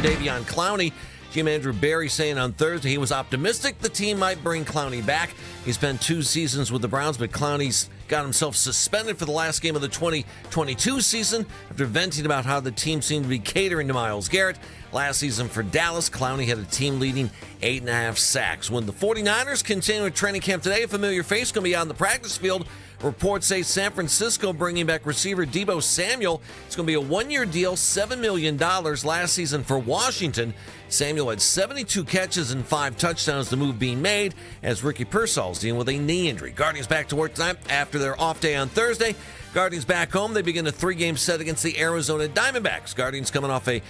Jadeveon Clowney. GM Andrew Berry saying on Thursday he was optimistic the team might bring Clowney back. He spent 2 seasons with the Browns, but Clowney's got himself suspended for the last game of the 2022 season after venting about how the team seemed to be catering to Myles Garrett. Last season for Dallas, Clowney had a team-leading 8.5 sacks. When the 49ers continue with training camp today, a familiar face going to be on the practice field. Reports say San Francisco bringing back receiver Deebo Samuel. It's going to be a one-year deal, $7 million last season for Washington. Samuel had 72 catches and 5 touchdowns, the move being made as Ricky Pearsall's dealing with a knee injury. Guardians back to work tonight after their off day on Thursday. Guardians back home. They begin a 3-game set against the Arizona Diamondbacks. Guardians coming off a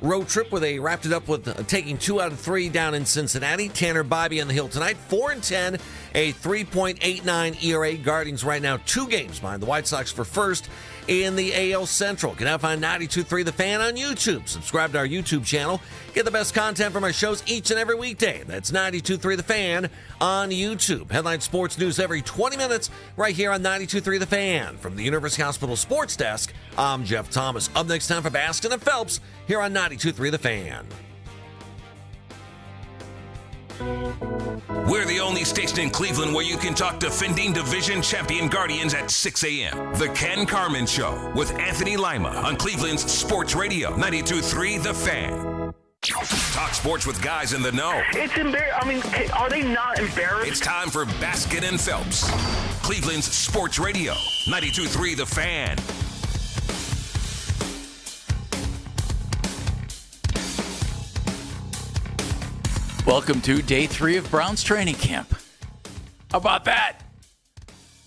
road trip where they wrapped it up with taking 2 out of 3 down in Cincinnati. Tanner Bybee on the hill tonight, 4-10, a 3.89 ERA. Guardians right now 2 games behind the White Sox for first in the AL Central. You can now find 92.3 The Fan on YouTube. Subscribe to our YouTube channel. Get the best content from our shows each and every weekday. That's 92.3 The Fan on YouTube. Headline sports news every 20 minutes right here on 92.3 The Fan. From the University Hospital Sports Desk, I'm Jeff Thomas. Up next time for Baskin and Phelps here on 92.3 The Fan. We're the only station in Cleveland where you can talk defending division champion Guardians at 6 a.m. The Ken Carman Show with Anthony Lima on Cleveland's Sports Radio 92.3 The Fan. Talk sports with guys in the know. It's embarrassing. I mean, are they not embarrassed? It's time for Baskin and Phelps. Cleveland's Sports Radio 92.3 The Fan. Welcome to day 3 of Browns training camp. How about that?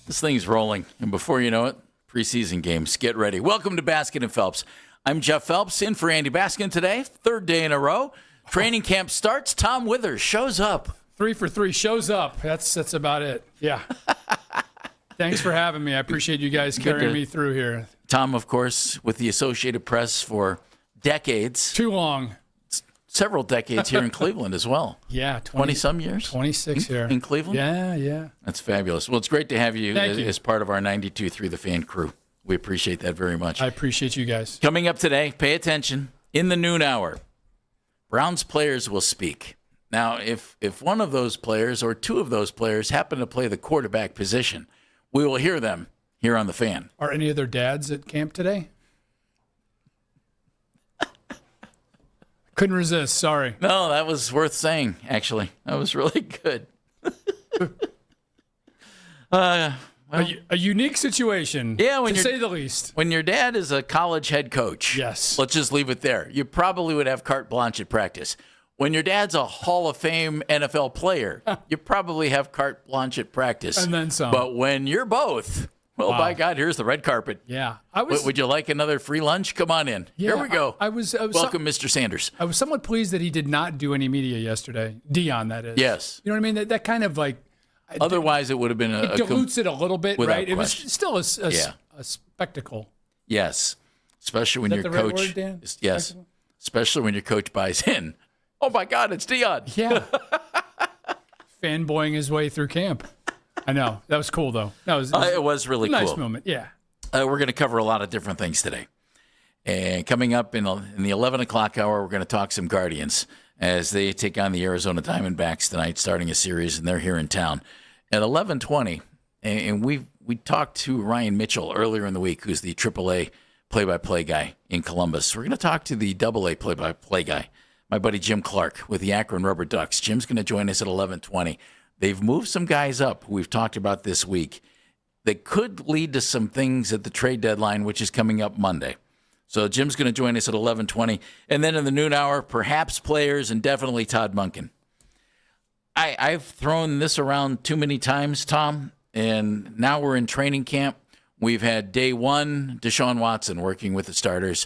This thing's rolling, and before you know it, preseason games. Get ready. Welcome to Baskin and Phelps. I'm Jeff Phelps, in for Andy Baskin today. 3rd day in a row. Training camp starts. Tom Withers shows up. 3 for 3 shows up. That's about it. Yeah. Thanks for having me. I appreciate you guys carrying me through here. Tom, of course, with the Associated Press for decades. Too long. Several decades here in Cleveland as well. Yeah. 20-some years? 26 here. In Cleveland? Yeah. That's fabulous. Well, it's great to have you as part of our 92.3 The Fan crew. We appreciate that very much. I appreciate you guys. Coming up today, pay attention, in the noon hour, Browns players will speak. Now, if one of those players or 2 of those players happen to play the quarterback position, we will hear them here on The Fan. Are any of their dads at camp today? Couldn't resist. Sorry. No, that was worth saying, actually. That was really good. A unique situation, to say the least. When your dad is a college head coach, yes. Let's just leave it there. You probably would have carte blanche at practice. When your dad's a Hall of Fame NFL player, you probably have carte blanche at practice. And then some. But when you're both, well, wow. By God, here's the red carpet. Yeah. Would you like another free lunch? Come on in. Yeah, Here we go. I was Welcome, Mr. Sanders. I was somewhat pleased that he did not do any media yesterday. Dion, that is. Yes. You know what I mean? That kind of like. Otherwise, it would have been it dilutes it a little bit, right? Question. It was still a spectacle. Yes, especially when Is your that the right coach. word, Dan? Yes, Spectacle? especially when your coach buys in. Oh my God, it's Dion. Yeah. Fanboying his way through camp. I know. That was cool, though. It was really cool. Nice moment. Yeah. We're going to cover a lot of different things today. And coming up in the 11 o'clock hour, we're going to talk some Guardians as they take on the Arizona Diamondbacks tonight, starting a series, and they're here in town. At 11:20, and we talked to Ryan Mitchell earlier in the week, who's the AAA play-by-play guy in Columbus. We're going to talk to the AA play-by-play guy, my buddy Jim Clark with the Akron Rubber Ducks. Jim's going to join us at 11:20. They've moved some guys up who we've talked about this week that could lead to some things at the trade deadline, which is coming up Monday. So Jim's going to join us at 11:20. And then in the noon hour, perhaps players and definitely Todd Monken. I've thrown this around too many times, Tom, and now we're in training camp. We've had day 1, Deshaun Watson working with the starters,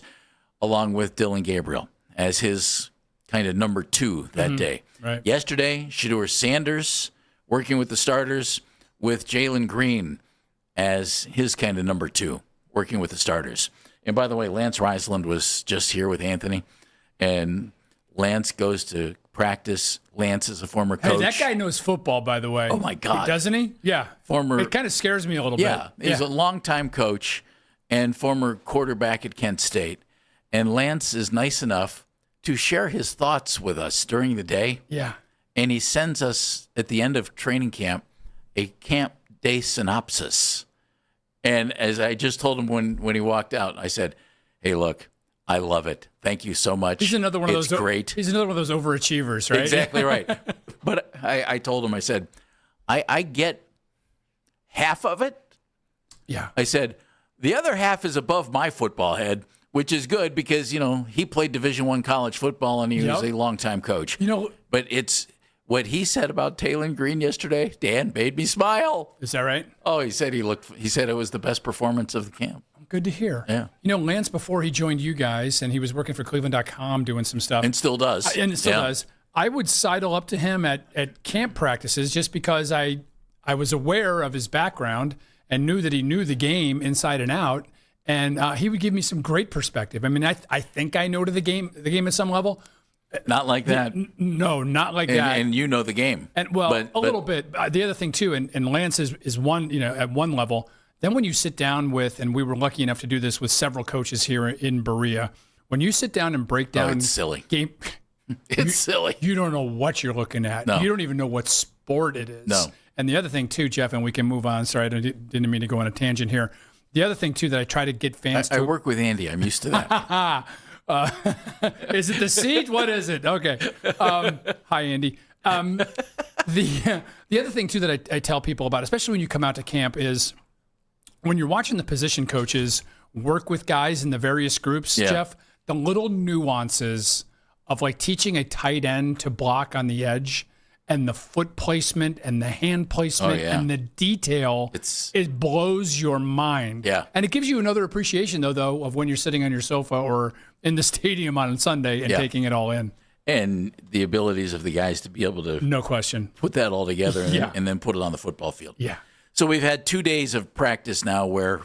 along with Dylan Gabriel as his kind of number 2 that day. Right. Yesterday, Shedeur Sanders working with the starters, with Jalen Green as his kind of number 2, working with the starters. And by the way, Lance Reisland was just here with Anthony, and Lance goes to practice. Lance is a former coach. Hey, that guy knows football, by the way. Oh, my God. Doesn't he? Yeah. Former. It kind of scares me a little bit. He's a longtime coach and former quarterback at Kent State. And Lance is nice enough to share his thoughts with us during the day. Yeah. And he sends us, at the end of training camp, a camp day synopsis. And as I just told him when he walked out, I said, hey, look, I love it. Thank you so much. He's another one of it's those. Great. He's another one of those overachievers, right? Exactly right. But I told him, I said, I get half of it. Yeah. I said, the other half is above my football head, which is good because, he played Division I college football and he was a longtime coach. But it's what he said about Taylor Green yesterday, Dan, made me smile. Is that right? Oh, he said he said it was the best performance of the camp. Good to hear. Yeah. Lance, before he joined you guys, and he was working for Cleveland.com doing some stuff. And still does. Does. I would sidle up to him at camp practices just because I was aware of his background and knew that he knew the game inside and out. And he would give me some great perspective. I mean, I think I know the game at some level. Not like that. No, not like that. And you know the game. And a little bit. The other thing too, and Lance is one, at one level. Then when you sit down with, and we were lucky enough to do this with several coaches here in Berea, when you sit down and break down it's silly. Game, it's silly. You don't know what you're looking at. No. You don't even know what sport it is. No. And the other thing too, Jeff, and we can move on. Sorry, I didn't mean to go on a tangent here. The other thing too that I try to get fans I work with Andy. I'm used to that. Is it the seat? What is it? Okay. Hi, Andy. The other thing too that I tell people about, especially when you come out to camp, is when you're watching the position coaches work with guys in the various groups, Jeff, the little nuances of like teaching a tight end to block on the edge and the foot placement and the hand placement and the detail, it blows your mind. Yeah. And it gives you another appreciation, though, of when you're sitting on your sofa or in the stadium on Sunday and taking it all in. And the abilities of the guys to be able to No question. put that all together and then put it on the football field. Yeah. So we've had 2 days of practice now where,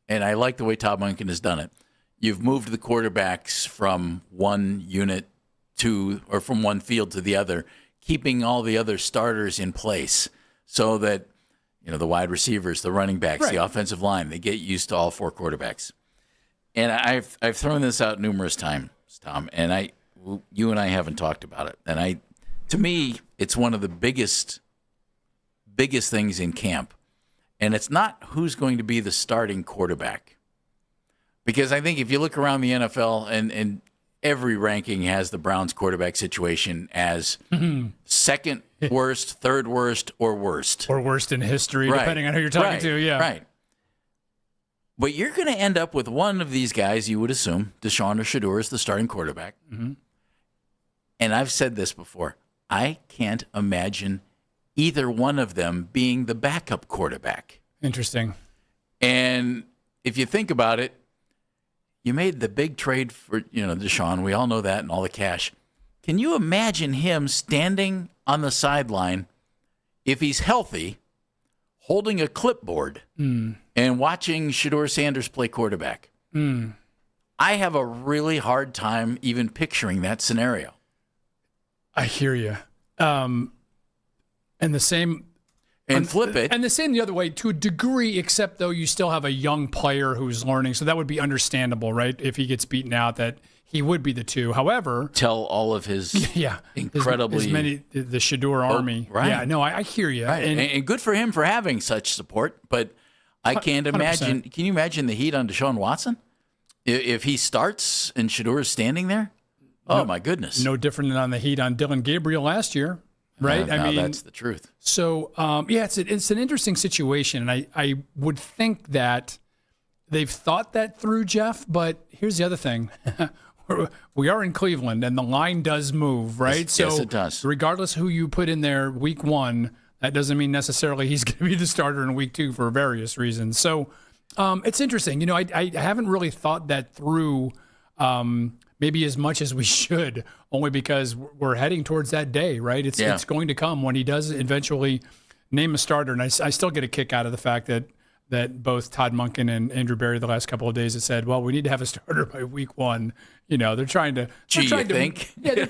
and I like the way Todd Monken has done it, you've moved the quarterbacks from one unit or from one field to the other, keeping all the other starters in place so that, the wide receivers, the running backs, the offensive line, they get used to all four quarterbacks. And I've thrown this out numerous times, Tom, and you and I haven't talked about it. And to me, it's one of the biggest things in camp. And it's not who's going to be the starting quarterback. Because I think if you look around the NFL and every ranking has the Browns quarterback situation as second worst, third worst, or worst. Or worst in history, depending on who you're talking to. Yeah. Right. But you're going to end up with one of these guys, you would assume, Deshaun or Shedeur is the starting quarterback. Mm-hmm. And I've said this before. I can't imagine either one of them being the backup quarterback. Interesting. And if you think about it, you made the big trade for, Deshaun. We all know that and all the cash. Can you imagine him standing on the sideline, if he's healthy, holding a clipboard and watching Shedeur Sanders play quarterback? I have a really hard time even picturing that scenario. I hear you. And the same... And flip it. And the same the other way to a degree, except though you still have a young player who's learning. So that would be understandable, right? If he gets beaten out, that he would be the two. However... Tell all of his incredibly... the Shedeur army. Right. Yeah, no, I hear you. Right. And good for him for having such support, but I can't imagine... 100%. Can you imagine the heat on Deshaun Watson? If he starts and Shedeur is standing there? Oh, my goodness. No different than on the heat on Dylan Gabriel last year. Right, I mean that's the truth. So, it's an interesting situation, and I would think that they've thought that through, Jeff. But here's the other thing: we are in Cleveland, and the line does move, right? Yes, it does. Regardless who you put in there week one, that doesn't mean necessarily he's going to be the starter in week two for various reasons. So, it's interesting. I haven't really thought that through. Maybe as much as we should, only because we're heading towards that day, right? It's going to come when he does eventually name a starter. And I still get a kick out of the fact that both Todd Monken and Andrew Berry the last couple of days have said, well, we need to have a starter by week one. They're trying to... think? Yeah,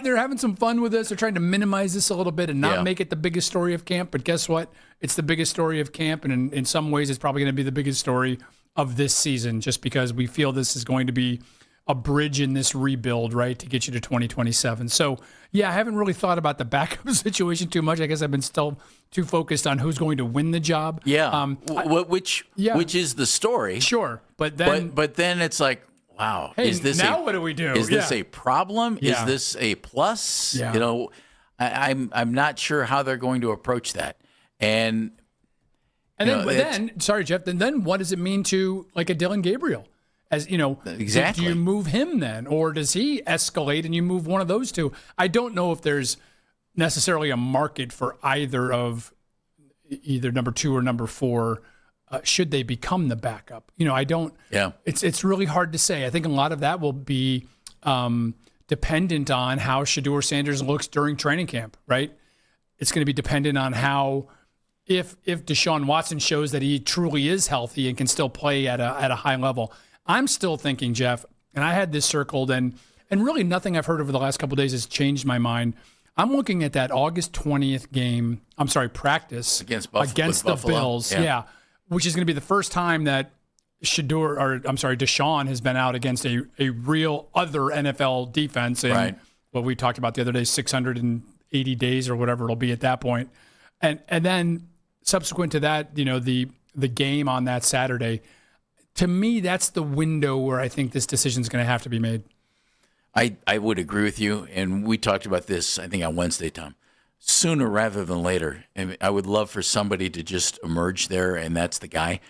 they're having some fun with this. They're trying to minimize this a little bit and not make it the biggest story of camp. But guess what? It's the biggest story of camp. And in some ways, it's probably going to be the biggest story of this season just because we feel this is going to be a bridge in this rebuild, right, to get you to 2027. So, yeah, I haven't really thought about the backup situation too much. I guess I've been still too focused on who's going to win the job. Yeah, which is the story. Sure, but then it's like, wow, hey, is this now what do we do? Is this a problem? Yeah. Is this a plus? Yeah. You know, I'm not sure how they're going to approach that. And then sorry, Jeff. Then what does it mean to like a Dylan Gabriel? As you know, exactly. Do you move him then, or does he escalate and you move one of those two? I don't know if there's necessarily a market for either number 2 or number 4. Should they become the backup? You know, I don't. Yeah. It's really hard to say. I think a lot of that will be dependent on how Shedeur Sanders looks during training camp. Right. It's going to be dependent on how. If Deshaun Watson shows that he truly is healthy and can still play at a high level, I'm still thinking, Jeff, and I had this circled, and really nothing I've heard over the last couple of days has changed my mind. I'm looking at that August 20th game. I'm sorry, practice against the Bills. Yeah, which is going to be the first time that Deshaun has been out against a real other NFL defense. And right. What we talked about the other day, 680 days or whatever it'll be at that point, and then. Subsequent to that, you know, the game on that Saturday, to me, that's the window where I think this decision is going to have to be made. I would agree with you, and we talked about this, I think, on Wednesday, Tom. Sooner rather than later, and I would love for somebody to just emerge there, and that's the guy.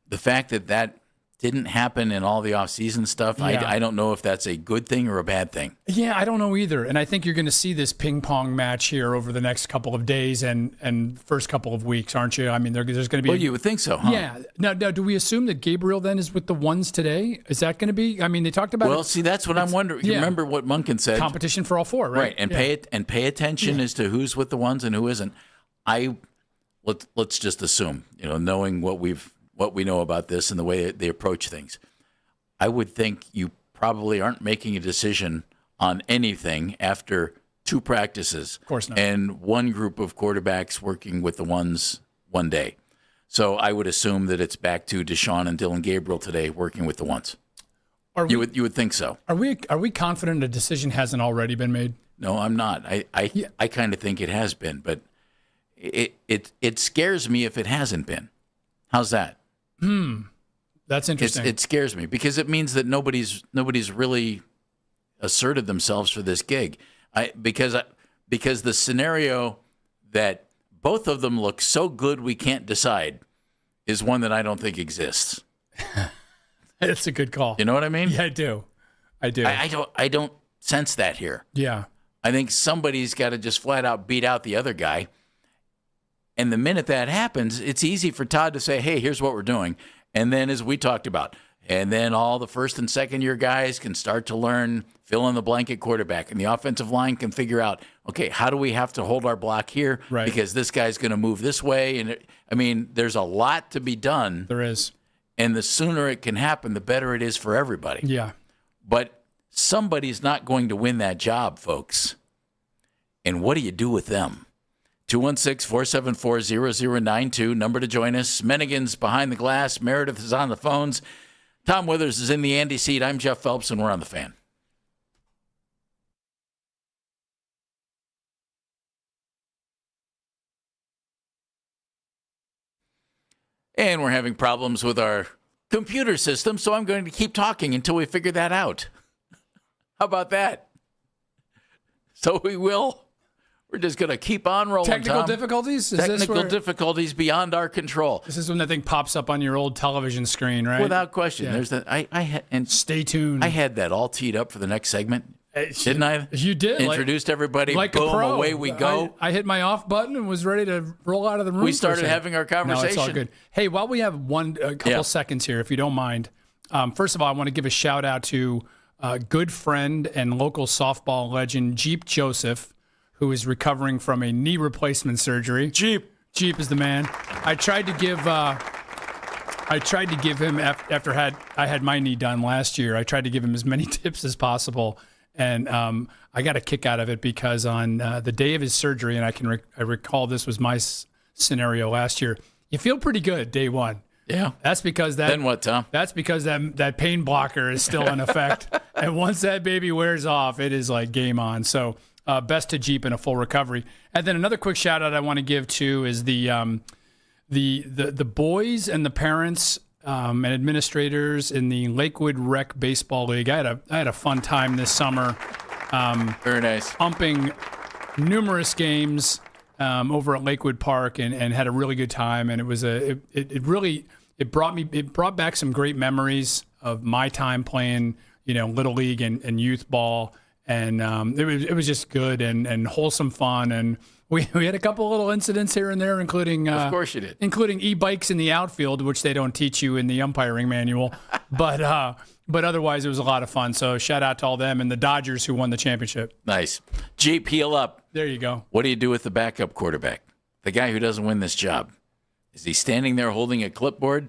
The fact that didn't happen in all the offseason stuff, yeah. I don't know if that's a good thing or a bad thing. Yeah, I don't know either. And I think you're going to see this ping pong match here over the next couple of days and first couple of weeks, aren't you? I mean, there's going to be. Well, you would think so, huh? Yeah. Now, do we assume that Gabriel then is with the ones today? Is that going to be? I mean, they talked about. Well, see, that's what I'm wondering. You remember what Monken said? Competition for all 4, right? Right, and pay attention as to who's with the ones and who isn't. Let's just assume, knowing what we know about this and the way they approach things. I would think you probably aren't making a decision on anything after 2 practices. Of course not. And one group of quarterbacks working with the ones one day. So I would assume that it's back to Deshaun and Dylan Gabriel today working with the ones. You would think so. Are we confident a decision hasn't already been made? No, I'm not. I kind of think it has been, but it scares me if it hasn't been. How's that? That's interesting. It scares me because it means that nobody's really asserted themselves for this gig. Because the scenario that both of them look so good we can't decide is one that I don't think exists. That's a good call. You know what I mean? Yeah, I do. I don't sense that here. Yeah. I think somebody's got to just flat out beat out the other guy. And the minute that happens, it's easy for Todd to say, hey, here's what we're doing. And then, as we talked about, and then all the first and second year guys can start to learn fill in the blanket quarterback, and the offensive line can figure out, okay, how do we have to hold our block here? Right. Because this guy's going to move this way. And there's a lot to be done. There is. And the sooner it can happen, the better it is for everybody. Yeah. But somebody's not going to win that job, folks. And what do you do with them? 216-474-0092, number to join us. Mennigan's behind the glass. Meredith is on the phones. Tom Withers is in the Andy seat. I'm Jeff Phelps, and we're on the Fan. And we're having problems with our computer system, so I'm going to keep talking until we figure that out. How about that? So we will. We're just going to keep on rolling, Technical Tom. difficulties? Technical difficulties beyond our control. This is when that thing pops up on your old television screen, right? Without question. Yeah. There's that. And stay tuned. I had that all teed up for the next segment. Didn't I? You did. Introduced everybody. Like boom, a pro. Away we go. I hit my off button and was ready to roll out of the room. We started having our conversation. No, it's all good. Hey, while we have a couple seconds here, if you don't mind, first of all, I want to give a shout out to a good friend and local softball legend, Jeep Joseph, who is recovering from a knee replacement surgery. Jeep is the man. I tried to give him after I had my knee done last year. I tried to give him as many tips as possible, and I got a kick out of it because on the day of his surgery, and I recall this was my scenario last year. You feel pretty good day one. Yeah. That's because Then what, Tom? That's because that pain blocker is still in effect. And once that baby wears off, it is like game on. So best to Jeep in a full recovery. And then another quick shout out I want to give to is the boys and the parents and administrators in the Lakewood Rec Baseball League. I had a fun time this summer. Very nice. Umping numerous games over at Lakewood Park and had a really good time. And it was it brought back some great memories of my time playing, Little League and youth ball. And it was just good and wholesome fun. And we had a couple of little incidents here and there, including of course you did, including e-bikes in the outfield, which they don't teach you in the umpiring manual. But otherwise, it was a lot of fun. So shout out to all them and the Dodgers who won the championship. Nice. Jeep, heal up. There you go. What do you do with the backup quarterback, the guy who doesn't win this job? Is he standing there holding a clipboard?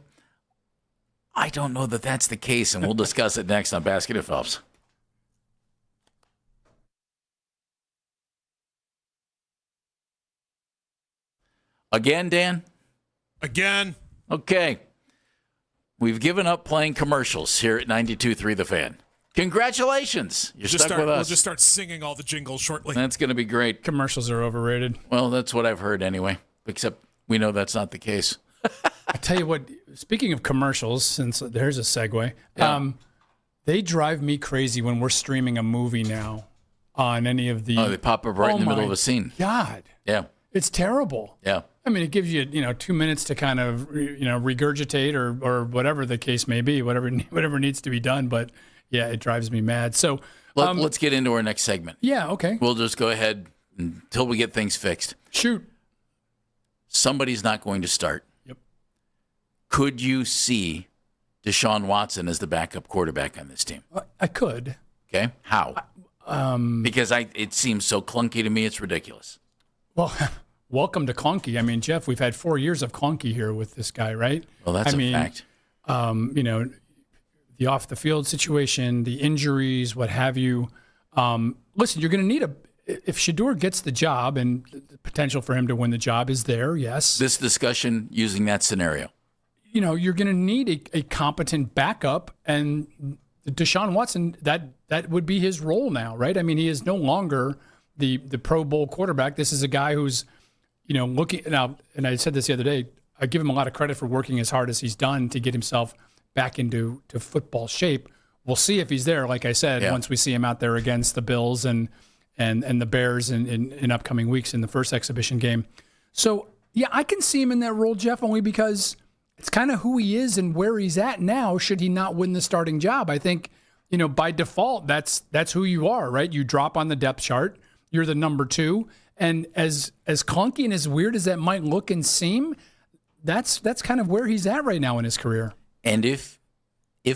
I don't know that that's the case, and we'll discuss it next on Basket of Phelps. Again, Dan? Again. Okay. We've given up playing commercials here at 92.3 The Fan. Congratulations. You're stuck with us. We'll just start singing all the jingles shortly. That's going to be great. Commercials are overrated. Well, that's what I've heard anyway, except we know that's not the case. I tell you what, speaking of commercials, since there's a segue, they drive me crazy when we're streaming a movie now on any of the... Oh, they pop up right in the middle of a scene. God. Yeah. It's terrible. Yeah. I mean, it gives you, 2 minutes to kind of, regurgitate or whatever the case may be, whatever needs to be done. But yeah, it drives me mad. So let's get into our next segment. Yeah. Okay. We'll just go ahead until we get things fixed. Shoot. Somebody's not going to start. Yep. Could you see Deshaun Watson as the backup quarterback on this team? I could. Okay. How? Because it seems so clunky to me. It's ridiculous. Well, welcome to clunky. I mean, Jeff, we've had 4 years of clunky here with this guy, right? Well, that's a fact. The off the field situation, the injuries, what have you. Listen, you're going to need if Shedeur gets the job, and the potential for him to win the job is there, yes. This discussion using that scenario. You're going to need a competent backup, and Deshaun Watson, that would be his role now, right? I mean, he is no longer the Pro Bowl quarterback. This is a guy who's, looking now, and I said this the other day, I give him a lot of credit for working as hard as he's done to get himself back into football shape. We'll see if he's there, like I said, once we see him out there against the Bills and the Bears in upcoming weeks in the first exhibition game. So, yeah, I can see him in that role, Jeff, only because it's kind of who he is and where he's at now should he not win the starting job. I think, by default, that's who you are, right? You drop on the depth chart. You're the number 2. And as clunky and as weird as that might look and seem, that's kind of where he's at right now in his career. And if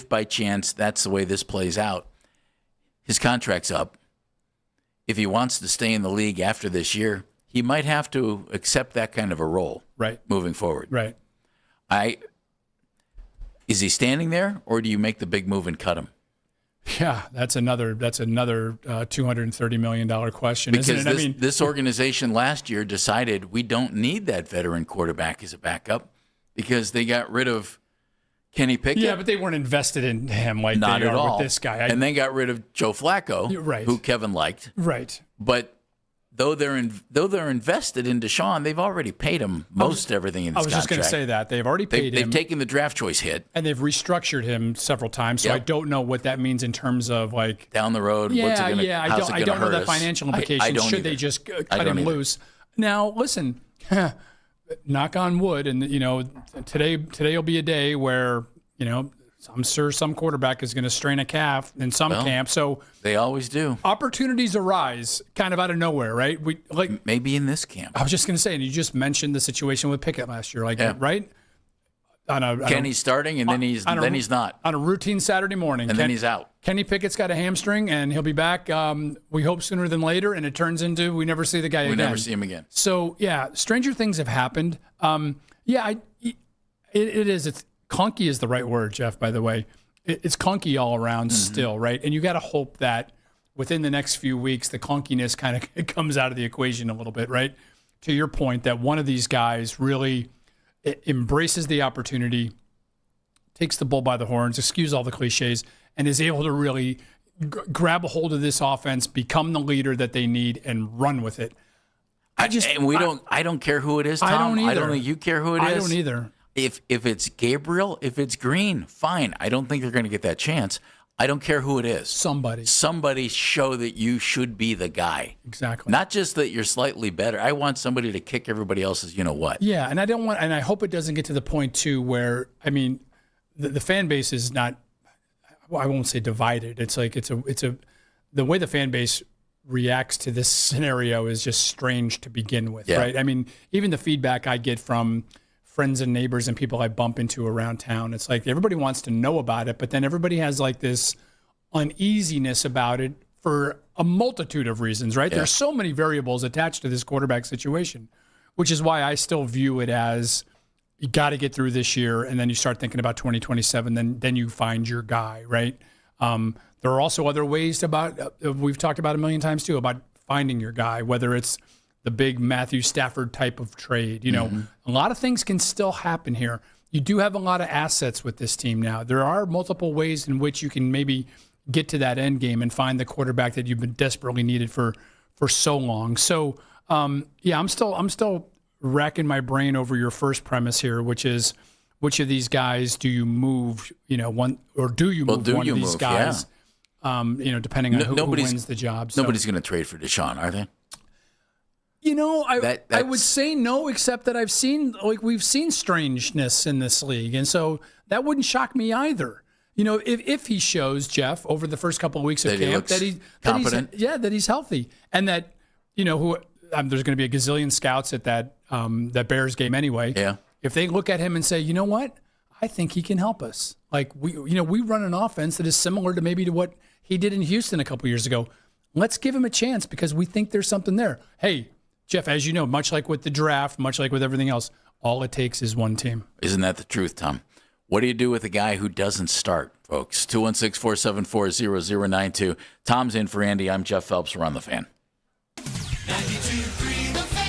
by chance that's the way this plays out, his contract's up. If he wants to stay in the league after this year, he might have to accept that kind of a role moving forward. Right. Is he standing there, or do you make the big move and cut him? Yeah, that's another $230 million question, because isn't it? This organization last year decided we don't need that veteran quarterback as a backup because they got rid of Kenny Pickett. Yeah, but they weren't invested in him like Not they at are all. with this guy. And they got rid of Joe Flacco, who Kevin liked. Right. But though they're invested in Deshaun, they've already paid him everything in his contract. I was just going to say that. They've already paid him. They've taken the draft choice hit. And they've restructured him several times, so I don't know what that means in terms of like down the road. I don't know the financial implications. Should they just cut him loose? Now, listen, knock on wood, and today will be a day where I'm sure some quarterback is going to strain a calf in some camp. So they always do. Opportunities arise kind of out of nowhere, right? Maybe in this camp. I was just going to say, and you just mentioned the situation with Pickett last year, right? Kenny's starting, and then he's not on a routine Saturday morning, and then he's out. Kenny Pickett's got a hamstring, and he'll be back. We hope sooner than later, and it turns into we never see the guy again. We never see him again. So yeah, stranger things have happened. It is. It's clunky is the right word, Jeff. By the way, it's clunky all around still, right? And you got to hope that within the next few weeks, the clunkiness kind of comes out of the equation a little bit, right? To your point, that one of these guys really embraces the opportunity, takes the bull by the horns, excuse all the cliches, and is able to really grab a hold of this offense, become the leader that they need, and run with it. I don't care who it is, Tom. I don't either. I don't think you care who it is. I don't either. If it's Gabriel, if it's Green, fine. I don't think they're going to get that chance. I don't care who it is. Somebody show that you should be the guy. Exactly. Not just that you're slightly better. I want somebody to kick everybody else's, you know what? Yeah, and I hope it doesn't get to the point too where, I mean, the fan base is not, well, I won't say divided. It's like the way the fan base reacts to this scenario is just strange to begin with, right? I mean, even the feedback I get from friends and neighbors and people I bump into around town, it's like everybody wants to know about it, but then everybody has like this uneasiness about it for a multitude of reasons, right? There's so many variables attached to this quarterback situation, which is why I still view it as you got to get through this year, and then you start thinking about 2027, then you find your guy, right? There are also other ways we've talked about a million times too, about finding your guy, whether it's the big Matthew Stafford type of trade. You know, a lot of things can still happen here. You do have a lot of assets with this team now. There are multiple ways in which you can maybe get to that end game and find the quarterback that you've been desperately needed for so long. So, I'm still racking my brain over your first premise here, which is which of these guys do you move? You know, one or do you move one of these guys? You know, depending on who wins the job. So. Nobody's going to trade for Deshaun, are they? You know, I would say no, except that we've seen strangeness in this league, and so that wouldn't shock me either. You know, if he shows, Jeff, over the first couple of weeks of camp that he's healthy, and that, you know, there's going to be a gazillion scouts at that Bears game anyway. Yeah. If they look at him and say, you know what, I think he can help us. Like we run an offense that is similar to maybe to what he did in Houston a couple years ago. Let's give him a chance because we think there's something there. Hey, Jeff, as you know, much like with the draft, much like with everything else, all it takes is one team. Isn't that the truth, Tom? What do you do with a guy who doesn't start, folks? 216-474-0092. Tom's in for Andy. I'm Jeff Phelps. We're on The Fan. 92.3 The Fan.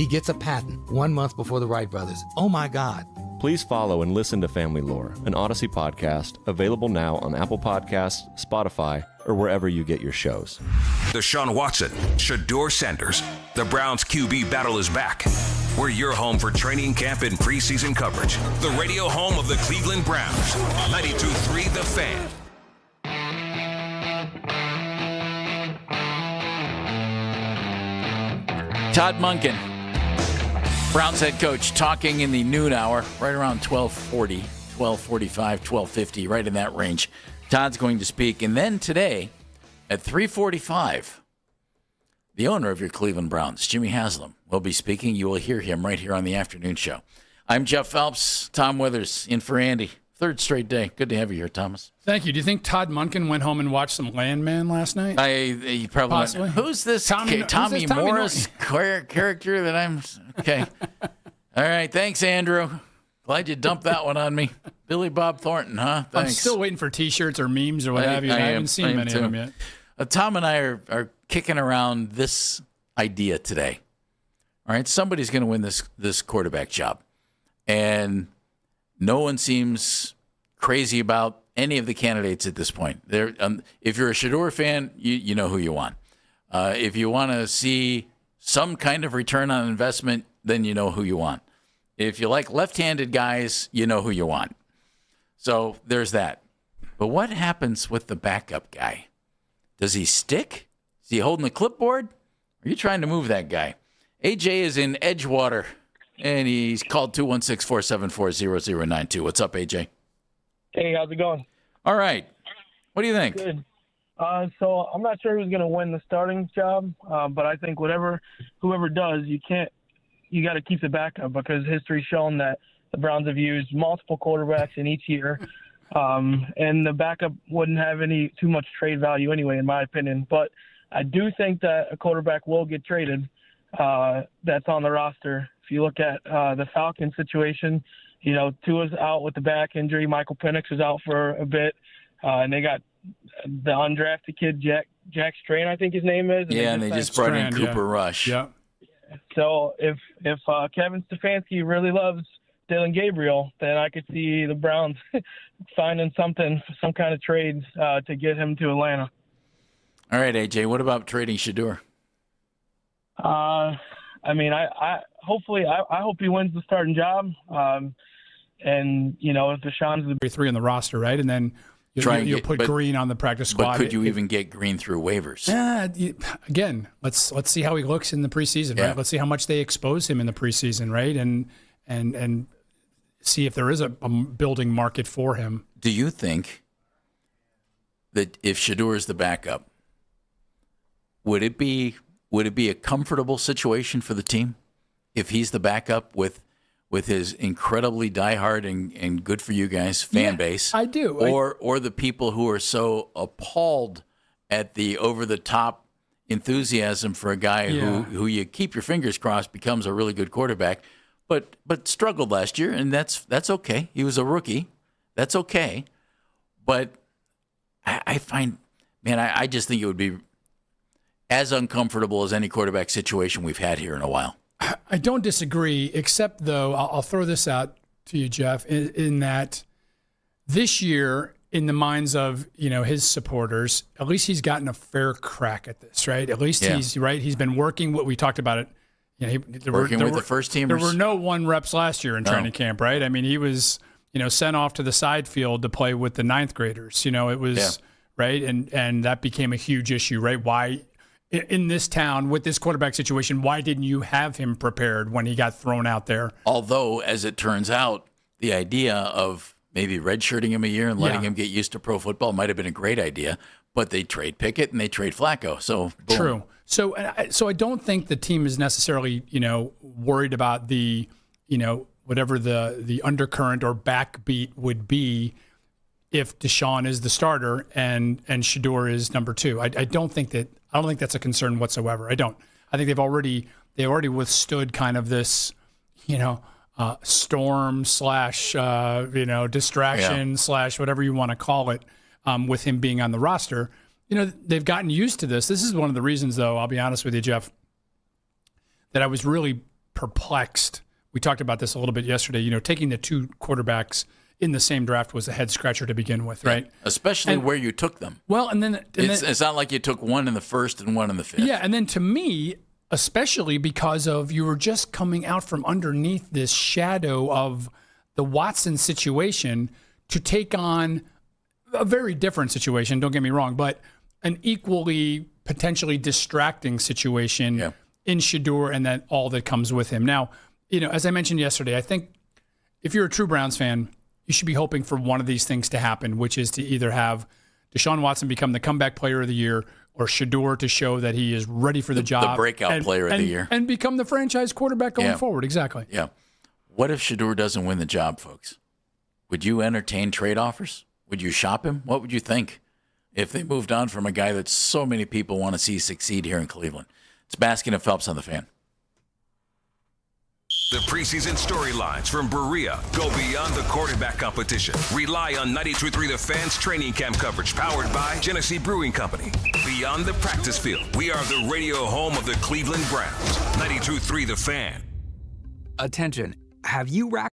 He gets a patent 1 month before the Wright brothers. Oh my God. Please follow and listen to Family Lore, an Odyssey podcast, available now on Apple Podcasts, Spotify, or wherever you get your shows. Deshaun Watson, Shedeur Sanders. The Browns QB battle is back. We're your home for training camp and preseason coverage. The radio home of the Cleveland Browns. 92.3 The Fan. Todd Monken, Browns head coach, talking in the noon hour, right around 12:40, 12:45, 12:50, right in that range. Todd's going to speak. And then today at 3:45, the owner of your Cleveland Browns, Jimmy Haslam, will be speaking. You will hear him right here on the afternoon show. I'm Jeff Phelps. Tom Withers in for Andy. Third straight day. Good to have you here, Thomas. Thank you. Do you think Todd Munkin went home and watched some Landman last night? He probably Possibly. Who's this Tommy Morris character that I'm... Okay. All right. Thanks, Andrew. Glad you dumped that one on me. Billy Bob Thornton, huh? Thanks. I'm still waiting for T-shirts or memes or what have you. I haven't seen many of them yet. Tom and I are kicking around this idea today. All right, somebody's going to win this quarterback job. And no one seems crazy about any of the candidates at this point. If you're a Shedeur fan, you know who you want. If you want to see some kind of return on investment, then you know who you want. If you like left-handed guys, you know who you want. So there's that. But what happens with the backup guy? Does he stick? Is he holding the clipboard? Are you trying to move that guy? AJ is in Edgewater, and he's called 216-474-0092. What's up, AJ? Hey, how's it going? All right. What do you think? Good. So I'm not sure who's going to win the starting job, but I think whoever does, you got to keep the backup because history's shown that the Browns have used multiple quarterbacks in each year, and the backup wouldn't have too much trade value anyway, in my opinion. But I do think that a quarterback will get traded that's on the roster. If you look at the Falcons situation, Tua's out with the back injury. Michael Penix is out for a bit, and they got the undrafted kid Jack Strain, I think his name is. And they just brought in Cooper Rush. Yeah. So if Kevin Stefanski really loves Dillon Gabriel, then I could see the Browns finding some kind of trades to get him to Atlanta. All right, AJ, what about trading Shedeur? I hope he wins the starting job. And if Deshaun's the 3 on the roster, right? And then you'll put Green on the practice squad. But could you even get Green through waivers? Again, let's see how he looks in the preseason, right? Let's see how much they expose him in the preseason, right? And see if there is a building market for him. Do you think that if Shedeur is the backup, would it be a comfortable situation for the team if he's the backup with his incredibly diehard and good for you guys fan base? I do. Or the people who are so appalled at the over the top enthusiasm for a guy who you keep your fingers crossed becomes a really good quarterback, but struggled last year, and that's okay. He was a rookie. That's okay. But I find, man, I just think it would be as uncomfortable as any quarterback situation we've had here in a while. I don't disagree, except, though, I'll throw this out to you, Jeff, in that this year, in the minds of his supporters, at least he's gotten a fair crack at this, right? At least he's right. He's been working. What we talked about it. Working with the first teamers. There were no 1 reps last year in training camp, right? I mean, he was sent off to the side field to play with the 9th graders. It was right, and that became a huge issue, right? Why? In this town, with this quarterback situation, why didn't you have him prepared when he got thrown out there? Although, as it turns out, the idea of maybe redshirting him a year and letting him get used to pro football might have been a great idea, but they trade Pickett and they trade Flacco. So boom. True. So I don't think the team is necessarily, worried about the, whatever the undercurrent or backbeat would be if Deshaun is the starter and Shedeur is number 2. I don't think that's a concern whatsoever. I don't. I think they already withstood kind of this, storm / distraction / whatever you want to call it, with him being on the roster. They've gotten used to this. This is one of the reasons, though, I'll be honest with you, Jeff, that I was really perplexed. We talked about this a little bit yesterday. You know, taking the 2 quarterbacks in the same draft was a head scratcher to begin with, right? Especially where you took them. Well, It's not like you took one in the first and one in the fifth. Yeah, and then to me, especially because of you were just coming out from underneath this shadow of the Watson situation to take on a very different situation, don't get me wrong, but an equally potentially distracting situation in Shedeur and then all that comes with him. Now, you know, as I mentioned yesterday, I think if you're a true Browns fan, you should be hoping for one of these things to happen, which is to either have Deshaun Watson become the comeback player of the year or Shedeur to show that he is ready for the job. The breakout player of the year. And become the franchise quarterback going forward. Exactly. Yeah. What if Shedeur doesn't win the job, folks? Would you entertain trade offers? Would you shop him? What would you think if they moved on from a guy that so many people want to see succeed here in Cleveland? It's Baskin and Phelps on the Fan. The preseason storylines from Berea go beyond the quarterback competition. Rely on 92.3 The Fan's training camp coverage powered by Genesee Brewing Company. Beyond the practice field, we are the radio home of the Cleveland Browns. 92.3 The Fan. Attention, have you racked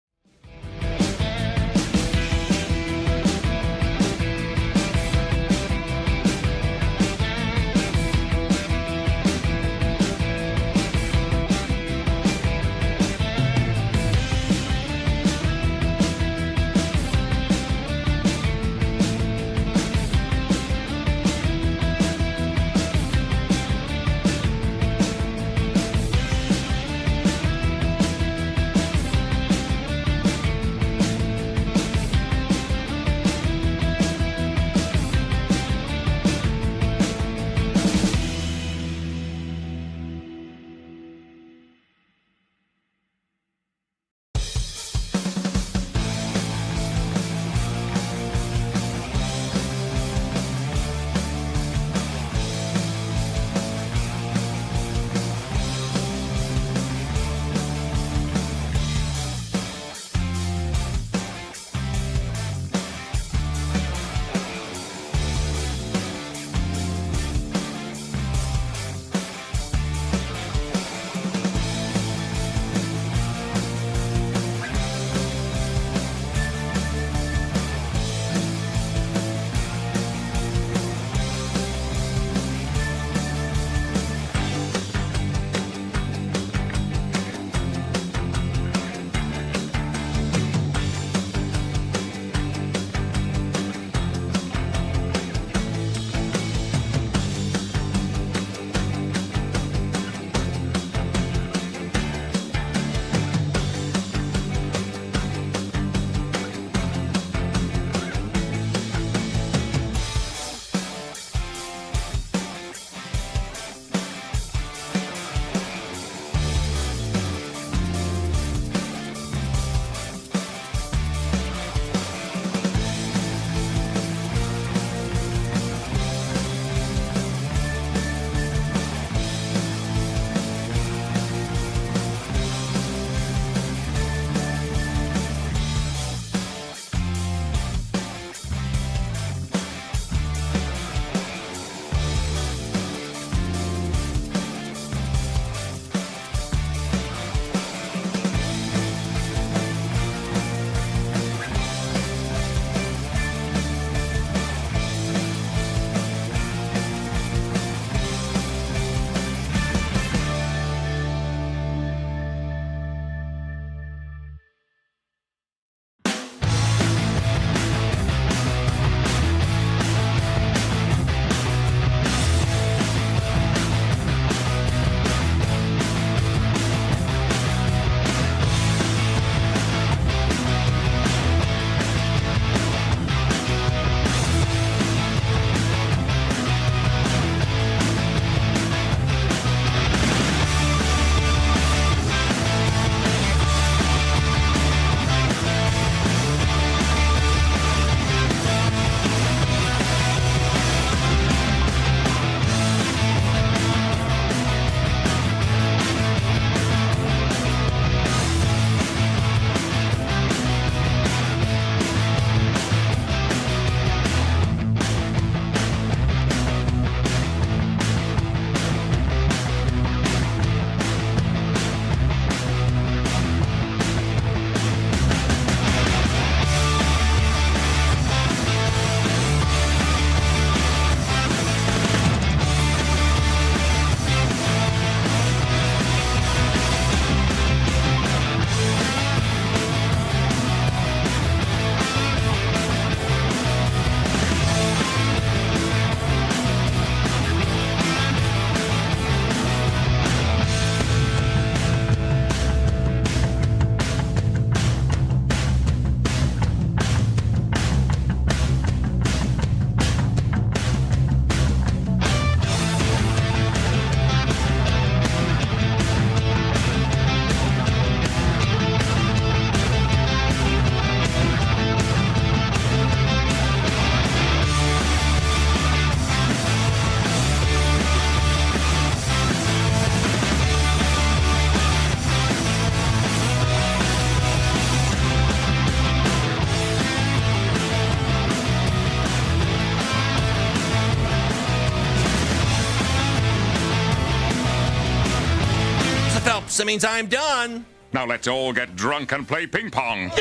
stops. That means I'm done. Now let's all get drunk and play ping pong.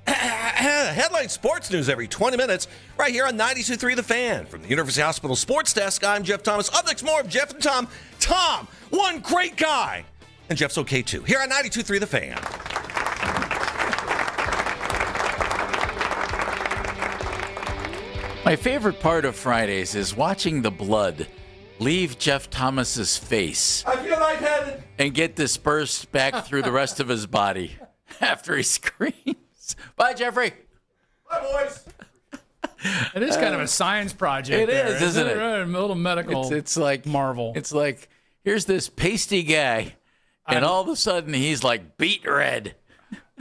Headline sports news every 20 minutes right here on 92.3 The Fan. From the University Hospital Sports Desk, I'm Jeff Thomas. Up next, more of Jeff and Tom. Tom, one great guy. And Jeff's okay, too. Here on 92.3 The Fan. My favorite part of Fridays is watching the blood leave Jeff Thomas's face. I feel lightheaded. And get dispersed back through the rest of his body after he screams. Bye, Jeffrey. Bye, boys. It is kind of a science project. It is, isn't it? A little medical. It's like marvel. It's like, here's this pasty guy, and all of a sudden he's like beet red.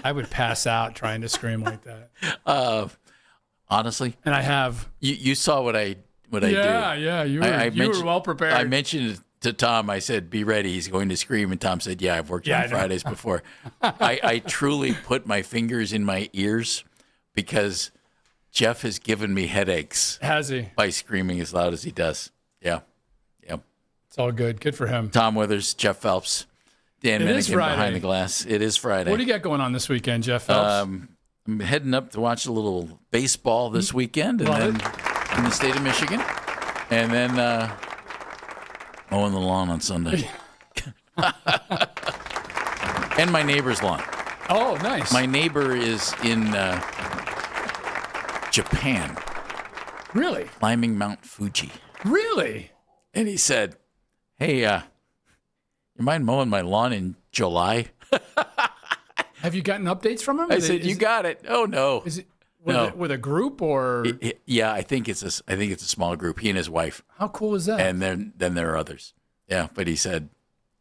I would pass out trying to scream like that. Honestly, and I have. You saw what I do. Yeah. You were well prepared. I mentioned it to Tom. I said, "Be ready. He's going to scream." And Tom said, "Yeah, I've worked on Fridays before." I truly put my fingers in my ears because Jeff has given me headaches. Has he? By screaming as loud as he does. Yeah. It's all good. Good for him. Tom Withers, Jeff Phelps, Dan Minigan behind the glass. It is Friday. What do you got going on this weekend, Jeff Phelps? I'm heading up to watch a little baseball this weekend, and then in the state of Michigan, and then mowing the lawn on Sunday, and my neighbor's lawn. Oh, nice. My neighbor is in Japan. Really? Climbing Mount Fuji. Really? And he said, "Hey, you mind mowing my lawn in July?" Have you gotten updates from him? I said, "You got it." Oh no! Is it with a group or? Yeah, I think it's a small group. He and his wife. How cool is that? And then there are others. Yeah, but he said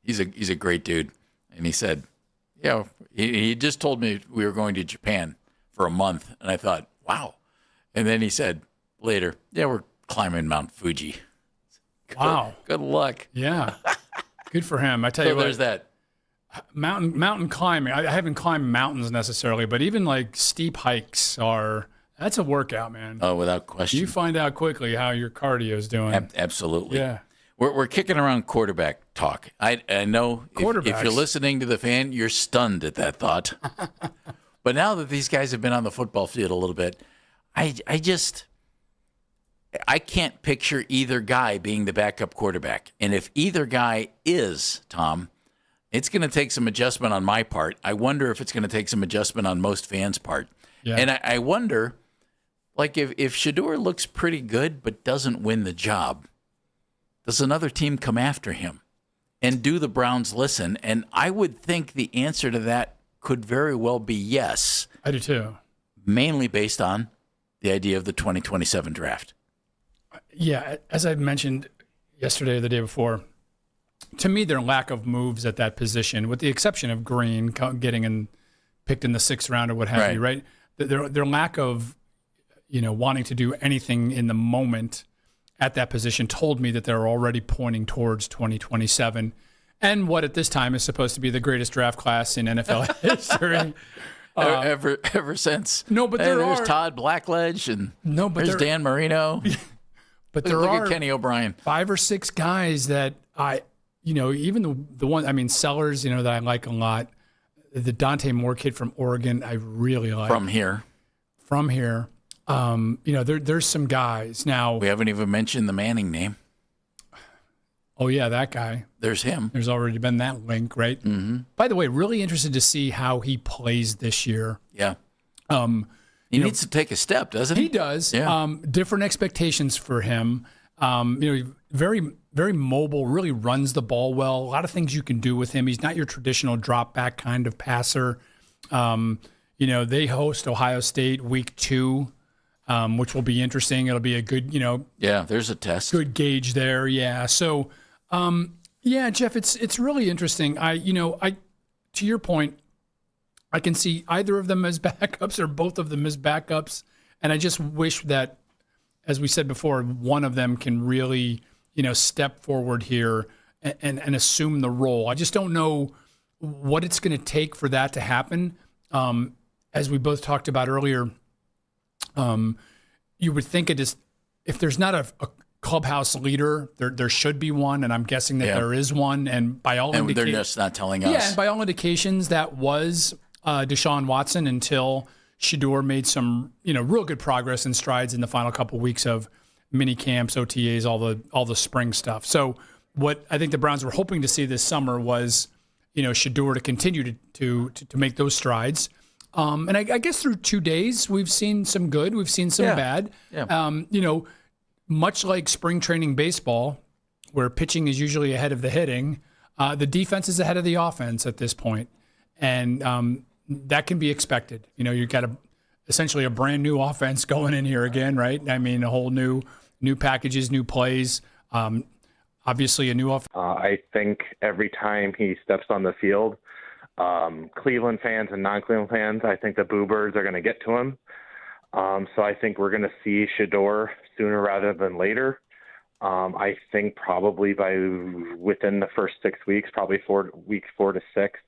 he's a great dude, and he said, yeah, he just told me we were going to Japan for a month, and I thought, wow. And then he said later, yeah, we're climbing Mount Fuji. Wow! Good luck. Yeah, good for him. I tell you what. There's that. Mountain climbing. I haven't climbed mountains necessarily, but even like steep hikes that's a workout, man. Oh, without question. You find out quickly how your cardio is doing. Absolutely. Yeah. We're kicking around quarterback talk. I know if you're listening to The Fan, you're stunned at that thought. But now that these guys have been on the football field a little bit, I can't picture either guy being the backup quarterback. And if either guy is, Tom, it's going to take some adjustment on my part. I wonder if it's going to take some adjustment on most fans' part. Yeah. And I wonder, like, if Shedeur looks pretty good but doesn't win the job, does another team come after him? And do the Browns listen? And I would think the answer to that could very well be yes. I do too. Mainly based on the idea of the 2027 draft. Yeah, as I mentioned yesterday or the day before, to me, their lack of moves at that position, with the exception of Green getting picked in the 6th round or what have you, right? Their lack of, wanting to do anything in the moment at that position told me that they're already pointing towards 2027 and what at this time is supposed to be the greatest draft class in NFL history. Ever since. No, but there's Todd Blackledge and there's Dan Marino. But look at Kenny O'Brien. 5 or 6 guys that even the one, Sellers, that I like a lot. The Dante Moore kid from Oregon, I really like. From here. There's some guys. Now, we haven't even mentioned the Manning name. Oh, yeah, that guy. There's him. There's already been that link, right? Mm-hmm. By the way, really interested to see how he plays this year. Yeah. He needs to take a step, doesn't he? He does. Yeah. Different expectations for him. Very, very mobile, really runs the ball well. A lot of things you can do with him. He's not your traditional drop back kind of passer. They host Ohio State week 2, which will be interesting. It'll be a good, Yeah, there's a test. Good gauge there. Yeah. So, Jeff, it's really interesting. To your point, I can see either of them as backups or both of them as backups. And I just wish that, as we said before, one of them can really, step forward here and assume the role. I just don't know what it's going to take for that to happen. As we both talked about earlier, you would think it is, if there's not a clubhouse leader. There should be one, and I'm guessing that there is one. And by all they're just not telling us. Yeah, and by all indications, that was Deshaun Watson until Shedeur made some real good progress and strides in the final couple weeks of mini camps, OTAs, all the spring stuff. So what I think the Browns were hoping to see this summer was Shedeur to continue to make those strides. And I guess through 2 days, we've seen some good, we've seen some bad. Yeah. Much like spring training baseball, where pitching is usually ahead of the hitting, the defense is ahead of the offense at this point. And that can be expected. You've got essentially a brand new offense going in here again, right? I mean, a whole new packages, new plays. Obviously, a new offense. I think every time he steps on the field, Cleveland fans and non-Cleveland fans, I think the Boo Birds are going to get to him. So I think we're going to see Shedeur sooner rather than later. I think probably within the first 6 weeks, probably weeks 4 to 6.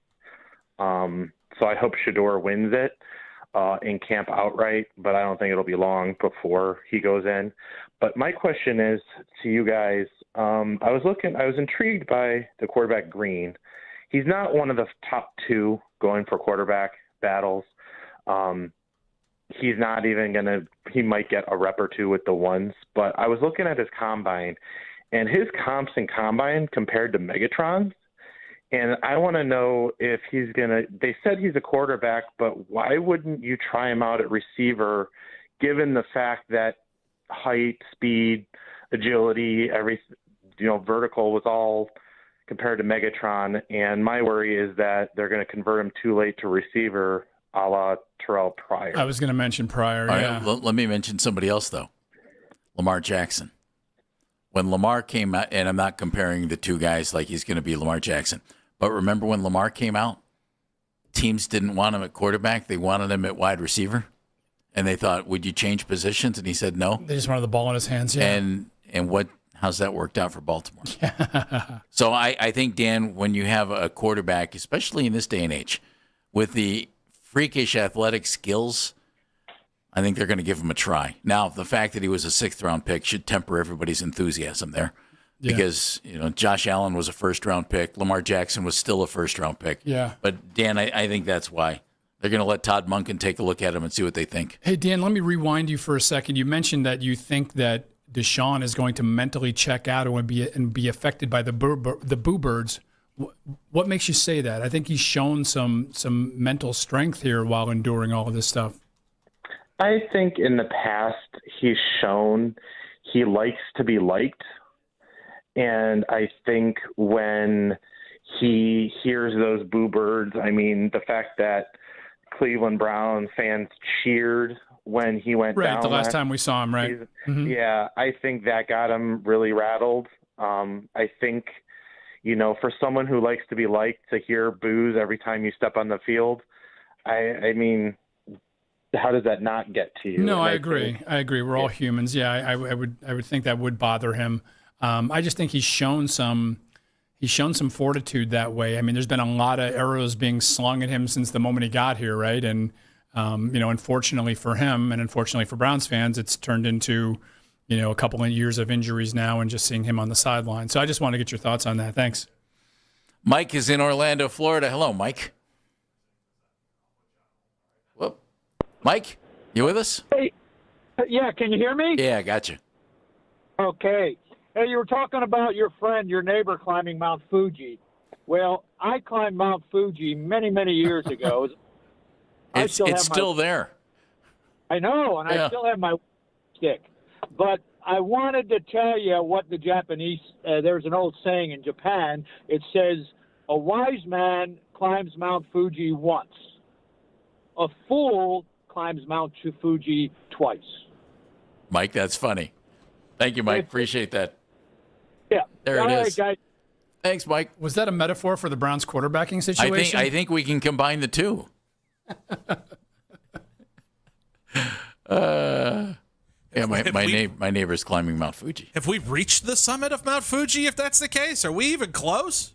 So I hope Shedeur wins it in camp outright, but I don't think it'll be long before he goes in. But my question is to you guys, I was intrigued by the quarterback Green. He's not one of the top 2 going for quarterback battles. He's not even he might get a rep or 2 with the ones, but I was looking at his combine and his comps in combine compared to Megatron's. And I want to know if they said he's a quarterback, but why wouldn't you try him out at receiver, given the fact that height, speed, agility, vertical was all compared to Megatron. And my worry is that they're going to convert him too late to receiver, a la Terrell Pryor. I was going to mention Pryor. All yeah. Right, let me mention somebody else, though. Lamar Jackson. When Lamar came out, and I'm not comparing the two guys like he's going to be Lamar Jackson, but remember when Lamar came out, teams didn't want him at quarterback. They wanted him at wide receiver. And they thought, would you change positions? And he said no. They just wanted the ball in his hands, yeah. And how's that worked out for Baltimore? So I think, Dan, when you have a quarterback, especially in this day and age, with the freakish athletic skills, I think they're going to give him a try. Now, the fact that he was a 6th-round pick should temper everybody's enthusiasm there. Yeah. Because, Josh Allen was a 1st-round pick. Lamar Jackson was still a 1st-round pick. Yeah. But, Dan, I think that's why. They're going to let Todd Monken take a look at him and see what they think. Hey, Dan, let me rewind you for a second. You mentioned that you think that Deshaun is going to mentally check out and be affected by the Boo Birds. What makes you say that? I think he's shown some mental strength here while enduring all of this stuff. I think in the past he's shown he likes to be liked. And I think when he hears those Boo Birds, I mean, the fact that Cleveland Browns fans cheered when he went down. Right, the last time we saw him, right? Mm-hmm. Yeah, I think that got him really rattled. I think, for someone who likes to be liked, to hear boos every time you step on the field, I mean, how does that not get to you? No, I agree. We're all humans. Yeah, I would think that would bother him. I just think he's shown some fortitude that way. I mean, there's been a lot of arrows being slung at him since the moment he got here, right? And unfortunately for him, and unfortunately for Browns fans, it's turned into a couple of years of injuries now, and just seeing him on the sideline. So I just want to get your thoughts on that. Thanks. Mike is in Orlando, Florida. Hello, Mike. Whoop. Mike, you with us? Hey, yeah, can you hear me? Yeah, I got you. Okay. Hey, you were talking about your friend, your neighbor climbing Mount Fuji. Well, I climbed Mount Fuji many, many years ago. It's still there. I know, and I still have my stick. But I wanted to tell you what the Japanese, there's an old saying in Japan. It says, a wise man climbs Mount Fuji once. A fool climbs Mount Fuji twice. Mike, that's funny. Thank you, Mike. Appreciate that. Yeah. There All it right, is. Guys. Thanks, Mike. Was that a metaphor for the Browns quarterbacking situation? I think we can combine the two. My neighbor's climbing Mount Fuji. Have we reached the summit of Mount Fuji, if that's the case? Are we even close?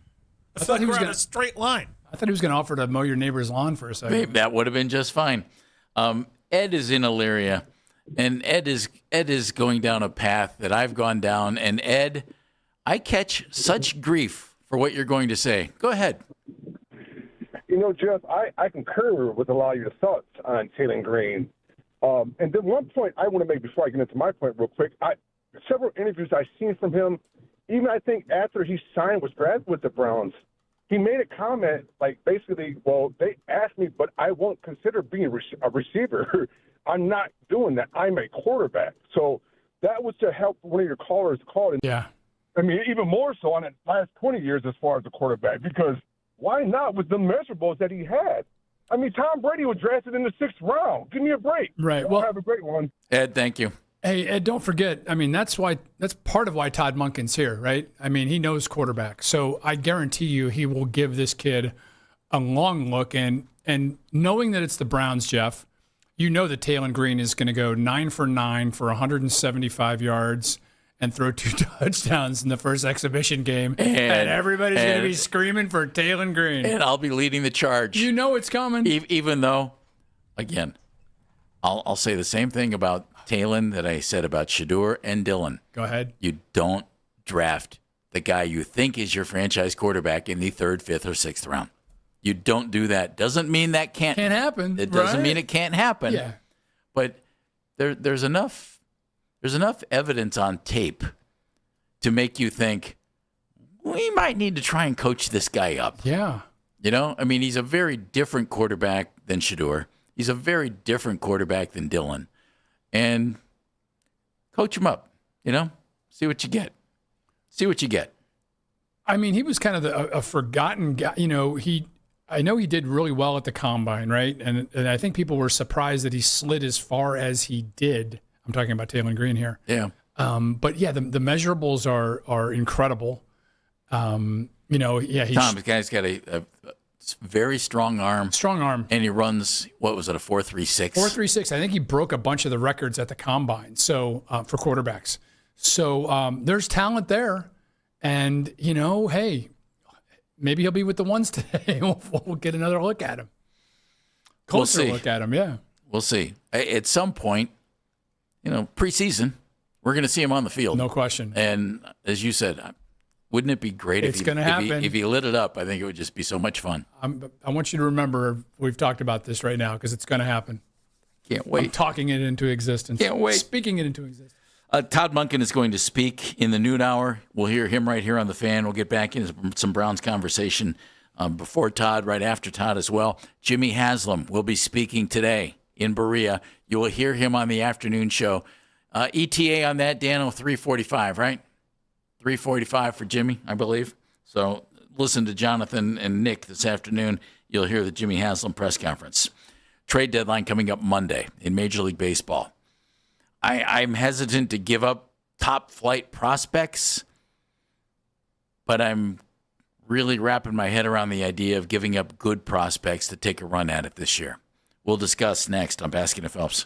I thought we're on a straight line. I thought he was going to offer to mow your neighbor's lawn for a second. Maybe that would have been just fine. Ed is in Elyria. And Ed is going down a path that I've gone down. And Ed, I catch such grief for what you're going to say. Go ahead. You know, Jeff, I concur with a lot of your thoughts on Taylor Green. And then one point I want to make before I get into my point real quick. Several interviews I've seen from him, even I think after he signed with the Browns, he made a comment like basically, well, they asked me, but I won't consider being a receiver. I'm not doing that. I'm a quarterback. So that was to help one of your callers call it. Yeah. I mean, even more so on the last 20 years as far as the quarterback, because why not with the measurables that he had? I mean, Tom Brady was drafted in the 6th round. Give me a break. Right. Well, have a great one. Ed, thank you. Hey, Ed, don't forget, I mean, that's part of why Todd Monken's here, right? I mean, he knows quarterback. So I guarantee you he will give this kid a long look. And knowing that it's the Browns, Jeff, you know that Taylor Green is going to go 9 for 9 for 175 yards and throw 2 touchdowns in the first exhibition game. And everybody's going to be screaming for Taylor Green. And I'll be leading the charge. You know it's coming. Even though, again, I'll say the same thing about Taylor that I said about Shedeur and Dillon. Go ahead. You don't draft the guy you think is your franchise quarterback in the 3rd, 5th, or 6th round. You don't do that. Doesn't mean that can't happen. It doesn't mean it can't happen. Yeah. But there's enough evidence on tape to make you think we might need to try and coach this guy up. Yeah. You know, I mean, he's a very different quarterback than Shedeur. He's a very different quarterback than Dillon. And coach him up, you know, see what you get. See what you get. I mean, he was kind of a forgotten guy. You know, I know he did really well at the Combine, right? And I think people were surprised that he slid as far as he did. I'm talking about Taylor Green here. Yeah. But yeah, the measurables are incredible. You know, yeah. Tom, the guy's got a very strong arm. Strong arm. And he runs, what was it, a 4.36? 4.36. I think he broke a bunch of the records at the Combine. So for quarterbacks. So there's talent there. And, you know, hey, maybe he'll be with the ones today. We'll get another look at him. Closer look at him, yeah. We'll see. At some point, you know, preseason, we're going to see him on the field. No question. And as you said, wouldn't it be great if he lit it up? I think it would just be so much fun. I want you to remember we've talked about this right now because it's going to happen. Can't wait. I'm talking it into existence. Can't wait. Speaking it into existence. Todd Monken is going to speak in the noon hour. We'll hear him right here on the Fan. We'll get back into some Browns conversation before Todd, right after Todd as well. Jimmy Haslam will be speaking today in Berea. You will hear him on the afternoon show. ETA on that, Dano, 3:45, right? 3:45 for Jimmy, I believe. So listen to Jonathan and Nick this afternoon. You'll hear the Jimmy Haslam press conference. Trade deadline coming up Monday in Major League Baseball. I'm hesitant to give up top flight prospects, but I'm really wrapping my head around the idea of giving up good prospects to take a run at it this year. We'll discuss next on Baskin and Phelps.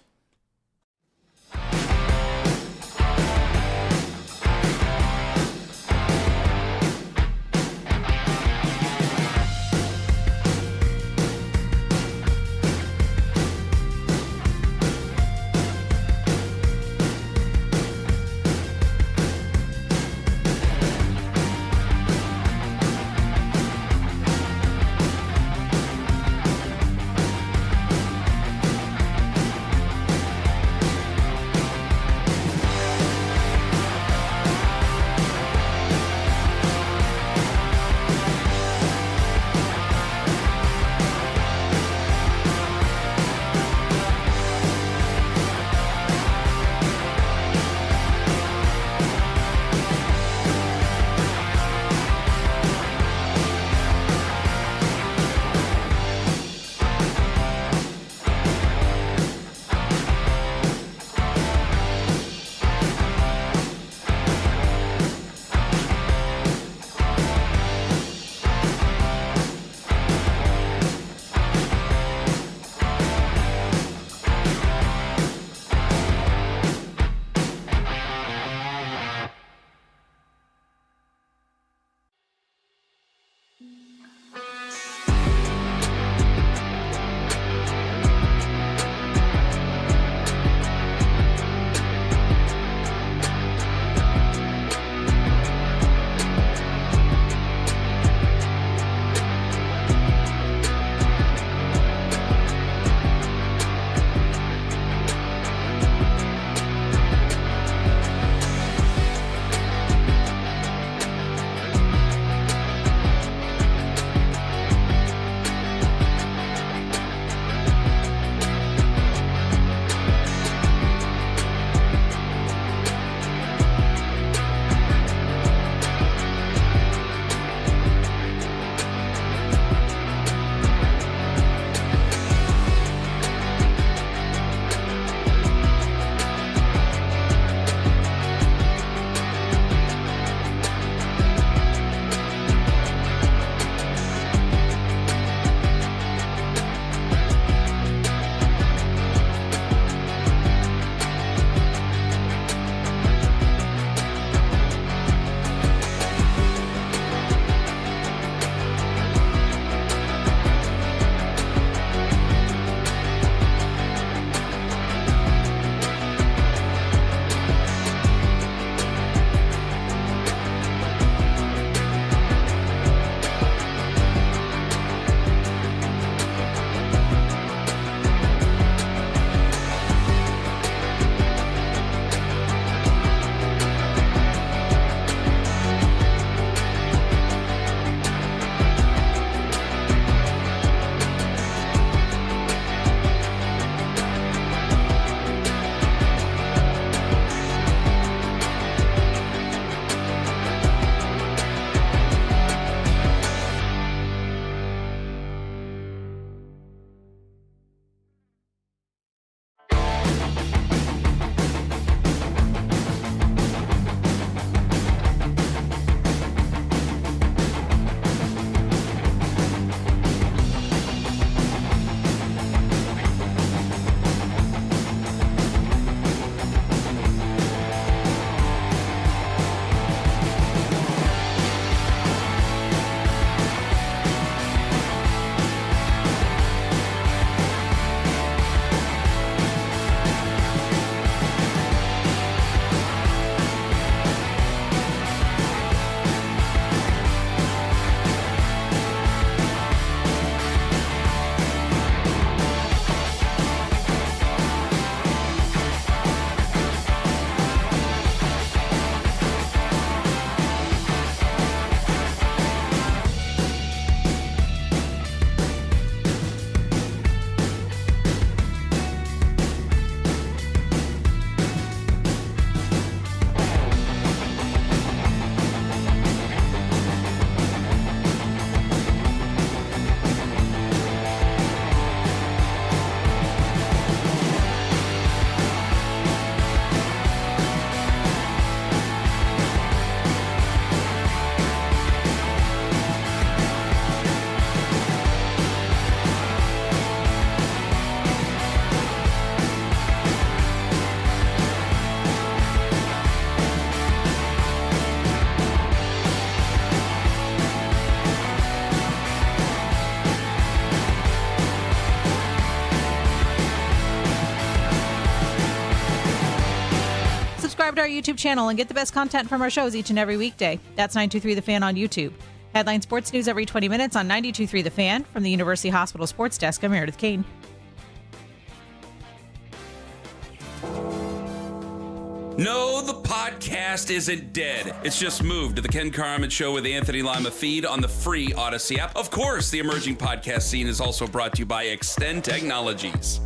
subscribe to our YouTube channel and get the best content from our shows each and every weekday. That's 923 The Fan on YouTube. Headline sports news every 20 minutes on 92.3 The Fan. From the University Hospital Sports Desk, I'm Meredith Kane. No, the podcast isn't dead. It's just moved to the Ken Carman Show with Anthony Lima feed on the free Odyssey app. Of course, the emerging podcast scene is also brought to you by Extend Technologies.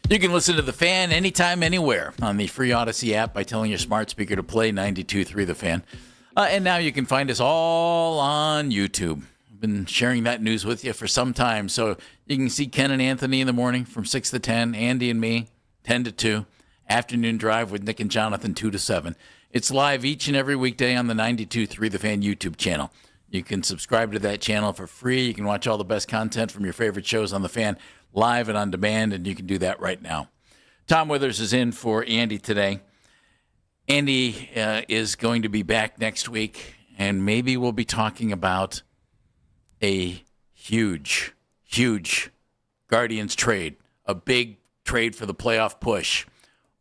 You can listen to The Fan anytime, anywhere on the free Odyssey app by telling your smart speaker to play 92.3 The Fan. And now you can find us all on YouTube. I've been sharing that news with you for some time. So you can see Ken and Anthony in the morning from 6 to 10, Andy and me 10 to 2, afternoon drive with Nick and Jonathan 2 to 7. It's live each and every weekday on the 92.3 The Fan YouTube channel. You can subscribe to that channel for free. You can watch all the best content from your favorite shows on The Fan live and on demand, and you can do that right now. Tom Withers is in for Andy today. Andy is going to be back next week, and maybe we'll be talking about a huge, huge Guardians trade, a big trade for the playoff push.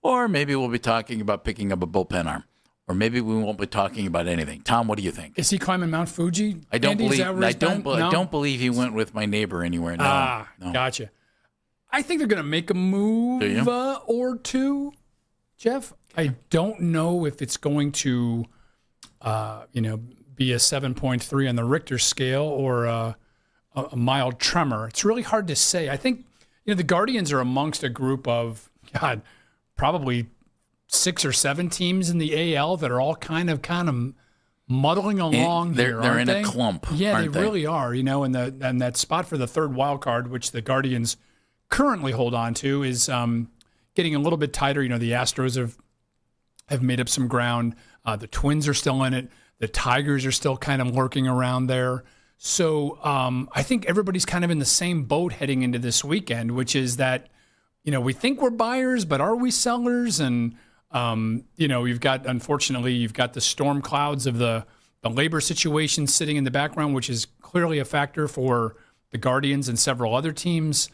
Or maybe we'll be talking about picking up a bullpen arm. Or maybe we won't be talking about anything. Tom, what do you think? Is he climbing Mount Fuji? I don't believe he went with my neighbor anywhere. No. Gotcha. I think they're going to make a move or two, Jeff. I don't know if it's going to, be a 7.3 on the Richter scale or a mild tremor. It's really hard to say. I think, the Guardians are amongst a group of, probably 6 or 7 teams in the AL that are all kind of muddling along here. They're in a clump. Yeah, aren't they really are. And that spot for the third wild card, which the Guardians currently hold on to, is getting a little bit tighter. The Astros have made up some ground. The Twins are still in it. The Tigers are still kind of lurking around there. So I think everybody's kind of in the same boat heading into this weekend, which is that, we think we're buyers, but are we sellers? And, you've got the storm clouds of the labor situation sitting in the background, which is clearly a factor for the Guardians and several other teams.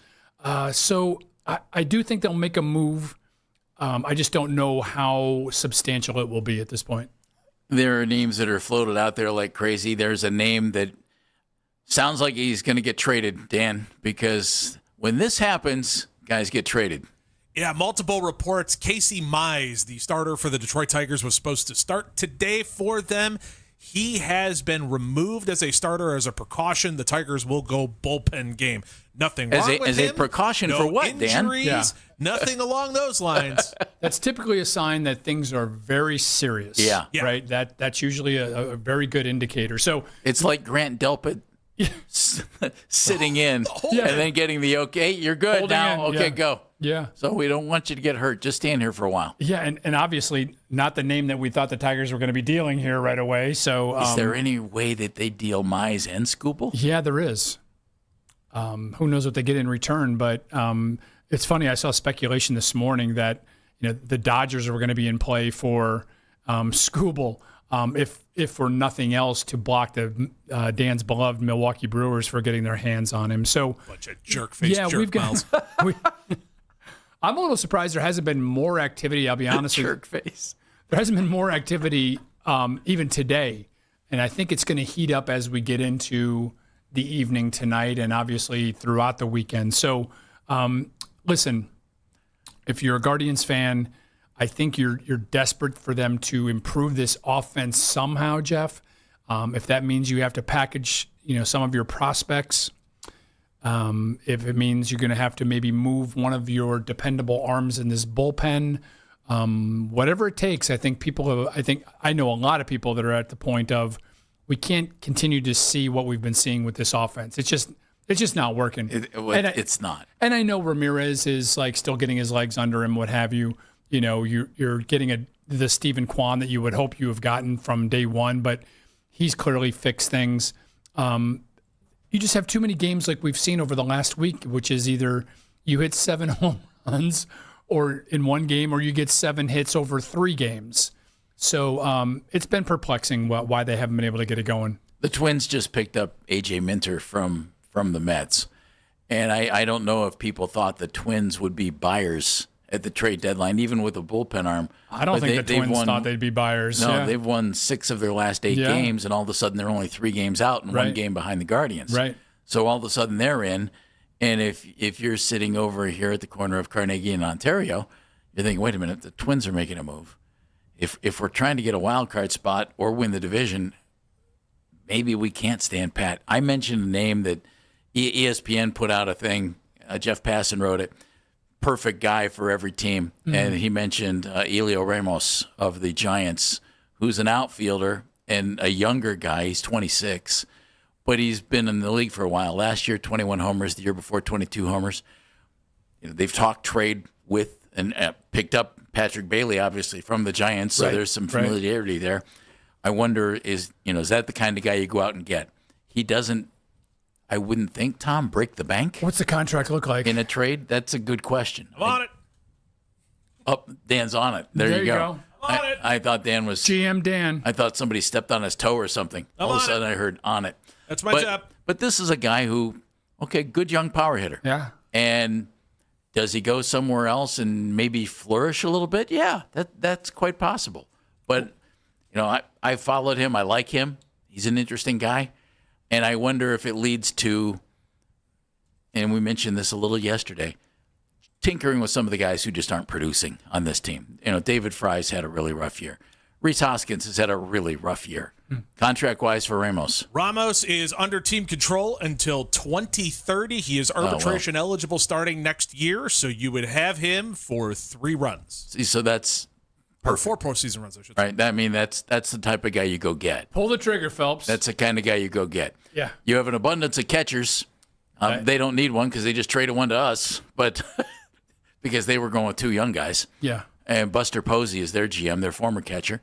So I do think they'll make a move. I just don't know how substantial it will be at this point. There are names that are floated out there like crazy. There's a name that sounds like he's going to get traded, Dan, because when this happens, guys get traded. Yeah, multiple reports. Casey Mize, the starter for the Detroit Tigers, was supposed to start today for them. He has been removed as a starter as a precaution. The Tigers will go bullpen game. Nothing wrong with him. As a precaution for what, Dan? Injuries, nothing along those lines. That's typically a sign that things are very serious. Yeah. Right? That's usually a very good indicator. So it's like Grant Delpit sitting in and then getting the okay. You're good now. Okay, go. Yeah. So we don't want you to get hurt. Just stand here for a while. Yeah, and obviously not the name that we thought the Tigers were going to be dealing here right away. So is there any way that they deal Mize and Skubal? Yeah, there is. Who knows what they get in return? But it's funny. I saw speculation this morning that the Dodgers were going to be in play for Skubal, if for nothing else, to block the Dan's beloved Milwaukee Brewers for getting their hands on him. So bunch of jerk mouths. I'm a little surprised there hasn't been more activity. I'll be honest with you. Jerk face. There hasn't been more activity even today, and I think it's going to heat up as we get into the evening tonight and obviously throughout the weekend. So, listen, if you're a Guardians fan, I think you're desperate for them to improve this offense somehow, Jeff. If that means you have to package, some of your prospects, if it means you're going to have to maybe move one of your dependable arms in this bullpen, whatever it takes. I know a lot of people that are at the point of we can't continue to see what we've been seeing with this offense. It's just not working. It's not. And I know Ramirez is still getting his legs under him, what have you. You're getting the Stephen Kwan that you would hope you have gotten from day one, but he's clearly fixed things. You just have too many games like we've seen over the last week, which is either you hit 7 home runs or in one game, or you get 7 hits over 3 games. So it's been perplexing why they haven't been able to get it going. The Twins just picked up A.J. Minter from the Mets, and I don't know if people thought the Twins would be buyers at the trade deadline, even with a bullpen arm. I don't think the Twins thought they'd be buyers. No, yeah. they've won 6 of their last 8 games, and all of a sudden they're only 3 games out and 1 game behind the Guardians. Right. So all of a sudden they're in, and if you're sitting over here at the corner of Carnegie and Ontario, you're thinking, wait a minute, the Twins are making a move. If we're trying to get a wild card spot or win the division, maybe we can't stand pat. I mentioned a name that ESPN put out a thing. Jeff Passan wrote it. Perfect guy for every team. Mm-hmm. And he mentioned Elio Ramos of the Giants, who's an outfielder and a younger guy. He's 26, but he's been in the league for a while. Last year, 21 homers. The year before, 22 homers. They've talked trade with and picked up Patrick Bailey, obviously, from the Giants, so there's some familiarity there. I wonder, is that the kind of guy you go out and get? He doesn't, I wouldn't think, Tom, break the bank. What's the contract look like? In a trade? That's a good question. I'm on it. Oh, Dan's on it. There you go. I'm on it. I thought Dan was... GM Dan. I thought somebody stepped on his toe or something. All of a sudden I heard on it. That's my job. But this is a guy who, good young power hitter. Yeah. And... does he go somewhere else and maybe flourish a little bit? Yeah, that's quite possible. But, I followed him. I like him. He's an interesting guy. And I wonder if it leads to, and we mentioned this a little yesterday, tinkering with some of the guys who just aren't producing on this team. David Fry's had a really rough year. Reese Hoskins has had a really rough year. Contract-wise for Ramos. Ramos is under team control until 2030. He is arbitration eligible starting next year, so you would have him for 3 runs. See, so that's perfect. Or 4 postseason runs, I should say. Right. I mean, that's the type of guy you go get. Pull the trigger, Phelps. That's the kind of guy you go get. Yeah. You have an abundance of catchers. They don't need one because they just traded one to us, but because they were going with 2 young guys. Yeah. And Buster Posey is their GM, their former catcher.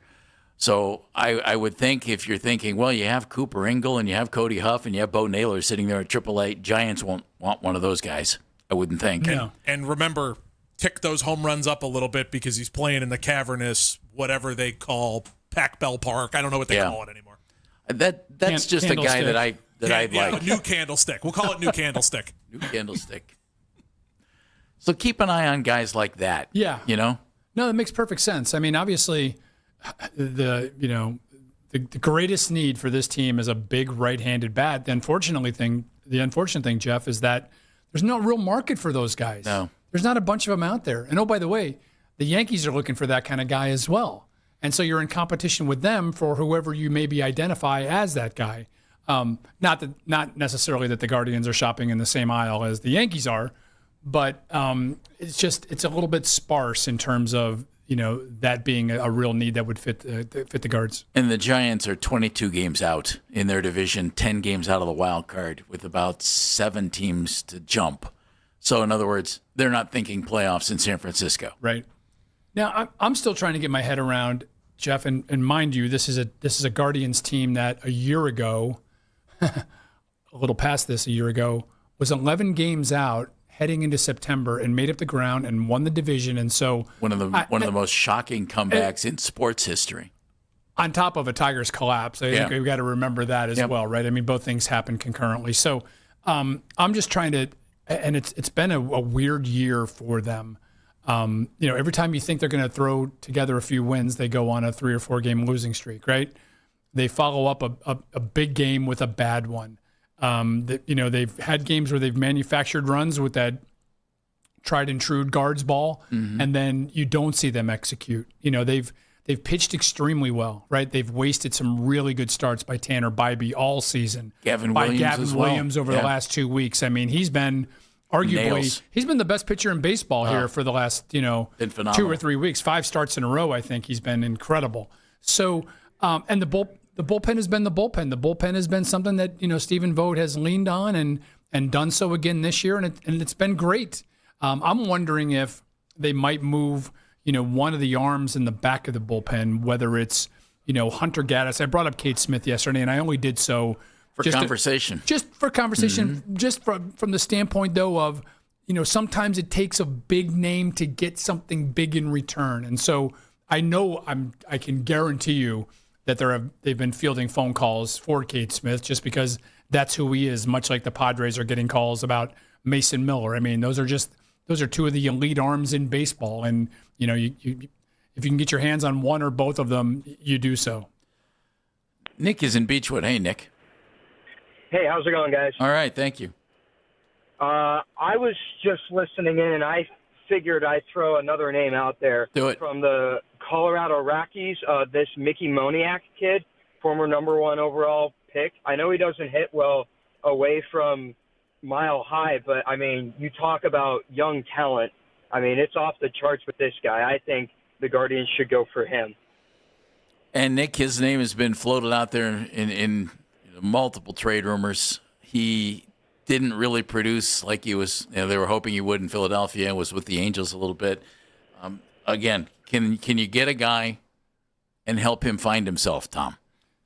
So I would think if you're thinking, well, you have Cooper Ingle and you have Cody Huff and you have Bo Naylor sitting there at AAA, Giants won't want one of those guys, I wouldn't think. And remember, tick those home runs up a little bit because he's playing in the cavernous, whatever they call Pac Bell Park. I don't know what they call it anymore. That's just a guy that I'd like. New Candlestick. We'll call it New Candlestick. New Candlestick. So keep an eye on guys like that. Yeah. No, that makes perfect sense. I mean, obviously, the greatest need for this team is a big right-handed bat. The unfortunate thing, Jeff, is that there's no real market for those guys. No. There's not a bunch of them out there. And oh, by the way, the Yankees are looking for that kind of guy as well. And so you're in competition with them for whoever you maybe identify as that guy. Not necessarily that the Guardians are shopping in the same aisle as the Yankees are, but it's a little bit sparse in terms of that being a real need that would fit the Guards. And the Giants are 22 games out in their division, 10 games out of the wild card, with about 7 teams to jump. So in other words, they're not thinking playoffs in San Francisco. Right. Now I'm still trying to get my head around, Jeff, and mind you, this is a Guardians team that a year ago, a little past this a year ago, was 11 games out heading into September and made up the ground and won the division. And so one of the most shocking comebacks in sports history. On top of a Tigers collapse. I think we've got to remember that as well, right? I mean, both things happen concurrently. So I'm just trying to, and it's been a weird year for them. Every time you think they're going to throw together a few wins, they go on a 3 or 4 game losing streak, right? They follow up a big game with a bad one. They've had games where they've manufactured runs with that tried and true guards ball, and then you don't see them execute. They've pitched extremely well, right? They've wasted some really good starts by Tanner Bybee all season. Gavin Williams over the last 2 weeks. I mean, he's been arguably he's been the best pitcher in baseball here for the last 2 or 3 weeks. 5 starts in a row. I think he's been incredible. So and the bullpen has been the bullpen. The bullpen has been something that Stephen Vogt has leaned on and done so again this year, and it's been great. I'm wondering if they might move one of the arms in the back of the bullpen, whether it's Hunter Gaddis. I brought up Cade Smith yesterday, and I only did so for conversation. Just from the standpoint though of sometimes it takes a big name to get something big in return, and so I know I can guarantee you that they've been fielding phone calls for Cade Smith just because that's who he is, much like the Padres are getting calls about Mason Miller. I mean, those are just those are two of the elite arms in baseball. And, you know, if you can get your hands on one or both of them, you do so. Nick is in Beechwood. Hey, Nick. Hey, how's it going, guys? All right, thank you. I was just listening in, and I figured I'd throw another name out there. Do it. From the Colorado Rockies, this Mickey Moniak kid, former number 1 overall pick. I know he doesn't hit well away from Mile High, but, I mean, you talk about young talent. I mean, it's off the charts with this guy. I think the Guardians should go for him. And, Nick, his name has been floated out there in multiple trade rumors. He didn't really produce like he was. They were hoping he would in Philadelphia. Was with the Angels a little bit. Again, can you get a guy and help him find himself, Tom?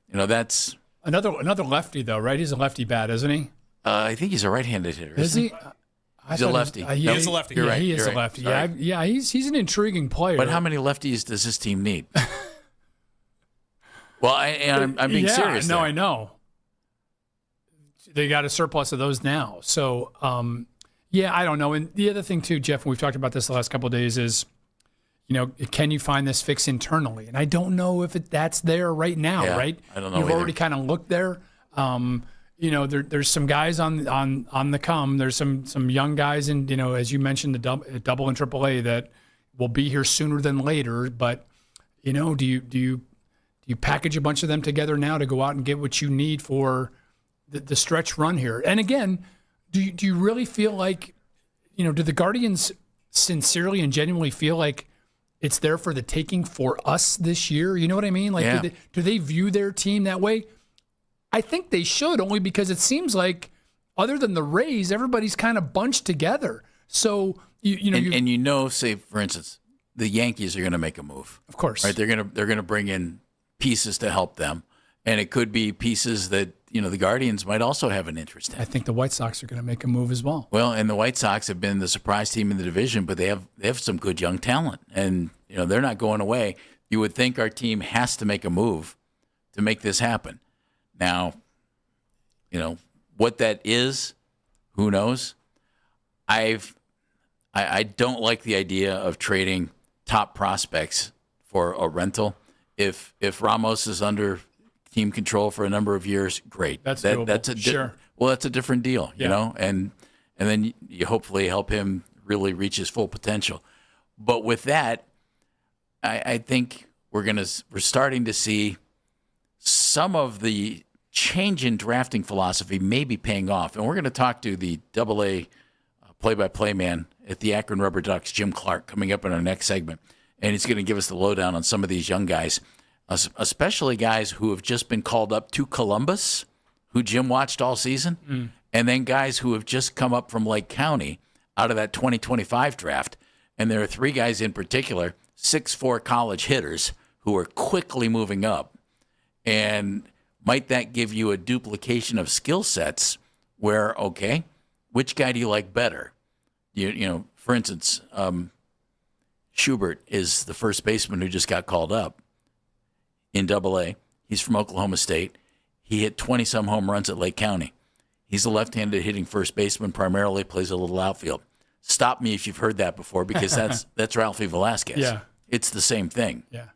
You know, that's another lefty though, right? He's a lefty bat, isn't he? I think he's a right-handed hitter. Is he? He's a lefty. He's a lefty. You're right. He is a lefty. Yeah, he's an intriguing player. But how many lefties does this team need? Well, I'm being serious. No, there. I know. They got a surplus of those now. So, I don't know. And the other thing, too, Jeff, and we've talked about this the last couple of days, is, you know, can you find this fix internally? And I don't know if that's there right now, right? I don't know. You've either. already kind of looked there. You know, there's some guys on the come. There's some young guys, and, you know, as you mentioned, the double and AAA that will be here sooner than later. But, you know, do you package a bunch of them together now to go out and get what you need for the stretch run here? And again, do you really feel like, you know, do the Guardians sincerely and genuinely feel like it's there for the taking for us this year? You know what I mean? Like, do they view their team that way? I think they should, only because it seems like, other than the Rays, everybody's kind of bunched together. So you know, say for instance, the Yankees are going to make a move, of course, right? They're going to bring in pieces to help them, and it could be pieces that, you know, the Guardians might also have an interest in. I think the White Sox are going to make a move as well. Well, and the White Sox have been the surprise team in the division, but they have some good young talent, and, you know, they're not going away. You would think our team has to make a move to make this happen. Now, you know what that is, who knows? I don't like the idea of trading top prospects for a rental. If Ramos is under team control for a number of years, great. That's doable. Sure. Well, that's a different deal, you know, and then you hopefully help him really reach his full potential. But with that, I think we're starting to see some of the change in drafting philosophy may be paying off, and we're going to talk to the AA play-by-play man at the Akron Rubber Ducks, Jim Clark, coming up in our next segment. And he's going to give us the lowdown on some of these young guys, especially guys who have just been called up to Columbus, who Jim watched all season, and then guys who have just come up from Lake County out of that 2025 draft. And there are 3 guys in particular, 6'4" college hitters, who are quickly moving up. And might that give you a duplication of skill sets where, okay, which guy do you like better? You know, for instance, Schubert is the first baseman who just got called up in AA. He's from Oklahoma State. He hit 20-some home runs at Lake County. He's a left-handed hitting first baseman, primarily plays a little outfield. Stop me if you've heard that before, because that's Ralphie Velasquez. Yeah. It's the same thing. Yeah.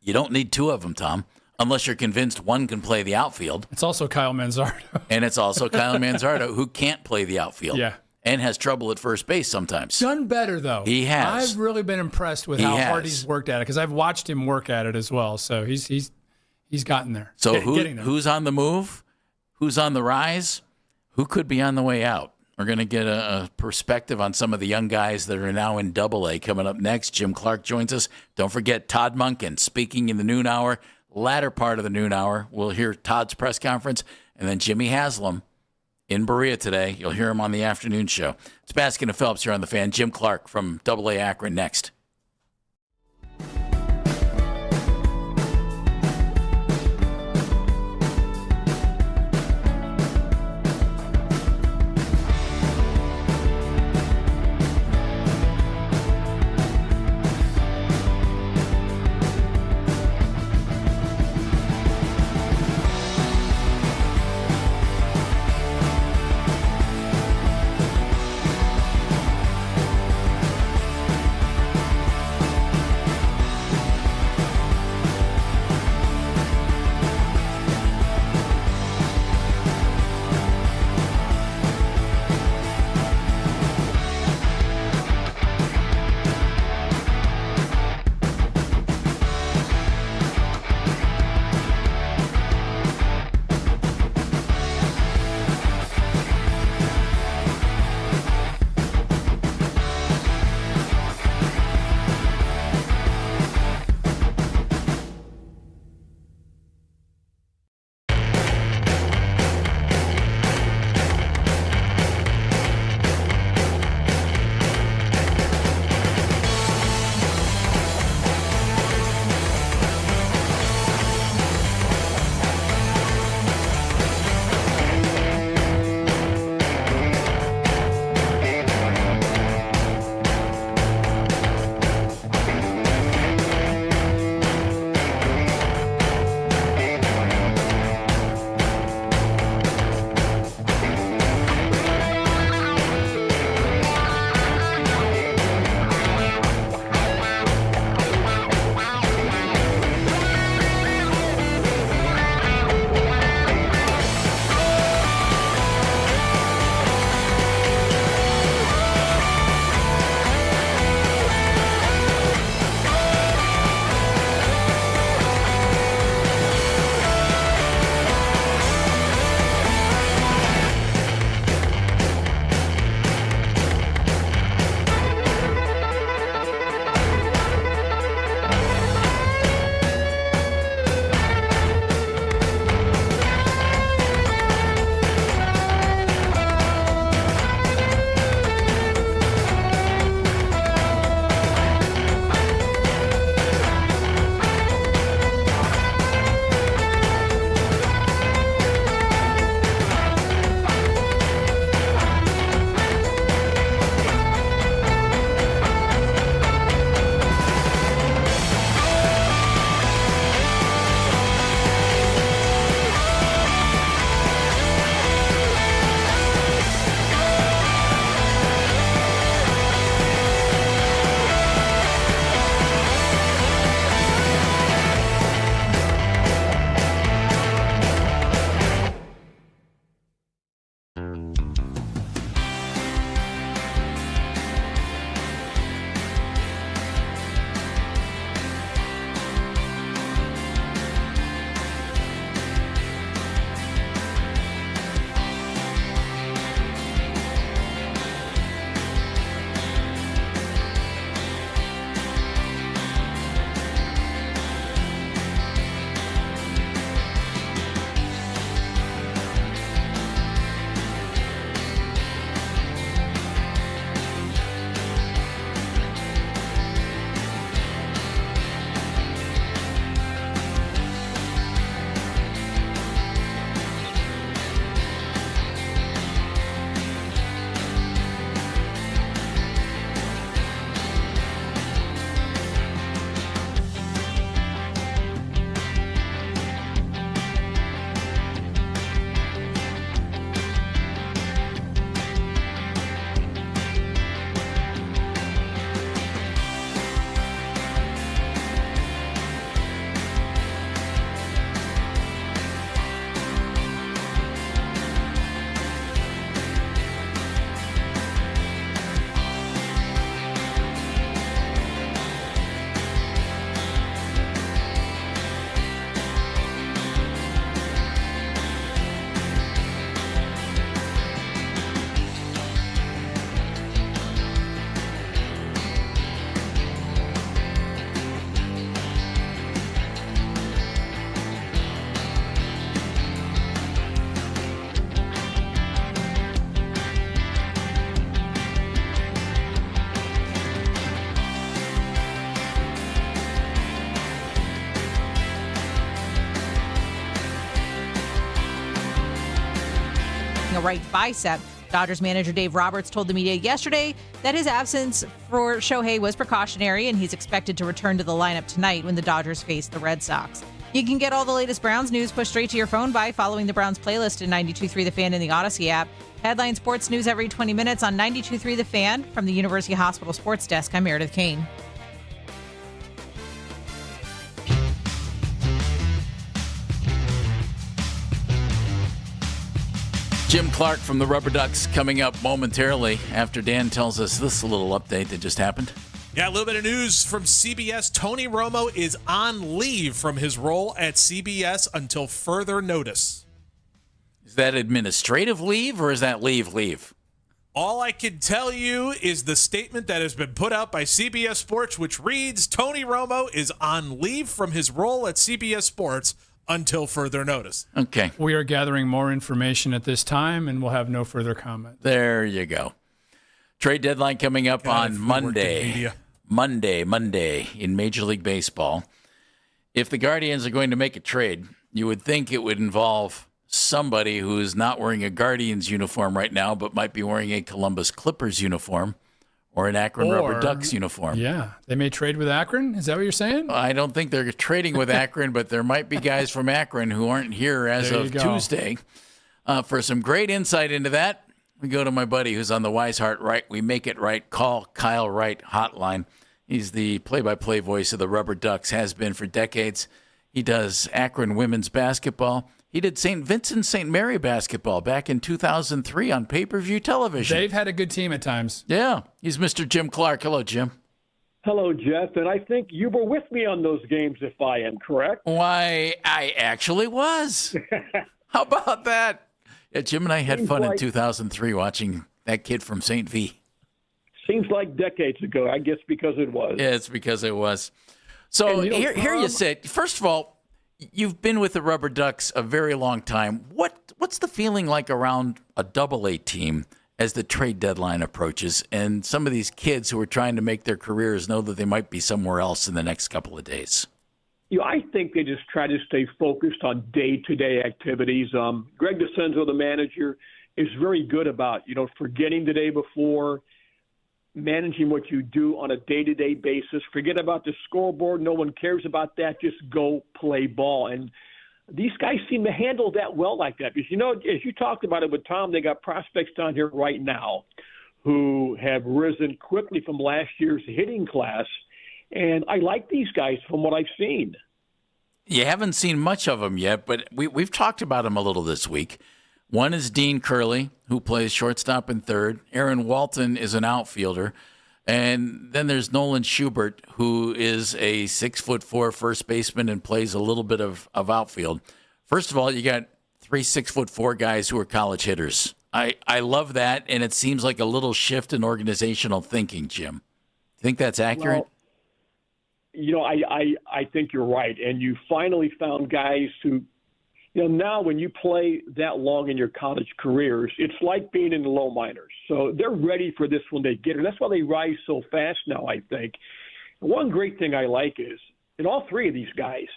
You don't need 2 of them, Tom, unless you're convinced one can play the outfield. It's also Kyle Manzardo. And it's also Kyle Manzardo, who can't play the outfield. Yeah. And has trouble at first base sometimes. Done better, though. He has. I've really been impressed with how hard he's worked at it, because I've watched him work at it as well. So he's gotten there. So getting there. Who's on the move? Who's on the rise? Who could be on the way out? We're going to get a perspective on some of the young guys that are now in AA coming up next. Jim Clark joins us. Don't forget Todd Monken speaking in the noon hour. Latter part of the noon hour, we'll hear Todd's press conference, and then Jimmy Haslam in Berea today. You'll hear him on the afternoon show. It's Baskin and Phelps here on The Fan. Jim Clark from AA Akron next. a right bicep. Dodgers manager Dave Roberts told the media yesterday that his absence for Shohei was precautionary, and he's expected to return to the lineup tonight when the Dodgers face the Red Sox. You can get all the latest Browns news pushed straight to your phone by following the Browns playlist at 92.3 The Fan in the Odyssey app. Headline sports news every 20 minutes on 92.3 The Fan. From the University Hospital Sports Desk, I'm Meredith Kane. Jim Clark from the Rubber Ducks coming up momentarily after Dan tells us this little update that just happened. Yeah, a little bit of news from CBS. Tony Romo is on leave from his role at CBS until further notice. Is that administrative leave or is that leave? All I can tell you is the statement that has been put out by CBS Sports, which reads, Tony Romo is on leave from his role at CBS Sports until further notice. Okay. We are gathering more information at this time, and we'll have no further comment. There you go. Trade deadline coming up on Monday. Monday in Major League Baseball. If the Guardians are going to make a trade, you would think it would involve somebody who is not wearing a Guardians uniform right now, but might be wearing a Columbus Clippers uniform or an Akron Rubber Ducks uniform. Yeah. They may trade with Akron? Is that what you're saying? I don't think they're trading with Akron, but there might be guys from Akron who aren't here as of Tuesday. For some great insight into that, we go to my buddy who's on the Wise Heart Right, We Make It Right, Call Kyle Wright hotline. He's the play-by-play voice of the Rubber Ducks, has been for decades. He does Akron women's basketball. He did St. Vincent St. Mary basketball back in 2003 on pay-per-view television. They've had a good team at times. Yeah. He's Mr. Jim Clark. Hello, Jim. Hello, Jeff. And I think you were with me on those games, if I am correct. Why, I actually was. How about that? Yeah, Jim and I had fun in 2003 watching that kid from St. V. Seems like decades ago. I guess because it was. Yeah, it's because it was. So here you sit. First of all, you've been with the Rubber Ducks a very long time. What's the feeling like around a Double-A team as the trade deadline approaches and some of these kids who are trying to make their careers know that they might be somewhere else in the next couple of days? I think they just try to stay focused on day-to-day activities. Greg DeCenzo, the manager, is very good about, forgetting the day before, managing what you do on a day-to-day basis. Forget about the scoreboard. No one cares about that. Just go play ball. And these guys seem to handle that well like that. Because, as you talked about it with Tom, they got prospects down here right now who have risen quickly from last year's hitting class. And I like these guys from what I've seen. You haven't seen much of them yet, but we've talked about them a little this week. One is Dean Curley, who plays shortstop and third. Aaron Walton is an outfielder. And then there's Nolan Schubert, who is a 6'4" first baseman and plays a little bit of outfield. First of all, you got 3 6'4" guys who are college hitters. I love that, and it seems like a little shift in organizational thinking, Jim. You think that's accurate? Well, I think you're right. And you finally found guys who, now when you play that long in your college careers, it's like being in the low minors. So they're ready for this when they get it. That's why they rise so fast now, I think. One great thing I like is, in all three of these guys,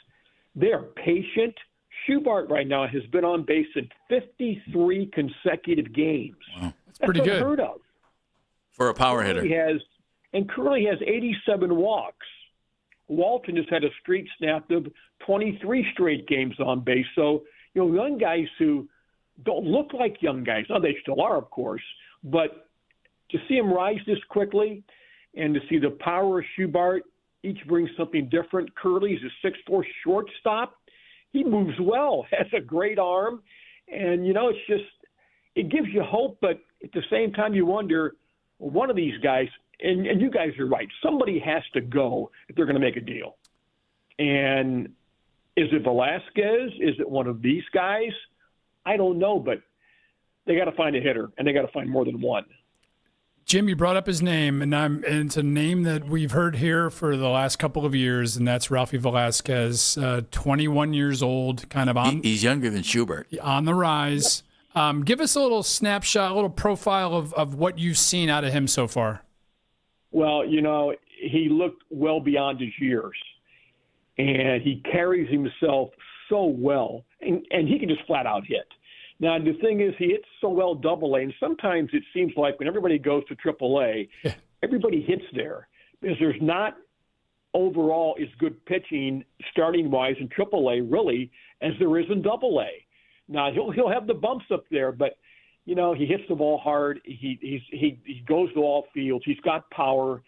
they are patient. Schubart right now has been on base in 53 consecutive games. Wow. That's pretty good. Unheard of. For a power hitter. Curley has 87 walks. Walton has had a streak snapped of 23 straight games on base. So, young guys who don't look like young guys. Now, they still are, of course. But to see them rise this quickly and to see the power of Schubart, each brings something different. Curley's a 6'4" shortstop. He moves well, has a great arm. And, it gives you hope. But at the same time, you wonder, one of these guys – and you guys are right. Somebody has to go if they're going to make a deal. And is it Velasquez? Is it one of these guys? I don't know, but they got to find a hitter, and they got to find more than one. Jim, you brought up his name, and it's a name that we've heard here for the last couple of years, and that's Ralphie Velasquez, 21 years old, kind of on. He's younger than Schubert. On the rise. Give us a little snapshot, a little profile of what you've seen out of him so far. Well, he looked well beyond his years, and he carries himself so well, and he can just flat out hit. Now, the thing is, he hits so well Double-A, and sometimes it seems like when everybody goes to Triple-A, everybody hits there because there's not overall as good pitching starting-wise in Triple-A, really, as there is in Double-A. Now, he'll have the bumps up there, but, you know, he hits the ball hard. He goes to all fields. He's got power.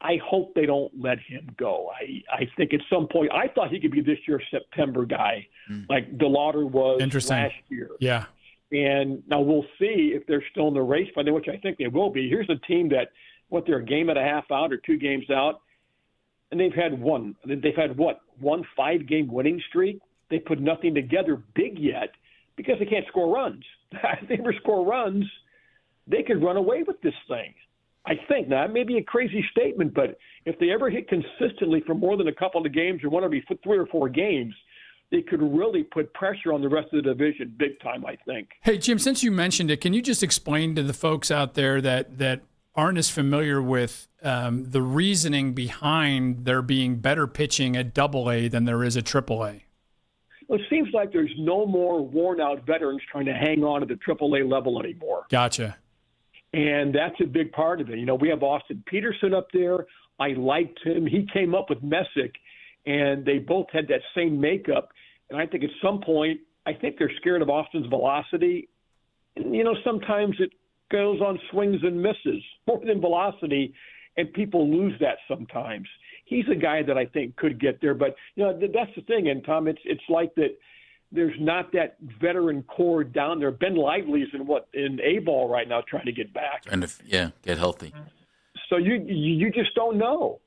I hope they don't let him go. I think at some point, I thought he could be this year's September guy, like DeLauder was last year. Yeah. And now we'll see if they're still in the race by then, which I think they will be. Here's a team that, they're a game and a half out or 2 games out, and they've had one 5-game winning streak. They put nothing together big yet because they can't score runs. If they ever score runs, they could run away with this thing. I think. Now, that may be a crazy statement, but if they ever hit consistently for more than a couple of games or one every 3 or 4 games, they could really put pressure on the rest of the division big time, I think. Hey, Jim, since you mentioned it, can you just explain to the folks out there that aren't as familiar with the reasoning behind there being better pitching at Double-A than there is at Triple-A? Well, it seems like there's no more worn-out veterans trying to hang on to the Triple-A level anymore. Gotcha. And that's a big part of it. You know, we have Austin Peterson up there. I liked him. He came up with Messick, and they both had that same makeup. And I think at some point, I think they're scared of Austin's velocity. And, you know, sometimes it goes on swings and misses more than velocity, and people lose that sometimes. He's a guy that I think could get there. But, you know, that's the thing. And, Tom, it's like that there's not that veteran core down there. Ben Lively's in A-ball right now trying to get back. Trying to, get healthy. So you just don't know.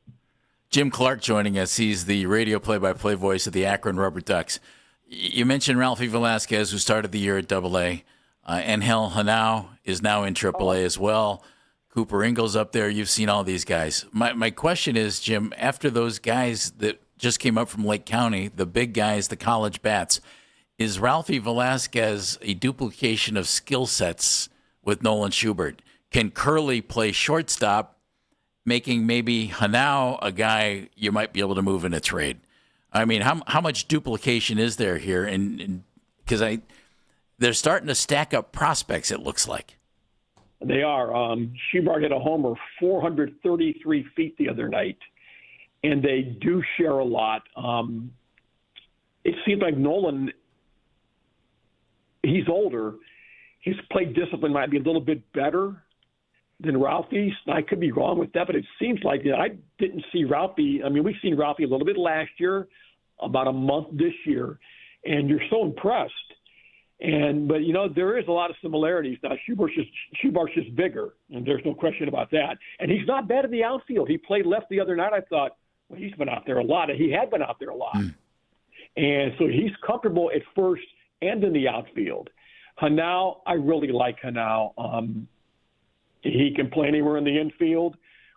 Jim Clark joining us. He's the radio play-by-play voice of the Akron Rubber Ducks. You mentioned Ralphie Velasquez, who started the year at Double-A. Angel Hanao is now in Triple-A as well. Cooper Ingles up there. You've seen all these guys. My question is, Jim, after those guys that just came up from Lake County, the big guys, the college bats, is Ralphie Velasquez a duplication of skill sets with Nolan Schubert? Can Curley play shortstop, making maybe Hanao a guy you might be able to move in a trade? I mean, how much duplication is there here? And because they're starting to stack up prospects, it looks like. They are. Schubert hit a homer 433 feet the other night, and they do share a lot. It seems like Nolan, he's older. His play discipline might be a little bit better than Ralphie's. I could be wrong with that, but it seems like I didn't see Ralphie. I mean, we've seen Ralphie a little bit last year, about a month this year, and you're so impressed. But, you know, there is a lot of similarities. Now, Schubert's just bigger, and there's no question about that. And he's not bad in the outfield. He played left the other night. I thought, well, he's been out there a lot. He had been out there a lot. And so he's comfortable at first and in the outfield. Hanao, I really like Hanao. He can play anywhere in the infield.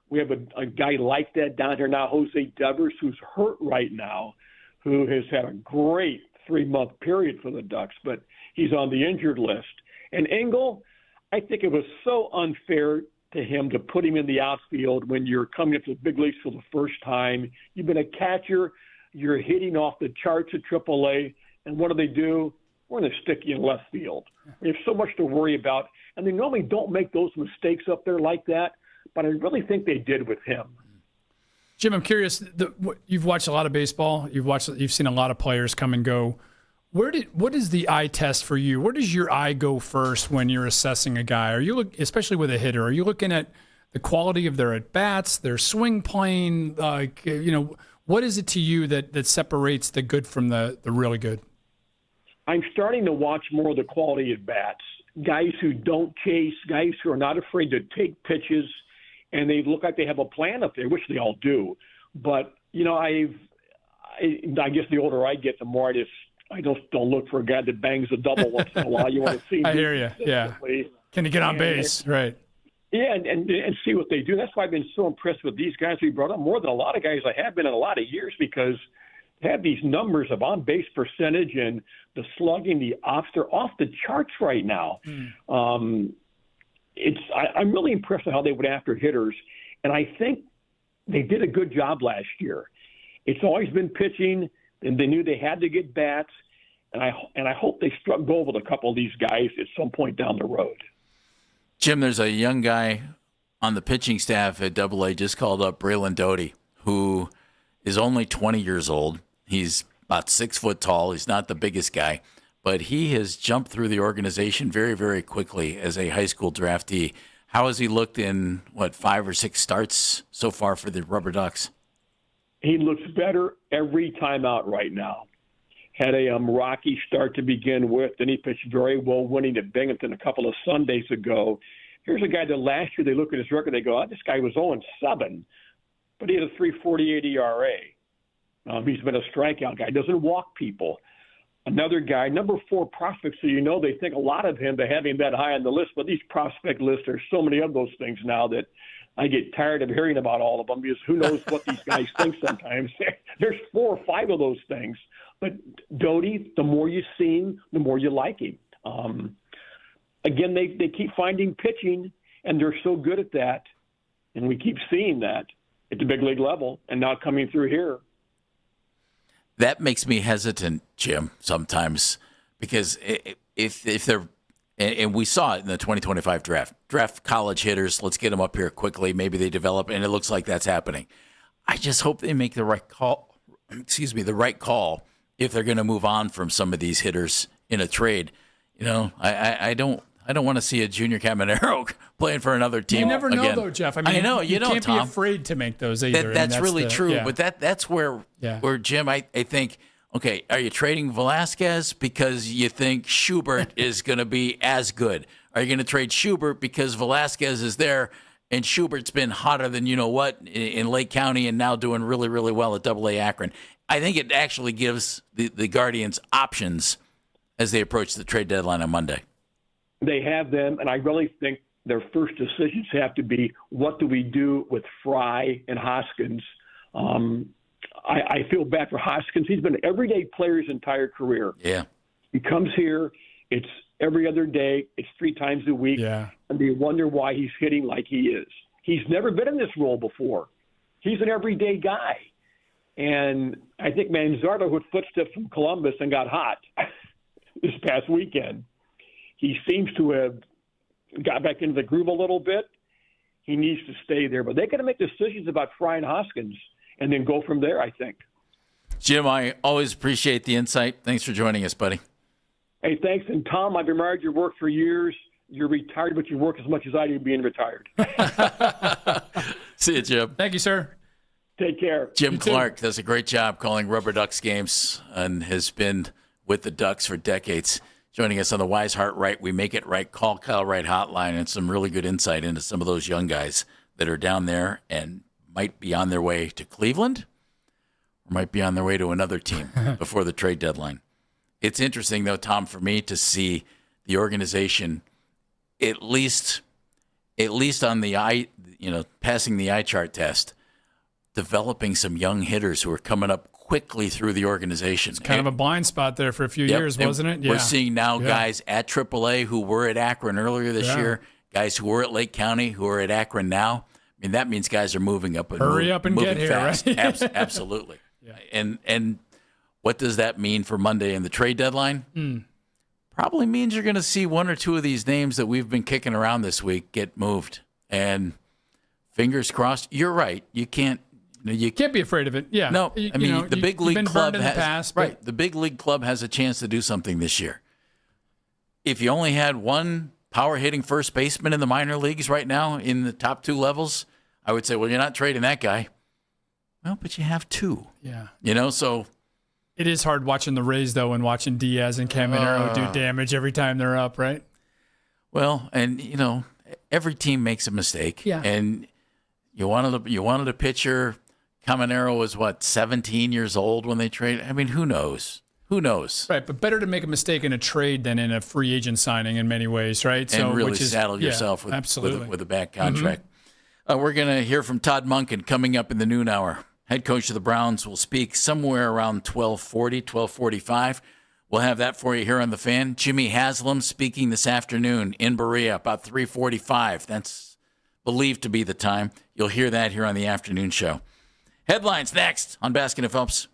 We have a guy like that down here now, Jose Devers, who's hurt right now, who has had a great 3-month period for the Ducks, but he's on the injured list. And Engel, I think it was so unfair to him to put him in the outfield when you're coming up to the big leagues for the first time. You've been a catcher. You're hitting off the charts at AAA. And what do? We're going to stick you in left field. We have so much to worry about. And they normally don't make those mistakes up there like that, but I really think they did with him. Jim, I'm curious. You've watched a lot of baseball. You've seen a lot of players come and go. What is the eye test for you? Where does your eye go first when you're assessing a guy? Especially with a hitter? Are you looking at the quality of their at bats, their swing plane? What is it to you that separates the good from the really good? I'm starting to watch more of the quality at bats. Guys who don't chase, guys who are not afraid to take pitches, and they look like they have a plan up there, which they all do. But, you know, I guess the older I get, the more I just don't look for a guy that bangs a double once in a while. You want to see. I hear you. Yeah. Can he get on base? Right. Yeah, and see what they do. That's why I've been so impressed with these guys we brought up, more than a lot of guys I have been in a lot of years, because they have these numbers of on-base percentage and the slugging, they're off the charts right now. I'm really impressed with how they went after hitters, and I think they did a good job last year. It's always been pitching, and they knew they had to get bats, and I hope they struck gold with a couple of these guys at some point down the road. Jim, there's a young guy on the pitching staff at AA just called up, Braylon Doty, who is only 20 years old. He's about 6 foot tall. He's not the biggest guy, but he has jumped through the organization very, very quickly as a high school draftee. How has he looked in, 5 or 6 starts so far for the Rubber Ducks? He looks better every time out right now. Had a rocky start to begin with. Then he pitched very well, winning at Binghamton a couple of Sundays ago. Here's a guy that last year they look at his record, they go, this guy was 0-7, but he had a 3.48 ERA. He's been a strikeout guy. Doesn't walk people. Another guy, number 4 prospect, so they think a lot of him. They have him that high on the list, but these prospect lists, there's so many of those things now that I get tired of hearing about all of them because who knows what these guys think sometimes. There's 4 or 5 of those things. But Doty, the more you see him, the more you like him. Again, they keep finding pitching, and they're so good at that, and we keep seeing that at the big league level and now coming through here. That makes me hesitant, Jim, sometimes, because if they're – and we saw it in the 2025 draft college hitters, let's get them up here quickly, maybe they develop, and it looks like that's happening. I just hope they make the right call if they're going to move on from some of these hitters in a trade. I don't want to see a Junior Caminero playing for another team. You never know, again. though, Jeff. I mean, I know you can't Tom. be afraid to make those either. That's really true. Yeah. But that's where Jim, I think, okay, are you trading Velasquez because you think Schubert is going to be as good? Are you going to trade Schubert because Velasquez is there and Schubert's been hotter than you know what in Lake County and now doing really, really well at AA Akron? I think it actually gives the Guardians options as they approach the trade deadline on Monday. They have them, and I really think their first decisions have to be, what do we do with Fry and Hoskins? I feel bad for Hoskins. He's been an everyday player his entire career. Yeah. He comes here, it's every other day, it's 3 times a week, and they wonder why he's hitting like he is. He's never been in this role before. He's an everyday guy. And I think Manzardo hit footsteps from Columbus and got hot this past weekend. He seems to have got back into the groove a little bit. He needs to stay there. But they got to make decisions about Fry and Hoskins and then go from there, I think. Jim, I always appreciate the insight. Thanks for joining us, buddy. Hey, thanks. And, Tom, I've admired your work for years. You're retired, but you work as much as I do being retired. See you, Jim. Thank you, sir. Take care. Jim Clark does a great job calling Rubber Ducks games and has been with the Ducks for decades. Joining us on the Wise Heart Right, We Make It Right, Call Kyle Wright hotline, and some really good insight into some of those young guys that are down there and might be on their way to Cleveland or might be on their way to another team before the trade deadline. It's interesting, though, Tom, for me to see the organization at least on the passing the eye chart test, developing some young hitters who are coming up quickly through the organization. It's kind of a blind spot there for a few years, wasn't it? Yeah. We're seeing now guys at AAA who were at Akron earlier this year, guys who were at Lake County who are at Akron now. I mean, that means guys are moving up and hurry up and moving get here, fast. right? Absolutely. And what does that mean for Monday and the trade deadline? Probably means you're going to see 1 or 2 of these names that we've been kicking around this week get moved. And fingers crossed. You're right. You can't be afraid of it. Yeah. No, I mean, the big league club has the big league club has a chance to do something this year. If you only had one power hitting first baseman in the minor leagues right now in the top 2 levels, I would say, well, you're not trading that guy. Well, but you have 2. Yeah. So it is hard watching the Rays though, and watching Diaz and Caminero do damage every time they're up, right? Well, and every team makes a mistake. Yeah. And you wanted a pitcher. Caminero was 17 years old when they traded. I mean, who knows? Who knows? Right, but better to make a mistake in a trade than in a free agent signing in many ways, right? And really saddle yourself with a bad contract. We're going to hear from Todd Monken coming up in the noon hour. Head coach of the Browns will speak somewhere around 12:40, 12:45. We'll have that for you here on The Fan. Jimmy Haslam speaking this afternoon in Berea about 3:45. That's believed to be the time. You'll hear that here on the afternoon show. Headlines next on Baskin and Phelps.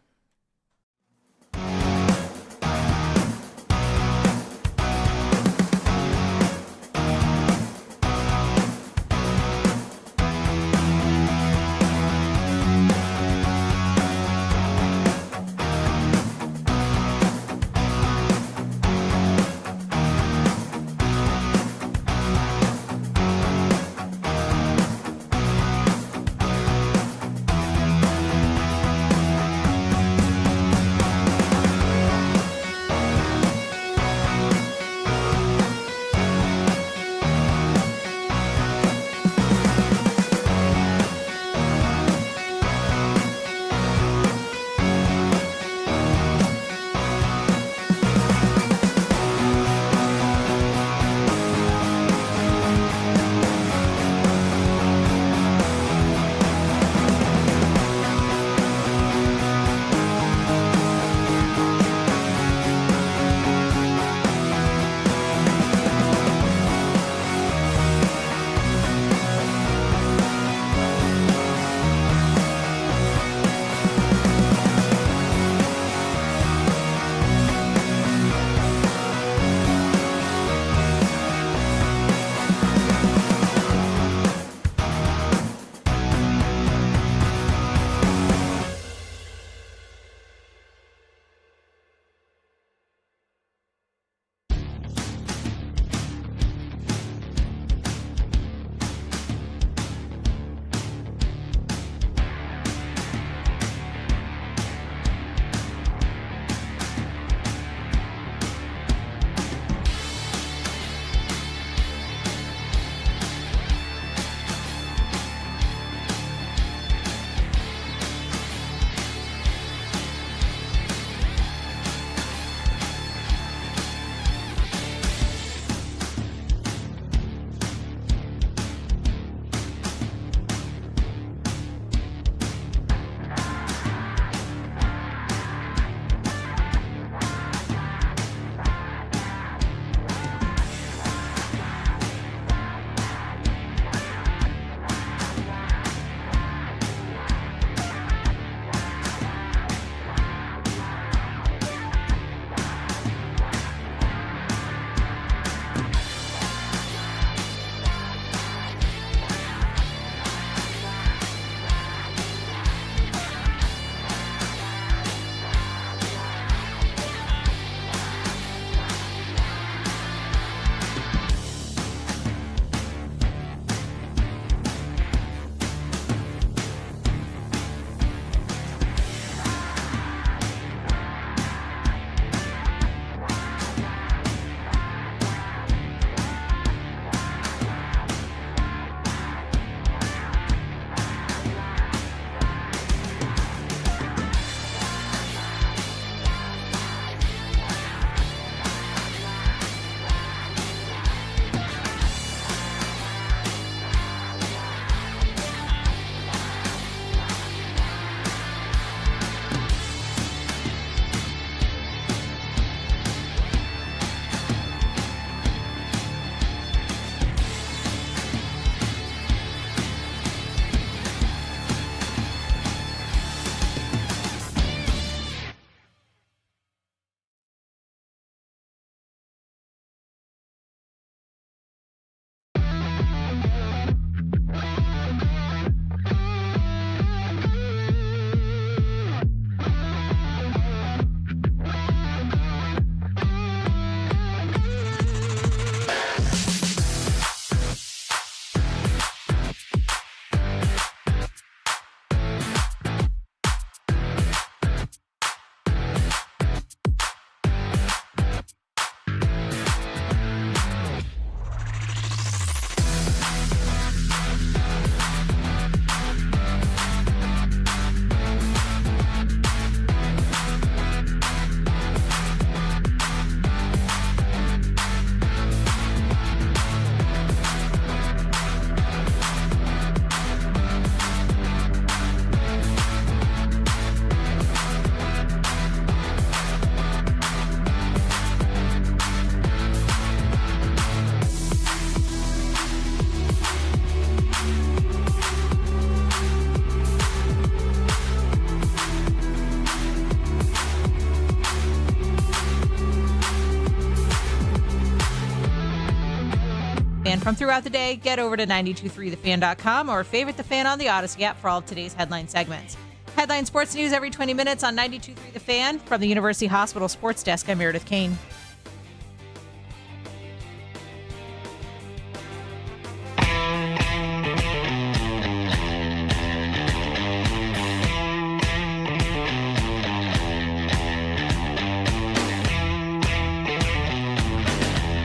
from throughout the day, get over to 923thefan.com or favorite The Fan on the Odyssey app for all of today's headline segments. Headline sports news every 20 minutes on 92.3 The Fan. From the University Hospital Sports Desk, I'm Meredith Kane.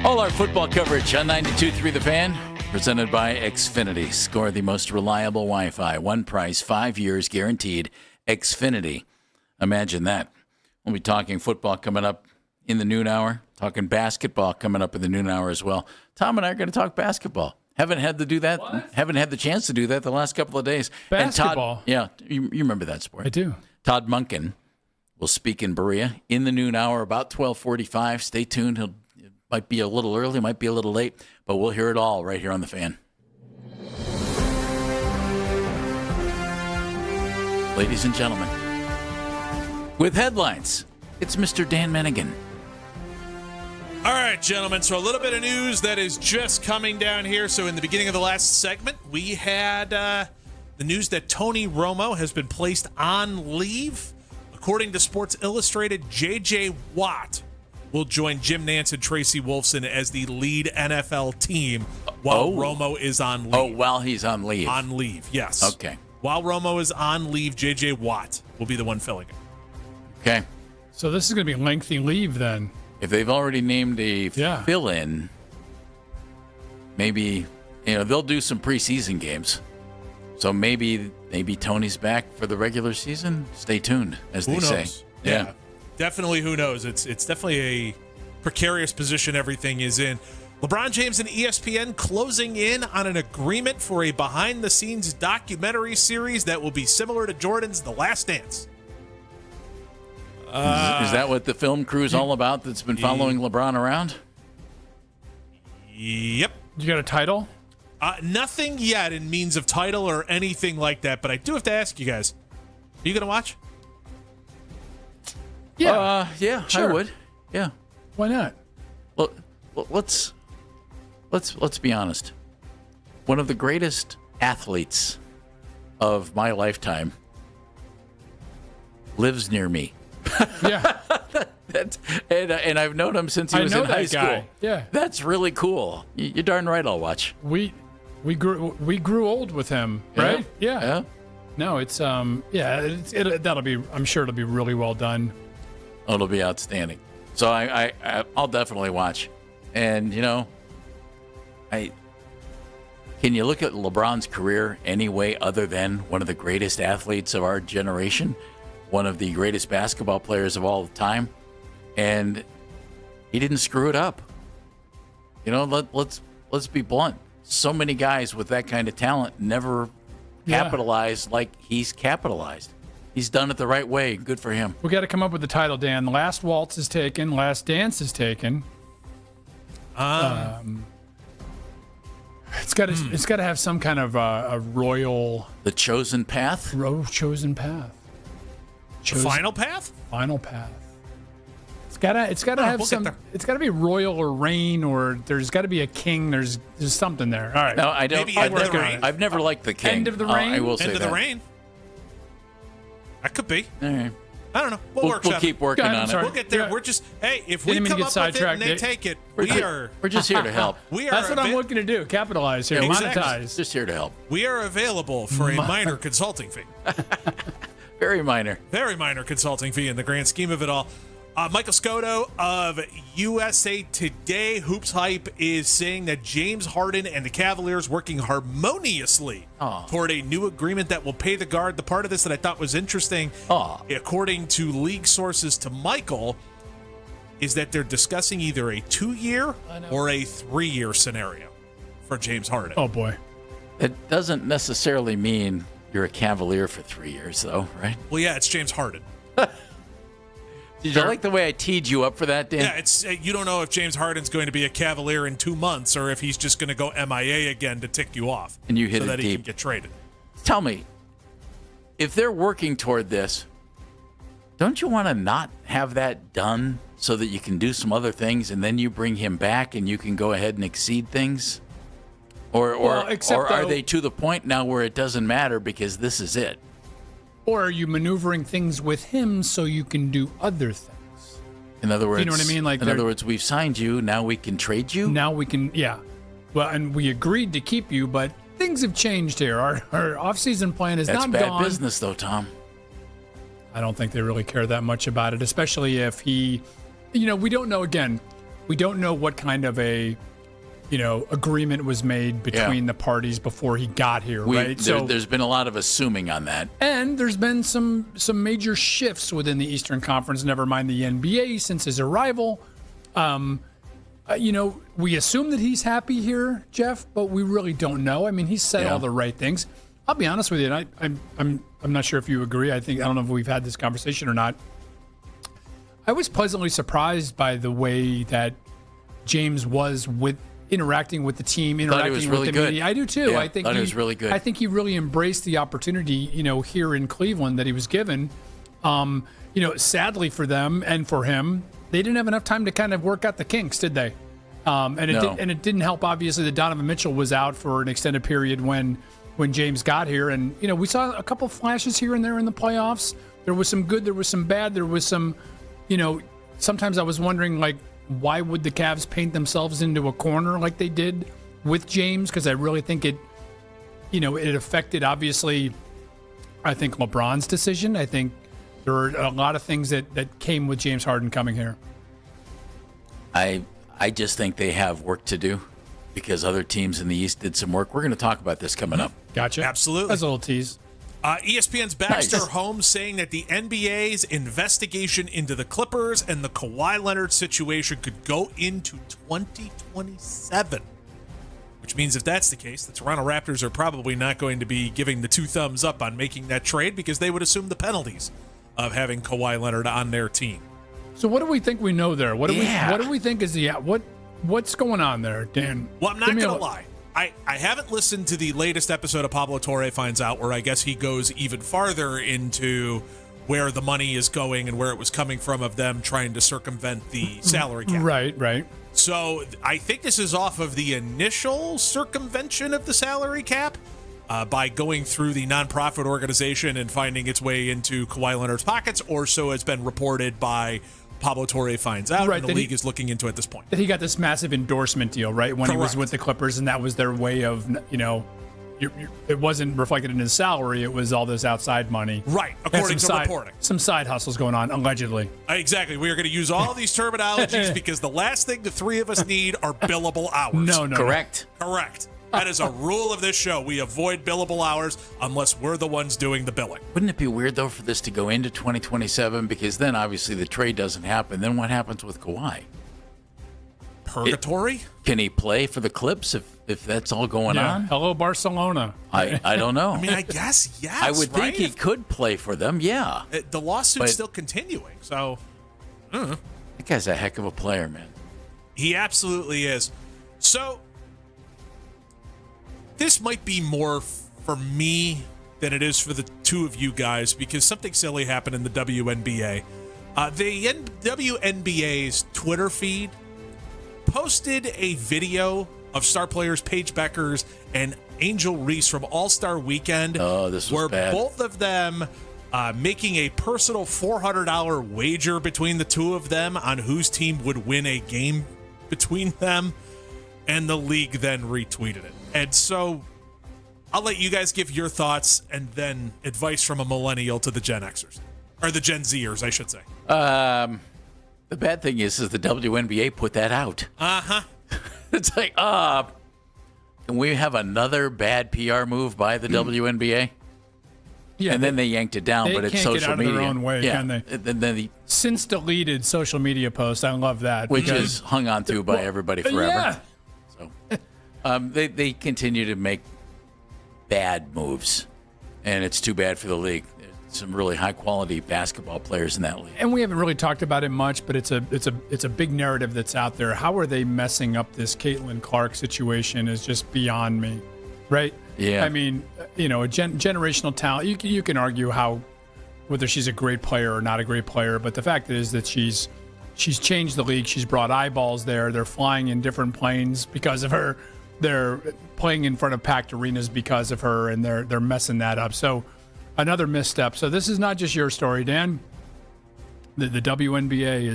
All our football coverage on 92.3 The Fan, presented by Xfinity. Score the most reliable Wi-Fi. One price, 5 years guaranteed. Xfinity. Imagine that. We'll be talking football coming up in the noon hour, talking basketball coming up in the noon hour as well. Tom and I are going to talk basketball. Haven't had to do that. What? Haven't had the chance to do that the last couple of days. Basketball? And Todd, you remember that sport. I do. Todd Monken will speak in Berea in the noon hour, about 12:45. Stay tuned. Might be a little early, might be a little late, but we'll hear it all right here on The Fan. Ladies and gentlemen, with headlines, it's Mr. Dan Mennigan. All right, gentlemen, so a little bit of news that is just coming down here. So in the beginning of the last segment, we had the news that Tony Romo has been placed on leave. According to Sports Illustrated, J.J. Watt will join Jim Nantz and Tracy Wolfson as the lead NFL team while Romo is on leave. Oh, while he's on leave. On leave, yes. Okay. While Romo is on leave, J.J. Watt will be the one filling it. Okay. So this is going to be lengthy leave then. If they've already named a fill-in, maybe they'll do some preseason games. So maybe Tony's back for the regular season. Stay tuned, as they say. Yeah. Definitely, who knows? It's definitely a precarious position everything is in. LeBron James and ESPN closing in on an agreement for a behind-the-scenes documentary series that will be similar to Jordan's The Last Dance. Is that what the film crew's all about that's been following LeBron around? Yep. You got a title? Nothing yet in means of title or anything like that, but I do have to ask you guys, are you going to watch? Yeah. Yeah, sure. I would. Yeah. Why not? Well, let's be honest. One of the greatest athletes of my lifetime lives near me. Yeah. And I've known him since he was in high school. Guy. Yeah. That's really cool. You're darn right I'll watch. We grew old with him, right? Yeah. No, it's that'll be, I'm sure it'll be really well done. Oh, it'll be outstanding. So I'll definitely watch. And can you look at LeBron's career any way other than one of the greatest athletes of our generation, one of the greatest basketball players of all time, and he didn't screw it up. Let's be blunt. So many guys with that kind of talent never capitalized like he's capitalized. He's done it the right way. Good for him. We got to come up with the title, Dan. Last Waltz is taken. Last Dance is taken. It's got to have some kind of a royal. The Chosen Path. Chosen Path. Final Path. Final Path. It's got to have some. It's got to be royal or reign, or there's got to be a king. There's something there. All right. No, I don't. I've never liked the king. End of the reign. I will say End of that. the reign. That could be. All right. I don't know. We'll keep working on it. We'll get there. Yeah. We're just, if we come up with it and they take it, we're just here to help. That's what I'm looking to do. Capitalize here. Exactly. Monetize. Just here to help. We are available for a minor consulting fee. Very minor. Very minor consulting fee in the grand scheme of it all. Michael Scotto of USA Today Hoops Hype is saying that James Harden and the Cavaliers working harmoniously toward a new agreement that will pay the guard. The part of this that I thought was interesting, according to league sources to Michael, is that they're discussing either a 2-year or a 3-year scenario for James Harden. Oh, boy. It doesn't necessarily mean you're a Cavalier for 3 years, though, right? Well, yeah, it's James Harden. Did you like the way I teed you up for that, Dan? Yeah, it's you don't know if James Harden's going to be a Cavalier in 2 months or if he's just going to go MIA again to tick you off. And you hit so it that deep. He can get traded. Tell me, if they're working toward this, don't you want to not have that done so that you can do some other things and then you bring him back and you can go ahead and exceed things? Or except are though- they to the point now where it doesn't matter because this is it? Or are you maneuvering things with him so you can do other things? In other words, You know what I mean? Like in they're- other words, we've signed you. Now we can trade you. Now we can, yeah. Well, and we agreed to keep you, but things have changed here. Our offseason plan is That's not bad gone. business, though, Tom. I don't think they really care that much about it, especially if he, we don't know, again, we don't know what kind of a, agreement was made between the parties before he got here, right? There's been a lot of assuming on that. And there's been some major shifts within the Eastern Conference, never mind the NBA, since his arrival. We assume that he's happy here, Jeff, but we really don't know. I mean, he's said all the right things. I'll be honest with you, and I'm not sure if you agree. I don't know if we've had this conversation or not. I was pleasantly surprised by the way that James was interacting with the team, interacting was with really the good. media. I do too. Yeah, I think thought he was really good. I think he really embraced the opportunity, here in Cleveland that he was given. Sadly for them and for him, they didn't have enough time to kind of work out the kinks, did they? It didn't help, obviously, that Donovan Mitchell was out for an extended period when James got here. And, we saw a couple flashes here and there in the playoffs. There was some good, there was some bad, there was some, sometimes I was wondering, like, why would the Cavs paint themselves into a corner like they did with James? Because I really think it affected, obviously, I think LeBron's decision. I think there are a lot of things that came with James Harden coming here. I just think they have work to do because other teams in the East did some work. We're going to talk about this coming up. Gotcha. Absolutely. That's a little tease. ESPN's Baxter Holmes saying that the NBA's investigation into the Clippers and the Kawhi Leonard situation could go into 2027. Which means if that's the case, the Toronto Raptors are probably not going to be giving the two thumbs up on making that trade because they would assume the penalties of having Kawhi Leonard on their team. So what do we think we know there? What do we think is what's going on there, Dan? Well, I'm not going to lie. I haven't listened to the latest episode of Pablo Torre Finds Out, where I guess he goes even farther into where the money is going and where it was coming from of them trying to circumvent the salary cap. Right. So I think this is off of the initial circumvention of the salary cap by going through the nonprofit organization and finding its way into Kawhi Leonard's pockets, or so it's been reported by Pablo Torre Finds Out, and the league is looking into at this point. That he got this massive endorsement deal, right, when he was with the Clippers, and that was their way of, it wasn't reflected in his salary, it was all this outside money. Right, according to reporting. Some side hustles going on, allegedly. Exactly. We are going to use all these terminologies because the last thing the three of us need are billable hours. No. Correct. That is a rule of this show. We avoid billable hours unless we're the ones doing the billing. Wouldn't it be weird, though, for this to go into 2027? Because then, obviously, the trade doesn't happen. Then what happens with Kawhi? Purgatory? Can he play for the Clips if that's all going on? Hello, Barcelona. I don't know. I mean, I guess, yes. I would think he could play for them, yeah. The lawsuit's still continuing, so. That guy's a heck of a player, man. He absolutely is. So, this might be more for me than it is for the two of you guys because something silly happened in the WNBA. The WNBA's Twitter feed posted a video of star players Paige Beckers and Angel Reese from All-Star Weekend. Oh, this was bad. Both of them making a personal $400 wager between the two of them on whose team would win a game between them, and the league then retweeted it. And so I'll let you guys give your thoughts and then advice from a millennial to the Gen Xers, or the Gen Zers, I should say. The bad thing is the WNBA put that out. Uh-huh. It's like, can we have another bad PR move by the WNBA? Yeah, and then they yanked it down, but it's social get out media. Of their own way, yeah. can they? Then since deleted social media post, I love that. Which is hung on to by everybody forever. Yeah. So they continue to make bad moves, and it's too bad for the league. There's some really high quality basketball players in that league. And we haven't really talked about it much, but it's a big narrative that's out there. How are they messing up this Caitlin Clark situation is just beyond me, right? Yeah. I mean, a generational talent. You can argue whether she's a great player or not a great player, but the fact is that she's changed the league. She's brought eyeballs there. They're flying in different planes because of her. they're playing in front of packed arenas because of her, and they're messing that up. So another misstep. So this is not just your story, Dan. The WNBA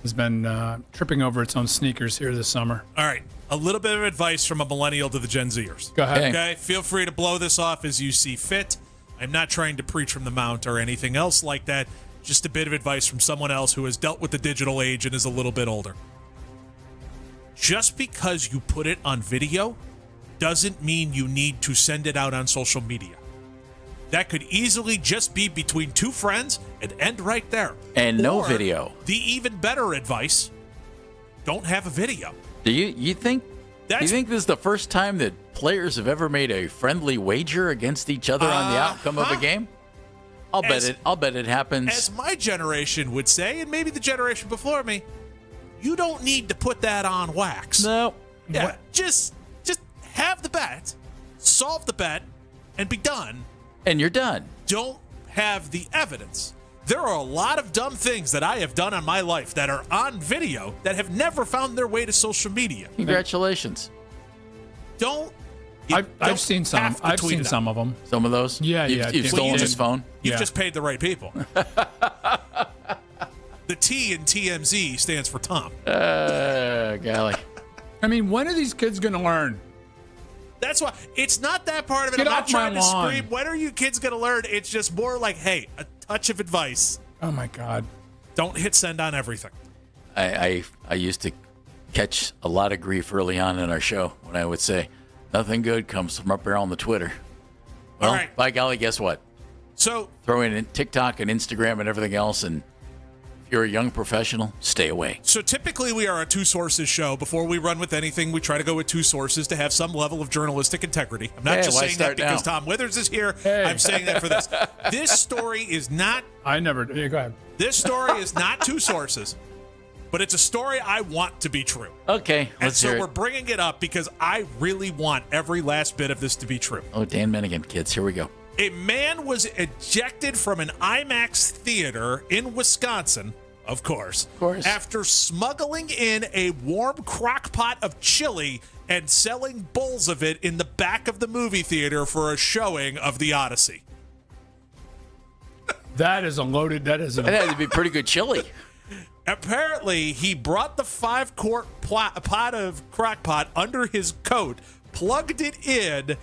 has been tripping over its own sneakers here this summer. All right. A little bit of advice from a millennial to the Gen Zers. Go ahead. Okay. Feel free to blow this off as you see fit. I'm not trying to preach from the mount or anything else like that. Just a bit of advice from someone else who has dealt with the digital age and is a little bit older. Just because you put it on video doesn't mean you need to send it out on social media. That could easily just be between two friends and end right there. And no Or video. The even better advice, don't have a video. Do you think this is the first time that players have ever made a friendly wager against each other on the outcome of a game? I'll bet it happens. As my generation would say, and maybe the generation before me, you don't need to put that on wax. No. Yeah, just have the bet, solve the bet, and be done. And you're done. Don't have the evidence. There are a lot of dumb things that I have done in my life that are on video that have never found their way to social media. Congratulations. I've seen some. I've seen some of them. Some of those? Yeah, You've stolen his phone? You've just paid the right people. The T in TMZ stands for Tom. Golly. I mean, when are these kids going to learn? That's why it's not that part of it. Get I'm not off my trying to lawn. scream, when are you kids going to learn? It's just more like, hey, a touch of advice. Oh, my God. Don't hit send on everything. I used to catch a lot of grief early on in our show when I would say, nothing good comes from up here on the Twitter. Well, All right. by golly, guess what? So throw in TikTok and Instagram and everything else, and if you're a young professional, stay away. So typically we are a two sources show. Before we run with anything, we try to go with two sources to have some level of journalistic integrity. I'm not just saying that because Tom Withers is here. I'm saying that for this. This story is not. Go ahead. This story is not two sources, but it's a story I want to be true. Okay, And let's so hear it. we're bringing it up because I really want every last bit of this to be true. Oh, Dan Minigan, kids, here we go. A man was ejected from an IMAX theater in Wisconsin, of course, after smuggling in a warm crock pot of chili and selling bowls of it in the back of the movie theater for a showing of The Odyssey. That is unloaded. That is. That had to be pretty good chili. Apparently, he brought the 5-quart pot of crock pot under his coat, plugged it in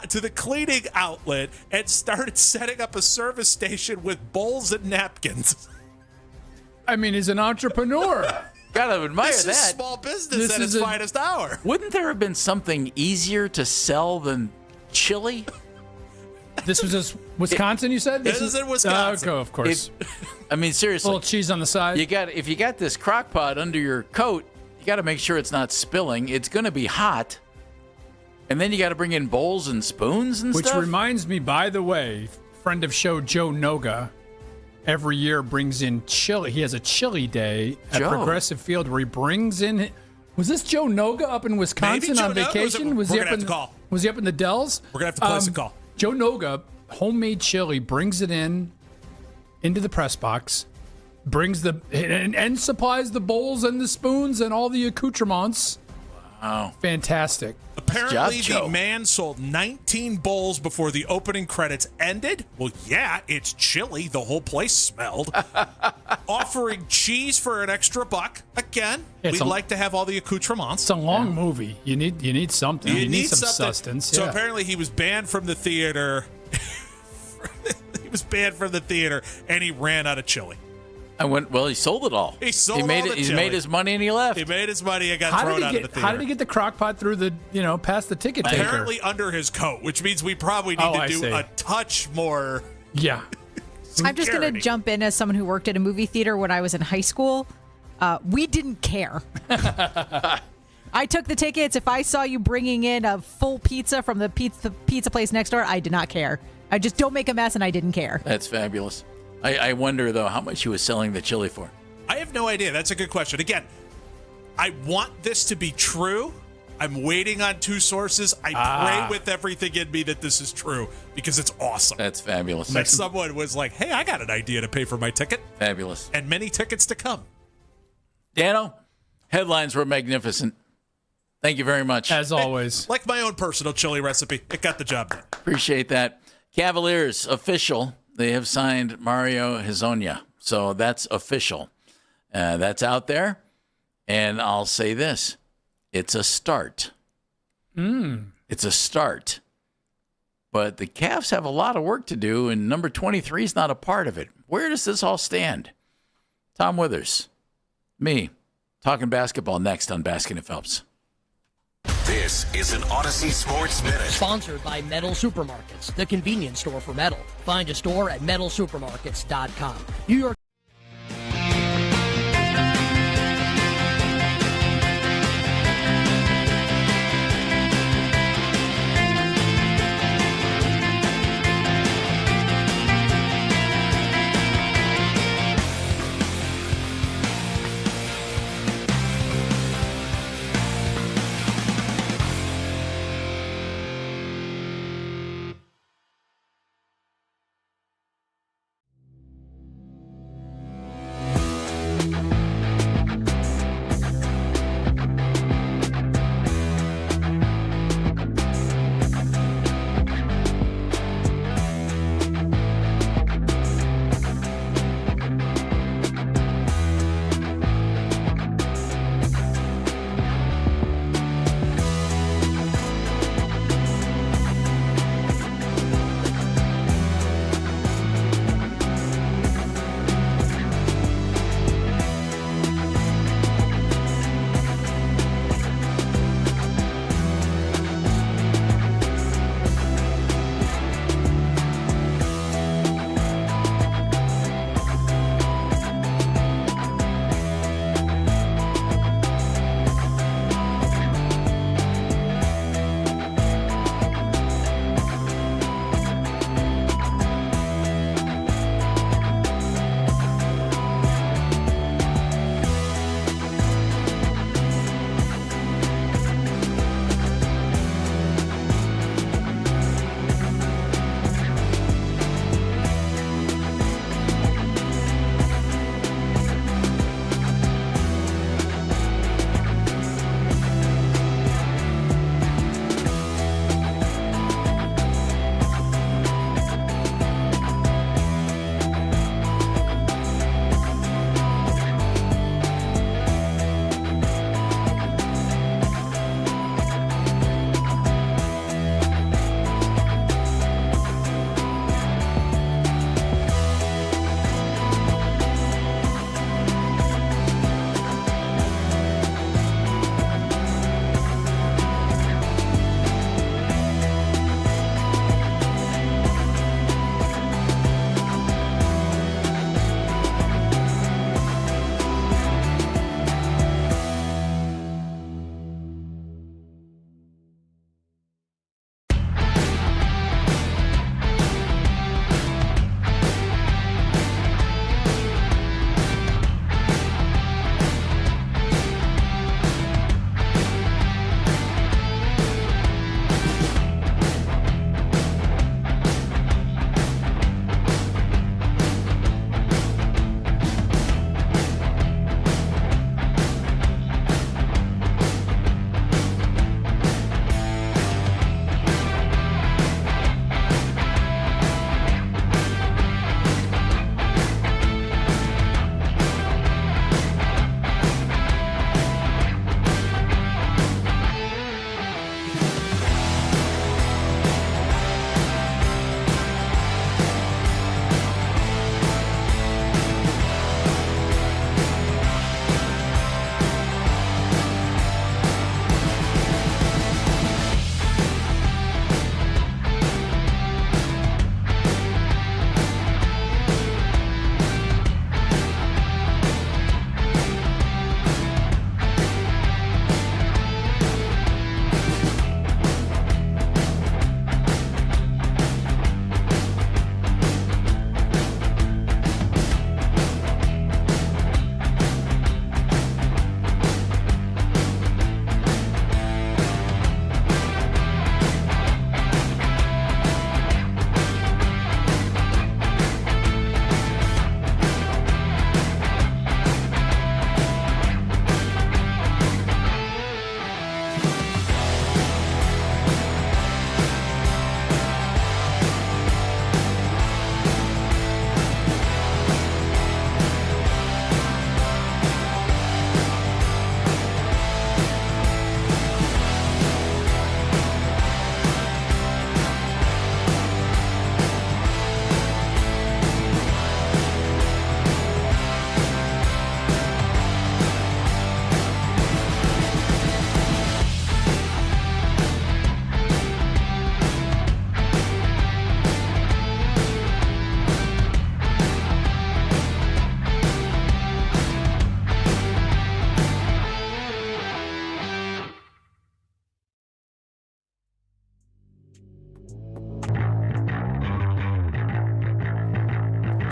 to the cleaning outlet, and started setting up a service station with bowls and napkins. I mean, he's an entrepreneur. Gotta admire This that. is small business at its finest hour. Wouldn't there have been something easier to sell than chili? This was just Wisconsin, you said? This is in Wisconsin. Of course. I mean, seriously. A little cheese on the side. If you got this crock pot under your coat, you got to make sure it's not spilling. It's going to be hot. And then you got to bring in bowls and spoons and Which stuff. reminds me, by the way, friend of show Joe Noga every year brings in chili. He has a chili day at Joe. Progressive Field where he brings in. Was this Joe Noga up in Wisconsin Joe on Noga vacation? was he we're gonna up have in to call. Was he up in the Dells? We're going to have to place a call. Joe Noga, homemade chili, brings it into the press box, brings and supplies the bowls and the spoons and all the accoutrements. Wow. Fantastic. Apparently, the man sold 19 bowls before the opening credits ended. Well, yeah, it's chili. The whole place smelled. Offering cheese for an extra $1. Again, we'd like to have all the accoutrements. It's a long movie. You need something. You need some something. sustenance. So yeah. apparently, he was banned from the theater. He was banned from the theater, and he ran out of chili. Well, he sold it all. He sold He made all it. the He chili. made his money and he left. He made his money and got thrown out of the theater. How did he get the crock pot through the, past the ticket taker? Apparently under his coat, which means we probably need to do a touch more. Yeah. I'm just going to jump in as someone who worked at a movie theater when I was in high school. We didn't care. I took the tickets. If I saw you bringing in a full pizza from the pizza place next door, I did not care. I just don't make a mess, and I didn't care. That's fabulous. I wonder, though, how much he was selling the chili for. I have no idea. That's a good question. Again, I want this to be true. I'm waiting on two sources. I pray with everything in me that this is true because it's awesome. That's fabulous. That someone was like, hey, I got an idea to pay for my ticket. Fabulous. And many tickets to come. Dano, headlines were magnificent. Thank you very much. As always. Like my own personal chili recipe, it got the job done. Appreciate that. Cavaliers, official. They have signed Mario Hezonja. So that's official. That's out there. And I'll say this. It's a start. It's a start. But the Cavs have a lot of work to do, and number 23 is not a part of it. Where does this all stand? Tom Withers, me, talking basketball next on Baskin and Phelps. This is an Odyssey Sports Minute. Sponsored by Metal Supermarkets, the convenience store for metal. Find a store at metalsupermarkets.com. New York.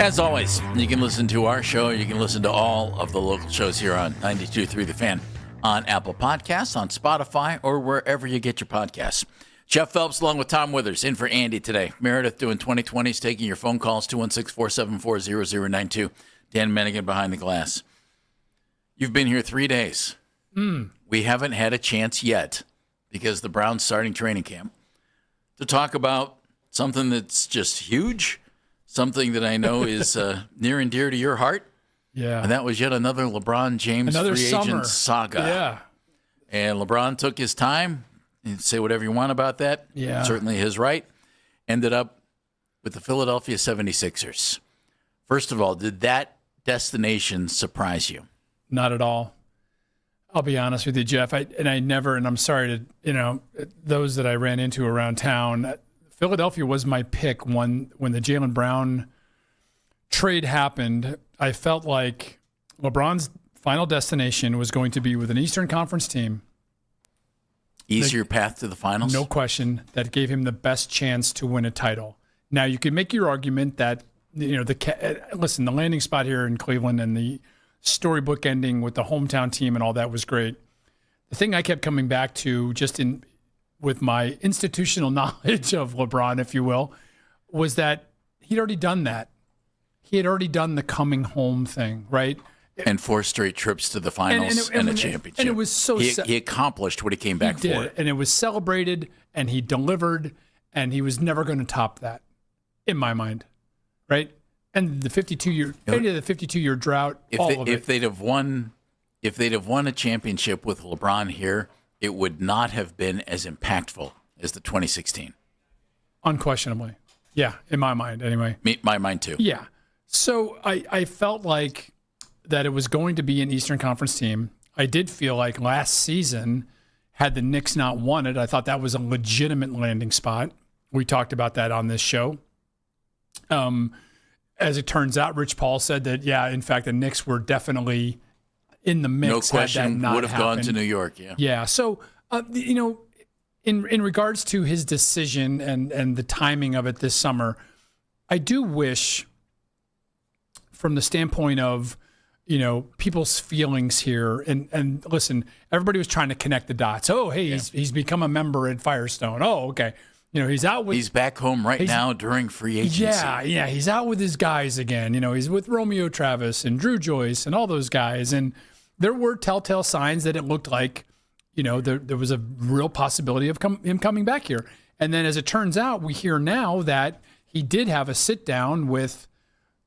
As always, you can listen to our show. You can listen to all of the local shows here on 92.3 The Fan on Apple Podcasts, on Spotify, or wherever you get your podcasts. Jeff Phelps along with Tom Withers in for Andy today. Meredith doing 2020s, taking your phone calls, 216-474-0092. Dan Mennigan behind the glass. You've been here 3 days. We haven't had a chance yet, because the Browns starting training camp, to talk about something that's just huge, something that I know is near and dear to your heart. Yeah. And that was yet another LeBron James free agent saga. Yeah. And LeBron took his time. You say whatever you want about that. Yeah. Certainly his right. Ended up with the Philadelphia 76ers. First of all, did that destination surprise you? Not at all. I'll be honest with you, Jeff. I'm sorry to, those that I ran into around town. Philadelphia was my pick when the Jaylen Brown trade happened. I felt like LeBron's final destination was going to be with an Eastern Conference team. Easier path to the finals? No question. That gave him the best chance to win a title. Now, you could make your argument that, listen, the landing spot here in Cleveland and the storybook ending with the hometown team and all that was great. The thing I kept coming back to, with my institutional knowledge of LeBron, if you will, was that he'd already done that. He had already done the coming home thing, right? And 4 straight trips to the finals and a championship. And it was so... He accomplished what he came back for. And it was celebrated, and he delivered, and he was never going to top that, in my mind, right? And the 52-year drought, if they'd have won a championship with LeBron here, it would not have been as impactful as the 2016. Unquestionably. Yeah, in my mind, anyway. My mind, too. Yeah. So I felt like that it was going to be an Eastern Conference team. I did feel like last season, had the Knicks not won it, I thought that was a legitimate landing spot. We talked about that on this show. As it turns out, Rich Paul said that, yeah, in fact, the Knicks were definitely in the mix. No question, would have gone to New York, yeah. Yeah, so, in regards to his decision and the timing of it this summer, I do wish, from the standpoint of, people's feelings here, and listen, everybody was trying to connect the dots. Oh, hey, he's become a member at Firestone. Oh, okay. He's back home now during free agency. Yeah, he's out with his guys again. He's with Romeo Travis and Drew Joyce and all those guys. And there were telltale signs that it looked like, there was a real possibility of him coming back here. And then as it turns out, we hear now that he did have a sit down with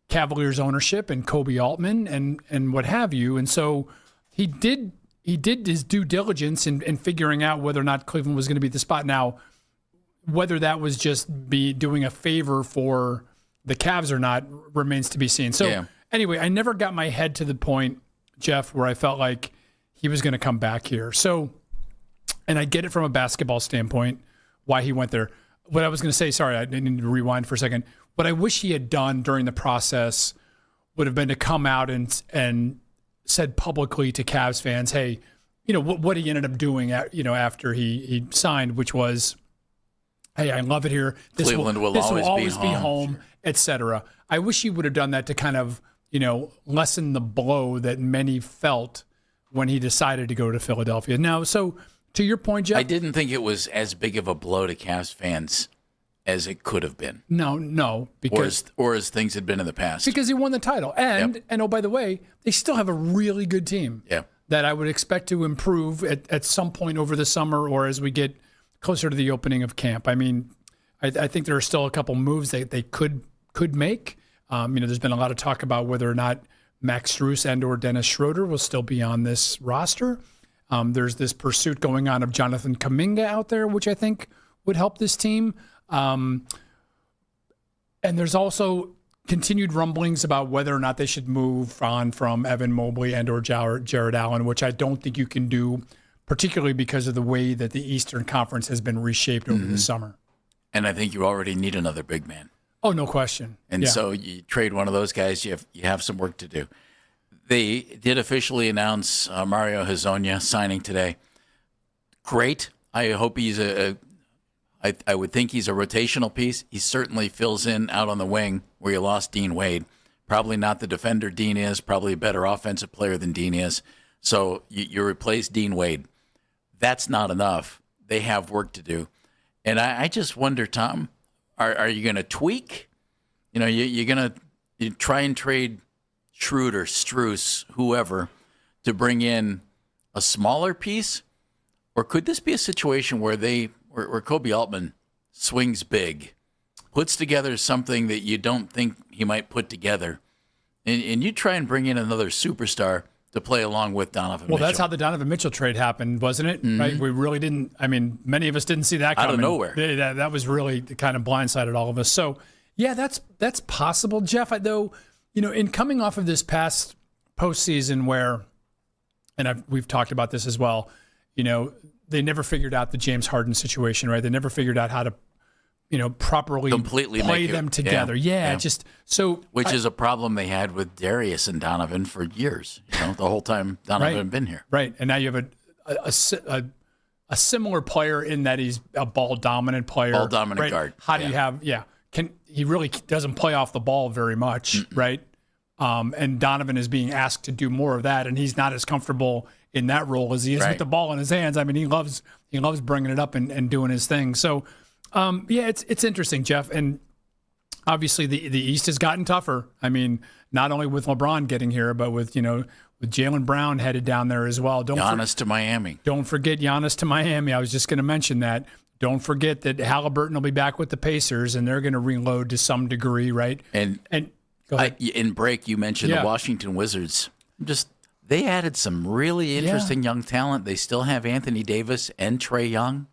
Cavaliers ownership and Kobe Altman and what have you. And so he did his due diligence in figuring out whether or not Cleveland was going to be the spot. Now, whether that was just doing a favor for the Cavs or not remains to be seen. So anyway, I never got my head to the point, Jeff, where I felt like he was going to come back here. So, and I get it from a basketball standpoint, why he went there. What I was going to say, sorry, I need to rewind for a second. What I wish he had done during the process would have been to come out and said publicly to Cavs fans, hey, what he ended up doing after he signed, which was, hey, I love it here. Cleveland will always be home, etc. I wish he would have done that to kind of, lessen the blow that many felt when he decided to go to Philadelphia. Now, so to your point, Jeff, I didn't think it was as big of a blow to Cavs fans as it could have been. No, because or as things had been in the past. Because he won the title, and oh, by the way, they still have a really good team. Yeah, that I would expect to improve at some point over the summer or as we get closer to the opening of camp. I mean, I think there are still a couple moves they could make. There's been a lot of talk about whether or not Max Strus and or Dennis Schroeder will still be on this roster. There's this pursuit going on of Jonathan Kuminga out there, which I think would help this team. And there's also continued rumblings about whether or not they should move on from Evan Mobley and or Jared Allen, which I don't think you can do, particularly because of the way that the Eastern Conference has been reshaped over the summer. And I think you already need another big man. Oh, no question. And so you trade one of those guys, you have some work to do. They did officially announce Mario Hezonja signing today. Great. I hope he's I would think he's a rotational piece. He certainly fills in out on the wing where you lost Dean Wade. Probably not the defender Dean is, probably a better offensive player than Dean is. So you replace Dean Wade. That's not enough. They have work to do. And I just wonder, Tom, are you going to tweak? You're going to try and trade Schroeder, Strus, whoever, to bring in a smaller piece? Or could this be a situation where where Kobe Altman swings big, puts together something that you don't think he might put together, and you try and bring in another superstar to play along with Donovan Mitchell? Well, that's how the Donovan Mitchell trade happened, wasn't it? Mm-hmm. Right? We really didn't. I mean, many of us didn't see that coming. Out of nowhere. That was really kind of blindsided all of us. So, yeah, that's possible, Jeff. Though, in coming off of this past postseason where, and we've talked about this as well, they never figured out the James Harden situation, right? They never figured out how to, properly completely play them together. Yeah. Which is a problem they had with Darius and Donovan for years. The whole time Donovan had been here. Right, and now you have a similar player in that he's a ball dominant player, ball dominant right? guard. How do you have? He really doesn't play off the ball very much, right? And Donovan is being asked to do more of that, and he's not as comfortable in that role as he is with the ball in his hands. I mean, he loves bringing it up and doing his thing. So, it's interesting, Jeff. And obviously, the East has gotten tougher. I mean, not only with LeBron getting here, but with Jaylen Brown headed down there as well. Giannis to Miami. Don't forget Giannis to Miami. I was just going to mention that. Don't forget that Halliburton will be back with the Pacers, and they're going to reload to some degree, right? And go ahead. In break, you mentioned the Washington Wizards. They added some really interesting young talent. They still have Anthony Davis and Trae Young.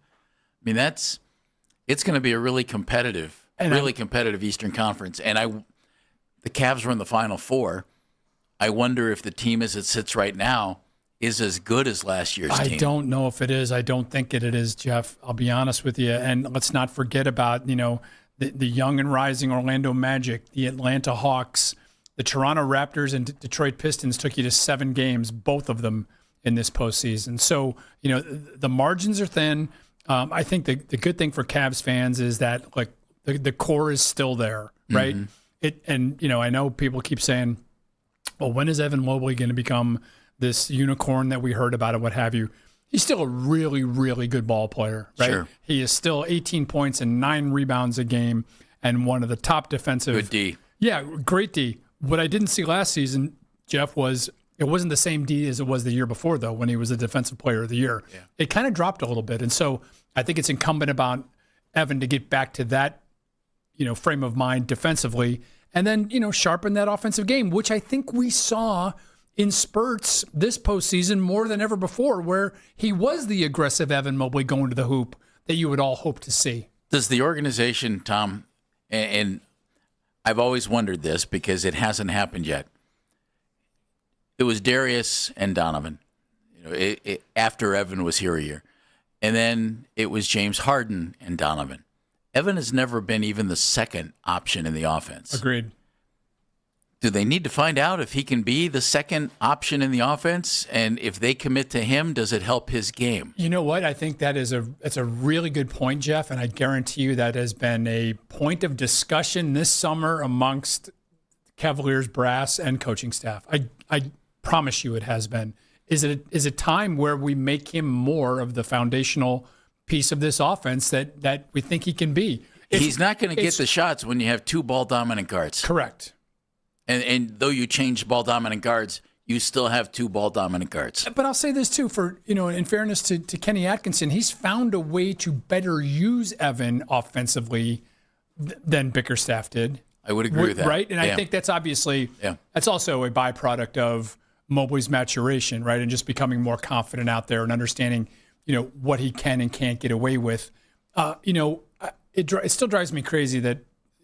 I mean, it's going to be a really competitive Eastern Conference. And the Cavs were in the Final Four. I wonder if the team as it sits right now is as good as last year's team. I don't know if it is. I don't think it is, Jeff. I'll be honest with you. And let's not forget about, the young and rising Orlando Magic, the Atlanta Hawks, the Toronto Raptors, and Detroit Pistons took you to 7 games, both of them in this postseason. So, the margins are thin. I think the good thing for Cavs fans is that the core is still there, right? Mm-hmm. I know people keep saying, well, when is Evan Mobley going to become this unicorn that we heard about and what have you? He's still a really, really good ball player, right? Sure. He is still 18 points and 9 rebounds a game and one of the top defensive. Good D. Yeah, great D. What I didn't see last season, Jeff, was it wasn't the same D as it was the year before, though, when he was the defensive player of the year. Yeah. It kind of dropped a little bit. And so I think it's incumbent about Evan to get back to that, frame of mind defensively and then, sharpen that offensive game, which I think we saw in spurts this postseason more than ever before, where he was the aggressive Evan Mobley going to the hoop that you would all hope to see. Does the organization, Tom, and I've always wondered this because it hasn't happened yet. It was Darius and Donovan, after Evan was here a year. And then it was James Harden and Donovan. Evan has never been even the second option in the offense. Agreed. Do they need to find out if he can be the second option in the offense? And if they commit to him, does it help his game? You know what? I think that's a really good point, Jeff. And I guarantee you that has been a point of discussion this summer amongst Cavaliers brass and coaching staff. I promise you it has been. Is it time where we make him more of the foundational piece of this offense that we think he can be? He's not going to get the shots when you have 2 ball-dominant guards. Correct. And though you change ball-dominant guards, you still have 2 ball-dominant guards. But I'll say this, too, for in fairness to Kenny Atkinson, he's found a way to better use Evan offensively than Bickerstaff did. I would agree with that. Right? And I think that's obviously that's also a byproduct of Mobley's maturation, right? And just becoming more confident out there and understanding, what he can and can't get away with. It still drives me crazy that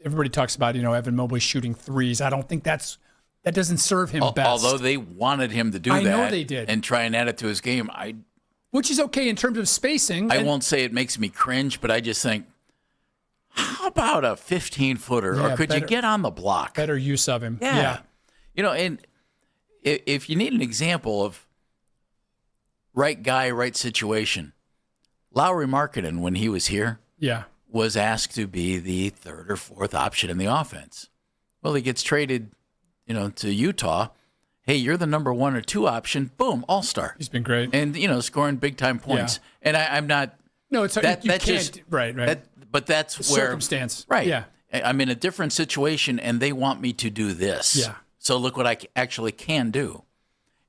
everybody talks about, Evan Mobley shooting threes. I don't think that doesn't serve him best. Although they wanted him to do that. I know they did. And try and add it to his game. Which is okay in terms of spacing. I won't say it makes me cringe, but I just think, how about a 15-footer? Or could you get on the block? Better use of him. Yeah. And if you need an example of right guy, right situation, Lauri Markkanen, when he was here, was asked to be the 3rd or 4th option in the offense. Well, he gets traded to Utah, hey, you're the number 1 or 2 option. Boom, all-star. He's been great. And, scoring big-time points. Yeah. And I'm not. No, it's that, you that can't. just, Right. But that's the where. Circumstance. Right. Yeah. I'm in a different situation, and they want me to do this. Yeah. So look what I actually can do.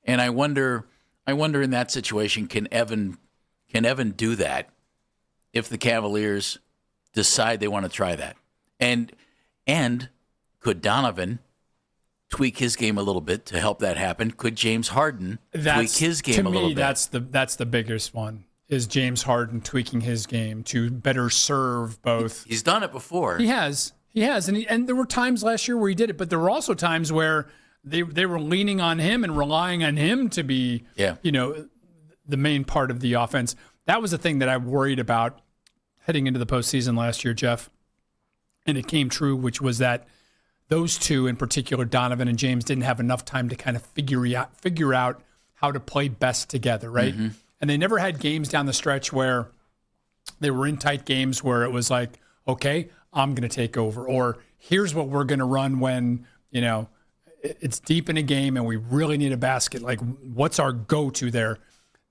And I wonder in that situation, can Evan do that if the Cavaliers decide they want to try that? And could Donovan tweak his game a little bit to help that happen? Could James Harden tweak his game a little bit? That's the biggest one, is James Harden tweaking his game to better serve both. He's done it before. He has, and there were times last year where he did it, but there were also times where they were leaning on him and relying on him to be, the main part of the offense. That was the thing that I worried about heading into the postseason last year, Jeff, and it came true, which was that those two in particular, Donovan and James, didn't have enough time to kind of figure out how to play best together, right? Mm-hmm. And they never had games down the stretch where they were in tight games where it was like, okay, I'm going to take over, or here's what we're going to run when, it's deep in a game and we really need a basket. Like, what's our go-to there?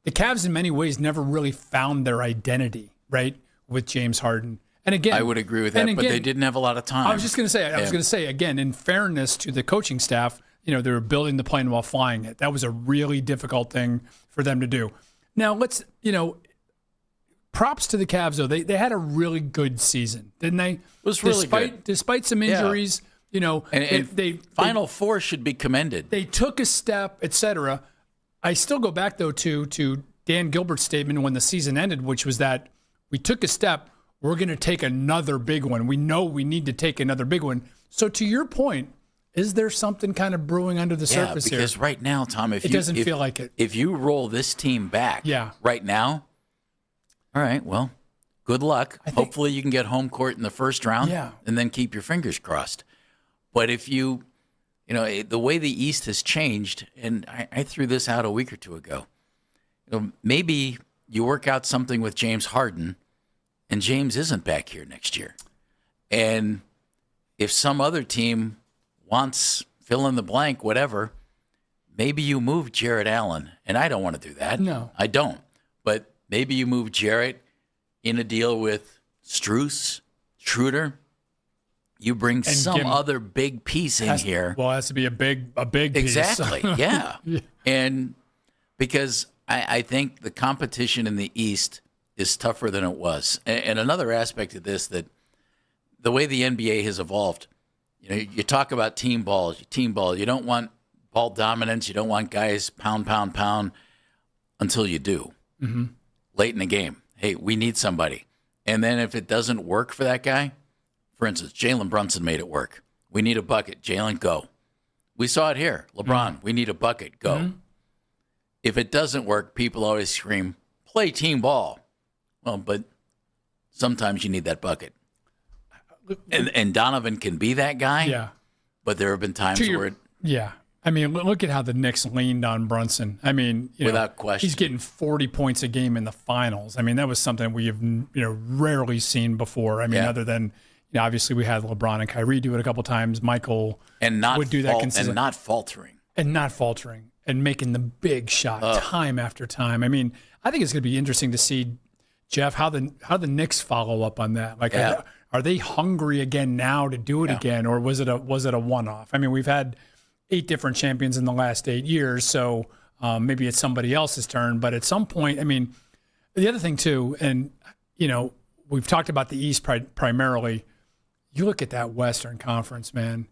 The Cavs, in many ways, never really found their identity, right, with James Harden. And again, I would agree with that, but they didn't have a lot of time. I was just going to say, again, in fairness to the coaching staff, they were building the plane while flying it. That was a really difficult thing for them to do. Now, let's, props to the Cavs, though. They had a really good season, didn't they? It was really good. Despite some injuries, and Final Four should be commended. They took a step, et cetera. I still go back, though, to Dan Gilbert's statement when the season ended, which was that we took a step. We're going to take another big one. We know we need to take another big one. So to your point, is there something kind of brewing under the surface here? Because right now, Tom, it doesn't feel like it. If you roll this team back right now, all right, well, good luck. Hopefully you can get home court in the first round and then keep your fingers crossed. But if the way the East has changed, and I threw this out a week or two ago, maybe you work out something with James Harden, and James isn't back here next year. And if some other team wants fill in the blank, whatever, maybe you move Jarrett Allen. And I don't want to do that. No. I don't. But maybe you move Jarrett in a deal with Strus, Schroeder. You bring some other big piece in here. Well, it has to be a big piece. Exactly, yeah. And because I think the competition in the East is tougher than it was. And another aspect of this, that the way the NBA has evolved, you talk about team ball. You don't want ball dominance. You don't want guys pound until you do. Mm-hmm. Late in the game. Hey, we need somebody. And then if it doesn't work for that guy, for instance, Jalen Brunson made it work. We need a bucket. Jalen, go. We saw it here. LeBron, we need a bucket. Go. Mm-hmm. If it doesn't work, people always scream, play team ball. Well, but sometimes you need that bucket. And Donovan can be that guy. Yeah. But there have been times where yeah. I mean, look at how the Knicks leaned on Brunson. I mean, without question, he's getting 40 points a game in the finals. I mean, that was something we have rarely seen before. I mean, other than obviously we had LeBron and Kyrie do it a couple times. Michael would do that consistently. And not faltering. And making the big shot time after time. I mean, I think it's going to be interesting to see, Jeff, how the Knicks follow up on that. Like, are they hungry again now to do it again, or was it a one-off? I mean, we've had 8 different champions in the last 8 years, so maybe it's somebody else's turn. But at some point, I mean, the other thing too, and we've talked about the East primarily. You look at that Western Conference, man.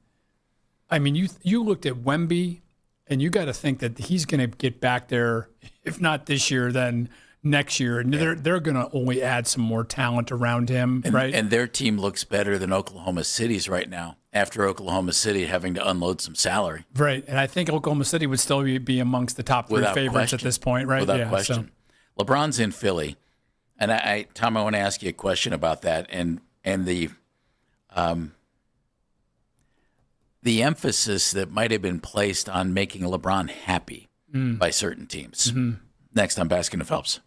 I mean, you looked at Wemby, and you got to think that he's going to get back there, if not this year, then next year. And they're going to only add some more talent around him, right? And their team looks better than Oklahoma City's right now, after Oklahoma City having to unload some salary. Right. And I think Oklahoma City would still be amongst the top 3 favorites at this point, right? Without question. So. LeBron's in Philly. And Tom, I want to ask you a question about that and the emphasis that might have been placed on making LeBron happy by certain teams. Mm-hmm. Next on Baskin and Phelps.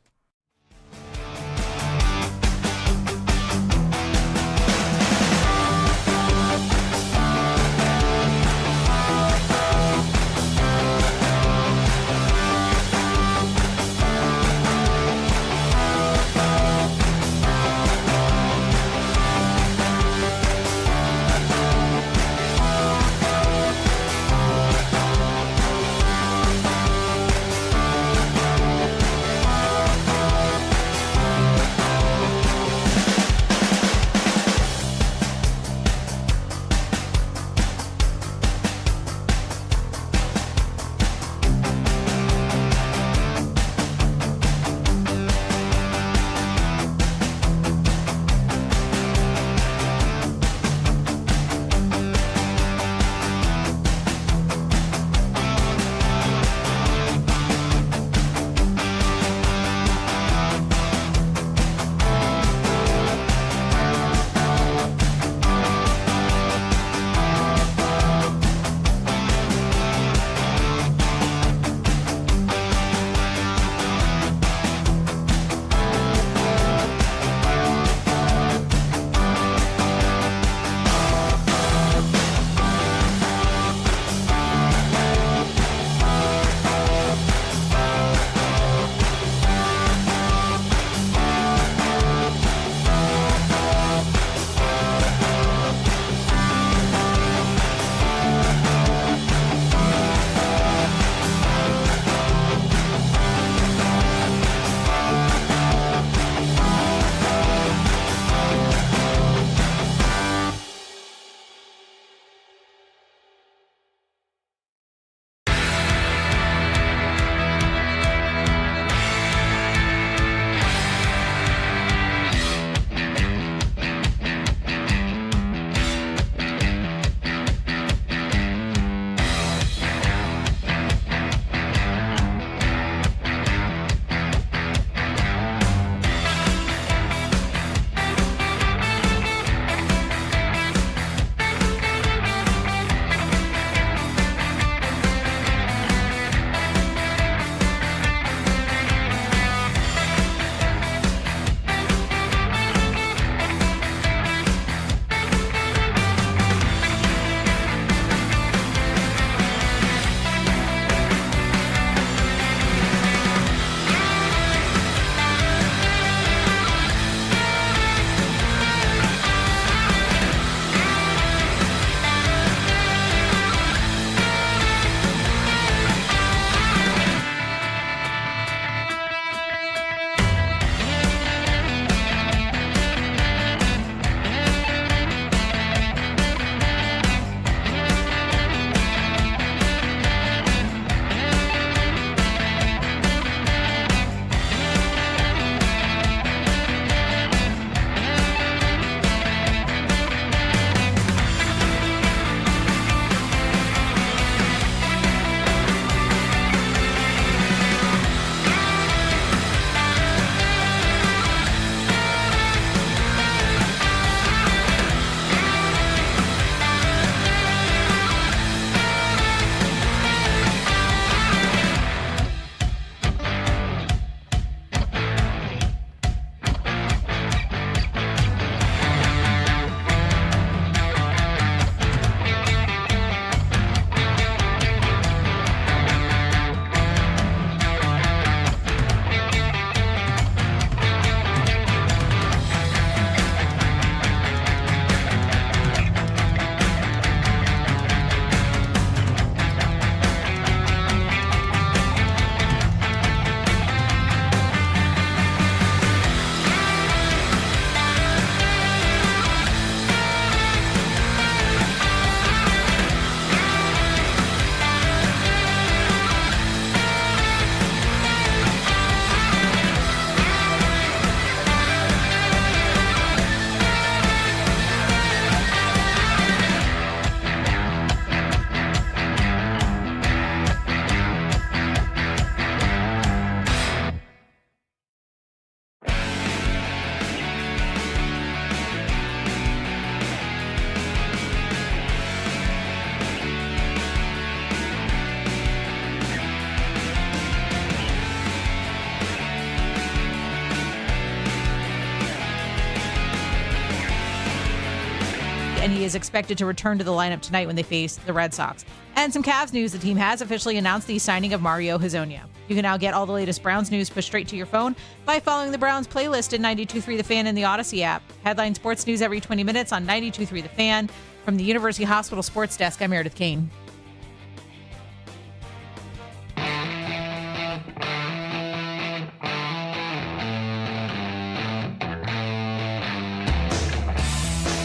and he is expected to return to the lineup tonight when they face the Red Sox. And some Cavs news, the team has officially announced the signing of Mario Hezonja. You can now get all the latest Browns news pushed straight to your phone by following the Browns playlist at 92.3 The Fan in the Odyssey app. Headline sports news every 20 minutes on 92.3 The Fan. From the University Hospital Sports Desk, I'm Meredith Kane.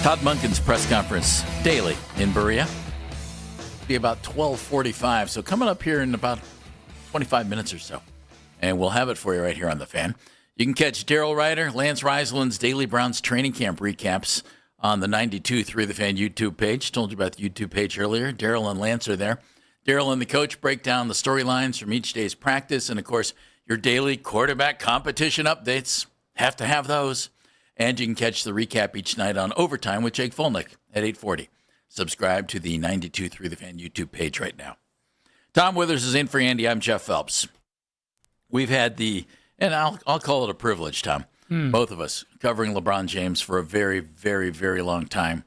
Todd Monken's press conference daily in Berea. Be about 12:45. So coming up here in about 25 minutes or so. And we'll have it for you right here on The Fan. You can catch Daryl Ryder, Lance Reisland's Daily Browns training camp recaps on the 92.3 The Fan YouTube page. Told you about the YouTube page earlier. Daryl and Lance are there. Daryl and the coach break down the storylines from each day's practice. And, of course, your daily quarterback competition updates. Have to have those. And you can catch the recap each night on Overtime with Jake Fulnick at 8:40. Subscribe to the 92.3 The Fan YouTube page right now. Tom Withers is in for Andy. I'm Jeff Phelps. We've had and I'll call it a privilege, Tom, both of us, covering LeBron James for a very, very, very long time.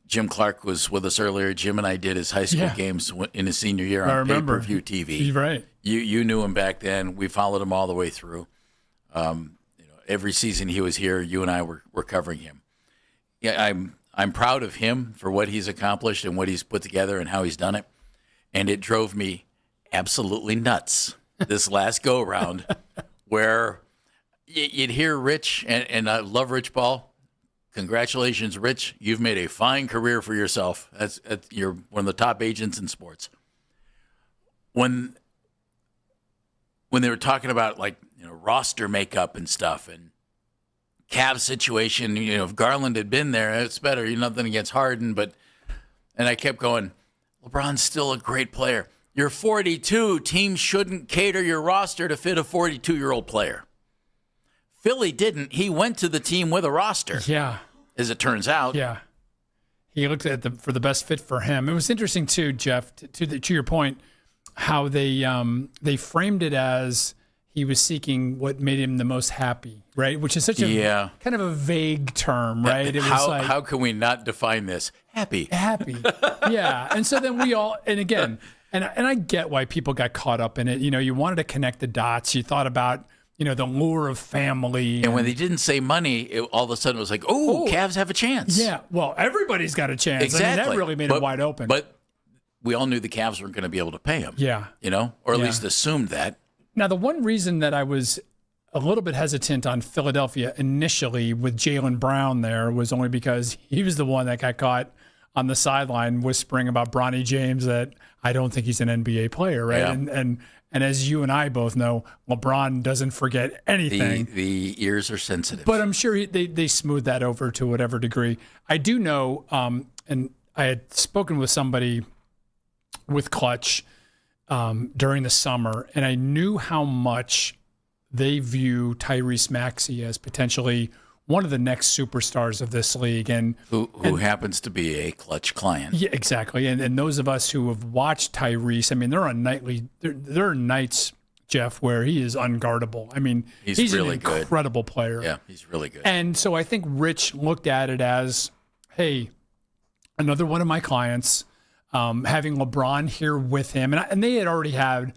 Jim Clark was with us earlier. Jim and I did his high school games in his senior year on pay-per-view TV. You're right. You knew him back then. We followed him all the way through. Every season he was here, you and I were covering him. Yeah, I'm proud of him for what he's accomplished and what he's put together and how he's done it. And it drove me absolutely nuts this last go-around where you'd hear Rich, and I love Rich Paul. Congratulations, Rich. You've made a fine career for yourself. You're one of the top agents in sports. When they were talking about, roster makeup and stuff and Cavs situation, if Garland had been there, it's better. Nothing against Harden, and I kept going, LeBron's still a great player. You're 42. Teams shouldn't cater your roster to fit a 42-year-old player. Philly didn't. He went to the team with a roster. Yeah. As it turns out. Yeah. He looked at for the best fit for him. It was interesting, too, Jeff, to your point, how they framed it as he was seeking what made him the most happy, right? Which is such a kind of a vague term, right? It was how can we not define this? Happy. Yeah. And so then and I get why people got caught up in it. You wanted to connect the dots. You thought about, the lure of family. And when they didn't say money, all of a sudden it was like, Cavs have a chance. Yeah. Well, everybody's got a chance. Exactly. That really made it wide open. But we all knew the Cavs weren't going to be able to pay him. Yeah. Or at least assumed that. Now, the one reason that I was a little bit hesitant on Philadelphia initially with Jaylen Brown there was only because he was the one that got caught on the sideline whispering about Bronny James that I don't think he's an NBA player, right? Yeah. And as you and I both know, LeBron doesn't forget anything. The ears are sensitive. But I'm sure they smoothed that over to whatever degree. I do know, and I had spoken with somebody with Clutch during the summer, and I knew how much they view Tyrese Maxey as potentially one of the next superstars of this league, and who happens to be a Clutch client. Yeah, exactly. And those of us who have watched Tyrese, I mean, there are nights, Jeff, where he is unguardable. I mean, he's really an incredible player. Yeah, he's really good. And so I think Rich looked at it as, hey, another one of my clients. Having LeBron here with him, and they had already had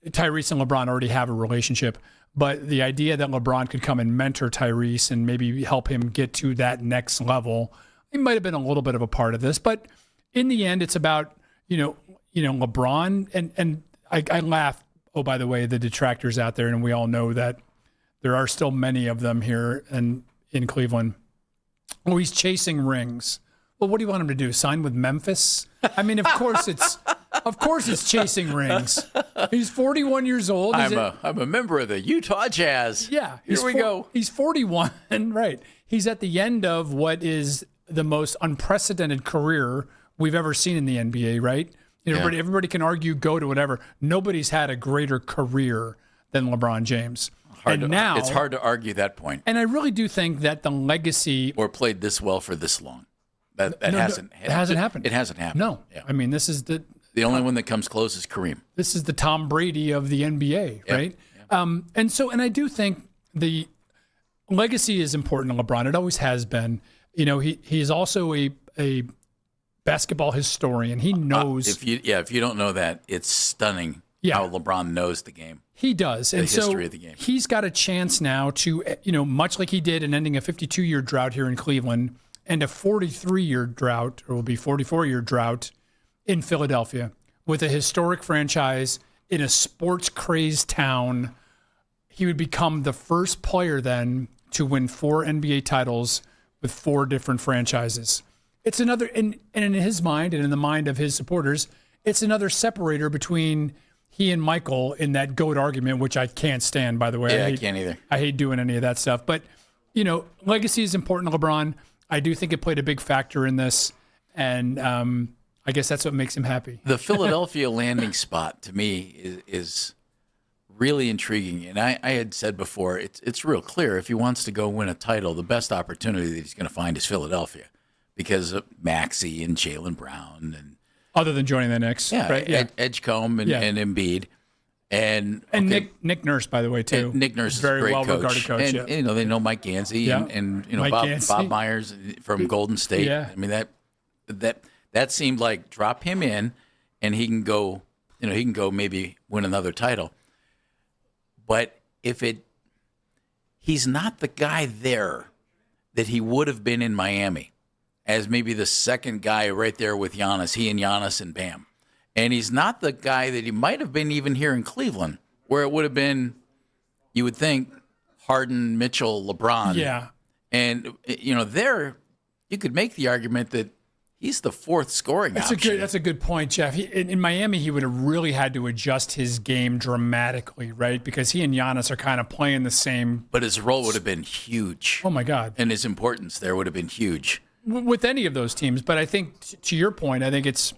Tyrese and LeBron already have a relationship, but the idea that LeBron could come and mentor Tyrese and maybe help him get to that next level, it might have been a little bit of a part of this. But in the end, it's about LeBron and I laugh. Oh, by the way, the detractors out there, and we all know that there are still many of them here and in Cleveland. Oh, he's chasing rings. Well, what do you want him to do? Sign with Memphis? I mean, of course it's chasing rings. He's 41 years old. I'm a member of the Utah Jazz. Yeah, here we go. He's 41, right? He's at the end of what is the most unprecedented career we've ever seen in the NBA, right? Everybody can argue, go to whatever. Nobody's had a greater career than LeBron James. Now it's hard to argue that point. And I really do think that the legacy or played this well for this long. It hasn't happened. It hasn't happened. No. Yeah. I mean, this is the only one that comes close is Kareem. This is the Tom Brady of the NBA, right? Yep. And I do think the legacy is important to LeBron. It always has been. You know, he's also a basketball historian. He knows. If you don't know that, it's stunning how LeBron knows the game. He does. The history of the game. He's got a chance now to, much like he did in ending a 52-year drought here in Cleveland and a 43-year drought, or will be 44-year drought in Philadelphia, with a historic franchise in a sports-crazed town. He would become the first player then to win 4 NBA titles with 4 different franchises. It's another, and in his mind and in the mind of his supporters, it's another separator between he and Michael in that GOAT argument, which I can't stand, by the way. Yeah, I can't either. I hate doing any of that stuff. But, legacy is important to LeBron. I do think it played a big factor in this. And I guess that's what makes him happy. The Philadelphia landing spot, to me, is really intriguing. And I had said before, it's real clear. If he wants to go win a title, the best opportunity that he's going to find is Philadelphia because of Maxey and Jaylen Brown and other than joining the Knicks, right? Yeah. Edgecombe and Embiid, and Nick Nurse, by the way, too. And Nick Nurse is very a great well-regarded coach. And they know Mike Gansey and Bob Myers from Golden State. Yeah. I mean that seemed like drop him in, and he can go. He can go maybe win another title. But he's not the guy there that he would have been in Miami. As maybe the second guy right there with Giannis, he and Giannis and Bam. And he's not the guy that he might have been even here in Cleveland, where it would have been, you would think, Harden, Mitchell, LeBron. Yeah. And, there you could make the argument that he's the 4th scoring option. That's a good point, Jeff. In Miami, he would have really had to adjust his game dramatically, right? Because he and Giannis are kind of playing the same. But his role would have been huge. Oh, my God. And his importance there would have been huge. With any of those teams. But I think, to your point, I think it's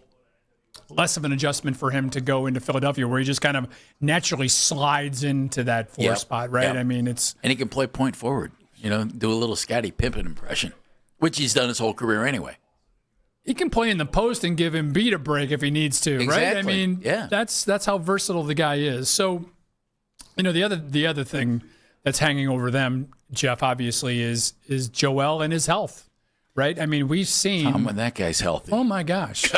less of an adjustment for him to go into Philadelphia, where he just kind of naturally slides into that 4 spot, right? Yep. I mean, and he can play point forward, do a little Scottie Pippen impression, which he's done his whole career anyway. He can play in the post and give Embiid a break if he needs to, exactly. Right? I mean, that's how versatile the guy is. So, the other thing that's hanging over them, Jeff, obviously, is Joel and his health. Right? I mean, we've seen Tom, when that guy's healthy. Oh my gosh.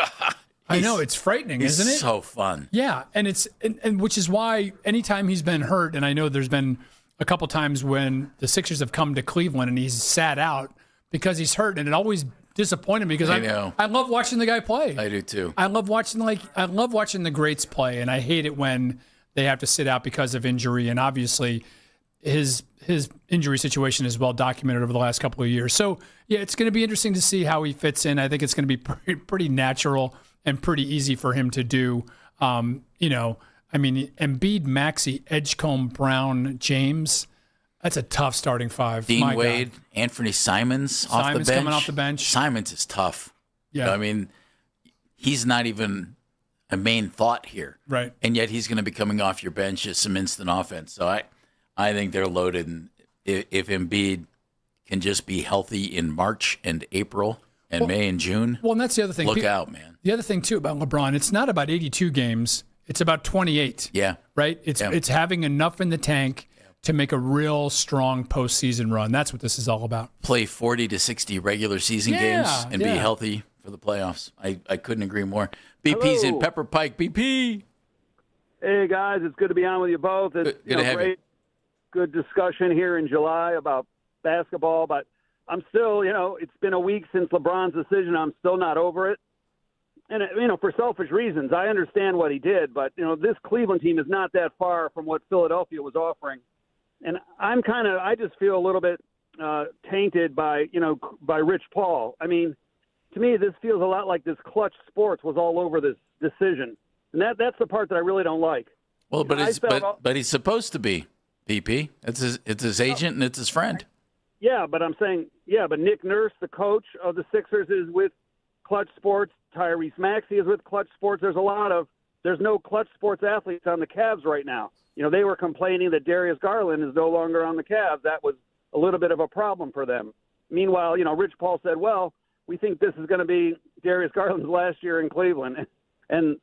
I know, it's frightening, isn't it? It's so fun. Yeah, and and which is why anytime he's been hurt, and I know there's been a couple times when the Sixers have come to Cleveland and he's sat out because he's hurt, and it always disappointed me because I love watching the guy play. I do too. I love watching the greats play, and I hate it when they have to sit out because of injury, and obviously his injury situation is well documented over the last couple of years. So, yeah, it's going to be interesting to see how he fits in. I think it's going to be pretty natural and pretty easy for him to do. Embiid, Maxey, Edgecombe, Brown, James, that's a tough starting 5. Dean Wade, God. Anthony Simons off the bench. Coming off the bench. Simons is tough. Yeah. He's not even a main thought here. Right. And yet he's going to be coming off your bench as some instant offense. So I think they're loaded. And if Embiid can just be healthy in March and April and May and June, and that's the other thing. Look out, man. The other thing, too, about LeBron, it's not about 82 games. It's about 28. Yeah. Right? It's having enough in the tank to make a real strong postseason run. That's what this is all about. Play 40 to 60 regular season games and be healthy for the playoffs. I couldn't agree more. BP's in Pepper Pike. BP. Hey, guys. It's good to be on with you both. It's good to have you. Good discussion here in July about basketball, but I'm still, it's been a week since LeBron's decision. I'm still not over it. And, for selfish reasons, I understand what he did, but, this Cleveland team is not that far from what Philadelphia was offering. And I just feel a little bit tainted by Rich Paul. I mean, to me, this feels a lot like this Clutch Sports was all over this decision. And that's the part that I really don't like. Well, but he's supposed to be, BP. It's his agent and it's his friend. Yeah, but I'm saying, but Nick Nurse, the coach of the Sixers, is with Clutch Sports. Tyrese Maxey is with Clutch Sports. There's no Clutch Sports athletes on the Cavs right now. They were complaining that Darius Garland is no longer on the Cavs. That was a little bit of a problem for them. Meanwhile, Rich Paul said, well, we think this is going to be Darius Garland's last year in Cleveland. And,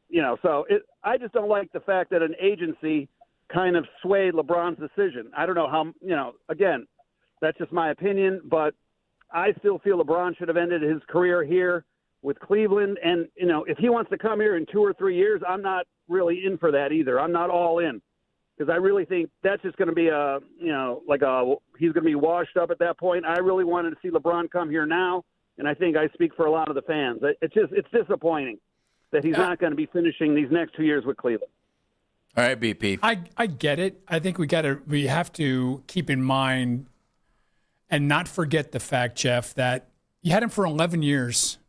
I just don't like the fact that an agency kind of swayed LeBron's decision. I don't know how, again, that's just my opinion, but I still feel LeBron should have ended his career here with Cleveland. And, if he wants to come here in 2 or 3 years, I'm not really in for that either. I'm not all in, because I really think that's just going to be he's going to be washed up at that point. I really wanted to see LeBron come here now, and I think I speak for a lot of the fans. It's disappointing that he's not going to be finishing these next 2 years with Cleveland. All right, BP. I get it. I think we have to keep in mind and not forget the fact, Jeff, that you had him for 11 years,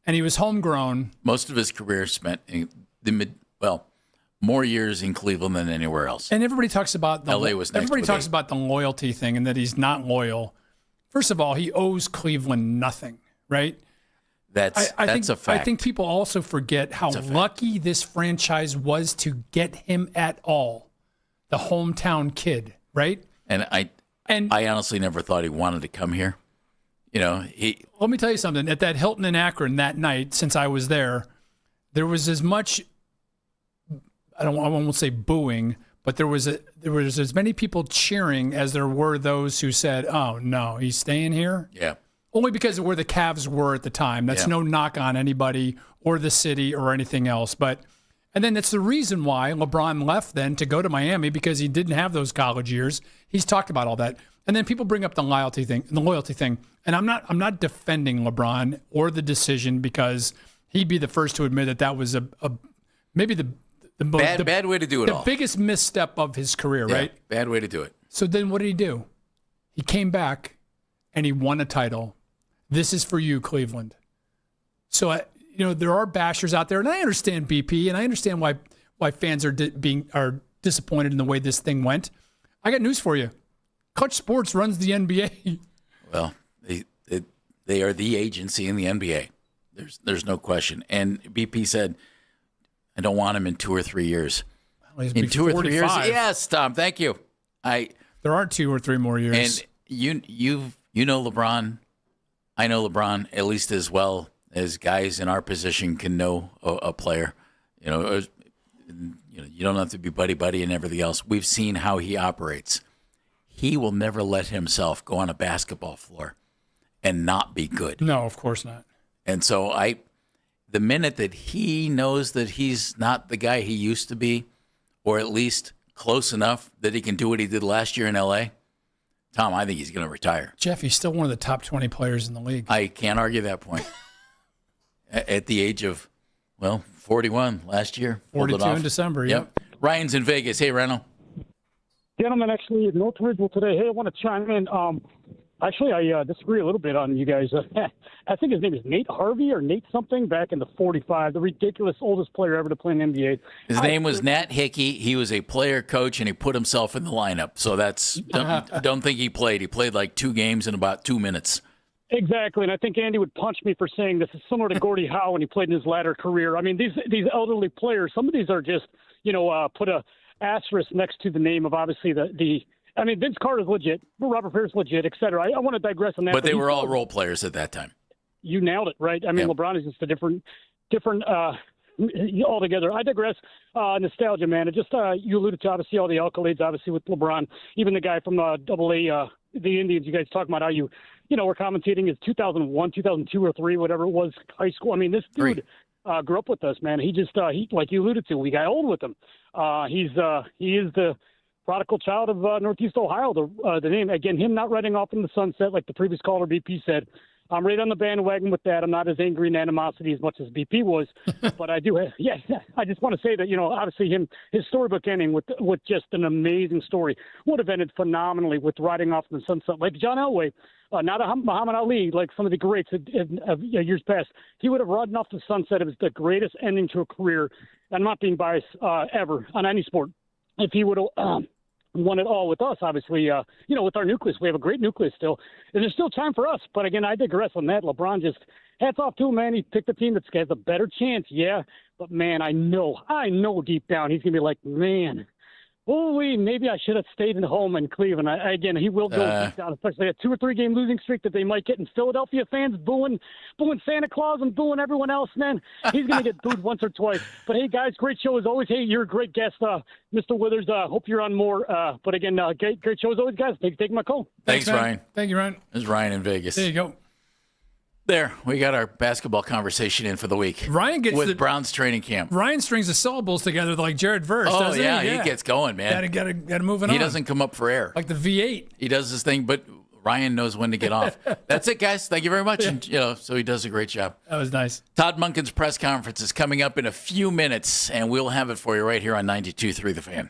and he was homegrown. Most of his career spent in more years in Cleveland than anywhere else. And everybody talks about LA was next. Everybody talks about the loyalty thing and that he's not loyal. First of all, he owes Cleveland nothing, right? That's a fact. I think people also forget how lucky this franchise was to get him at all. The hometown kid, right? And I honestly never thought he wanted to come here. Let me tell you something. At that Hilton in Akron that night, since I was there was as much, I won't say booing, but there was as many people cheering as there were those who said, "Oh no, he's staying here." Yeah. Only because of where the Cavs were at the time. That's no knock on anybody or the city or anything else. And then that's the reason why LeBron left then to go to Miami, because he didn't have those college years. He's talked about all that. And then people bring up the loyalty thing. And I'm not defending LeBron or the decision, because he'd be the first to admit that was maybe the bad way to do it the biggest misstep of his career, right? Bad way to do it. So then what did he do? He came back and he won a title. This is for you, Cleveland. So, there are bashers out there, and I understand BP, and I understand why fans are disappointed in the way this thing went. I got news for you. Clutch Sports runs the NBA. Well, they are the agency in the NBA. There's no question. And BP said, I don't want him in 2 or 3 years. Well, in 2 or 3 years? Yes, Tom, thank you. There are 2 or 3 more years. And you know LeBron. I know LeBron at least as well as guys in our position can know a player. You don't have to be buddy and everything else. We've seen how he operates. He will never let himself go on a basketball floor and not be good. No, of course not. And so the minute that he knows that he's not the guy he used to be, or at least close enough that he can do what he did last year in L.A., Tom, I think he's going to retire. Jeff, he's still one of the top 20 players in the league. I can't argue that point. At the age of, 41 last year. 42 in December, yep. Ryan's in Vegas. Hey, Reno. Gentlemen, actually, North Ridgeville today. Hey, I want to chime in. I disagree a little bit on you guys. I think his name is Nate Harvey or Nate something back in the 45, the ridiculous oldest player ever to play in the NBA. His name was Nat Hickey. He was a player coach, and he put himself in the lineup. So don't think he played. He played like 2 games in about 2 minutes. Exactly, and I think Andy would punch me for saying this is similar to Gordie Howe when he played in his latter career. I mean, these elderly players, some of these are just, put a asterisk next to the name of obviously Vince Carter's legit, Robert Parish legit, et cetera. I want to digress on that. But they were all role players at that time. You nailed it, right? I mean, LeBron is just a different altogether. I digress. Nostalgia, man. It just you alluded to obviously all the accolades, obviously with LeBron, even the guy from AA, the Indians. You guys talking about how you were commentating his 2001, 2002 or 3, whatever it was, high school. I mean, this dude grew up with us, man. He just he like you alluded to, we got old with him. He is the prodigal child of Northeast Ohio. The name, again, him not riding off in the sunset like the previous caller BP said. I'm right on the bandwagon with that. I'm not as angry in animosity as much as BP was, but I do. I just want to say that, obviously his storybook ending with just an amazing story would have ended phenomenally with riding off in the sunset. Like John Elway, not a Muhammad Ali, like some of the greats of years past. He would have ridden off the sunset. It was the greatest ending to a career. I'm not being biased ever on any sport. If he would have won it all with us, obviously, with our nucleus. We have a great nucleus still. And there's still time for us. But, again, I digress on that. LeBron just hats off to him, man. He picked a team that has a better chance, yeah. But, man, I know deep down he's going to be like, man, Holy, maybe I should have stayed at home in Cleveland. Again, he will go deep down, especially a 2 or 3 game losing streak that they might get in Philadelphia fans booing Santa Claus and booing everyone else, man. He's going to get booed once or twice. But, hey, guys, great show as always. Hey, you're a great guest, Mr. Withers. Hope you're on more. But, again, great show as always, guys. Thanks for taking my call. Thanks, Ryan. Thank you, Ryan. There's Ryan in Vegas. There you go. There, we got our basketball conversation in for the week. Ryan gets with Browns training camp. Ryan strings the syllables together like Jared Verse. Oh doesn't yeah, he he gets going, man. Gotta moving on. He doesn't come up for air like the V8. He does his thing, but Ryan knows when to get off. That's it, guys. Thank you very much. Yeah. And, so he does a great job. That was nice. Todd Monken's press conference is coming up in a few minutes, and we'll have it for you right here on 92.3 The Fan.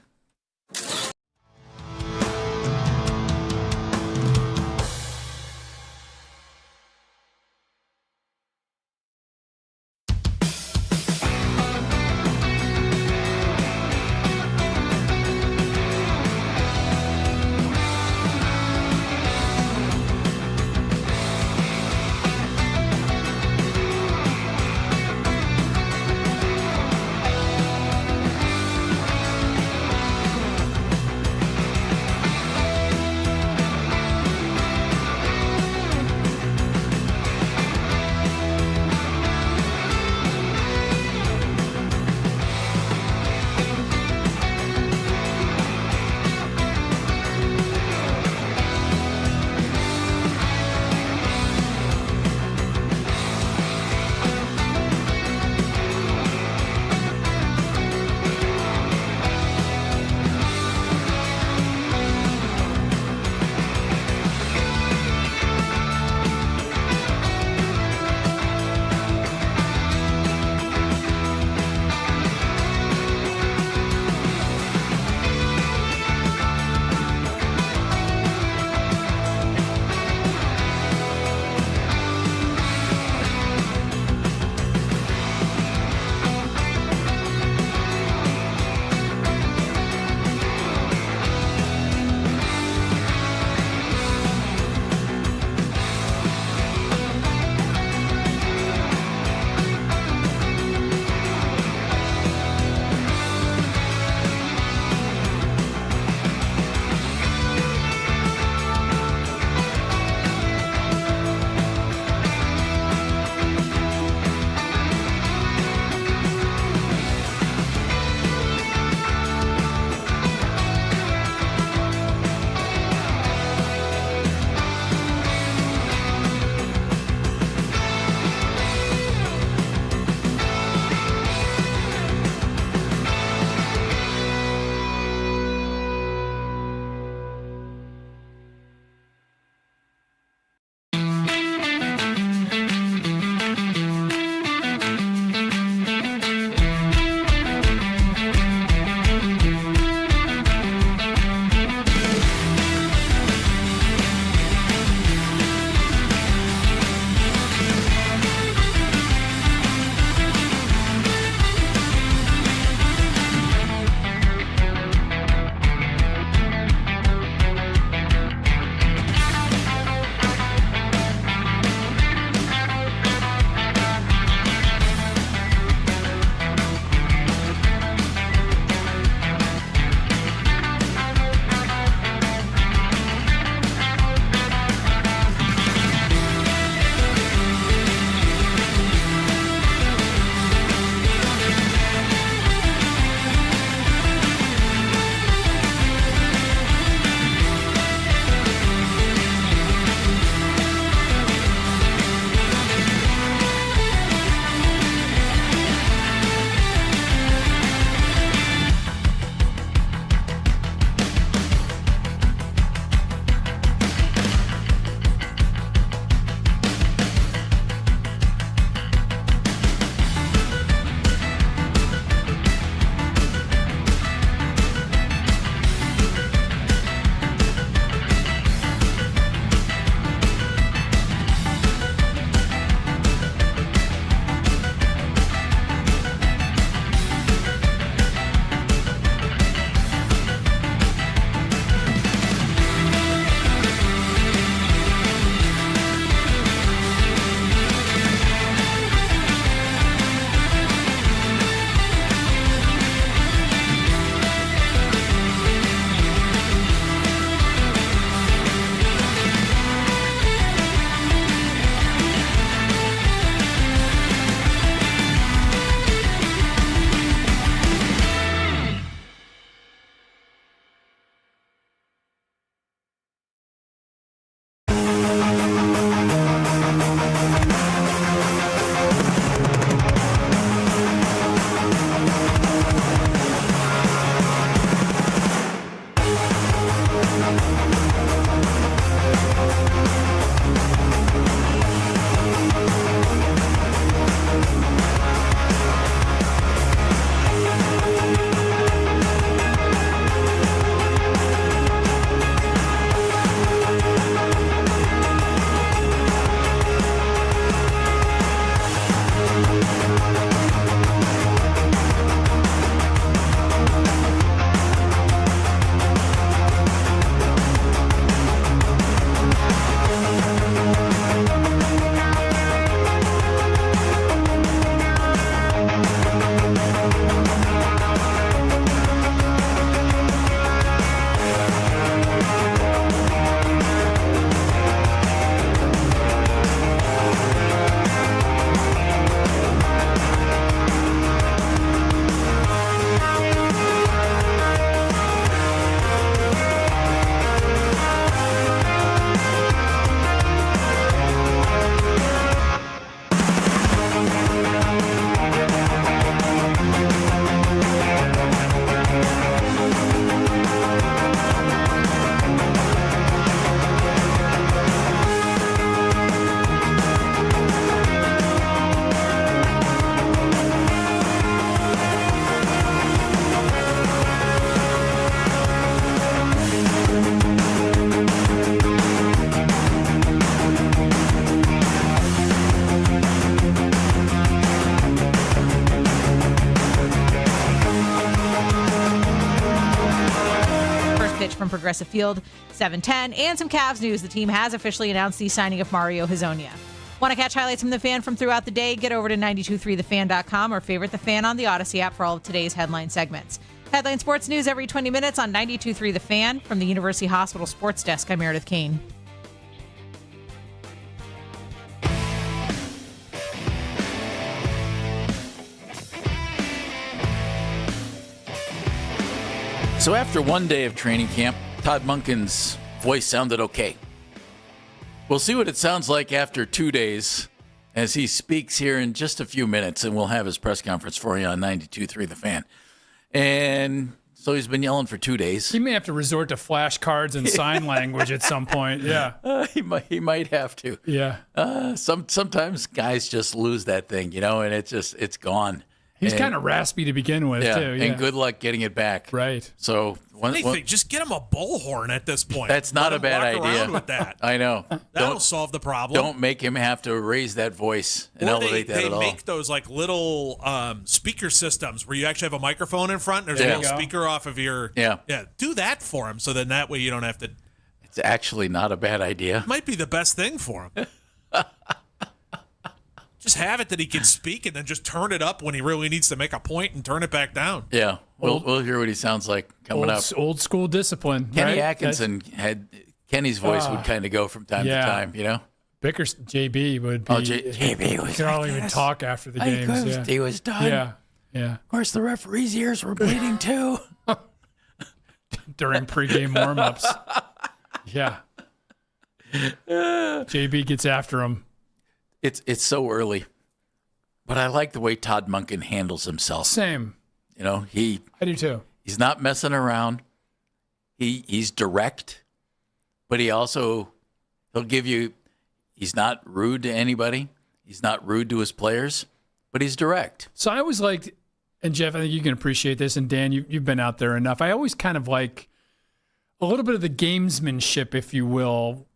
Progressive Field, 7:10. And some Cavs news. The team has officially announced the signing of Mario Hezonja. Want to catch highlights from The Fan from throughout the day? Get over to 923thefan.com or favorite The Fan on the Odyssey app for all of today's headline segments. Headline sports news every 20 minutes on 92.3 The Fan. From the University Hospital Sports Desk, I'm Meredith Kane. So after one day of training camp, Todd Monken's voice sounded okay. We'll see what it sounds like after 2 days as he speaks here in just a few minutes, and we'll have his press conference for you on 92.3 The Fan. And so he's been yelling for 2 days. He may have to resort to flashcards and sign language at some point. Yeah, he might have to. Yeah. Sometimes guys just lose that thing, and it's gone. He's kind of raspy to begin with, too. Yeah. And good luck getting it back. Right. So just get him a bullhorn at this point. That's not a bad walk idea. Around with that. I know. That'll solve the problem. Don't make him have to raise that voice and elevate that at all. They make those like little speaker systems where you actually have a microphone in front. There's a little speaker off of your. Yeah. Do that for him, so then that way you don't have to. It's actually not a bad idea. Might be the best thing for him. Just have it that he can speak and then just turn it up when he really needs to make a point and turn it back down. Yeah, we'll hear what he sounds like coming up. Old school discipline. Kenny Atkinson had Kenny's voice would kind of go from time to time, Bickers, JB would be. JB was. He couldn't even talk after the games. He was done. Yeah. Of course, the referee's ears were bleeding too. During pregame warm-ups. Yeah. JB gets after him. It's so early, but I like the way Todd Monken handles himself. Same. I do too. He's not messing around. He's direct, but he'll give you. He's not rude to anybody. He's not rude to his players, but he's direct. So I always liked, and Jeff, I think you can appreciate this, and Dan, you've been out there enough. I always kind of like a little bit of the gamesmanship, if you will,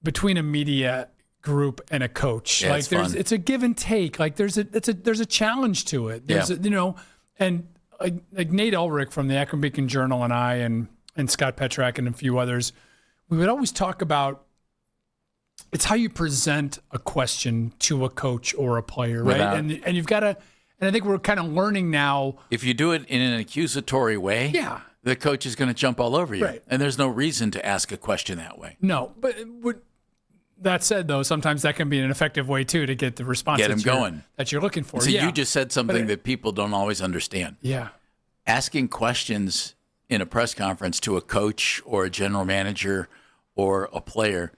between a media group and a coach. Yeah, like it's a give and take. Like there's a challenge to it. There's and like Nate Ulrich from the Akron Beacon Journal and I and Scott Petrak and a few others, we would always talk about it's how you present a question to a coach or a player, right? And you've got to, and I think we're kind of learning now. If you do it in an accusatory way, the coach is going to jump all over you. Right. And there's no reason to ask a question that way. No, but that said, though, sometimes that can be an effective way, too, to get the response that you're looking for. So you just said something that people don't always understand. Yeah. Asking questions in a press conference to a coach or a general manager or a player,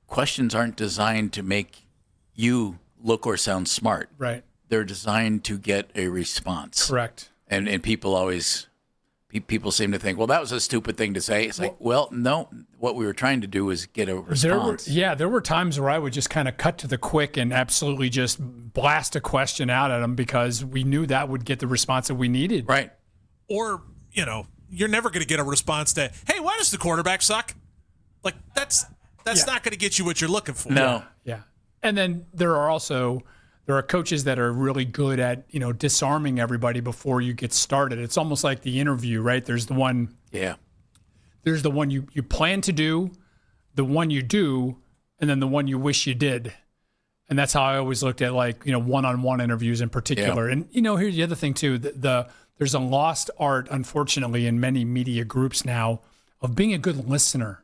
questions aren't designed to make you look or sound smart. Right. They're designed to get a response. Correct. And people seem to think, well, that was a stupid thing to say. It's like, well, no, what we were trying to do is get a response. There were times where I would just kind of cut to the quick and absolutely just blast a question out at them because we knew that would get the response that we needed. Right. Or, you're never going to get a response to, hey, why does the quarterback suck? Like, that's not going to get you what you're looking for. No. Yeah. And then there are coaches that are really good at, disarming everybody before you get started. It's almost like the interview, right? There's the one. Yeah. There's the one you plan to do, the one you do, and then the one you wish you did. And that's how I always looked at one-on-one interviews in particular. Yeah. And, here's the other thing too, there's a lost art, unfortunately, in many media groups now of being a good listener.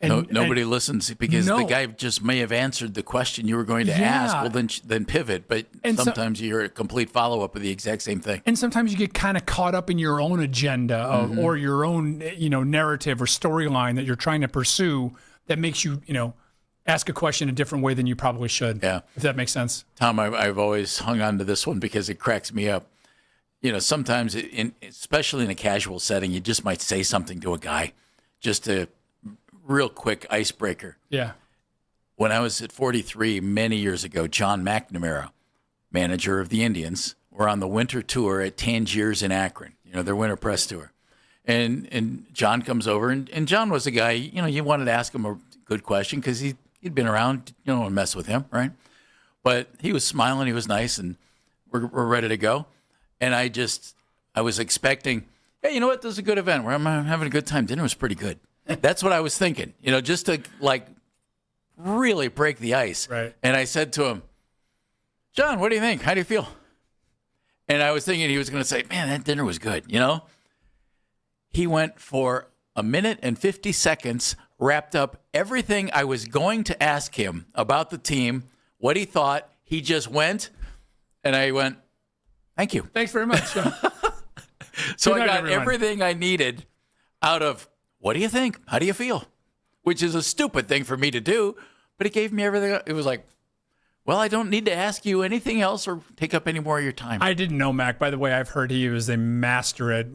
Nobody listens because the guy just may have answered the question you were going to ask. Well, then pivot. But sometimes you're a complete follow-up of the exact same thing. And sometimes you get kind of caught up in your own agenda or your own, narrative or storyline that you're trying to pursue that makes you, ask a question a different way than you probably should. Yeah. If that makes sense. Tom, I've always hung on to this one because it cracks me up. Sometimes, especially in a casual setting, you just might say something to a guy just to real quick icebreaker. Yeah. When I was at 43 many years ago, John McNamara, manager of the Indians, were on the winter tour at Tangiers in Akron, their winter press tour. And John comes over, and John was a guy, you wanted to ask him a good question because he'd been around, you don't want to mess with him, right? But he was smiling, he was nice, and we're ready to go. And I was expecting Hey, you know what? This is a good event. I'm having a good time. Dinner was pretty good. That's what I was thinking. Just to really break the ice. Right. And I said to him, John, what do you think? How do you feel? And I was thinking he was going to say, man, that dinner was good. He went for a minute and 50 seconds, wrapped up everything I was going to ask him about the team, what he thought. He just went, and I went, thank you. Thanks very much. So Good I night, got everyone. everything I needed out of, what do you think? How do you feel? Which is a stupid thing for me to do, but it gave me everything. It was like, well, I don't need to ask you anything else or take up any more of your time. I didn't know Mac. By the way, I've heard he was a master at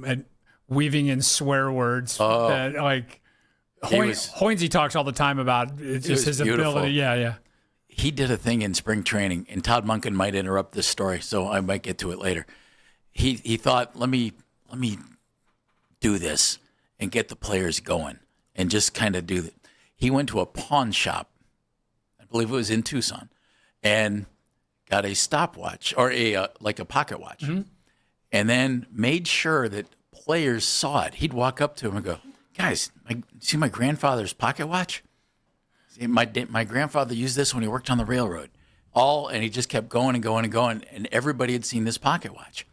weaving in swear words. Oh. Hoynesy talks all the time about it's just his ability. Yeah. He did a thing in spring training, and Todd Monken might interrupt this story, so I might get to it later. He thought, let me do this and get the players going and just kind of do that. He went to a pawn shop, I believe it was in Tucson, and got a stopwatch or a pocket watch, and then made sure that players saw it. He'd walk up to him and go, guys, see my grandfather's pocket watch? See, my grandfather used this when he worked on the railroad. And he just kept going and going and going, and everybody had seen this pocket watch.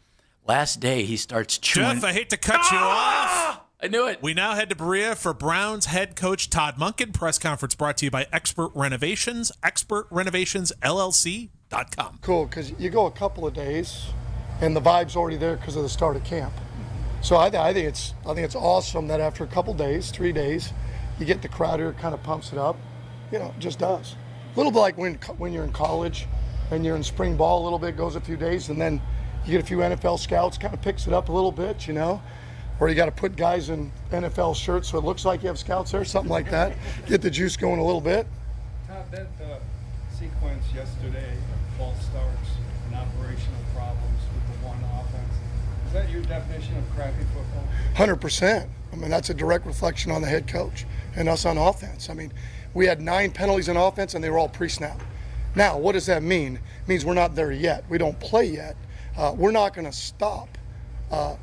Last day, he starts chewing. Jeff, I hate to cut you off. I knew it. We now head to Berea for Browns head coach Todd Monken. Press conference brought to you by Expert Renovations, expertrenovationsllc.com. Cool, because you go a couple of days, and the vibe's already there because of the start of camp. So I think it's awesome that after a couple days, 3 days, you get the crowd here, kind of pumps it up. It just does. A little bit like when you're in college and you're in spring ball a little bit, goes a few days, and then you get a few NFL scouts, kind of picks it up a little bit, or you got to put guys in NFL shirts so it looks like you have scouts there, something like that. Get the juice going a little bit. Todd, that sequence yesterday of false starts and operational problems with the one offense, is that your definition of crappy football? 100%. That's a direct reflection on the head coach and us on offense. We had 9 penalties on offense, and they were all pre-snap. Now, what does that mean? It means we're not there yet. We don't play yet. We're not going to stop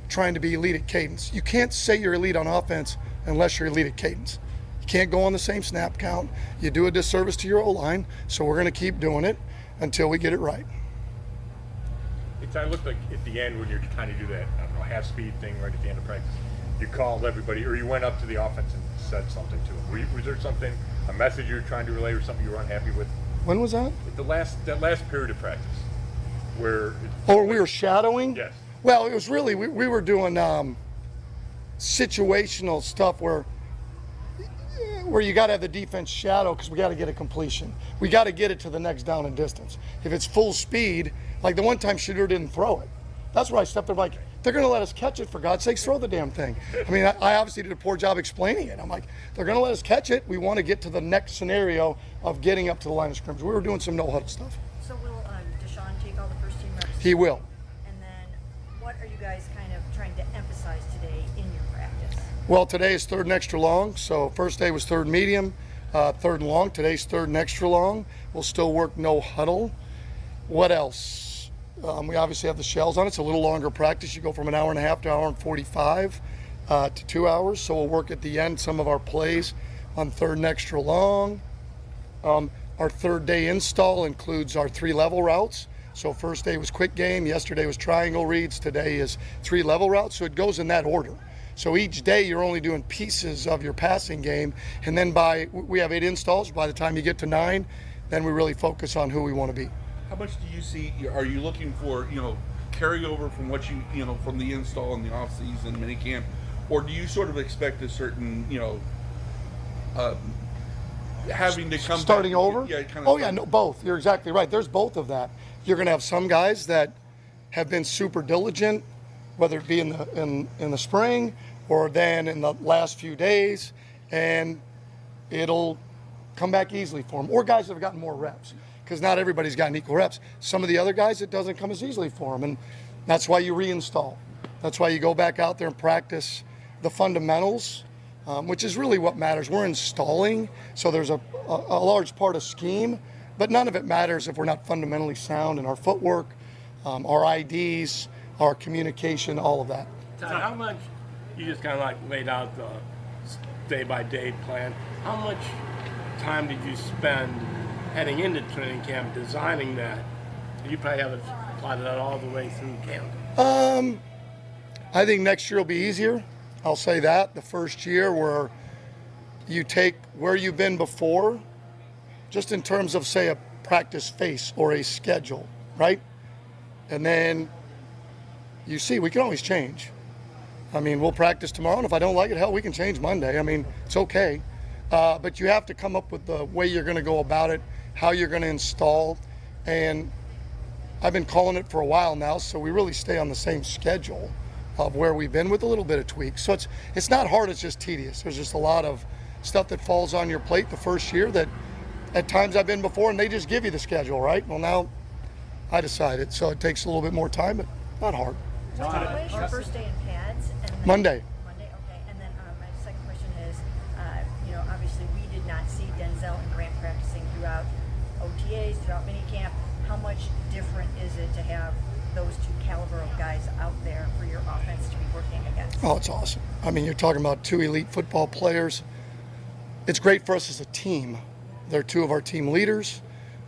trying to be elite at cadence. You can't say you're elite on offense unless you're elite at cadence. You can't go on the same snap count. You do a disservice to your O-line, so we're going to keep doing it until we get it right. It looked like at the end when you're trying to do that, half-speed thing right at the end of practice, you called everybody, or you went up to the offense and said something to them. Was there something, a message you were trying to relay or something you were unhappy with? When was that? That last period of practice. Where we were shadowing? Yes. Well, it was really, we were doing situational stuff where you got to have the defense shadow because we got to get a completion. We got to get it to the next down and distance. If it's full speed, like the one time Shedeur didn't throw it. That's where I stepped there like, they're going to let us catch it, for God's sakes, throw the damn thing. I obviously did a poor job explaining it. I'm like, they're going to let us catch it. We want to get to the next scenario of getting up to the line of scrimmage. We were doing some no-huddle stuff. So will Deshaun take all the first-team reps? He will. And then what are you guys kind of trying to emphasize today in your practice? Well, today is third and extra long. So first day was third medium, third and long. Today's third and extra long. We'll still work no huddle. What else? We obviously have the shells on it. It's a little longer practice. You go from an hour and a half to an hour and 45 to 2 hours. So we'll work at the end some of our plays on third and extra long. Our third day install includes our 3-level routes. So first day was quick game. Yesterday was triangle reads. Today is 3-level routes. So it goes in that order. So each day you're only doing pieces of your passing game. And then we have 8 installs. By the time you get to 9, then we really focus on who we want to be. How much do you see? Are you looking for carryover from what you from the install in the off season minicamp, or do you sort of expect a certain having to come starting back, over? No, both. You're exactly right. There's both of that. You're going to have some guys that have been super diligent, whether it be in the spring or then in the last few days, and it'll come back easily for them. Or guys that have gotten more reps. Because not everybody's gotten equal reps. Some of the other guys, it doesn't come as easily for them, and that's why you reinstall. That's why you go back out there and practice the fundamentals, which is really what matters. We're installing, so there's a large part of scheme, but none of it matters if we're not fundamentally sound in our footwork, our IDs, our communication, all of that. Todd, you just kind of like laid out the day-by-day plan. How much time did you spend heading into training camp designing that? You probably haven't plotted out all the way through camp. I think next year will be easier. I'll say that. The first year where you take where you've been before, just in terms of, say, a practice face or a schedule, right? And then you see, we can always change. I mean, we'll practice tomorrow, and if I don't like it, hell, we can change Monday. I mean, it's okay. But you have to come up with the way you're going to go about it, how you're going to install. And I've been calling it for a while now, so we really stay on the same schedule of where we've been with a little bit of tweaks. So it's not hard, it's just tedious. There's just a lot of stuff that falls on your plate the first year that at times I've been before, and they just give you the schedule, right? Well, now I decided, so it takes a little bit more time, but not hard. When is your first day in pads? And then Monday. Monday, okay. And then my second question is, obviously we did not see Denzel and Grant practicing throughout OTAs, throughout minicamp. How much different is it to have those two caliber of guys out there for your offense to be working against? Oh, it's awesome. I mean, you're talking about two elite football players. It's great for us as a team. They're two of our team leaders,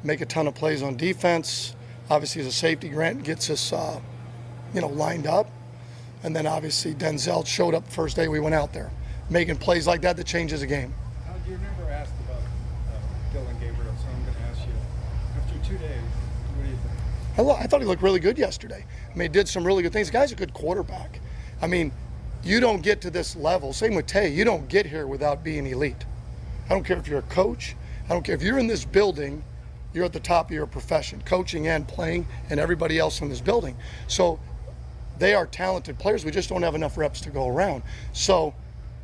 make a ton of plays on defense. Obviously, as a safety, Grant gets us, lined up. And then obviously Denzel showed up the first day we went out there, making plays like that changes a game. You never asked about Dylan Gabriel, so I'm going to ask you. After 2 days, what do you think? I thought he looked really good yesterday. I mean, he did some really good things. The guy's a good quarterback. I mean, you don't get to this level. Same with Tay. You don't get here without being elite. I don't care if you're a coach. I don't care if you're in this building, you're at the top of your profession, coaching and playing, and everybody else in this building. So they are talented players. We just don't have enough reps to go around. So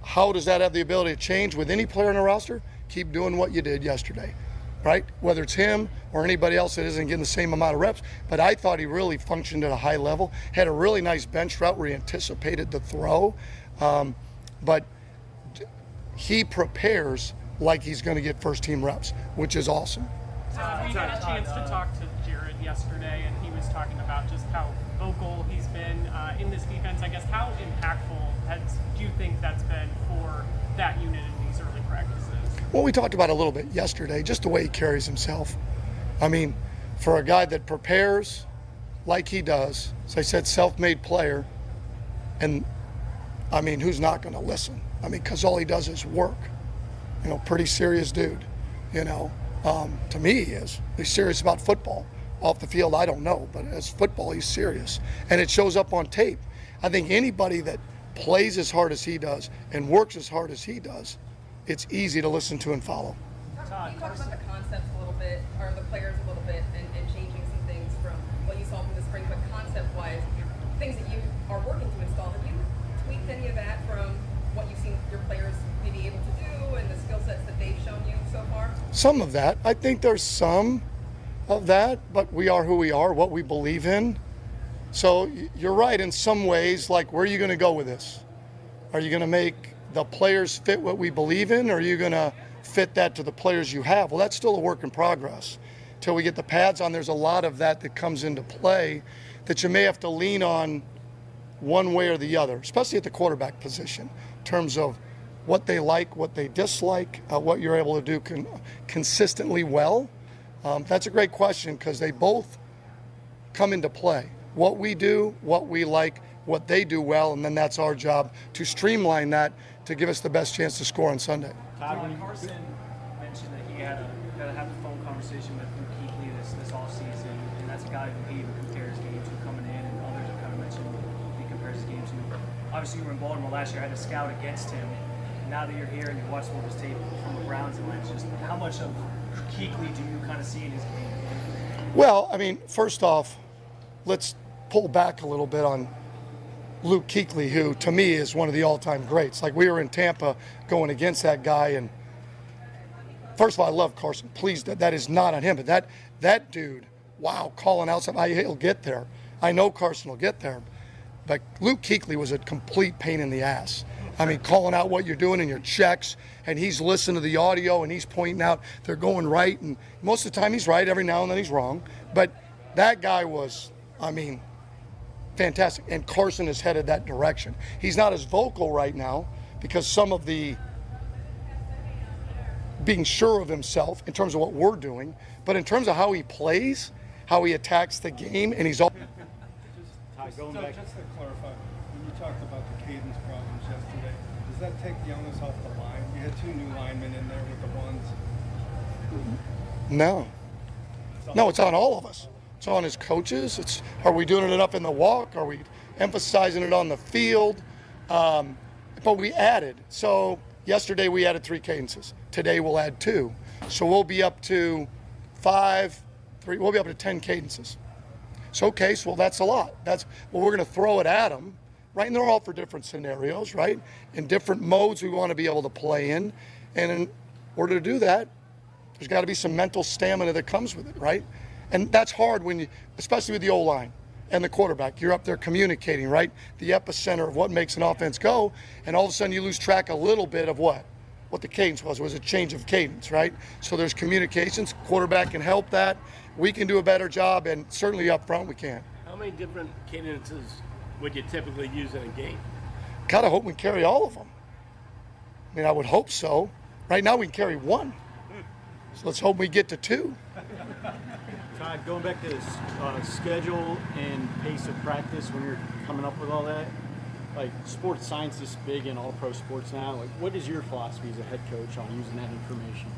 how does that have the ability to change with any player on the roster? Keep doing what you did yesterday, right? Whether it's him or anybody else that isn't getting the same amount of reps. But I thought he really functioned at a high level, had a really nice bench route where he anticipated the throw. But he prepares like he's going to get first team reps, which is awesome. We had a chance to talk to Jared yesterday, and he was talking about just how vocal he's been in this defense. I guess how impactful do you think that's been for that unit in these early practices? Well, we talked about it a little bit yesterday, just the way he carries himself. I mean, for a guy that prepares like he does, as I said, self-made player, and I mean, who's not going to listen? I mean, because all he does is work. Pretty serious dude, to me he is. He's serious about football. Off the field, I don't know, but as football, he's serious. And it shows up on tape. I think anybody that plays as hard as he does and works as hard as he does, it's easy to listen to and follow. Can you talk about the concepts a little bit, or the players a little bit, and changing some things from what you saw from the spring, but concept-wise, things that you are working to install, have you tweaked any of that from what you've seen your players be able to do and the skill sets that they've shown you so far? Some of that. I think there's some of that, but we are who we are, what we believe in. So you're right in some ways, like where are you going to go with this? Are you going to make the players fit what we believe in, or are you going to fit that to the players you have? Well, that's still a work in progress. Till we get the pads on, there's a lot of that comes into play that you may have to lean on one way or the other, especially at the quarterback position, in terms of what they like, what they dislike, what you're able to do consistently well. That's a great question because they both come into play. What we do, what we like, what they do well, and then that's our job to streamline that to give us the best chance to score on Sunday. Todd, when Carson mentioned that he had to have a phone conversation with Luke Kuechly this offseason, and that's a guy who he even compares games to coming in, and others have kind of mentioned he compares his games to. Obviously, you were in Baltimore last year, had to scout against him. Now that you're here and you watch more of his tape from the Browns lens, just how much of Kuechly do you kind of see in his game? Well, I mean, first off, let's pull back a little bit on Luke Kuechly, who to me is one of the all-time greats. Like, we were in Tampa going against that guy, and first of all, I love Carson. Please, that is not on him, but that dude, wow, calling out something, he'll get there. I know Carson will get there, but Luke Kuechly was a complete pain in the ass. I mean, calling out what you're doing in your checks, and he's listening to the audio, and he's pointing out they're going right, and most of the time he's right, every now and then he's wrong. But that guy was, I mean, fantastic. And Carson is headed that direction. He's not as vocal right now because some of the being sure of himself in terms of what we're doing, but in terms of how he plays, how he attacks the game, and he's all. Just to clarify, when you talked about the cadence problems yesterday, does that take the onus off the line? You had 2 new linemen in there with the ones. No, it's on all of us. It's on his coaches. Are we doing it enough in the walk? Are we emphasizing it on the field? But we added. So yesterday we added 3 cadences. Today we'll add 2. So we'll be up to 3. We'll be up to 10 cadences. So okay, so that's a lot. We're going to throw it at them, right? And they're all for different scenarios, right? In different modes we want to be able to play in. And in order to do that, there's got to be some mental stamina that comes with it, right? And that's hard when especially with the O-line and the quarterback. You're up there communicating, right? The epicenter of what makes an offense go, and all of a sudden you lose track a little bit of what the cadence was a change of cadence, right? So there's communications. Quarterback can help that. We can do a better job, and certainly up front we can. How many different cadences would you typically use in a game? Kind of hope we carry all of them. I mean, I would hope so. Right now we can carry 1. So let's hope we get to 2. Todd, going back to this schedule and pace of practice when you're coming up with all that, like sports science is big in all pro sports now. Like, what is your philosophy as a head coach on using that information?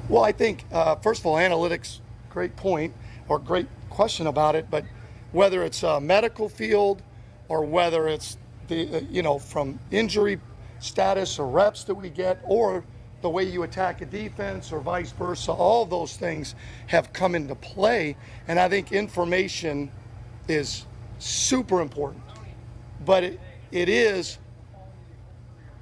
Well, I think, first of all, analytics, great point or great question about it, but whether it's a medical field or whether it's from injury status or reps that we get or the way you attack a defense or vice versa, all of those things have come into play. And I think information is super important. But it is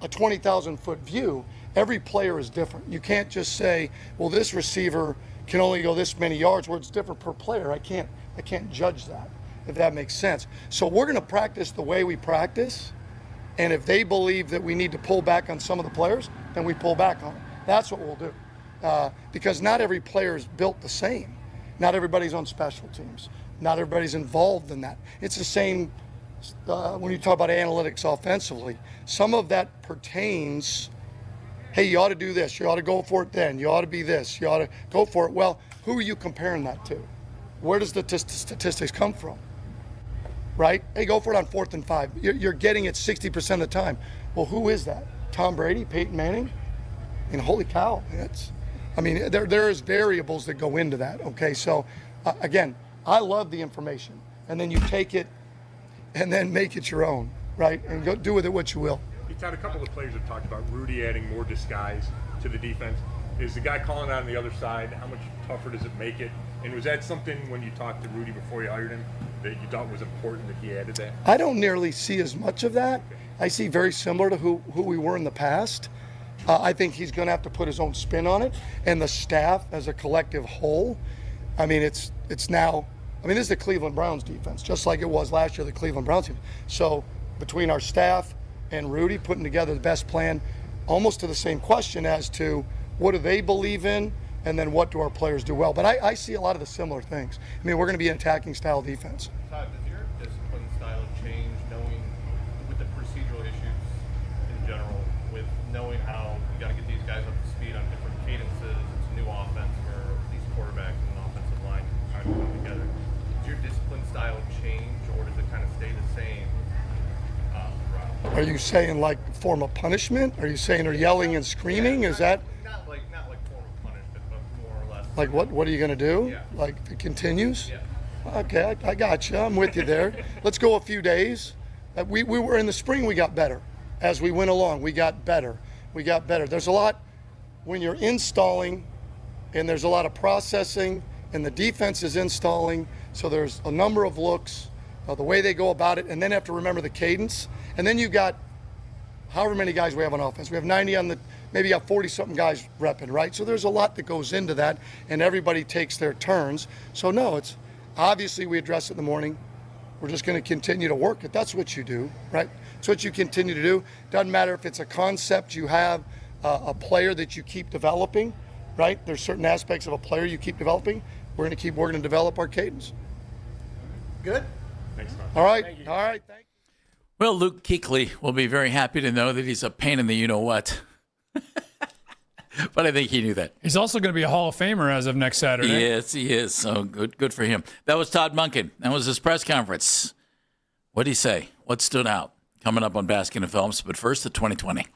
a 20,000 foot view. Every player is different. You can't just say, well, this receiver can only go this many yards, where it's different per player. I can't judge that, if that makes sense. So we're going to practice the way we practice. And if they believe that we need to pull back on some of the players, then we pull back on them. That's what we'll do. Because not every player is built the same. Not everybody's on special teams. Not everybody's involved in that. It's the same when you talk about analytics offensively. Some of that pertains, hey, you ought to do this. You ought to go for it then. You ought to be this. You ought to go for it. Well, who are you comparing that to? Where does the statistics come from? Right? Hey, go for it on 4th and 5. You're getting it 60% of the time. Well, who is that? Tom Brady, Peyton Manning? I mean, holy cow. There is variables that go into that, okay? So, again, I love the information. And then you take it and then make it your own, right? And go do with it what you will. You've had a couple of players have talked about Rudy adding more disguise to the defense. Is the guy calling out on the other side, how much tougher does it make it? And was that something when you talked to Rudy before you hired him that you thought was important that he added that? I don't nearly see as much of that. I see very similar to who we were in the past. I think he's going to have to put his own spin on it, and the staff as a collective whole. I mean, it's now. I mean, this is the Cleveland Browns defense, just like it was last year, the Cleveland Browns team. So between our staff and Rudy putting together the best plan, almost to the same question as to what do they believe in, and then what do our players do well. But I see a lot of the similar things. I mean, we're going to be an attacking style defense. Todd, does your discipline style change knowing with the procedural issues in general, with knowing how you got to get these guys up to speed on different cadences? It's a new offense for these quarterbacks and an offensive line trying to come together. Does your discipline style change, or does it kind of stay the same? Are you saying like form of punishment? Are you saying they're yelling and screaming? Is that not like form of punishment, but more or less like what are you going to do? Yeah. Like it continues? Yeah. Okay, I got you. I'm with you there. Let's go a few days. We were in the spring. We got better as we went along. We got better. There's a lot when you're installing, and there's a lot of processing, and the defense is installing. So there's a number of looks, the way they go about it, and then have to remember the cadence. And then you got however many guys we have on offense. We have 90 on the, maybe you have 40-something guys repping, right? So there's a lot that goes into that, and everybody takes their turns. So no, it's obviously we address it in the morning. We're just going to continue to work it. That's what you do, right? It's what you continue to do. Doesn't matter if it's a concept you have, a player that you keep developing, right? There's certain aspects of a player you keep developing. We're going to develop our cadence. Good? Thanks, Tom. All right. All right. Thank you. Well, Luke Kuechly will be very happy to know that he's a pain in the you-know-what. But I think he knew that. He's also going to be a Hall of Famer as of next Saturday. Yes, he is. So good for him. That was Todd Monken. That was his press conference. What did he say? What stood out? Coming up on Baskin and Phelps, but first, the 2020.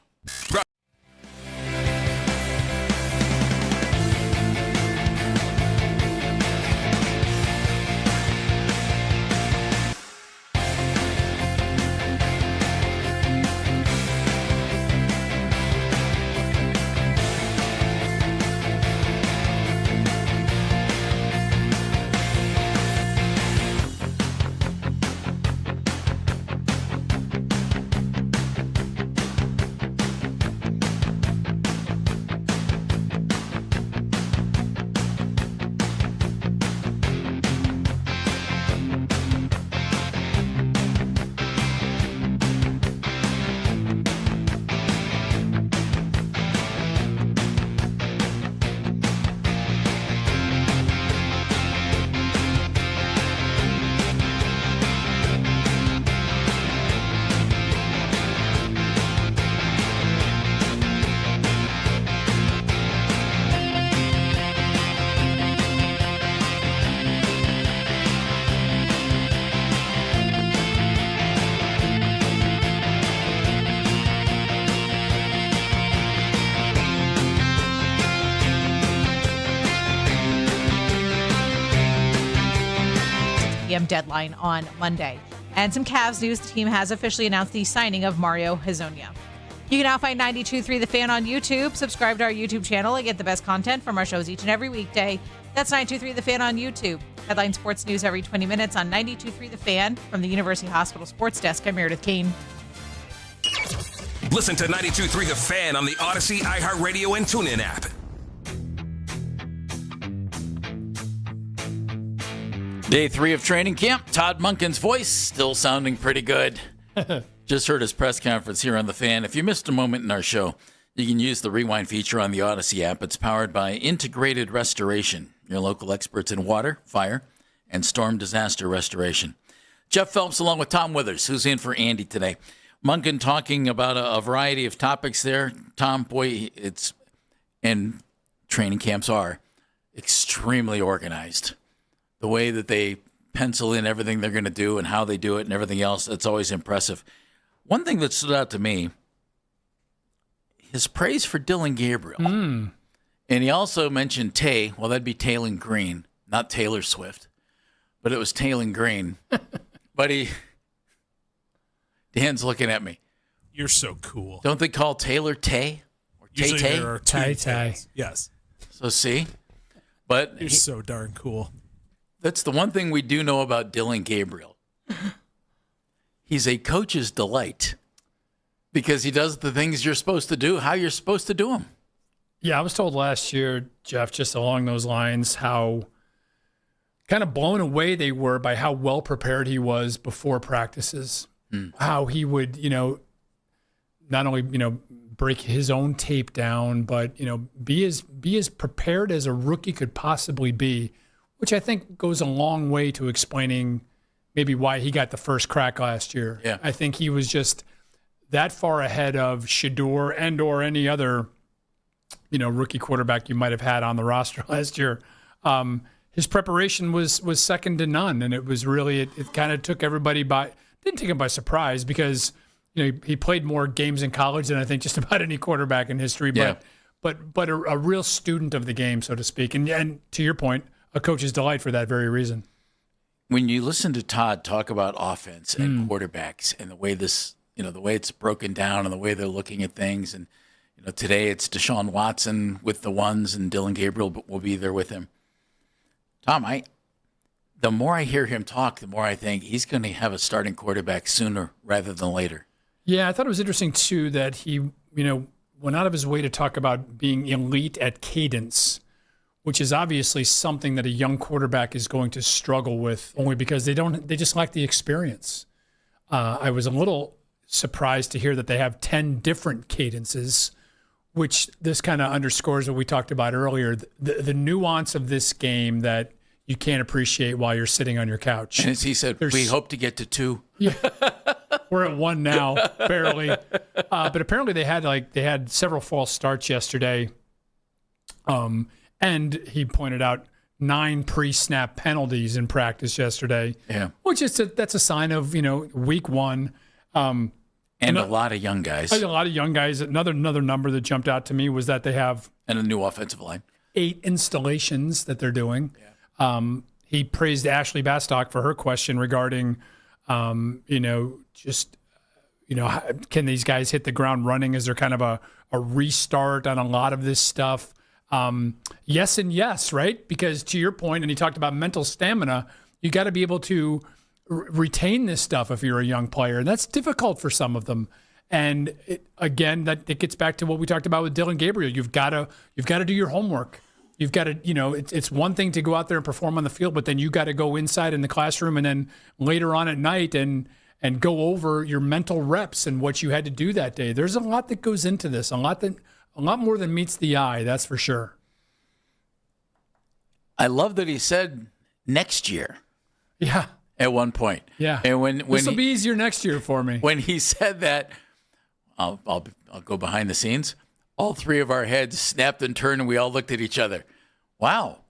Deadline on Monday. And some Cavs news. The team has officially announced the signing of Mario Hezonja. You can now find 92.3 The Fan on YouTube. Subscribe to our YouTube channel and get the best content from our shows each and every weekday. That's 92.3 The Fan on YouTube. Headline sports news every 20 minutes on 92.3 The Fan. From the University Hospital Sports Desk, I'm Meredith Kane. Listen to 92.3 The Fan on the Odyssey, iHeartRadio, and TuneIn app. Day 3 of training camp. Todd Monken's voice still sounding pretty good. Just heard his press conference here on The Fan. If you missed a moment in our show, you can use the rewind feature on the Odyssey app. It's powered by Integrated Restoration, your local experts in water, fire, and storm disaster restoration. Jeff Phelps along with Tom Withers, who's in for Andy today. Monken talking about a variety of topics there. Tom, boy, and training camps are extremely organized. The way that they pencil in everything they're going to do and how they do it and everything else, it's always impressive. One thing that stood out to me, his praise for Dylan Gabriel. And he also mentioned Tay. Well, that'd be Taylor Green, not Taylor Swift. But it was Taylor Green. But Dan's looking at me. You're so cool. Don't they call Taylor Tay? Or Usually Tay-Tay? there are two Tays. Yes. So see? But you're so darn cool. That's the one thing we do know about Dylan Gabriel. He's a coach's delight because he does the things you're supposed to do, how you're supposed to do them. Yeah, I was told last year, Jeff, just along those lines, how kind of blown away they were by how well prepared he was before practices. How he would, not only, break his own tape down, but, be as prepared as a rookie could possibly be, which I think goes a long way to explaining maybe why he got the first crack last year. Yeah. I think he was just that far ahead of Shedeur and or any other, rookie quarterback you might have had on the roster last year. His preparation was second to none, and it was really it kind of took everybody didn't take him by surprise because he played more games in college than I think just about any quarterback in history. But a real student of the game, so to speak, and to your point, a coach's delight for that very reason. When you listen to Todd talk about offense and quarterbacks and the way the way it's broken down and the way they're looking at things, and today it's Deshaun Watson with the ones and Dylan Gabriel will be there with him. Tom, the more I hear him talk, the more I think he's going to have a starting quarterback sooner rather than later. Yeah, I thought it was interesting too that he, went out of his way to talk about being elite at cadence, which is obviously something that a young quarterback is going to struggle with only because they just lack the experience. I was a little surprised to hear that they have 10 different cadences, which this kind of underscores what we talked about earlier, the nuance of this game that you can't appreciate while you're sitting on your couch. And as he said, we hope to get to 2. Yeah. We're at 1 now, barely. But apparently they had several false starts yesterday. And he pointed out 9 pre-snap penalties in practice yesterday. Yeah. Which that's a sign of, week 1. And a lot of young guys. A lot of young guys. Another number that jumped out to me was that they have and a new offensive line. 8 installations that they're doing. Yeah. He praised Ashley Bastock for her question regarding, can these guys hit the ground running? Is there kind of a restart on a lot of this stuff? Yes and yes, right? Because to your point, and he talked about mental stamina, you got to be able to retain this stuff if you're a young player, and that's difficult for some of them. And it gets back to what we talked about with Dylan Gabriel. You've got to do your homework. You've got to, it's one thing to go out there and perform on the field, but then you got to go inside in the classroom and then later on at night and go over your mental reps and what you had to do that day. There's a lot that goes into this, a lot more than meets the eye, that's for sure. I love that he said next year. Yeah. At one point. Yeah. And when this will be easier next year for me. When he said that, I'll go behind the scenes. All 3 of our heads snapped and turned, and we all looked at each other. Wow.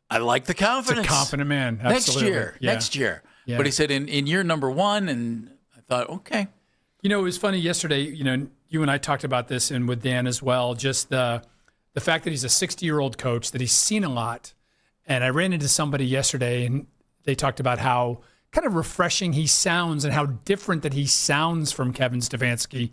I like the confidence. It's a confident man. Absolutely. Next year. Yeah. But he said in year number 1, and I thought, okay. It was funny yesterday, you and I talked about this and with Dan as well, just the fact that he's a 60-year-old coach, that he's seen a lot. And I ran into somebody yesterday, and they talked about how kind of refreshing he sounds and how different that he sounds from Kevin Stefanski.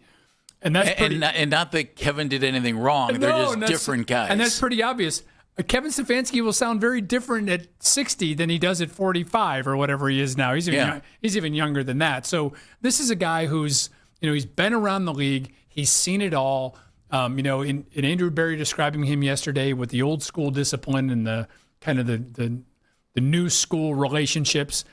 And that's pretty, and not that Kevin did anything wrong. They're just different guys. And that's pretty obvious. Kevin Stefanski will sound very different at 60 than he does at 45 or whatever he is now. He's even younger than that. So this is a guy who's, he's been around the league. He's seen it all. In Andrew Berry describing him yesterday with the old school discipline and the kind of the new school relationships,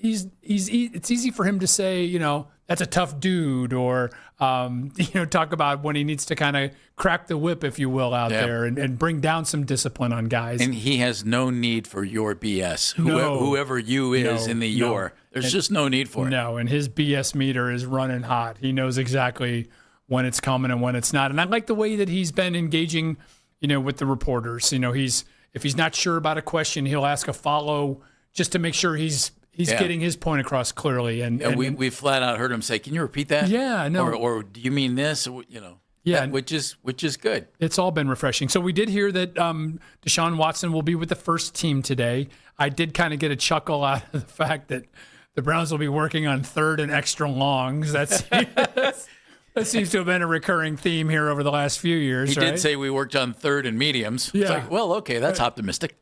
it's easy for him to say, that's a tough dude, or talk about when he needs to kind of crack the whip, if you will, out there and bring down some discipline on guys. And he has no need for your BS. Whoever you is in the your, there's just no need for it. No, and his BS meter is running hot. He knows exactly when it's coming and when it's not. And I like the way that he's been engaging, with the reporters. If he's not sure about a question, he'll ask a follow just to make sure he's getting his point across clearly. And we flat out heard him say, "Can you repeat that?" Yeah, no. Or do you mean this? Yeah, which is good. It's all been refreshing. So we did hear that Deshaun Watson will be with the first team today. I did kind of get a chuckle out of the fact that the Browns will be working on 3rd and extra longs. That seems to have been a recurring theme here over the last few years. He did say we worked on 3rd and mediums. Yeah. It's like, well, okay, that's optimistic.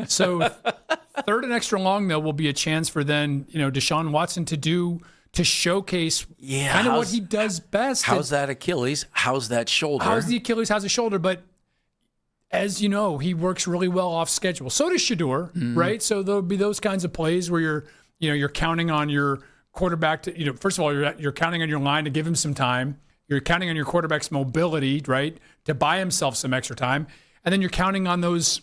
So 3rd and extra long, though, will be a chance for then, Deshaun Watson to showcase kind of what he does best. How's that Achilles? How's that shoulder? How's the Achilles? How's the shoulder? But as you know, he works really well off schedule. So does Shedeur, right? So there'll be those kinds of plays where you're counting on your quarterback to, first of all, you're counting on your line to give him some time. You're counting on your quarterback's mobility, right, to buy himself some extra time. And then you're counting on those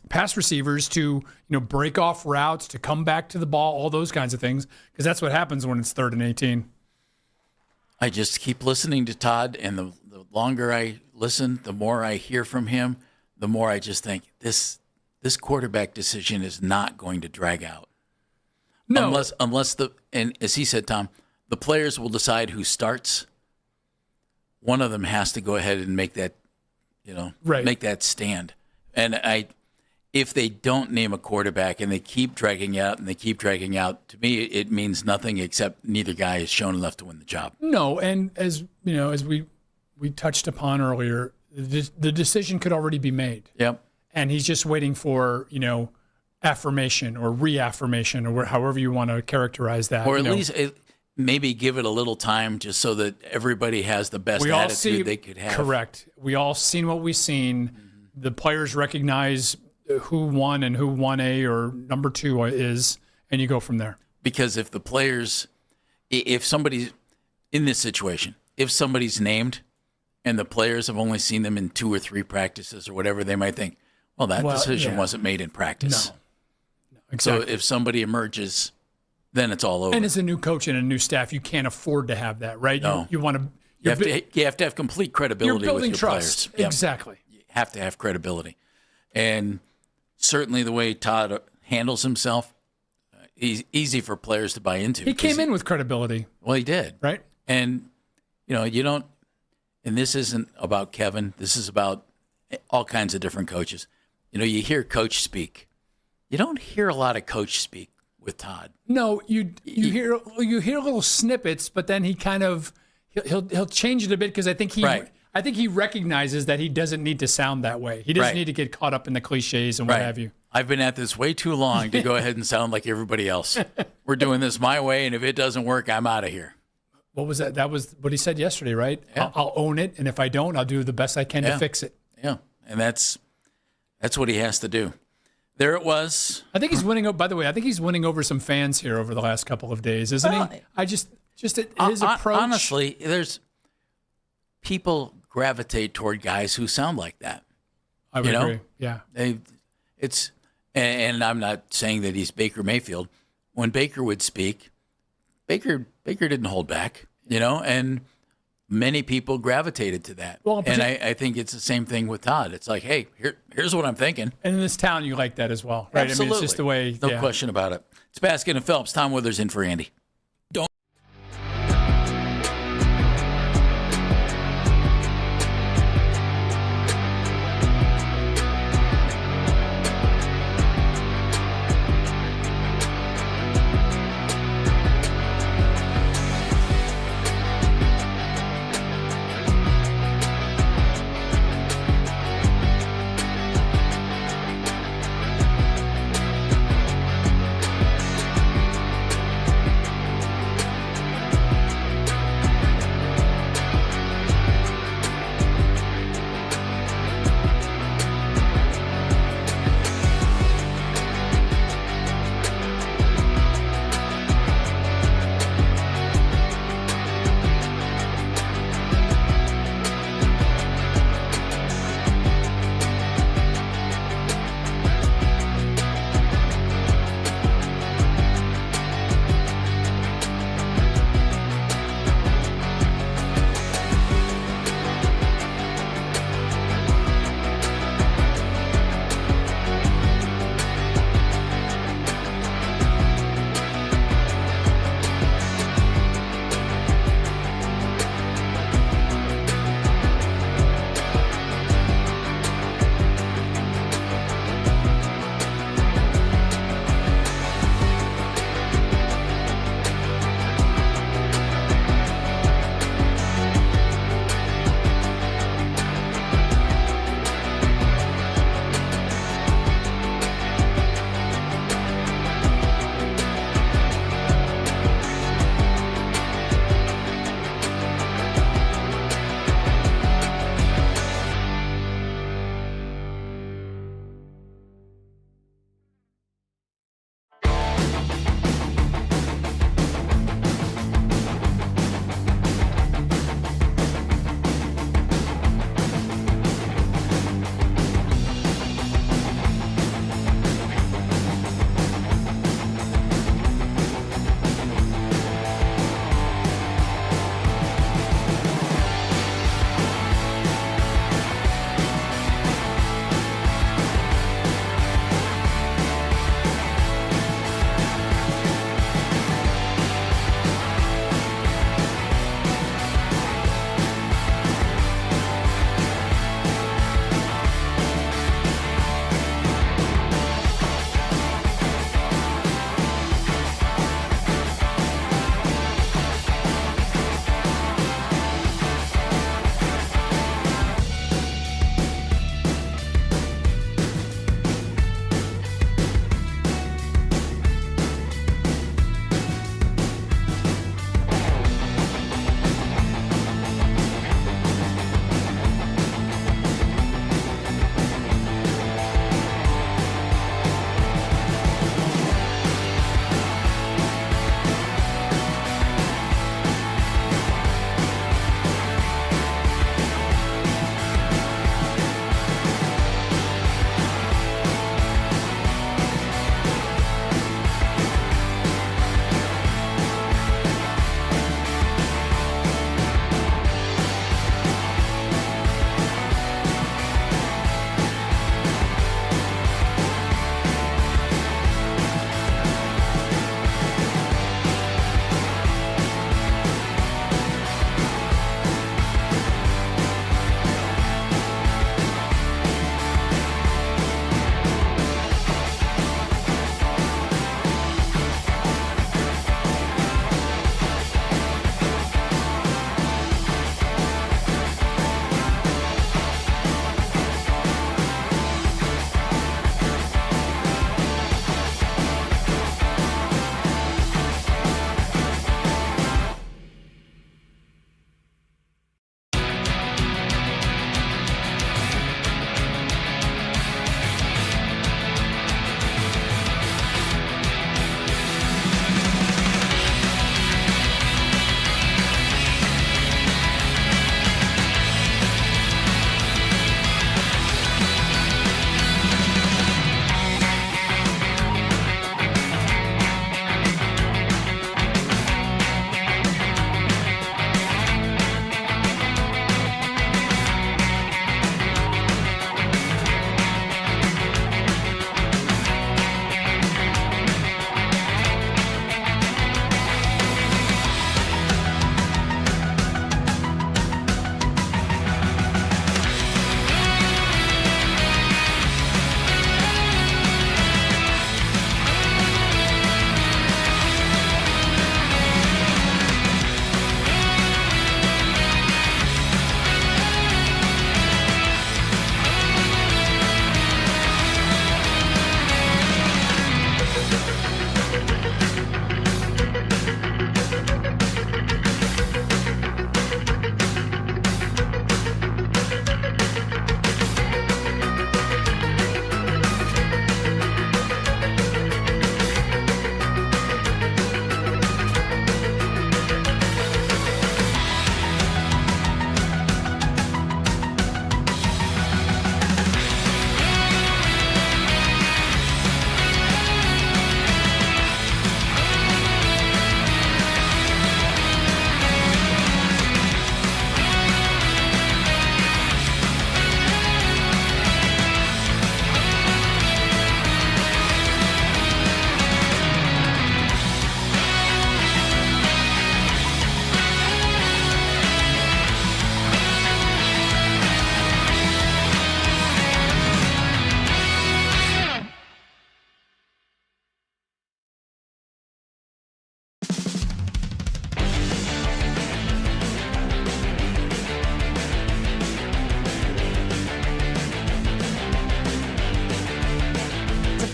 pass receivers to, break off routes, to come back to the ball, all those kinds of things, because that's what happens when it's 3rd and 18. I just keep listening to Todd, and the longer I listen, the more I hear from him, the more I just think this quarterback decision is not going to drag out. No. Unless and as he said, Tom, the players will decide who starts. One of them has to go ahead and make that, make that stand. And if they don't name a quarterback and they keep dragging out, to me, it means nothing except neither guy has shown enough to win the job. No, and as we touched upon earlier, the decision could already be made. Yep. And he's just waiting for, affirmation or reaffirmation or however you want to characterize that. Or at least maybe give it a little time just so that everybody has the best attitude they could have. Correct. We all seen what we've seen. Mm-hmm. The players recognize who won and who 1A or number 2 is, and you go from there. Because if the players, if somebody's in this situation, if somebody's named and the players have only seen them in 2 or 3 practices or whatever, they might think, Well, that decision wasn't made in practice. No, exactly. So if somebody emerges, then it's all over. And as a new coach and a new staff, you can't afford to have that, right? No. You want to. You have to have complete credibility You're building with your trust. players. Yep. Exactly. You have to have credibility. And certainly the way Todd handles himself, he's easy for players to buy into. He came in with credibility. Well, he did. Right. And, you don't, and this isn't about Kevin. This is about all kinds of different coaches. You hear coach speak. You don't hear a lot of coach speak with Todd. No, you hear little snippets, but then he kind of he'll change it a bit because I think he recognizes that he doesn't need to sound that way. He doesn't need to get caught up in the cliches and what have you. I've been at this way too long to go ahead and sound like everybody else. We're doing this my way, and if it doesn't work, I'm out of here. What was that? That was what he said yesterday, right? Yeah. I'll own it, and if I don't, I'll do the best I can to fix it. Yeah, and that's what he has to do. There it was. I think he's winning. By the way, I think he's winning over some fans here over the last couple of days, isn't he? I just his approach. Honestly, there's people gravitate toward guys who sound like that. I would agree. Yeah, and I'm not saying that he's Baker Mayfield. When Baker would speak, Baker didn't hold back, and many people gravitated to that. Well, and I think it's the same thing with Todd. It's like, hey, here's what I'm thinking. And in this town, you like that as well, right? Absolutely. I mean, it's just the way. No question about it. It's Baskin and Phelps. Tom Withers in for Andy.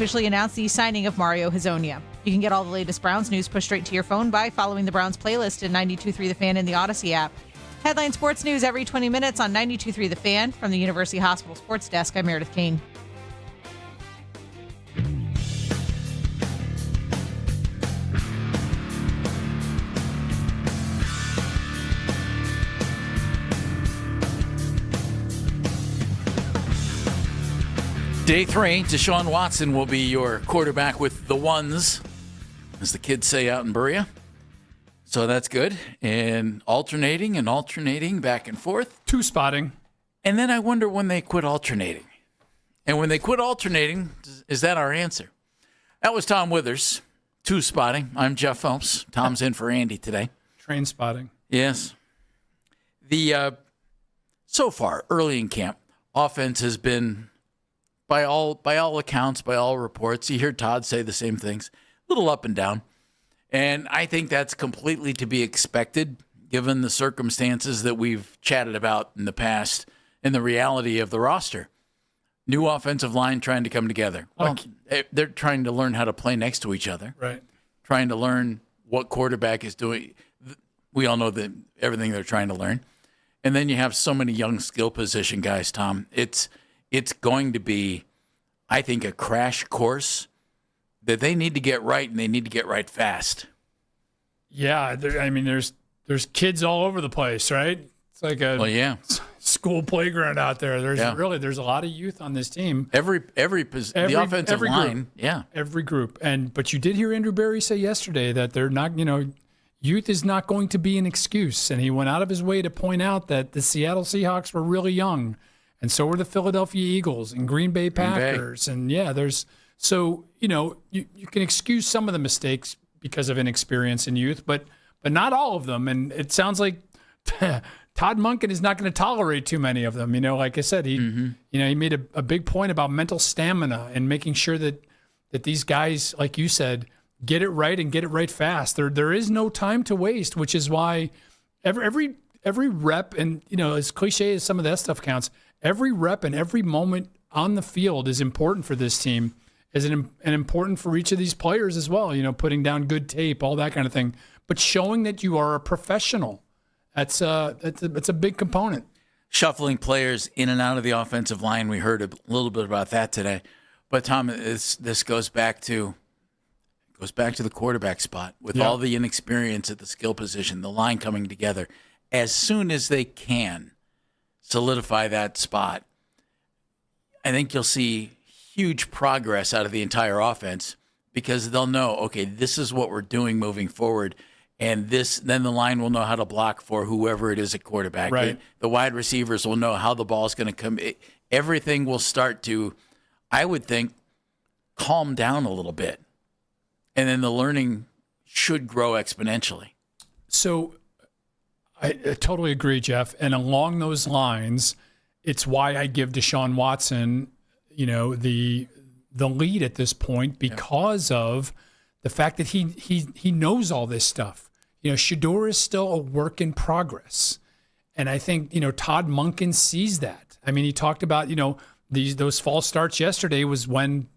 officially announced the signing of Mario Hezonja. You can get all the latest Browns news pushed straight to your phone by following the Browns playlist at 92.3 The Fan in the Odyssey app. Headline sports news every 20 minutes on 92.3 The Fan. From the University Hospital Sports Desk, I'm Meredith Kane. Day 3, Deshaun Watson will be your quarterback with the ones, as the kids say out in Berea. So that's good. And alternating back and forth. Two spotting. And then I wonder when they quit alternating. And when they quit alternating, is that our answer? That was Tom Withers, two spotting. I'm Jeff Phelps. Tom's in for Andy today. Train spotting. Yes. So far, early in camp, offense has been, by all accounts, by all reports, you hear Todd say the same things, a little up and down. And I think that's completely to be expected, given the circumstances that we've chatted about in the past and the reality of the roster. New offensive line trying to come together. Well, they're trying to learn how to play next to each other. Right. Trying to learn what quarterback is doing. We all know that everything they're trying to learn. And then you have so many young skill position guys, Tom. It's going to be, I think, a crash course that they need to get right, and they need to get right fast. Yeah, there's kids all over the place, right? It's like a school playground out there. There's a lot of youth on this team. The offensive line, every group. But you did hear Andrew Berry say yesterday that they're not, youth is not going to be an excuse, and he went out of his way to point out that the Seattle Seahawks were really young. And so were the Philadelphia Eagles and Green Bay Packers. And you can excuse some of the mistakes because of inexperience in youth, but not all of them. And it sounds like Todd Monken is not going to tolerate too many of them. Like I said, he made a big point about mental stamina and making sure that these guys, like you said, get it right and get it right fast. There is no time to waste, which is why every rep, and as cliche as some of that stuff counts, every rep and every moment on the field is important for this team, and important for each of these players as well. Putting down good tape, all that kind of thing, but showing that you are a professional. That's a big component. Shuffling players in and out of the offensive line. We heard a little bit about that today, but Tom, this goes back to the quarterback spot with all the inexperience at the skill position, the line coming together. As soon as they can solidify that spot, I think you'll see huge progress out of the entire offense, because they'll know, okay, this is what we're doing moving forward, and then the line will know how to block for whoever it is at quarterback. Right. The wide receivers will know how the ball is going to come. Everything will start to, I would think, calm down a little bit, and then the learning should grow exponentially. So I totally agree, Jeff. And along those lines, it's why I give Deshaun Watson, the lead at this point, because of the fact that he knows all this stuff. Shedeur is still a work in progress, and I think Todd Monken sees that. I mean, he talked about those false starts yesterday was when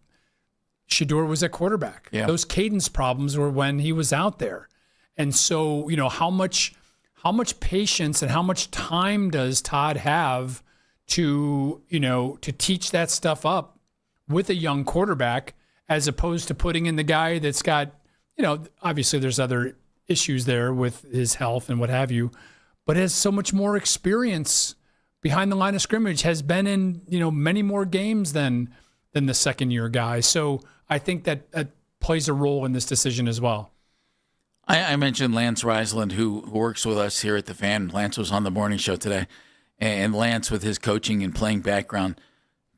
Shedeur was at quarterback. Yeah. Those cadence problems were when he was out there, and so how much patience and how much time does Todd have to teach that stuff up with a young quarterback, as opposed to putting in the guy that's got, obviously there's other issues there with his health and what have you, but has so much more experience behind the line of scrimmage, has been in, many more games than the second year guy. So I think that plays a role in this decision as well. I mentioned Lance Reisland, who works with us here at the Fan. Lance was on the morning show today, and Lance, with his coaching and playing background,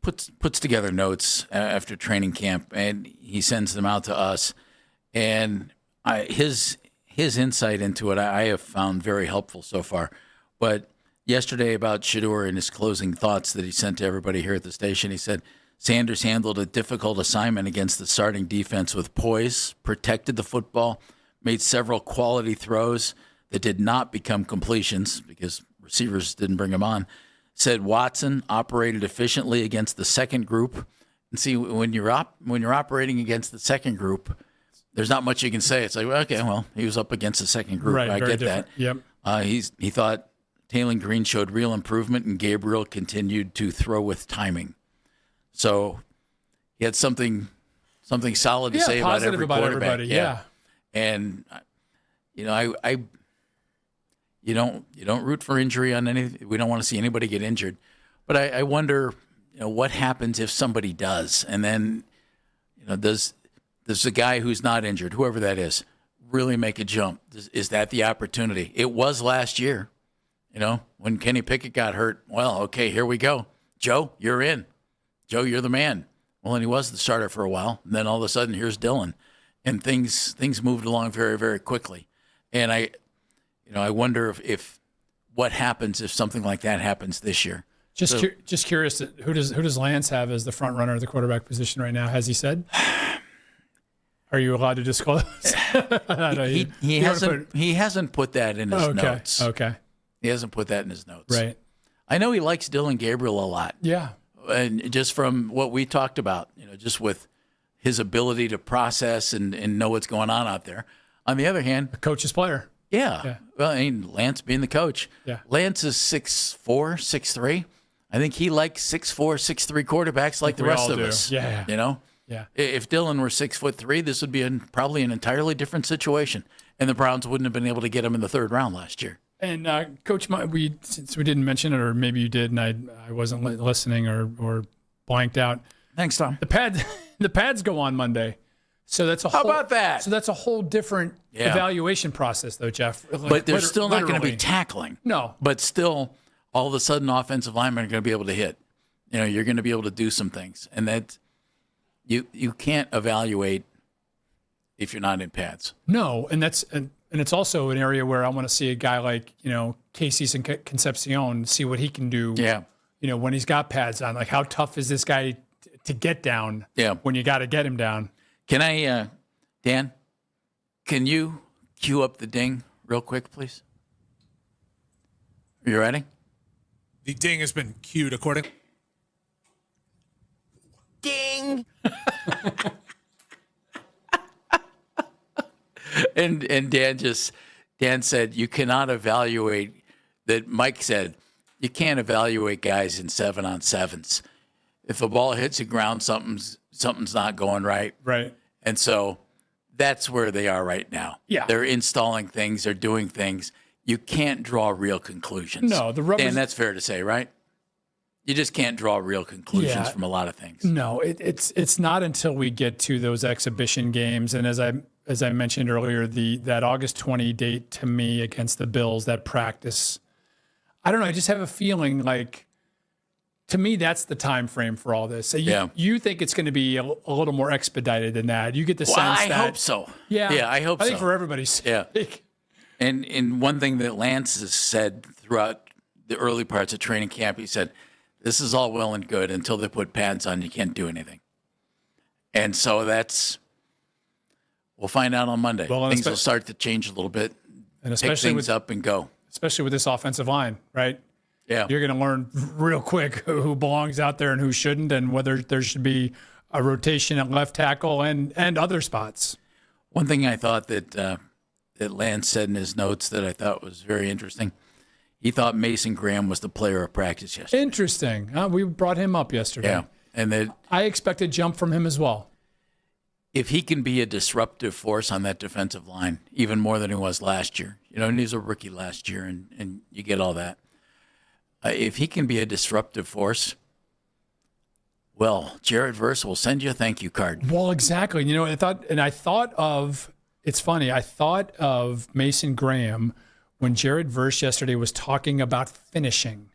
puts together notes after training camp, and he sends them out to us. And his insight into it I have found very helpful so far. But yesterday, about Shedeur and his closing thoughts that he sent to everybody here at the station, he said, Sanders handled a difficult assignment against the starting defense with poise, protected the football, made several quality throws that did not become completions because receivers didn't bring them on. Said Watson operated efficiently against the second group And see, when you're operating against the second group, there's not much you can say. It's like, well, okay, well, he was up against the second group. Right, I very get different. that. Yep. He thought Taylen Green showed real improvement, and Gabriel continued to throw with timing. So he had something solid to say about every quarterback. Everybody. Yeah. And you know, you don't root for injury on anything. We don't want to see anybody get injured. But I wonder, you know, what happens if somebody does, and then, you know, does the guy who's not injured, whoever that is, really make a jump? Is that the opportunity? It was last year, you know, when Kenny Pickett got hurt. Well, okay, here we go. Joe, you're in. Joe, you're the man. Well, and he was the starter for a while, and then all of a sudden, here's Dylan, and things moved along very, very quickly. And I wonder if what happens if something like that happens this year. Just curious, who does Lance have as the front runner of the quarterback position right now? Has he said? Are you allowed to disclose? He hasn't put that in his notes. Okay. He hasn't put that in his notes. Right. I know he likes Dylan Gabriel a lot. Yeah. And just from what we talked about, you know, just with his ability to process and know what's going on out there. On the other hand, a coach's player. Yeah. Well, I mean, Lance being the coach. Yeah. Lance is 6'4", 6'3". I think he likes 6'4", 6'3" quarterbacks like the rest of us. Yeah. You know? Yeah. If Dylan were 6'3", this would be probably an entirely different situation. And the Browns wouldn't have been able to get him in the third round last year. And Coach, since we didn't mention it, or maybe you did, and I wasn't listening or blanked out. Thanks, Tom. The pads go on Monday, so that's How about that? So that's a whole different evaluation process, though, Jeff. But there's still not going to be tackling. No. But still, all of a sudden, offensive linemen are going to be able to hit. You know, you're going to be able to do some things, and that you can't evaluate if you're not in pads. No, and it's also an area where I want to see a guy like, you know, Casey Concepcion, see what he can do. Yeah. You know, when he's got pads on, like how tough is this guy to get down? Yeah. When you got to get him down. Can I, Dan? Can you cue up the ding real quick, please? Are you ready? The ding has been cued according. Ding. And Dan said you cannot evaluate that. Mike said you can't evaluate guys in 7-on-7s. If the ball hits the ground, something's not going right. Right. And so that's where they are right now. Yeah. They're installing things, they're doing things. You can't draw real conclusions. No, the rubber's... Dan, that's fair to say, right? You just can't draw real conclusions from a lot of things. No, it's not until we get to those exhibition games. And as I mentioned earlier, that August 20 date to me against the Bills, that practice, I don't know. I just have a feeling like, to me, that's the time frame for all this. So you think it's going to be a little more expedited than that? You get the sense that I hope so. Yeah, I hope so. I think for everybody's sake. Yeah. And one thing that Lance has said throughout the early parts of training camp, he said, this is all well and good until they put pads on. You can't do anything. And so we'll find out on Monday. Well, things will start to change a little bit, and especially pick things up and go. Especially with this offensive line, right? Yeah. You're going to learn real quick who belongs out there and who shouldn't, and whether there should be a rotation at left tackle and other spots. One thing I thought that Lance said in his notes that I thought was very interesting, he thought Mason Graham was the player of practice yesterday. Interesting. We brought him up yesterday. Yeah. And that I expect a jump from him as well. If he can be a disruptive force on that defensive line, even more than he was last year, you know, and he was a rookie last year, and you get all that. If he can be a disruptive force, well, Jared Verse will send you a thank you card. Well, exactly. You know, I thought of, it's funny, I thought of Mason Graham when Jared Verse yesterday was talking about finishing,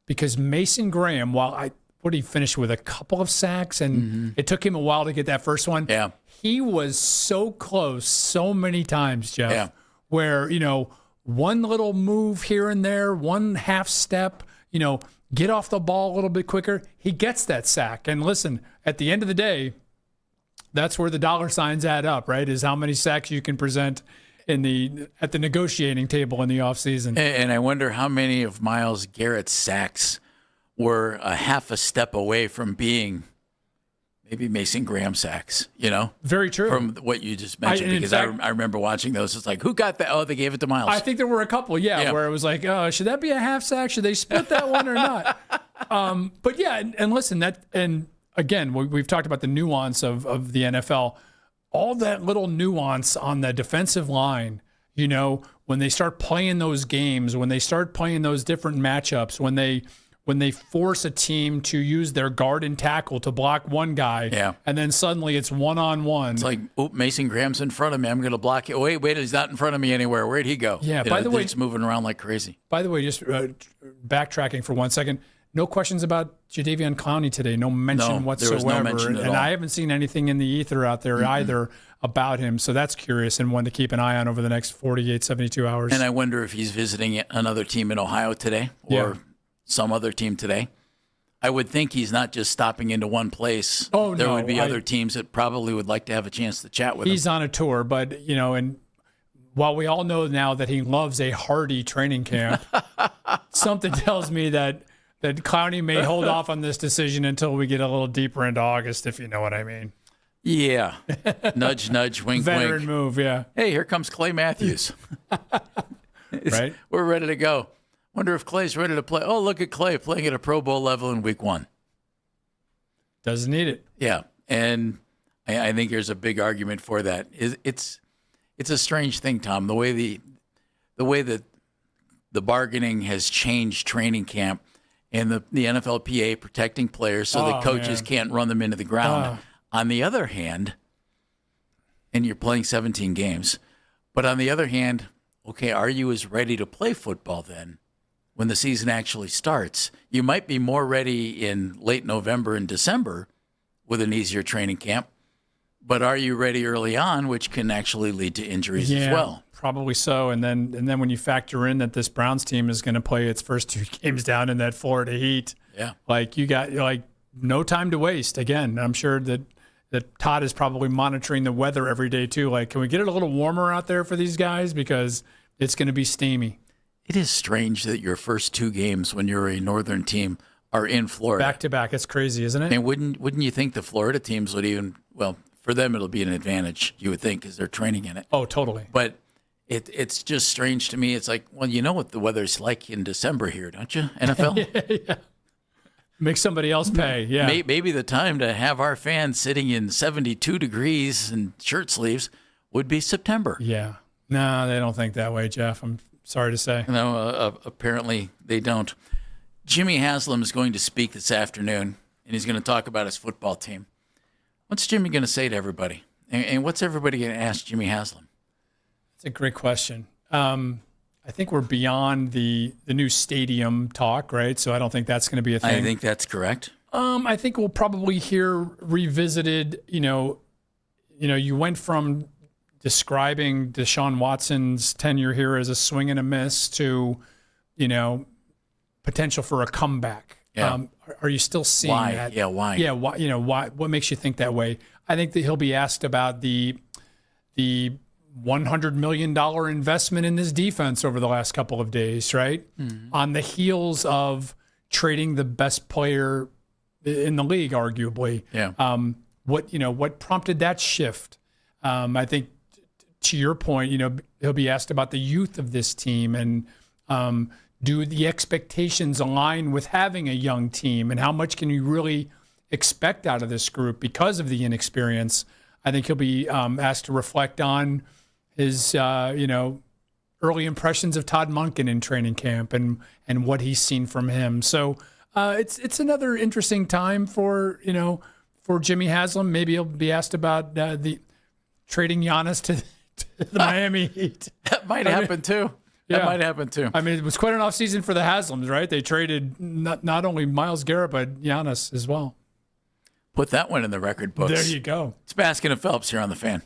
because Mason Graham, what did he finish with? A couple of sacks, and it took him a while to get that first one. Yeah. He was so close so many times, Jeff, where, you know, one little move here and there, one half step, you know, get off the ball a little bit quicker. He gets that sack. And listen, at the end of the day, that's where the dollar signs add up, right? Is how many sacks you can present at the negotiating table in the offseason. And I wonder how many of Myles Garrett's sacks were a half a step away from being maybe Mason Graham sacks, you know? Very true. From what you just mentioned, because I remember watching those. It's like, who got that? Oh, they gave it to Miles. I think there were a couple, where it was like, should that be a half sack? Should they split that one or not? But yeah, and listen, and again, we've talked about the nuance of the NFL. All that little nuance on the defensive line, you know, when they start playing those games, when they start playing those different matchups, when they force a team to use their guard and tackle to block one guy, and then suddenly it's one-on-one. It's like, Mason Graham's in front of me. I'm going to block it. Wait, he's not in front of me anywhere. Where'd he go? Yeah, by the way, it's moving around like crazy. By the way, just backtracking for 1 second, no questions about Jadeveon Clowney today. No mention whatsoever. There was no mention at all. And I haven't seen anything in the ether out there either about him. So that's curious and one to keep an eye on over the next 48, 72 hours. And I wonder if he's visiting another team in Ohio today or some other team today. I would think he's not just stopping into one place. Oh, there no, would be other teams that probably would like to have a chance to chat with him. He's on a tour, but, you know, and while we all know now that he loves a hearty training camp, something tells me that Clowney may hold off on this decision until we get a little deeper into August, if you know what I mean. Yeah. Nudge, nudge, wink, Veteran wink. move, yeah. Hey, here comes Clay Matthews. Right? We're ready to go. Wonder if Clay's ready to play. Oh, look at Clay playing at a Pro Bowl level in week 1. Doesn't need it. Yeah. And I think there's a big argument for that. It's a strange thing, Tom, the way that the bargaining has changed training camp and the NFLPA protecting players so that coaches can't run them into the ground. On the other hand, and you're playing 17 games, but on the other hand, okay, are you as ready to play football then when the season actually starts? You might be more ready in late November and December with an easier training camp, but are you ready early on, which can actually lead to injuries as well? Probably so. And then when you factor in that this Browns team is going to play its first 2 games down in that Florida heat, like you got no time to waste. Again, I'm sure that Todd is probably monitoring the weather every day too. Like, can we get it a little warmer out there for these guys because it's going to be steamy. It is strange that your first 2 games when you're a northern team are in Florida. Back to back. It's crazy, isn't it? And wouldn't you think the Florida teams would even, well, for them it'll be an advantage, you would think, because they're training in it. Oh, totally. But it's just strange to me. It's like, well, you know what the weather's like in December here, don't you, NFL? Yeah. Make somebody else pay, yeah. Maybe the time to have our fans sitting in 72 degrees and shirt sleeves would be September. Yeah. No, they don't think that way, Jeff. I'm sorry to say. No, apparently they don't. Jimmy Haslam is going to speak this afternoon, and he's going to talk about his football team. What's Jimmy going to say to everybody? And what's everybody going to ask Jimmy Haslam? That's a great question. I think we're beyond the new stadium talk, right? So I don't think that's going to be a thing. I think that's correct. I think we'll probably hear revisited, you went from describing Deshaun Watson's tenure here as a swing and a miss to, potential for a comeback. Yeah. Are you still seeing why? that? Yeah, why? Yeah, why? Why? What makes you think that way? I think that he'll be asked about the $100 million investment in this defense over the last couple of days, right? Mm-hmm. On the heels of trading the best player in the league, arguably. Yeah. What prompted that shift? I think to your point, he'll be asked about the youth of this team and do the expectations align with having a young team and how much can you really expect out of this group because of the inexperience? I think he'll be asked to reflect on his, early impressions of Todd Monken in training camp and what he's seen from him. So it's another interesting time for Jimmy Haslam. Maybe he'll be asked about the trading Giannis to the Miami Heat. That might happen too. That might happen too. I mean, it was quite an offseason for the Haslams, right? They traded not only Myles Garrett, but Giannis as well. Put that one in the record books. There you go. It's Baskin and Phelps here on The Fan.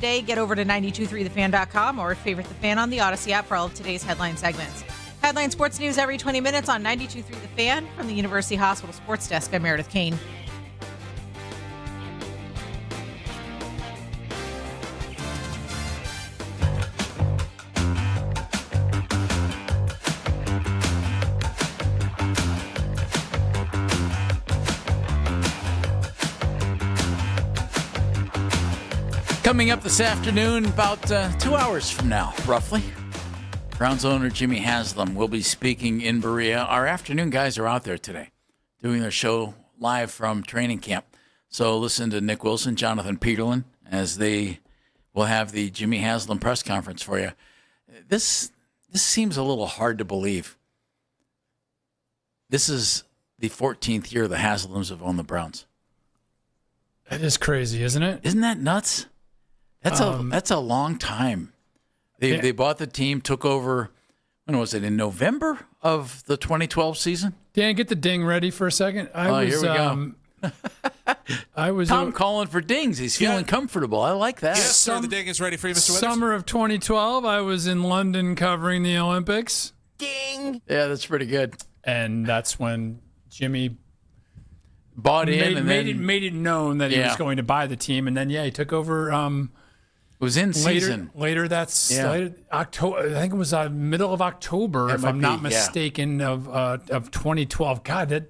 day, get over to 923thefan.com or favorite the Fan on the Odyssey app for all of today's headline segments. Headline sports news every 20 minutes on 92.3 The Fan. From the University Hospital Sports Desk, I'm Meredith Kane. Coming up this afternoon, about 2 hours from now, roughly, Browns owner Jimmy Haslam will be speaking in Berea. Our afternoon guys are out there today doing their show live from training camp. So listen to Nick Wilson, Jonathan Peterlin, as they will have the Jimmy Haslam press conference for you. This seems a little hard to believe. This is the 14th year the Haslams have owned the Browns. That is crazy, isn't it? Isn't that nuts? That's a long time. They bought the team, took over, when was it, in November of the 2012 season? Dan, get the ding ready for a second. Here we go. I was Tom calling for dings. He's feeling comfortable. I like that. Yes, sir. The ding is ready for you, Mr. Withers. Summer of 2012, I was in London covering the Olympics. Ding. Yeah, that's pretty good. And that's when Jimmy bought in made it known that he was going to buy the team, and then he took over. It was in season. Later October. I think it was middle of October, if I'm not mistaken, of 2012. God,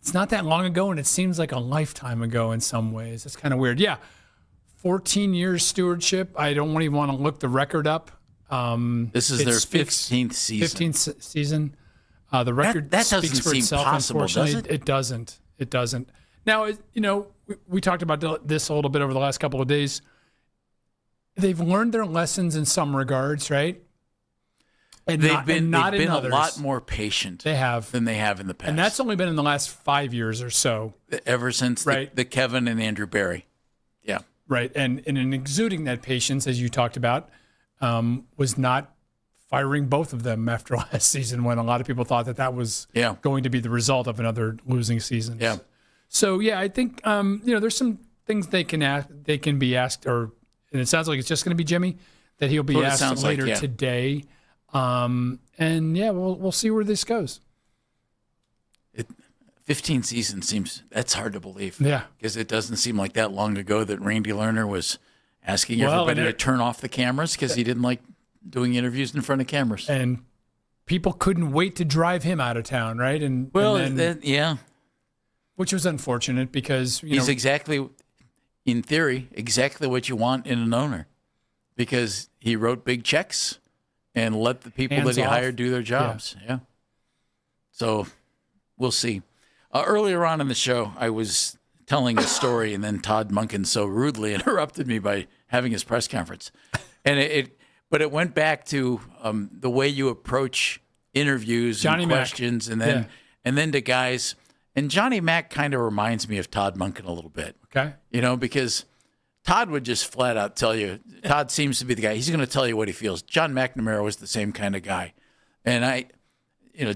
it's not that long ago, and it seems like a lifetime ago in some ways. It's kind of weird. Yeah, 14 years stewardship. I don't even want to look the record up. This is their 15th season. 15th season. The record that speaks doesn't for seem itself. possible, Unfortunately, does it? It doesn't. It doesn't. Now, we talked about this a little bit over the last couple of days. They've learned their lessons in some regards, right? And they've been others. A lot more patient. They have than they have in the past, and that's only been in the last 5 years or so. Ever since the Kevin and Andrew Barry, right. And in exuding that patience, as you talked about, was not firing both of them after last season, when a lot of people thought that was going to be the result of another losing season. Yeah. So I think there's some things they can be asked, and it sounds like it's just going to be Jimmy, that he'll be asked later today. We'll see where this goes. 15 seasons that's hard to believe. Yeah. Because it doesn't seem like that long ago that Randy Lerner was asking everybody to turn off the cameras because he didn't like doing interviews in front of cameras. And people couldn't wait to drive him out of town, right? Which was unfortunate because he's exactly, in theory, exactly what you want in an owner, because he wrote big checks and let the people that he hired do their jobs. Yeah. So we'll see. Earlier on in the show, I was telling a story, and then Todd Monken so rudely interrupted me by having his press conference. And it went back to the way you approach interviews Johnny and questions, Mac. and then to guys. And Johnny Mac kind of reminds me of Todd Monken a little bit. Okay. Because Todd would just flat out tell you. Todd seems to be the guy. He's going to tell you what he feels. John McNamara was the same kind of guy. And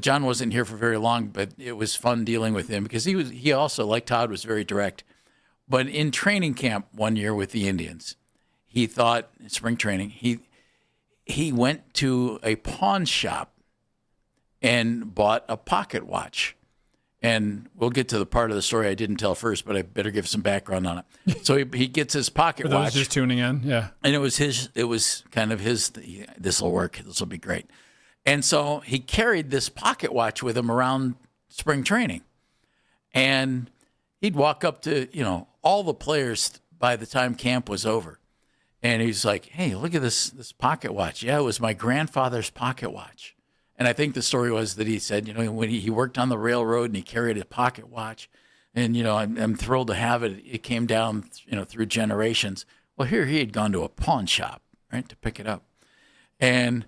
John wasn't here for very long, but it was fun dealing with him because he also, like Todd, was very direct. But in training camp one year with the Indians, he thought, spring training, he went to a pawn shop and bought a pocket watch. And we'll get to the part of the story I didn't tell first, but I better give some background on it. So he gets his pocket For those watch. just tuning in, yeah. And it was kind of his, this will work, this will be great. And so he carried this pocket watch with him around spring training. And he'd walk up to, all the players by the time camp was over. And he's like, hey, look at this pocket watch. Yeah, it was my grandfather's pocket watch. And I think the story was that he said, when he worked on the railroad and he carried a pocket watch, and, I'm thrilled to have it. It came down, through generations. Well, here he had gone to a pawn shop, right, to pick it up. And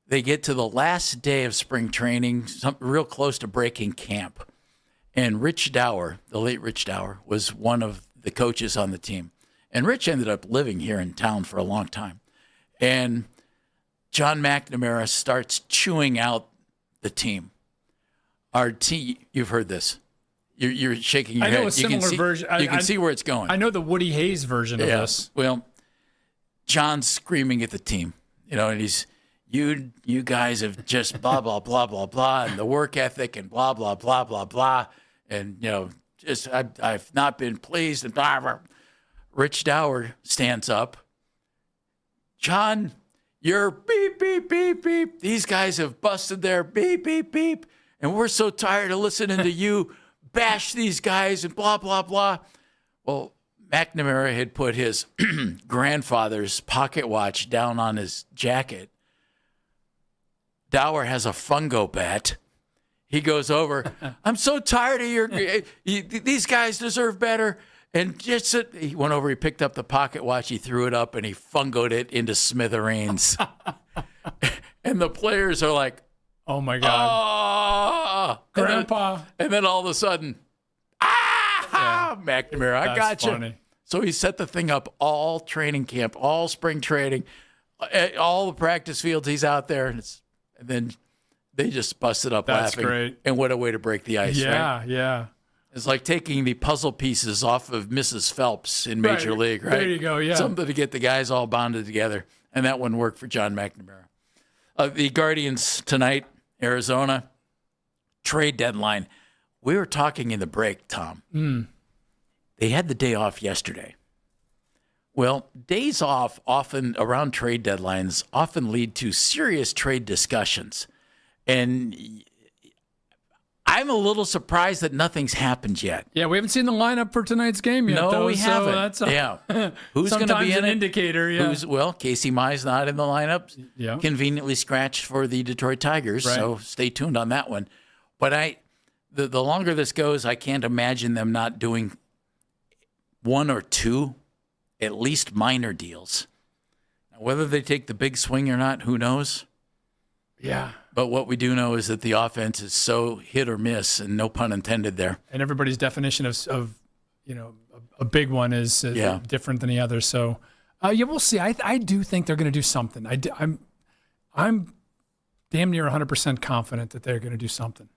they get to the last day of spring training, real close to breaking camp. And Rich Dower, the late Rich Dower, was one of the coaches on the team. And Rich ended up living here in town for a long time. And John McNamara starts chewing out the team. Our team, you've heard this. You're shaking your head. I know a similar version. You can see where it's going. I know the Woody Hayes version of this. Well, John's screaming at the team, and he's, you guys have just blah, blah, blah, blah, blah, and the work ethic and blah, blah, blah, blah, blah. And, just I've not been pleased. And blah, blah. Rich Dower stands up. John, you're beep, beep, beep, beep. These guys have busted their beep, beep, beep. And we're so tired of listening to you bash these guys and blah, blah, blah. Well, McNamara had put his grandfather's pocket watch down on his jacket. Dower has a fungo bat. He goes over, I'm so tired of these guys deserve better. And he went over, he picked up the pocket watch, he threw it up, and he fungoed it into smithereens. And the players are like, oh, my God. Grandpa. And then all of a sudden, McNamara, I got you. Funny. So he set the thing up all training camp, all spring training, all the practice fields. He's out there, and then they just busted up laughing. That's great. And what a way to break the ice, right? Yeah. It's like taking the puzzle pieces off of Mrs. Phelps in Major League, right? There you go, yeah. Something to get the guys all bonded together. And that one worked for John McNamara. The Guardians tonight, Arizona, trade deadline. We were talking in the break, Tom. They had the day off yesterday. Well, days off often around trade deadlines often lead to serious trade discussions. And I'm a little surprised that nothing's happened yet. Yeah, we haven't seen the lineup for tonight's game yet. No, though, we haven't. That's who's going to be in an it? indicator? Yeah. Casey Mize not in the lineup. Yeah. Conveniently scratched for the Detroit Tigers. Right. So stay tuned on that one. But the longer this goes, I can't imagine them not doing one or two, at least minor deals. Now, whether they take the big swing or not, who knows? Yeah. But what we do know is that the offense is so hit or miss, and no pun intended there. And everybody's definition of a big one is different than the other. So, we'll see. I do think they're going to do something. I'm damn near 100% confident that they're going to do something.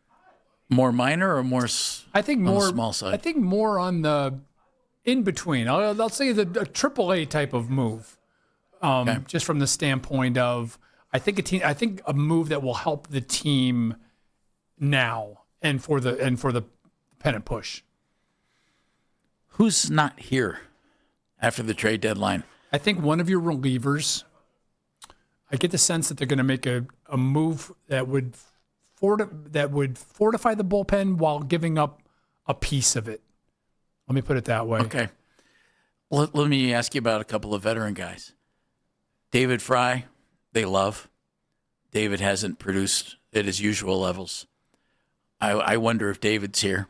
More minor or more? I think more on the small side. I think more on the in between. I'll say a AAA type of move, just from the standpoint of. I think a move that will help the team now and for the pennant push. Who's not here after the trade deadline? I think one of your relievers. I get the sense that they're going to make a move that would fortify the bullpen while giving up a piece of it. Let me put it that way. Okay. Let me ask you about a couple of veteran guys. David Fry. They love. David hasn't produced at his usual levels. I wonder if David's here,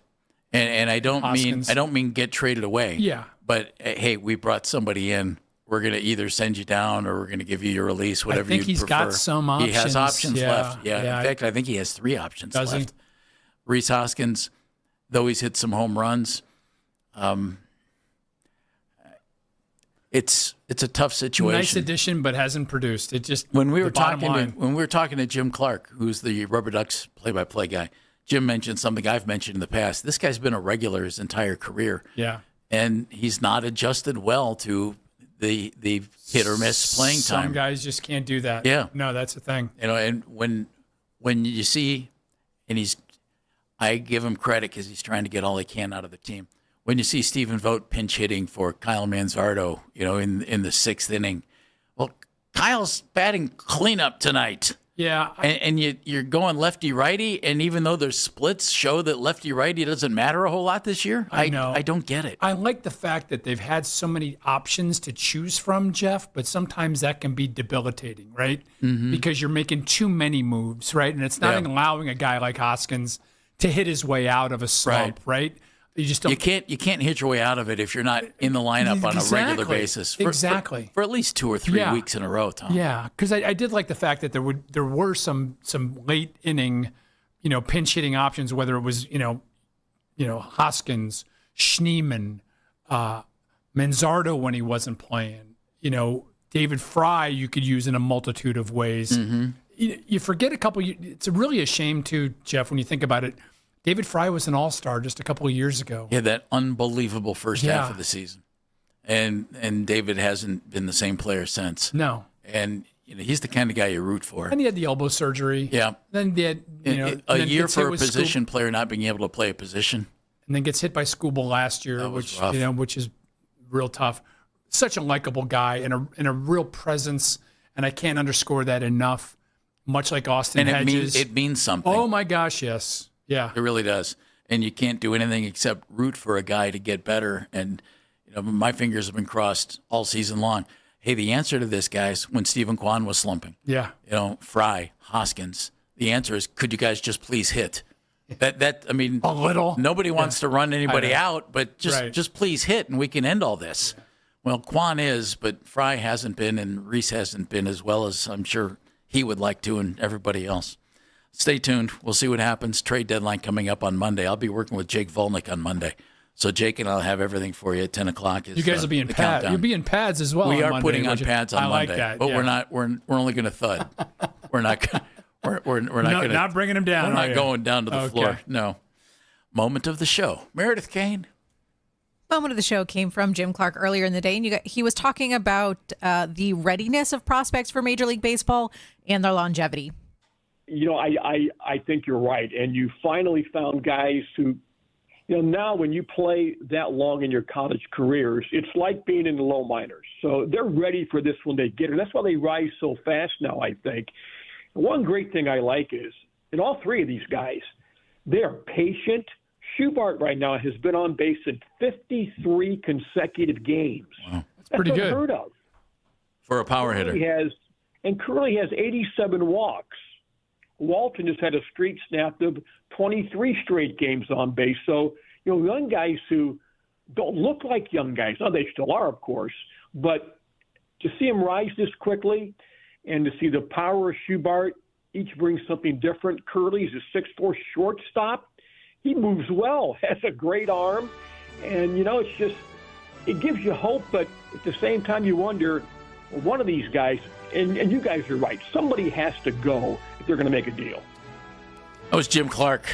and I don't mean get traded away. Yeah. But hey, we brought somebody in. We're gonna either send you down or we're gonna give you your release, whatever you prefer. I think he's got some options. He has options yeah. left. Yeah. In fact, I think he has 3 options left. He? Rhys Hoskins, though he's hit some home runs. It's a tough situation. Nice addition, but hasn't produced. It just when we were talking to Jim Clark, who's the Rubber Ducks play-by-play guy. Jim mentioned something I've mentioned in the past. This guy's been a regular his entire career. Yeah, and he's not adjusted well to the hit or miss playing time. Some guys just can't do that. Yeah, no, that's the thing. And when you see, and I give him credit because he's trying to get all he can out of the team. When you see Stephen Vogt pinch hitting for Kyle Manzardo, in the 6th inning, well, Kyle's batting cleanup tonight. Yeah, and you're going lefty righty, and even though there's splits show that lefty righty doesn't matter a whole lot this year, I know. I don't get it. I like the fact that they've had so many options to choose from, Jeff, but sometimes that can be debilitating, right? Mm-hmm. Because you're making too many moves, right? And it's not allowing a guy like Hoskins to hit his way out of a slump, right? You just don't. You can't hit your way out of it if you're not in the lineup on a regular basis. For at least 2 or 3 weeks in a row, Tom. Yeah, because I did like the fact that there were some late inning, pinch hitting options. Whether it was Hoskins, Schneemann, Manzardo when he wasn't playing. David Fry you could use in a multitude of ways. Mm-hmm. You forget a couple. It's really a shame too, Jeff, when you think about it. David Fry was an all-star just a couple of years ago. Yeah, that unbelievable first half of the season. And David hasn't been the same player since. No. And he's the kind of guy you root for. And he had the elbow surgery. Yeah. Then he had, a year for a position player not being able to play a position. And then gets hit by Skubal last year, which is real tough. Such a likable guy and a real presence, and I can't underscore that enough. Much like Austin Hedges. It means something. Oh my gosh, yes. Yeah. It really does. And you can't do anything except root for a guy to get better. And my fingers have been crossed all season long. Hey, the answer to this, guys, when Stephen Kwan was slumping. Yeah. Fry, Hoskins. The answer is, could you guys just please hit? A little. Nobody wants to run anybody out, but just please hit and we can end all this. Yeah. Well, Kwan is, but Fry hasn't been, and Reese hasn't been as well as I'm sure he would like to, and everybody else. Stay tuned. We'll see what happens. Trade deadline coming up on Monday. I'll be working with Jake Volnick on Monday. So Jake and I'll have everything for you at 10 o'clock. You guys will be in pads. You'll be in pads as well. We on are Monday, putting on pads on Monday. I like that. But yeah. we're not. We're only going to thud. We're not. We're not going to. Not bringing him down. We're not you? going down to the floor. No. Moment of the show. Meredith Kane. Moment of the show came from Jim Clark earlier in the day, and he was talking about the readiness of prospects for Major League Baseball and their longevity. I think you're right, and you finally found guys who, now when you play that long in your college careers, it's like being in the low minors. So they're ready for this when they get it. That's why they rise so fast now, I think. One great thing I like is, in all three of these guys, they are patient. Schubart right now has been on base in 53 consecutive games. Wow. That's pretty good. Unheard of. For a power hitter. Curley has 87 walks. Walton has had a streak snapped of 23 straight games on base. So, young guys who don't look like young guys. Now, they still are, of course. But to see them rise this quickly and to see the power of Schubart, each brings something different. Curley's a 6'4" shortstop. He moves well, has a great arm. And, it gives you hope. But at the same time, you wonder, one of these guys, and you guys are right, somebody has to go if they're going to make a deal. That was Jim Clark,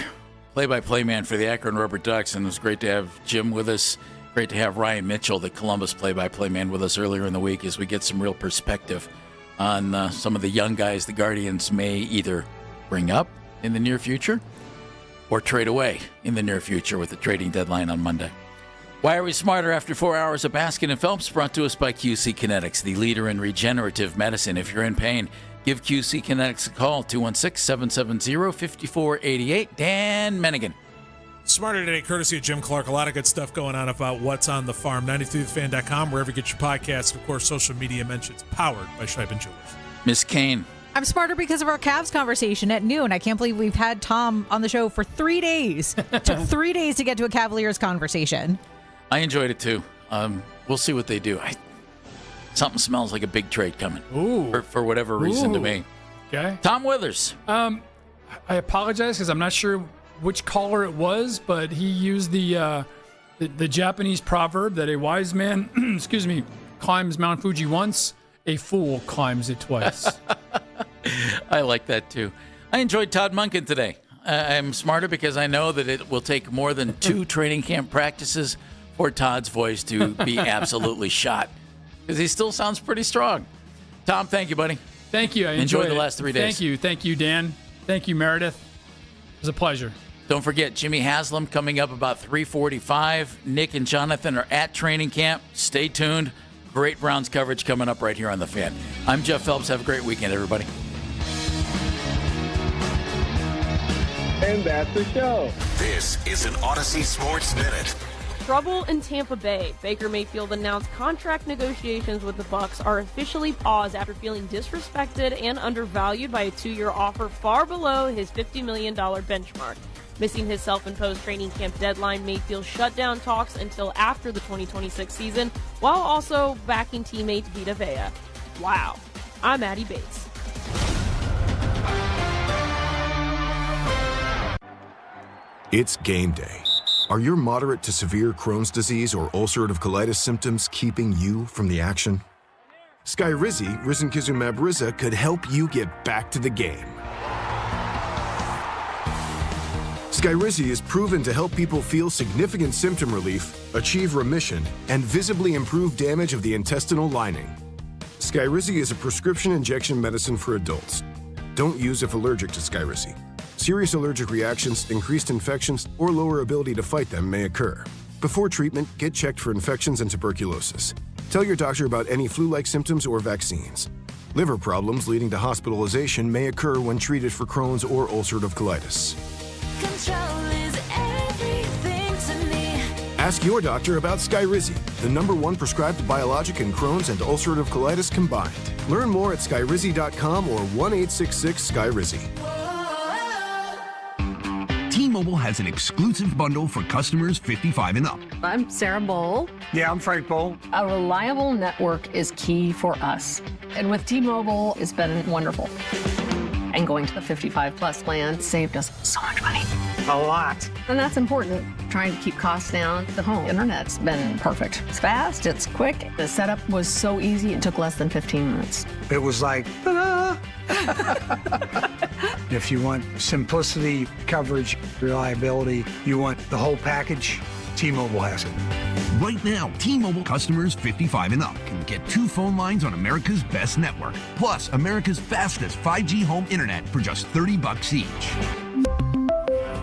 play-by-play man for the Akron Rubber Ducks, and it was great to have Jim with us. Great to have Ryan Mitchell, the Columbus play-by-play man, with us earlier in the week as we get some real perspective on some of the young guys the Guardians may either bring up in the near future or trade away in the near future with the trading deadline on Monday. Why are we smarter after 4 hours of Baskin and Phelps? Brought to us by QC Kinetics, the leader in regenerative medicine. If you're in pain, give QC Kinetics a call, 216-770-5488. Dan Mennigan. Smarter Today, courtesy of Jim Clark. A lot of good stuff going on about what's on the farm. 93thefan.com, wherever you get your podcasts. Of course, social media mentions, powered by Scheiben Jewelers. Miss Kane. I'm smarter because of our Cavs conversation at noon. I can't believe we've had Tom on the show for 3 days. It took 3 days to get to a Cavaliers conversation. I enjoyed it, too. We'll see what they do. Something smells like a big trade coming. Ooh. For whatever reason to me. Okay. Tom Withers. I apologize because I'm not sure which caller it was, but he used the Japanese proverb that a wise man, climbs Mount Fuji once, a fool climbs it twice. I like that, too. I enjoyed Todd Monken today. I'm smarter because I know that it will take more than 2 training camp practices for Todd's voice to be absolutely shot. Because he still sounds pretty strong. Tom, thank you, buddy. Thank you. I enjoyed the last 3 days. Thank you. Thank you, Dan. Thank you, Meredith. It was a pleasure. Don't forget, Jimmy Haslam coming up about 3:45. Nick and Jonathan are at training camp. Stay tuned. Great Browns coverage coming up right here on The Fan. I'm Jeff Phelps. Have a great weekend, everybody. And that's the show. This is an Odyssey Sports Minute. Trouble in Tampa Bay. Baker Mayfield announced contract negotiations with the Bucs are officially paused after feeling disrespected and undervalued by a 2-year offer far below his $50 million benchmark. Missing his self-imposed training camp deadline, Mayfield shut down talks until after the 2026 season, while also backing teammate Vita Vea. Wow. I'm Addie Bates. It's game day. Are your moderate to severe Crohn's disease or ulcerative colitis symptoms keeping you from the action? Skyrizi, risankizumab Riza, could help you get back to the game. Skyrizi is proven to help people feel significant symptom relief, achieve remission, and visibly improve damage of the intestinal lining. Skyrizi is a prescription injection medicine for adults. Don't use if allergic to Skyrizi. Serious allergic reactions, increased infections, or lower ability to fight them may occur. Before treatment, get checked for infections and tuberculosis. Tell your doctor about any flu-like symptoms or vaccines. Liver problems leading to hospitalization may occur when treated for Crohn's or ulcerative colitis. Control is everything to me. Ask your doctor about Skyrizi, the #1 prescribed biologic in Crohn's and ulcerative colitis combined. Learn more at skyrizi.com or 1-866-SKYRIZI. T-Mobile has an exclusive bundle for customers 55 and up. I'm Sarah Bowl. Yeah, I'm Frank Bowl. A reliable network is key for us. And with T-Mobile, it's been wonderful. And going to the 55 plus plan saved us so much money. A lot. And that's important. Trying to keep costs down. The home internet's been perfect. It's fast, it's quick. The setup was so easy, it took less than 15 minutes. It was like, ta-da! If you want simplicity, coverage, reliability, you want the whole package, T-Mobile has it. Right now, T-Mobile customers 55 and up can get 2 phone lines on America's best network, plus America's fastest 5G home internet for just $30 each.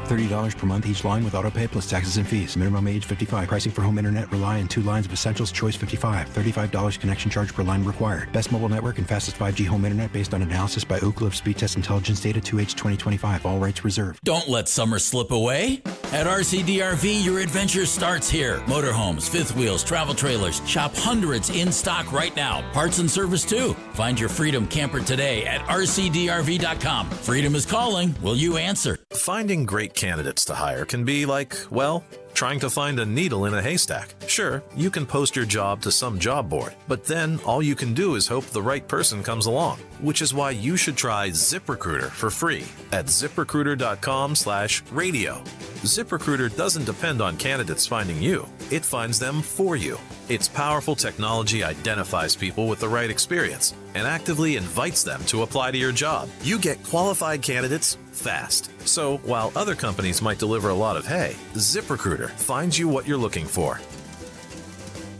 $30 per month each line with autopay plus taxes and fees. Minimum age 55. Pricing for home internet rely on 2 lines of Essentials Choice 55. $35 connection charge per line required. Best mobile network and fastest 5G home internet based on analysis by Ookla of Speed Test Intelligence data 2H 2025. All rights reserved. Don't let summer slip away. At RCDRV, your adventure starts here. Motorhomes, fifth wheels, travel trailers. Shop hundreds in stock right now. Parts and service too. Find your Freedom camper today at rcdrv.com. Freedom is calling. Will you answer? Finding great candidates to hire can be like, well, trying to find a needle in a haystack. Sure, you can post your job to some job board, but then all you can do is hope the right person comes along, which is why you should try ZipRecruiter for free at ZipRecruiter.com/radio. ZipRecruiter doesn't depend on candidates finding you. It finds them for you. Its powerful technology identifies people with the right experience and actively invites them to apply to your job. You get qualified candidates fast. So while other companies might deliver a lot of hay, ZipRecruiter finds you what you're looking for.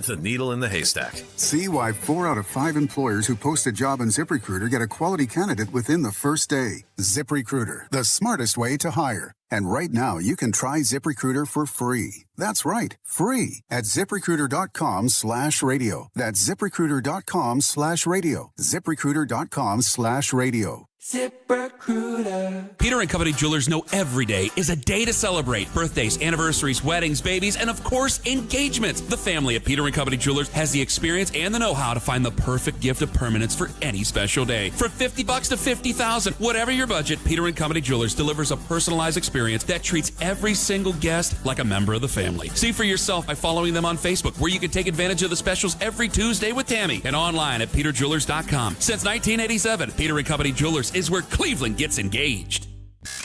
The needle in the haystack. See why 4 out of 5 employers who post a job on ZipRecruiter get a quality candidate within the first day. ZipRecruiter, the smartest way to hire. And right now, you can try ZipRecruiter for free. That's right, free at ZipRecruiter.com/radio. That's ZipRecruiter.com/radio. ZipRecruiter.com/radio. ZipRecruiter. Peter and Company Jewelers know every day is a day to celebrate birthdays, anniversaries, weddings, babies, and of course, engagements. The family at Peter and Company Jewelers has the experience and the know-how to find the perfect gift of permanence for any special day. From $50 to $50,000, whatever your budget, Peter and Company Jewelers delivers a personalized experience that treats every single guest like a member of the family. See for yourself by following them on Facebook, where you can take advantage of the specials every Tuesday with Tammy, and online at peterjewelers.com. Since 1987, Peter and Company Jewelers is where Cleveland gets engaged.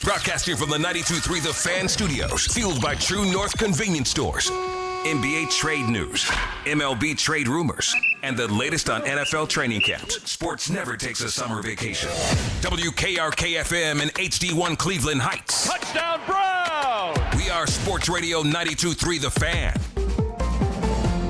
Broadcasting from the 92.3 The Fan Studios, fueled by True North Convenience Stores. NBA trade news, MLB trade rumors, and the latest on NFL training camps. Sports never takes a summer vacation. WKRK-FM and HD1 Cleveland Heights. Touchdown, Brown! We are Sports Radio 92.3 The Fan.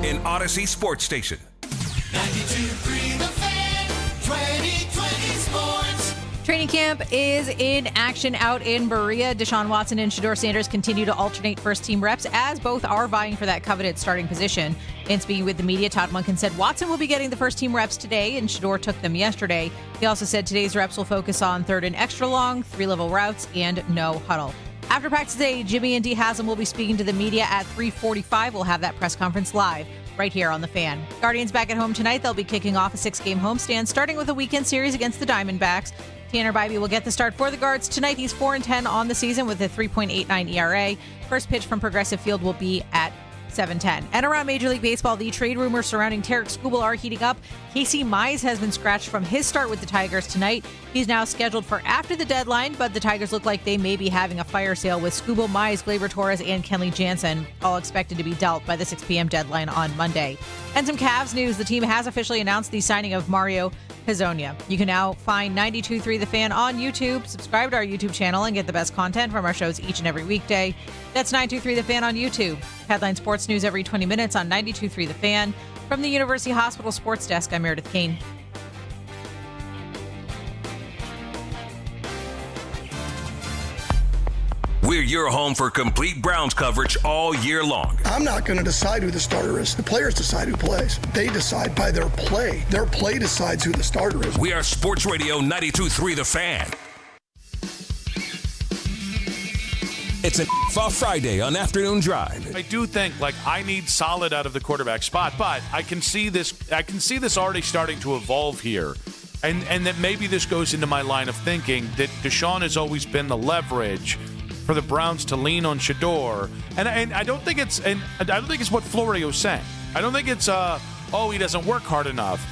An Odyssey Sports Station. 92.3 The Fan, 2020 Sports. Training camp is in action out in Berea. Deshaun Watson and Shedeur Sanders continue to alternate first-team reps as both are vying for that coveted starting position. In speaking with the media, Todd Monken said Watson will be getting the first-team reps today, and Shedeur took them yesterday. He also said today's reps will focus on third and extra long, 3-level routes, and no huddle. After practice today, Jimmy and Dee Haslam will be speaking to the media at 3:45. We'll have that press conference live right here on The Fan. Guardians back at home tonight. They'll be kicking off a 6-game homestand, starting with a weekend series against the Diamondbacks. Tanner Bybee will get the start for the Guards tonight. He's 4-10 on the season with a 3.89 ERA. First pitch from Progressive Field will be at 7:10. And around Major League Baseball, the trade rumors surrounding Tarik Skubal are heating up. Casey Mize has been scratched from his start with the Tigers tonight. He's now scheduled for after the deadline, but the Tigers look like they may be having a fire sale with Skubal, Mize, Gleyber Torres, and Kenley Jansen, all expected to be dealt by the 6 p.m. deadline on Monday. And some Cavs news. The team has officially announced the signing of Mario Hezonja. You can now find 92.3 The Fan on YouTube. Subscribe to our YouTube channel and get the best content from our shows each and every weekday. That's 92.3 The Fan on YouTube. Headline sports news every 20 minutes on 92.3 The Fan. From the University Hospital Sports Desk, I'm Meredith Kane. We're your home for complete Browns coverage all year long. I'm not going to decide who the starter is. The players decide who plays. They decide by their play. Their play decides who the starter is. We are Sports Radio 92.3 The Fan. It's an off Friday on Afternoon Drive. I do think, I need solid out of the quarterback spot, but I can see this already starting to evolve here. And that maybe this goes into my line of thinking that Deshaun has always been the leverage for the Browns to lean on Shedeur. And I don't think it's what Florio's saying. I don't think it's he doesn't work hard enough.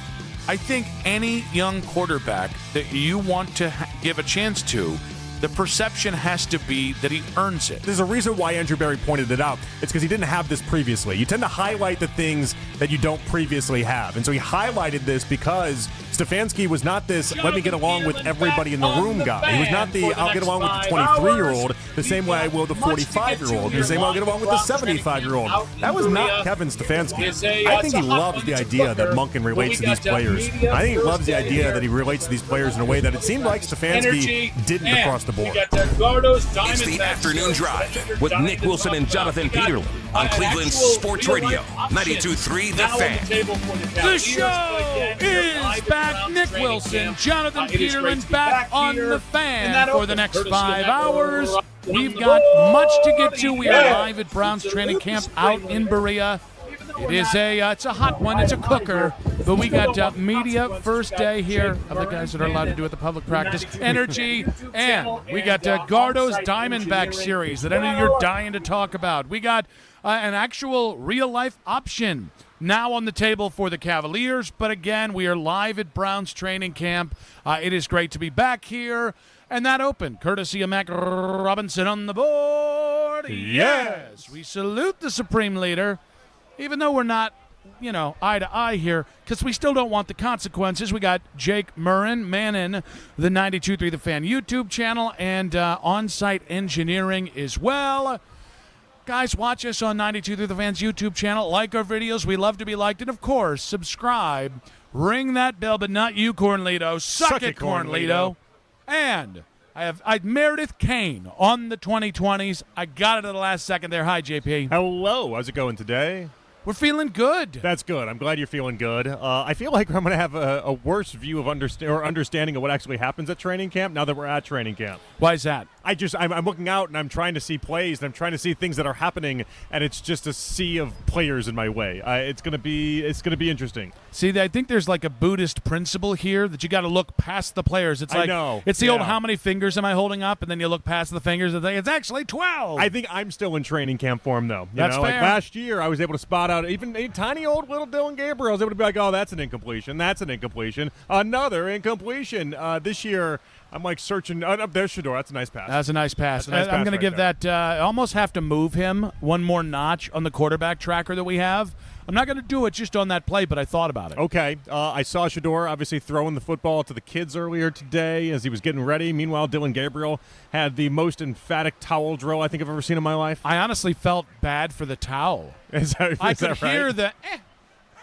I think any young quarterback that you want to give a chance to, the perception has to be that he earns it. There's a reason why Andrew Berry pointed it out. It's because he didn't have this previously. You tend to highlight the things that you don't previously have. And so he highlighted this because Stefanski was not this let me get along with everybody in the room guy. He was not the I'll get along with the 23-year-old the same way I will the 45-year-old, the same way I'll get along with the 75-year-old. That was not Kevin Stefanski. I think he loves the idea that Monken relates to these players. I think he loves the idea that he relates to these players in a way that it seemed like Stefanski didn't across the board. It's the Afternoon Drive with Nick Wilson and Jonathan Peterlin on Cleveland's Sports Radio 92.3 The Fan. The show is back. Nick Wilson, Jonathan Peterlin back on The Fan for the next 5 hours. We've got much to get to. We are live at Browns training camp out in Berea. It is it's a hot one. It's a cooker. But we got media first day here of the guys that are allowed to do at the public practice. Energy. And we got Gardo's Diamondback series that I know you're dying to talk about. We got an actual real-life option now on the table for the Cavaliers. But again, we are live at Browns training camp. It is great to be back here. And that opened, courtesy of Mac Robinson on the board. Yes. We salute the Supreme Leader, even though we're not, eye to eye here, because we still don't want the consequences. We got Jake Manning, the 92.3 The Fan YouTube channel, and on-site engineering as well. Guys, watch us on 92.3 The Fan's YouTube channel. Like our videos. We love to be liked. And, of course, subscribe. Ring that bell, but not you, Cornlito. Suck it, Cornlito. And I have Meredith Kane on the 2020s. I got it at the last second there. Hi, JP. Hello. How's it going today? We're feeling good. That's good. I'm glad you're feeling good. I feel like I'm going to have a worse view of understanding of what actually happens at training camp now that we're at training camp. Why is that? I'm looking out and I'm trying to see plays and I'm trying to see things that are happening, and it's just a sea of players in my way. It's going to be interesting. See, I think there's like a Buddhist principle here that you got to look past the players. It's like, I know. It's the old how many fingers am I holding up, and then you look past the fingers and think it's actually 12. I think I'm still in training camp form though. That's fair. Like last year, I was able to spot out even a tiny old little Dylan Gabriel. I was able to be like, oh, that's an incompletion. That's an incompletion. Another incompletion. This year, I'm like searching. There's Shedeur. That's a nice pass. That's a nice pass. I'm going to give that. I almost have to move him one more notch on the quarterback tracker that we have. I'm not going to do it just on that play, but I thought about it. Okay. I saw Shedeur obviously throwing the football to the kids earlier today as he was getting ready. Meanwhile, Dylan Gabriel had the most emphatic towel drill I think I've ever seen in my life. I honestly felt bad for the towel. I could hear the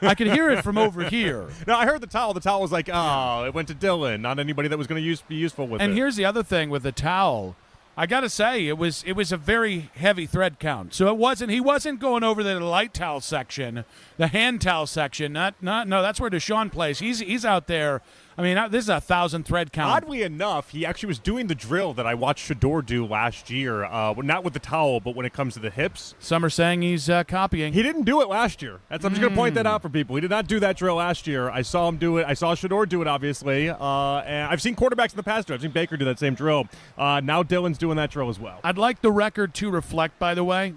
I could hear it from over here. No, I heard the towel. The towel was like, it went to Dylan, not anybody that was going to be useful with it. And here's the other thing with the towel. I got to say, it was a very heavy thread count. So he wasn't going over the light towel section, the hand towel section. No, that's where Deshaun plays. He's out there. I mean, this is 1,000 thread count. Oddly enough, he actually was doing the drill that I watched Shedeur do last year. Not with the towel, but when it comes to the hips. Some are saying he's copying. He didn't do it last year. I'm just going to point that out for people. He did not do that drill last year. I saw him do it. I saw Shedeur do it, obviously. And I've seen quarterbacks in the past do it. I've seen Baker do that same drill. Now Dylan's doing that drill as well. I'd like the record to reflect, by the way,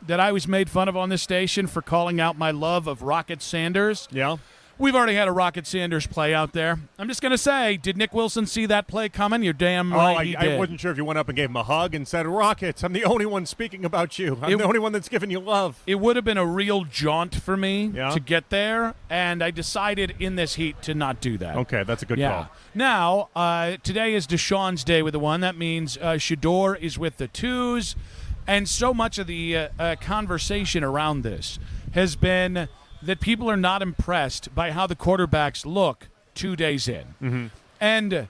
that I was made fun of on this station for calling out my love of Rocket Sanders? Yeah. We've already had a Rocket Sanders play out there. I'm just going to say, did Nick Wilson see that play coming? You're damn right he did. I wasn't sure if you went up and gave him a hug and said, Rockets, I'm the only one speaking about you. I'm the only one that's giving you love. It would have been a real jaunt for me to get there, and I decided in this heat to not do that. Okay, that's a good call. Now, today is Deshaun's day with the 1. That means Shedeur is with the 2s, and so much of the conversation around this has been that people are not impressed by how the quarterbacks look 2 days in. Mm-hmm. And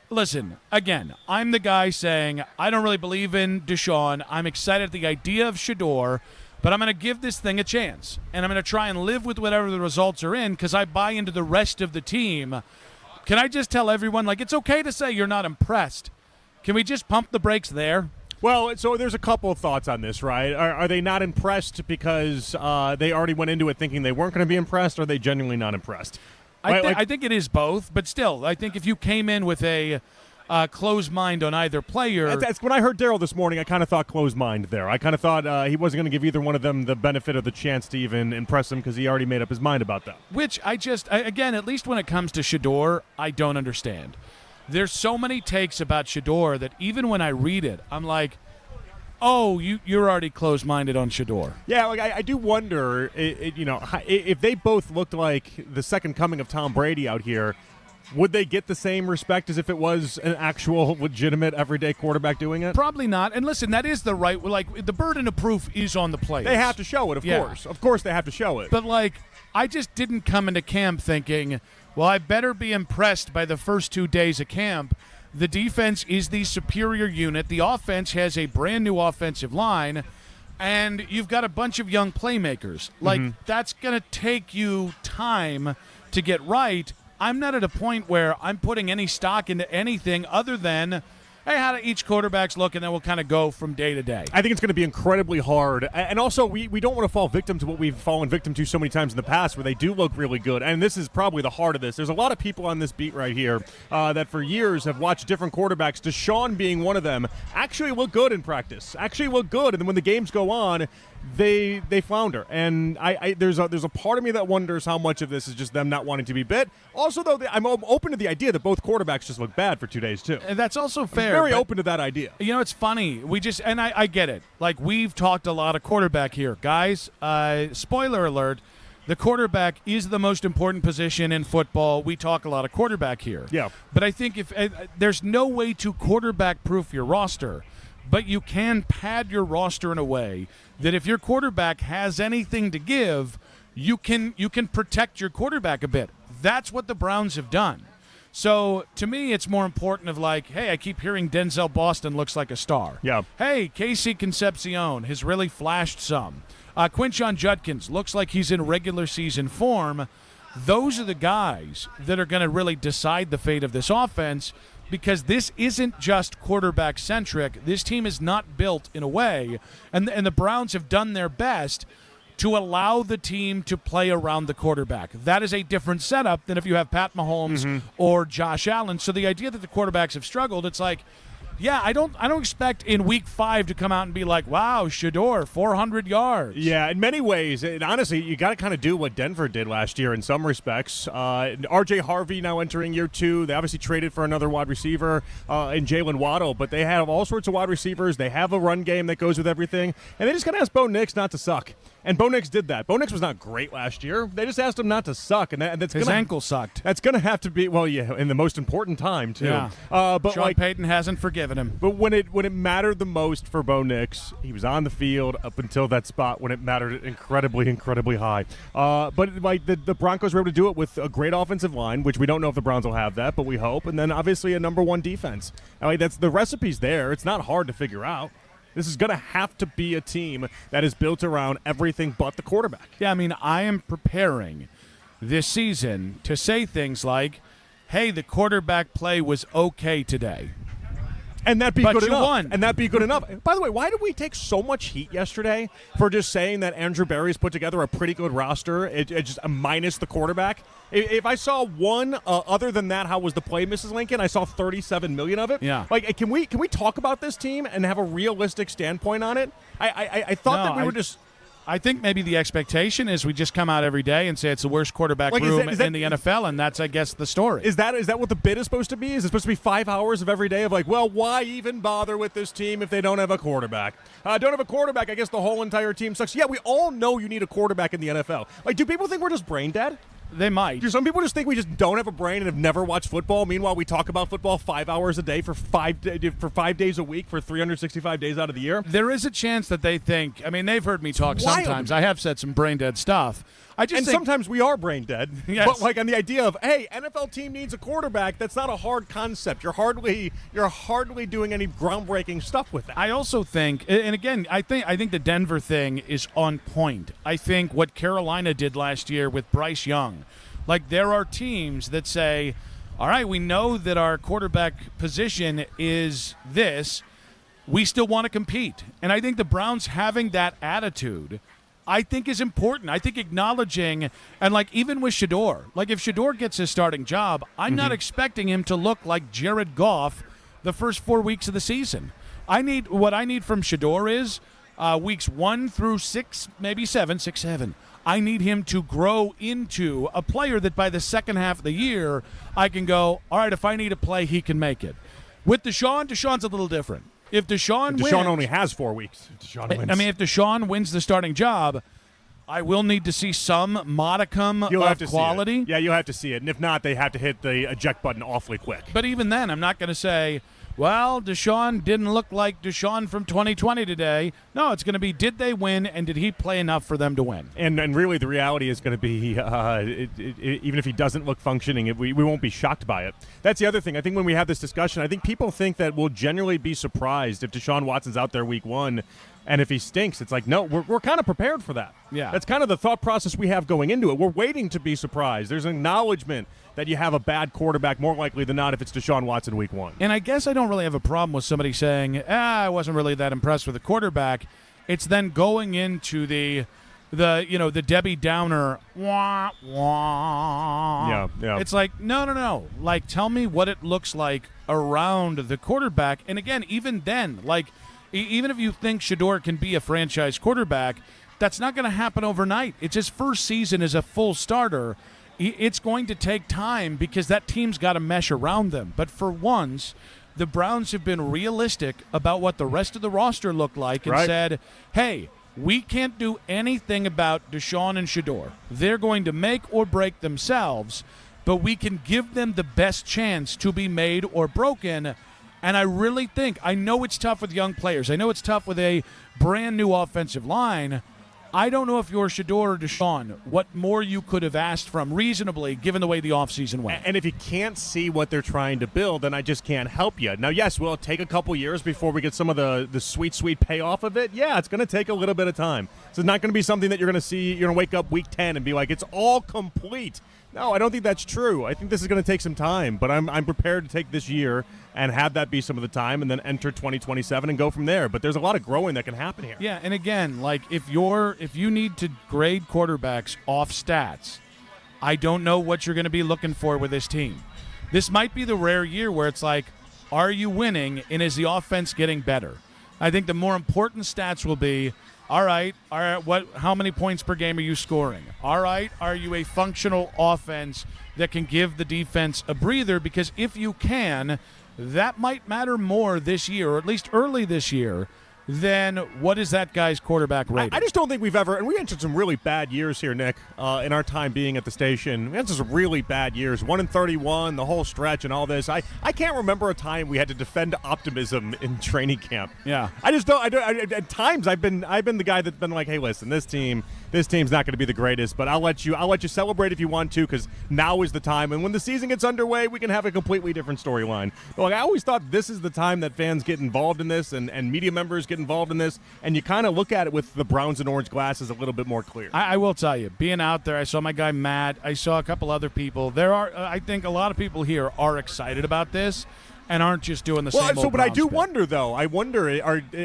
listen, again, I'm the guy saying I don't really believe in Deshaun. I'm excited at the idea of Shedeur, but I'm going to give this thing a chance. And I'm going to try and live with whatever the results are in because I buy into the rest of the team. Can I just tell everyone, it's okay to say you're not impressed. Can we just pump the brakes there? Well, so there's a couple of thoughts on this, right? Are they not impressed because they already went into it thinking they weren't going to be impressed, or are they genuinely not impressed? I think it is both, but still, I think if you came in with a closed mind on either player. That's when I heard Daryl this morning, I kind of thought closed mind there. I kind of thought he wasn't going to give either one of them the benefit of the chance to even impress them because he already made up his mind about that. Which again, at least when it comes to Shedeur, I don't understand. There's so many takes about Shedeur that even when I read it, I'm like, oh, you're already closed-minded on Shedeur. Yeah, I do wonder, if they both looked like the second coming of Tom Brady out here, would they get the same respect as if it was an actual, legitimate, everyday quarterback doing it? Probably not. And listen, that is the right, the burden of proof is on the players. They have to show it, of course. Of course they have to show it. But, I just didn't come into camp thinking, well, I better be impressed by the first 2 days of camp. The defense is the superior unit. The offense has a brand new offensive line, and you've got a bunch of young playmakers. That's going to take you time to get right. I'm not at a point where I'm putting any stock into anything other than, hey, how do each quarterbacks look, and then we'll kind of go from day to day. I think it's going to be incredibly hard. And also, we don't want to fall victim to what we've fallen victim to so many times in the past where they do look really good. And this is probably the heart of this. There's a lot of people on this beat right here that for years have watched different quarterbacks, Deshaun being one of them, actually look good in practice, actually look good. And then when the games go on, they flounder. And there's a part of me that wonders how much of this is just them not wanting to be bit. Also, though, I'm open to the idea that both quarterbacks just look bad for 2 days, too. And that's also fair. I'm very open to that idea. It's funny. I get it. We've talked a lot of quarterback here. Guys, spoiler alert, the quarterback is the most important position in football. We talk a lot of quarterback here. Yeah. But I think if there's no way to quarterback-proof your roster, but you can pad your roster in a way that if your quarterback has anything to give, you can protect your quarterback a bit. That's what the Browns have done. So to me, it's more important of hey, I keep hearing Denzel Boston looks like a star. Yeah. Hey, Casey Concepcion has really flashed some. Quinshon Judkins looks like he's in regular season form. Those are the guys that are going to really decide the fate of this offense, because this isn't just quarterback-centric. This team is not built in a way, and the Browns have done their best to allow the team to play around the quarterback. That is a different setup than if you have Pat Mahomes or Josh Allen. So the idea that the quarterbacks have struggled, it's I don't expect in week 5 to come out and be like, wow, Shedeur, 400 yards. Yeah, in many ways. And honestly, you got to kind of do what Denver did last year in some respects. R.J. Harvey now entering year 2. They obviously traded for another wide receiver in Jalen Waddle, but they have all sorts of wide receivers. They have a run game that goes with everything. And they just got to ask Bo Nix not to suck. And Bo Nix did that. Bo Nix was not great last year. They just asked him not to suck, and that's his ankle sucked. That's going to have to be in the most important time too. Yeah. But Sean Payton hasn't forgiven him. But when it mattered the most for Bo Nix, he was on the field up until that spot when it mattered incredibly, incredibly high. But the Broncos were able to do it with a great offensive line, which we don't know if the Browns will have that, but we hope. And then obviously a number 1 defense. That's the recipe's there. It's not hard to figure out. This is going to have to be a team that is built around everything but the quarterback. Yeah, I am preparing this season to say things like, hey, the quarterback play was okay today. And that be But good you enough. won. And that be good enough. By the way, why did we take so much heat yesterday for just saying that Andrew Berry's put together a pretty good roster? It just minus the quarterback. If I saw one other than that, how was the play, Mrs. Lincoln? I saw 37 million of it. Yeah. Like, can we talk about this team and have a realistic standpoint on it? I thought that we were just. I think maybe the expectation is we just come out every day and say it's the worst quarterback Like, room is that- in the NFL, and that's, I guess, the story. Is that what the bid is supposed to be? Is it supposed to be 5 hours of every day of like, well, why even bother with this team if they don't have a quarterback? Don't have a quarterback, I guess the whole entire team sucks. Yeah, we all know you need a quarterback in the NFL. Like, do people think we're just brain dead? They might. Do some people just think we just don't have a brain and have never watched football? Meanwhile, we talk about football 5 hours a day for 5 days a week for 365 days out of the year. There is a chance that they think. I mean, they've heard me talk sometimes. I have said some brain dead stuff. I just and think, sometimes we are brain dead. Yes. But like on the idea of, hey, NFL team needs a quarterback, that's not a hard concept. You're hardly doing any groundbreaking stuff with that. I also think, and again, I think the Denver thing is on point. I think what Carolina did last year with Bryce Young, like there are teams that say, all right, we know that our quarterback position is this. We still want to compete. And I think the Browns having that attitude, I think is important. I think acknowledging, and like even with Shador, like if Shador gets his starting job, I'm not expecting him to look like Jared Goff the first 4 weeks of the season. What I need from Shador is weeks 1 through 6, maybe 7. I need him to grow into a player that by the second half of the year, I can go, all right, if I need a play, he can make it. With Deshaun's a little different. If Deshaun wins, only has 4 weeks. Deshaun wins. I mean, if Deshaun wins the starting job, I will need to see some modicum You'll have of to quality. See it. Yeah, you'll have to see it. And if not, they have to hit the eject button awfully quick. But even then, I'm not going to say, well, Deshaun didn't look like Deshaun from 2020 today. No, it's going to be, did they win, and did he play enough for them to win? And really, the reality is going to be, even if he doesn't look functioning, we won't be shocked by it. That's the other thing. I think when we have this discussion, I think people think that we'll genuinely be surprised if Deshaun Watson's out there week 1. And if he stinks, it's like, no, we're kind of prepared for that. Yeah. That's kind of the thought process we have going into it. We're waiting to be surprised. There's an acknowledgement that you have a bad quarterback more likely than not if it's Deshaun Watson week 1. And I guess I don't really have a problem with somebody saying, I wasn't really that impressed with the quarterback. It's then going into the Debbie Downer, wah, wah. Yeah. It's like, no. Like, tell me what it looks like around the quarterback. And again, even then, like, even if you think Shador can be a franchise quarterback, that's not going to happen overnight. It's his first season as a full starter. It's going to take time because that team's got to mesh around them. But for once, the Browns have been realistic about what the rest of the roster looked like and said, hey, we can't do anything about Deshaun and Shador. They're going to make or break themselves, but we can give them the best chance to be made or broken. And I really think, I know it's tough with young players. I know it's tough with a brand new offensive line. I don't know if you're Shador or Deshaun, what more you could have asked from reasonably given the way the offseason went. And if you can't see what they're trying to build, then I just can't help you. Now, yes, will it take a couple years before we get some of the sweet payoff of it? Yeah, it's going to take a little bit of time. So it's not going to be something that you're going to see, you're going to wake up week 10 and be like, it's all complete. No, I don't think that's true. I think this is going to take some time, but I'm prepared to take this year and have that be some of the time and then enter 2027 and go from there. But there's a lot of growing that can happen here. Yeah, and again, like if you need to grade quarterbacks off stats, I don't know what you're going to be looking for with this team. This might be the rare year where it's like, are you winning and is the offense getting better? I think the more important stats will be, all right, how many points per game are you scoring? All right, are you a functional offense that can give the defense a breather? Because if you can, that might matter more this year, or at least early this year, than what is that guy's quarterback rating. I just don't think we've ever, and we entered some really bad years here, Nick, in our time being at the station. We entered some really bad years, 1-31, the whole stretch and all this. I can't remember a time we had to defend optimism in training camp. Yeah. I just don't, at times I've been the guy that's been like, hey, listen, this team's not going to be the greatest, but I'll let you celebrate if you want to, because now is the time. And when the season gets underway, we can have a completely different storyline. But like, I always thought this is the time that fans get involved in this and media members get involved in this, and you kind of look at it with the Browns and orange glasses a little bit more clear. I will tell you, being out there, I saw my guy Matt, I saw a couple other people. I think a lot of people here are excited about this. and aren't just doing the same old but I Browns do bit. wonder, though. I wonder,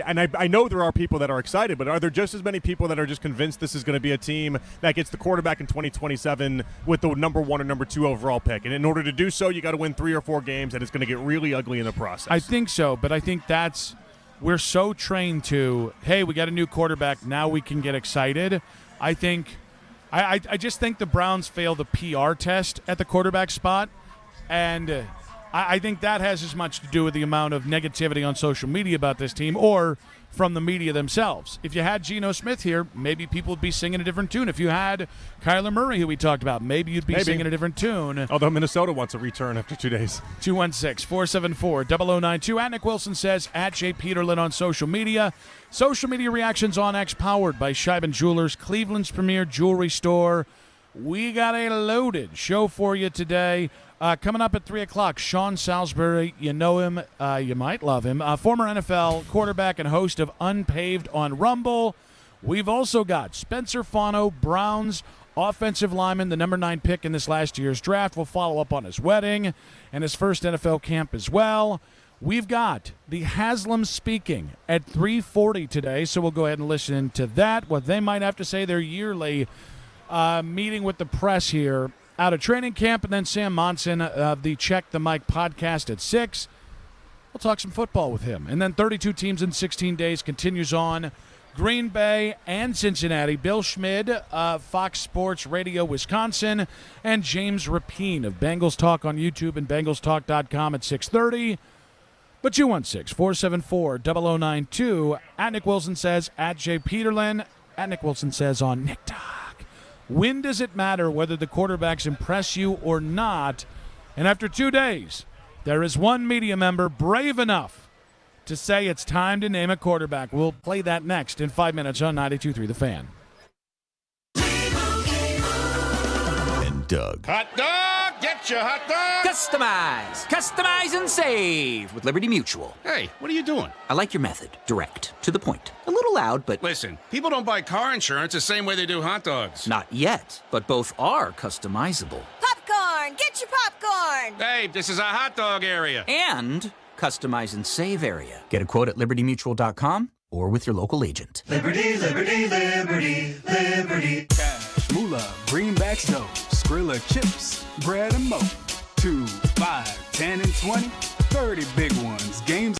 I know there are people that are excited, but are there just as many people that are just convinced this is going to be a team that gets the quarterback in 2027 with the number 1 or number 2 overall pick? And in order to do so, you got to win 3 or 4 games, and it's going to get really ugly in the process. I think so, but I think we're so trained to, hey, we got a new quarterback, now we can get excited. I just think the Browns failed the PR test at the quarterback spot, and I think that has as much to do with the amount of negativity on social media about this team or from the media themselves. If you had Geno Smith here, maybe people would be singing a different tune. If you had Kyler Murray, who we talked about, maybe you'd be singing a different tune. Although Minnesota wants a return after 2 days. 216-474-0092. At Nick Wilson says, at Jay Peterlin on social media. Social media reactions on X, powered by Scheiben Jewelers, Cleveland's premier jewelry store. We got a loaded show for you today. Coming up at 3 o'clock, Sean Salisbury, you know him, you might love him, former NFL quarterback and host of Unpaved on Rumble. We've also got Spencer Fano, Browns offensive lineman, the number 9 pick in this last year's draft. We'll follow up on his wedding and his first NFL camp as well. We've got the Haslam speaking at 3:40 today, so we'll go ahead and listen to that, what they might have to say, their yearly meeting with the press here out of training camp, and then Sam Monson of the Check the Mic podcast at 6. We'll talk some football with him. And then 32 teams in 16 days continues on. Green Bay and Cincinnati. Bill Schmid, Fox Sports Radio Wisconsin, and James Rapine of Bengals Talk on YouTube and BengalsTalk.com at 6:30. But 216-474-0092. At Nick Wilson says, at Jay Peterlin. At Nick Wilson says on Nick Talk. When does it matter whether the quarterbacks impress you or not? And after 2 days, there is one media member brave enough to say it's time to name a quarterback. We'll play that next in 5 minutes on 92.3 The Fan. And Doug. Hot dog! Get your hot dog! Customize and save with Liberty Mutual. Hey, what are you doing? I like your method. Direct. To the point. A little loud, but... Listen, people don't buy car insurance the same way they do hot dogs. Not yet, but both are customizable. Popcorn! Get your popcorn! Hey, this is a hot dog area. And customize and save area. Get a quote at libertymutual.com or with your local agent. Liberty, liberty, liberty, liberty. Cash, moolah, greenbacks, dough, Skrilla chips, bread and mo. 2, 5, 10, and 20, 30 big ones. Games.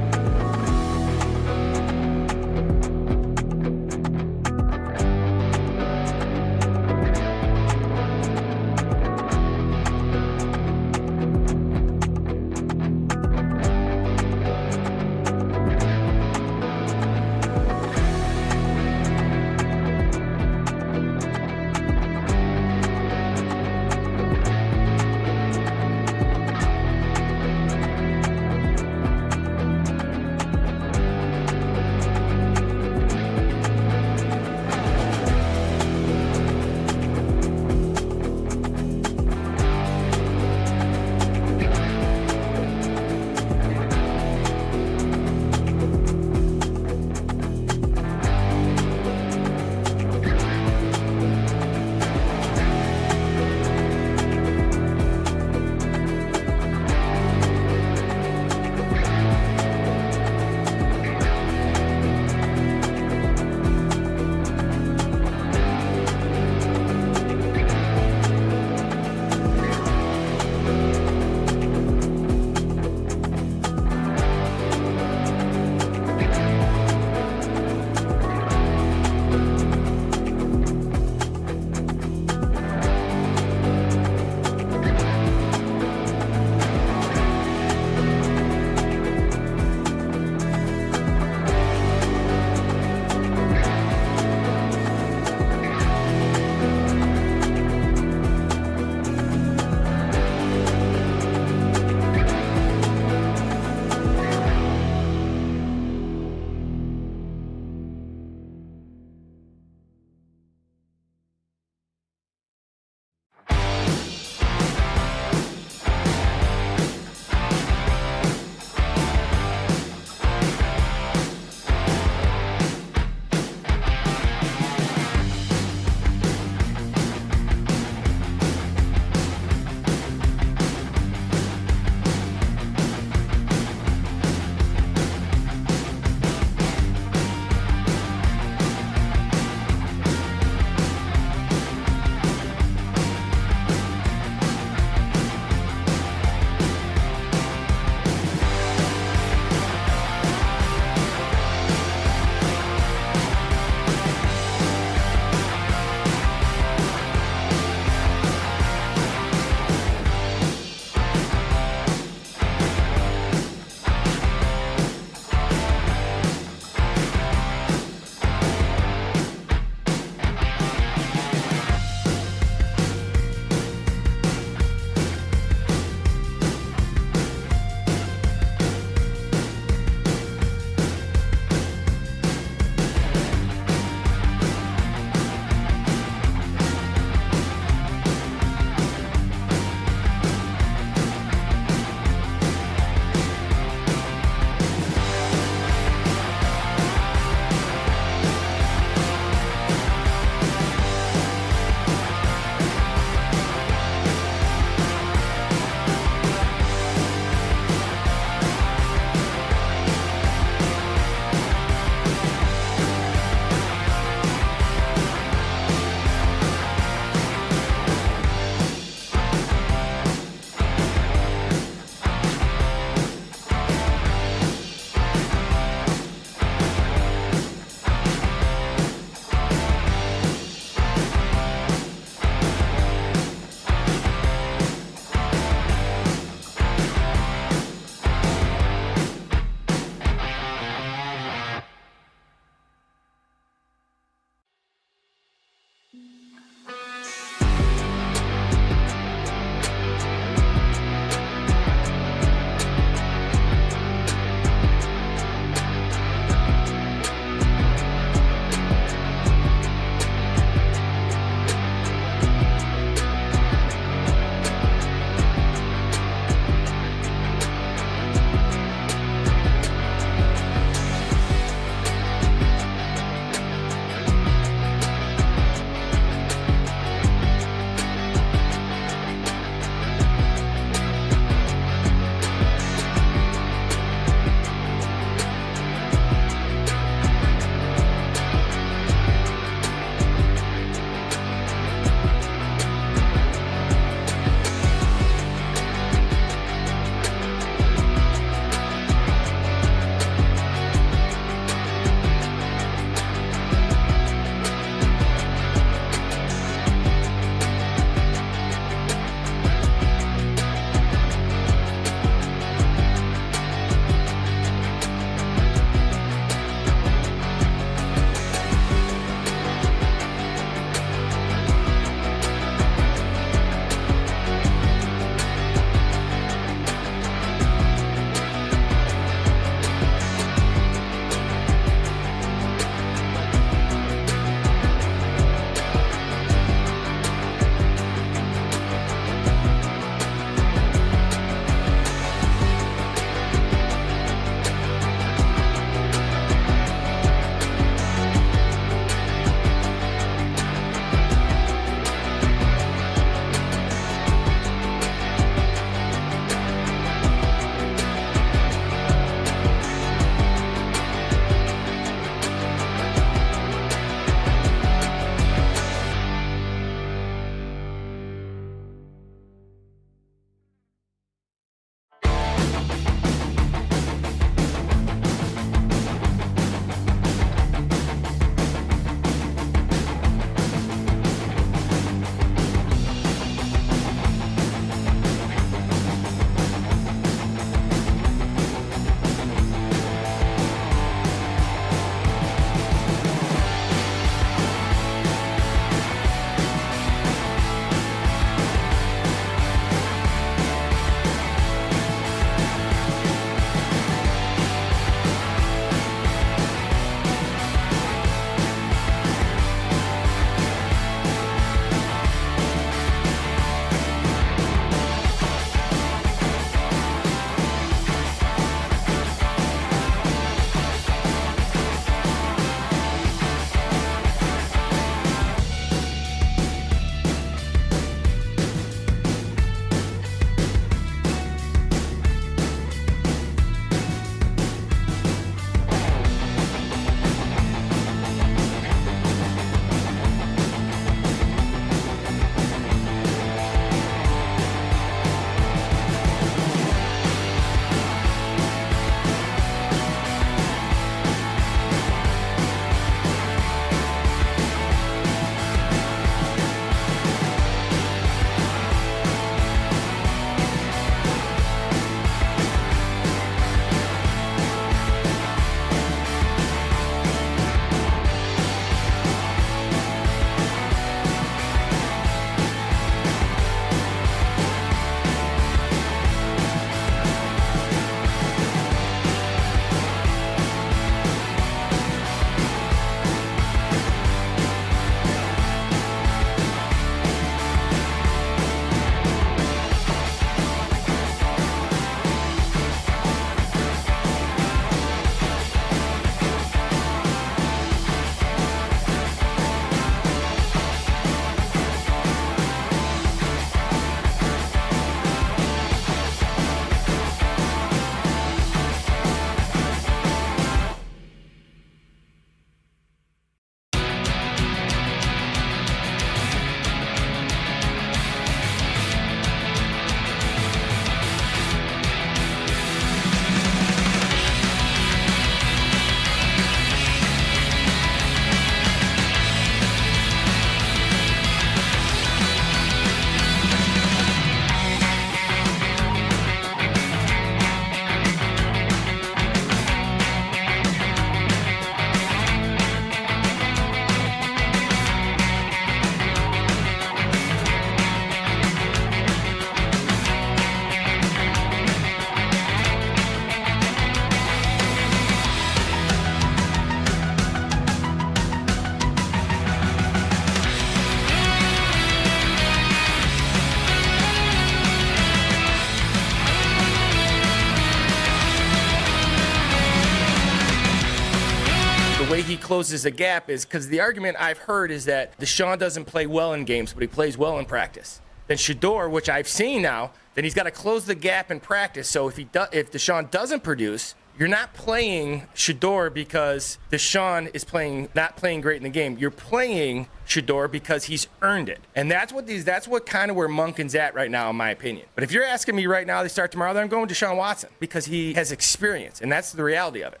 way he closes the gap is because the argument I've heard is that Deshaun doesn't play well in games, but he plays well in practice. Then Shedeur, which I've seen now, then he's got to close the gap in practice. So if Deshaun doesn't produce, you're not playing Shedeur because Deshaun is not playing great in the game. You're playing Shedeur because he's earned it. And that's what kind of where Monken's at right now, in my opinion. But if you're asking me right now, they start tomorrow, then I'm going Deshaun Watson because he has experience, and that's the reality of it.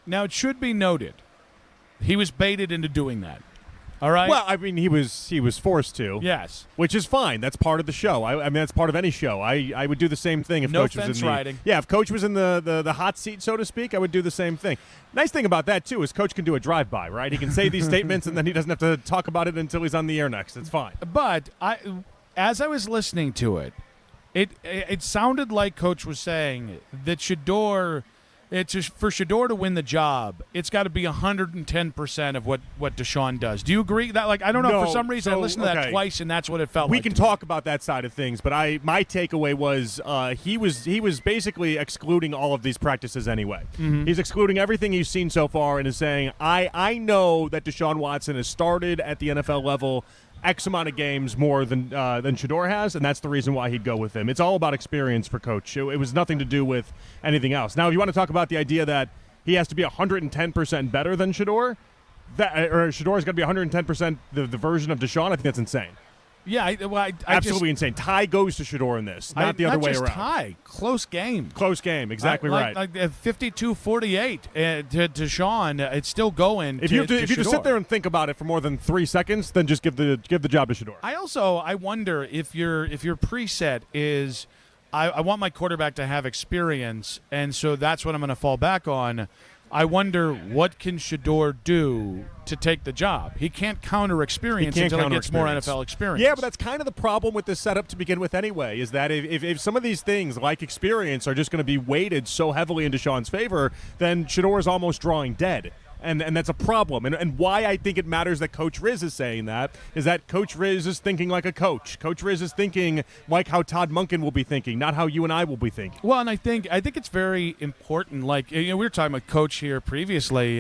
Now, it should be noted, he was baited into doing that. All right. Well, I mean, he was forced to. Yes. Which is fine. That's part of the show. I mean, that's part of any show. I would do the same thing if No Coach was fence in the riding. Yeah, if Coach was in the hot seat, so to speak, I would do the same thing. Nice thing about that too is Coach can do a drive-by, right? He can say these statements and then he doesn't have to talk about it until he's on the air next. It's fine. But as I was listening to it, it sounded like Coach was saying that Shedeur. It's just for Shedeur to win the job, it's got to be 110% of what Deshaun does. Do you agree? That I don't know. No, For some reason, I listened to that twice, and that's what it felt like. We can talk about that side of things, but my takeaway was he was basically excluding all of these practices anyway. Mm-hmm. He's excluding everything he's seen so far and is saying, I know that Deshaun Watson has started at the NFL level X amount of games more than Shedeur has, and that's the reason why he'd go with him. It's all about experience for Coach. It was nothing to do with anything else. Now, if you want to talk about the idea that he has to be 110% better than Shedeur, or Shedor's got to be 110% the version of Deshaun, I think that's insane. Yeah, absolutely insane. Tie goes to Shedeur in this, not the other way around. Tie, close game. Close game, exactly right. Like 52-48 to Deshaun, it's still going. If you just sit there and think about it for more than 3 seconds, then just give the job to Shedeur. I wonder if your preset is I want my quarterback to have experience, and so that's what I'm going to fall back on. I wonder what can Shedeur do to take the job. He can't counter experience until he gets more NFL experience. Yeah, but that's kind of the problem with this setup to begin with anyway, is that if some of these things like experience are just going to be weighted so heavily in Deshaun's favor, then Shedeur is almost drawing dead. And that's a problem. And why I think it matters that Coach Riz is saying that is that Coach Riz is thinking like a coach. Coach Riz is thinking like how Todd Monken will be thinking, not how you and I will be thinking. Well, and I think it's very important. Like, we were talking about Coach here previously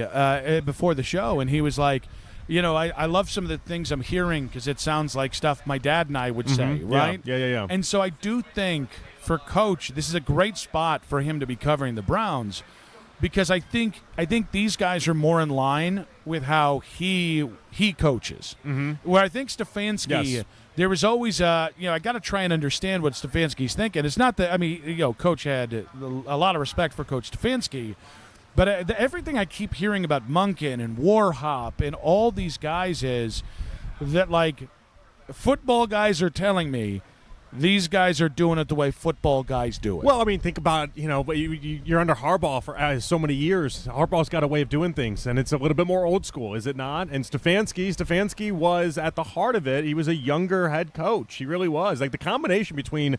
before the show, and he was like, I love some of the things I'm hearing because it sounds like stuff my dad and I would say, right? Yeah. And so I do think for Coach, this is a great spot for him to be covering the Browns. Because I think these guys are more in line with how he coaches. Mm-hmm. Where I think Stefanski, there was always I got to try and understand what Stefanski's thinking. It's not that Coach had a lot of respect for Coach Stefanski, but everything I keep hearing about Monken and Warhop and all these guys is that football guys are telling me. These guys are doing it the way football guys do it. Well, I mean, think about, you're under Harbaugh for so many years. Harbaugh's got a way of doing things, and it's a little bit more old school, is it not? And Stefanski was at the heart of it. He was a younger head coach. He really was. Like the combination between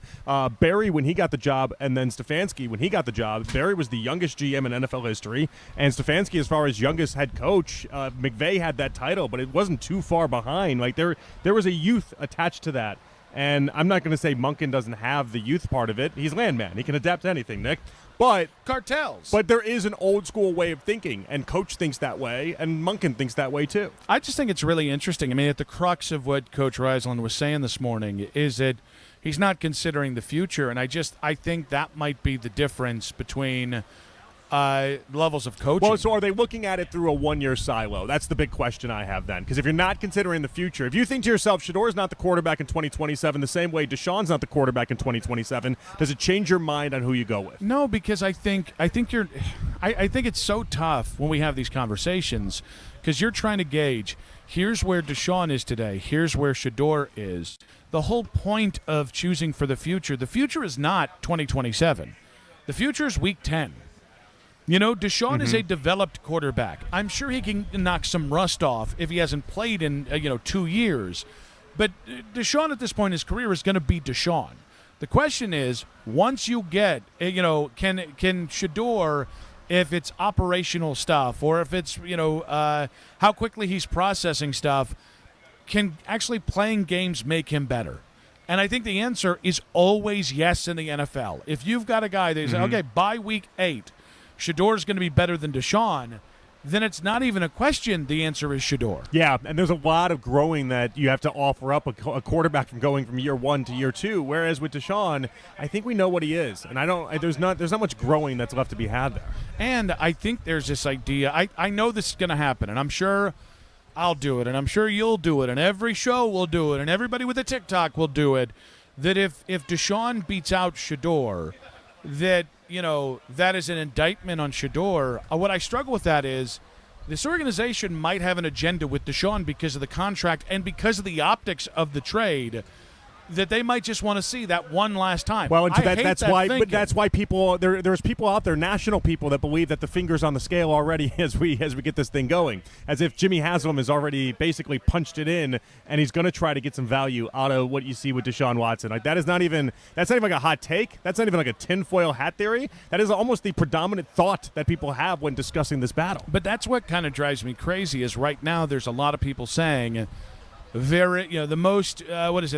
Barry when he got the job and then Stefanski when he got the job, Barry was the youngest GM in NFL history, and Stefanski, as far as youngest head coach, McVay had that title, but it wasn't too far behind. Like there was a youth attached to that. And I'm not going to say Monken doesn't have the youth part of it. He's landman. He can adapt to anything, Nick. But cartels. But there is an old school way of thinking, and Coach thinks that way, and Monken thinks that way too. I just think it's really interesting. I mean, at the crux of what Coach Reisland was saying this morning is that he's not considering the future, and I think that might be the difference between levels of coaching. Well, so are they looking at it through a 1-year silo? That's the big question I have then. Because if you're not considering the future, if you think to yourself, Shedeur's not the quarterback in 2027 the same way Deshaun's not the quarterback in 2027, does it change your mind on who you go with? No, because I think it's so tough when we have these conversations because you're trying to gauge, here's where Deshaun is today, here's where Shedeur is. The whole point of choosing for the future is not 2027. The future is week 10. Deshaun is a developed quarterback. I'm sure he can knock some rust off if he hasn't played in 2 years. But Deshaun at this point in his career is going to be Deshaun. The question is, once you get, can Shedeur, if it's operational stuff or if it's, how quickly he's processing stuff, can actually playing games make him better? And I think the answer is always yes in the NFL. If you've got a guy that says, okay, by week 8, Shedeur's going to be better than Deshaun, then it's not even a question. The answer is Shedeur. Yeah, and there's a lot of growing that you have to offer up a quarterback from going from year 1 to year 2. Whereas with Deshaun, I think we know what he is, and there's not much growing that's left to be had there. And I think there's this idea. I know this is going to happen, and I'm sure I'll do it, and I'm sure you'll do it, and every show will do it, and everybody with a TikTok will do it. That if Deshaun beats out Shedeur, that that is an indictment on Shedeur. What I struggle with that is this organization might have an agenda with Deshaun because of the contract and because of the optics of the trade, that they might just want to see that one last time. Well, and that's why people there's people out there, national people, that believe that the finger's on the scale already as we get this thing going, as if Jimmy Haslam has already basically punched it in, and he's going to try to get some value out of what you see with Deshaun Watson. Like that's not even like a hot take. That's not even like a tinfoil hat theory. That is almost the predominant thought that people have when discussing this battle. But that's what kind of drives me crazy. Is right now there's a lot of people saying, the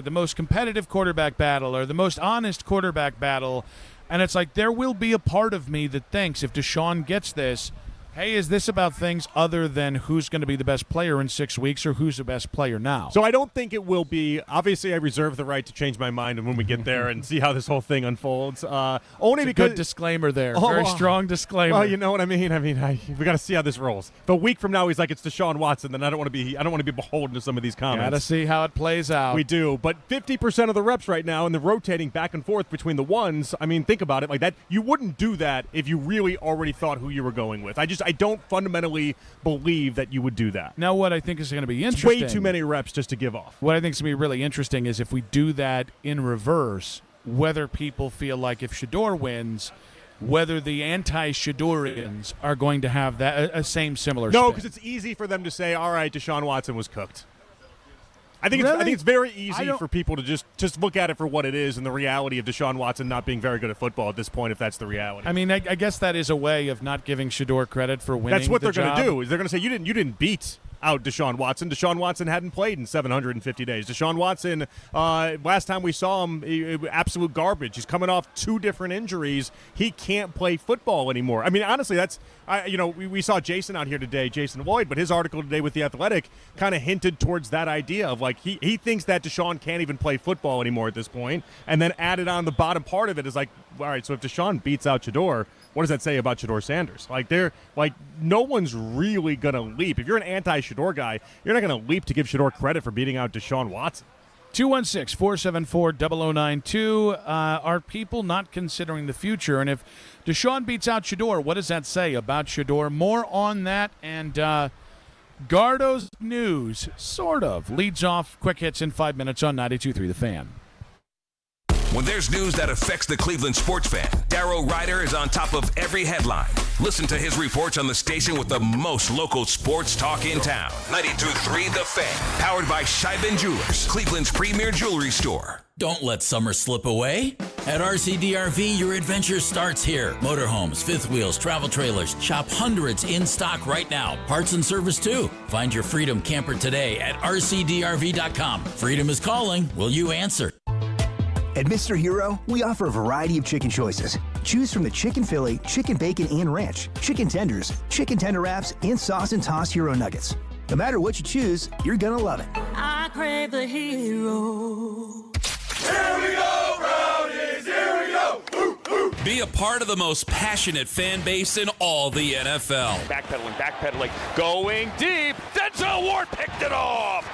most competitive quarterback battle or the most honest quarterback battle, and it's like there will be a part of me that thinks if Deshaun gets this, hey, is this about things other than who's going to be the best player in 6 weeks or who's the best player now? So I don't think it will be. Obviously, I reserve the right to change my mind when we get there and see how this whole thing unfolds. Only it's because a good disclaimer there, very strong disclaimer. Well, you know what I mean. We got to see how this rolls. If a week from now he's like it's Deshaun Watson, then I don't want to be beholden to some of these comments. Got to see how it plays out. We do, but 50% of the reps right now, and they're rotating back and forth between the ones. I mean, think about it like that. You wouldn't do that if you really already thought who you were going with. I don't fundamentally believe that you would do that. Now, what I think is going to be interesting. It's way too many reps just to give off. What I think is going to be really interesting is if we do that in reverse, whether people feel like if Shedeur wins, whether the anti-Shedeurians are going to have that a similar No, spin. because it's easy for them to say, all right, Deshaun Watson was cooked. I think it's very easy for people to just look at it for what it is and the reality of Deshaun Watson not being very good at football at this point, if that's the reality. I mean, I guess that is a way of not giving Shedeur credit for winning. That's what they're going to do. Is they're going to say you didn't beat out Deshaun Watson. Deshaun Watson hadn't played in 750 days. Deshaun Watson, last time we saw him, absolute garbage. He's coming off 2 different injuries. He can't play football anymore. I mean, honestly, we saw Jason out here today, Jason Lloyd, but his article today with The Athletic kind of hinted towards that idea of like he thinks that Deshaun can't even play football anymore at this point, and then added on the bottom part of it is like, all right, so if Deshaun beats out Shedeur, what does that say about Shedeur Sanders? No one's really going to leap. If you're an anti-Shedeur guy, you're not going to leap to give Shedeur credit for beating out Deshaun Watson. 216-474-0092. Are people not considering the future? And if Deshaun beats out Shedeur, what does that say about Shedeur? More on that, and Gardo's news sort of leads off quick hits in 5 minutes on 92.3 The Fan. When there's news that affects the Cleveland sports fan, Darrow Ryder is on top of every headline. Listen to his reports on the station with the most local sports talk in town. 92.3 The Fan. Powered by Scheiben Jewelers, Cleveland's premier jewelry store. Don't let summer slip away. At RCDRV, your adventure starts here. Motorhomes, fifth wheels, travel trailers. Shop hundreds in stock right now. Parts and service too. Find your Freedom camper today at RCDRV.com. Freedom is calling. Will you answer? At Mr. Hero, we offer a variety of chicken choices. Choose from the chicken Philly, chicken bacon and ranch, chicken tenders, chicken tender wraps, and sauce and tossed Hero nuggets. No matter what you choose, you're gonna love it. I crave the hero. Here we go, Brownies, here we go. Be a part of the most passionate fan base in all the NFL. Backpedaling, going deep. Denzel Ward picked it off.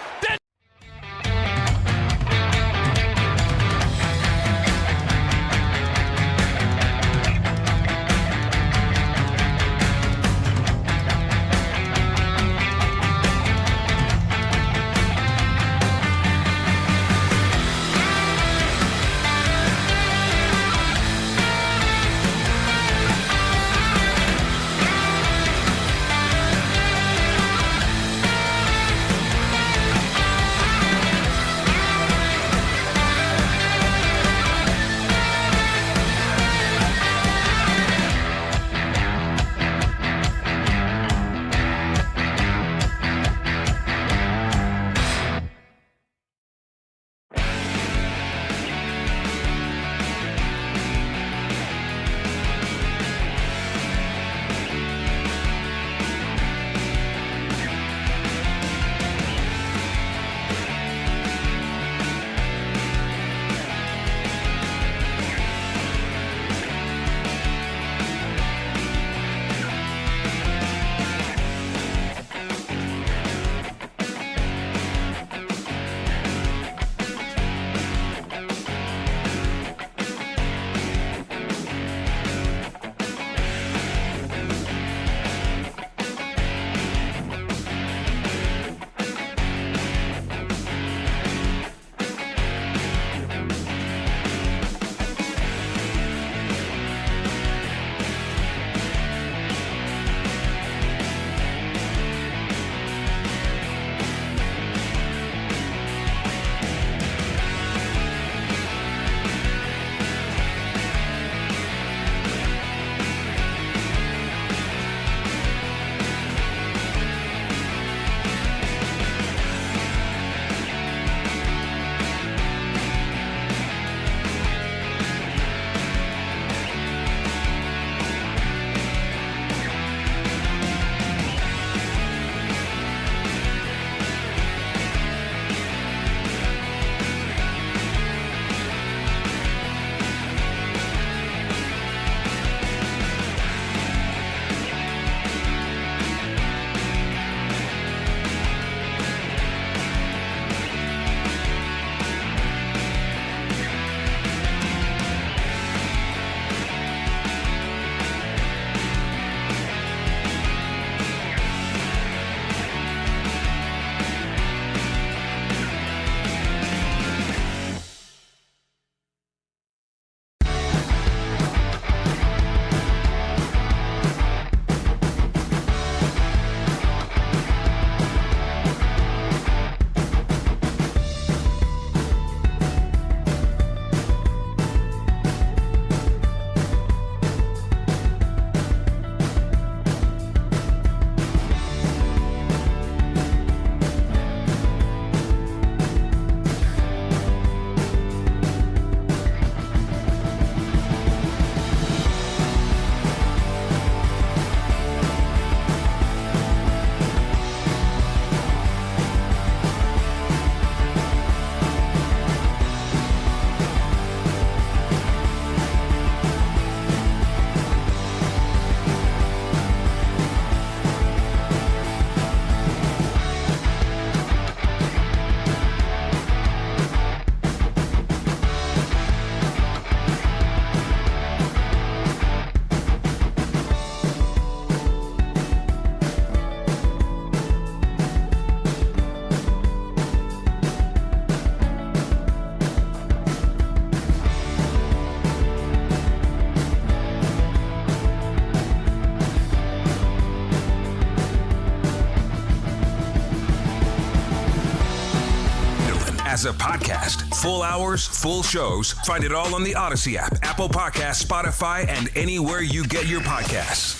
as a podcast. Full hours, full shows. Find it all on the Odyssey app, Apple Podcasts, Spotify, and anywhere you get your podcasts.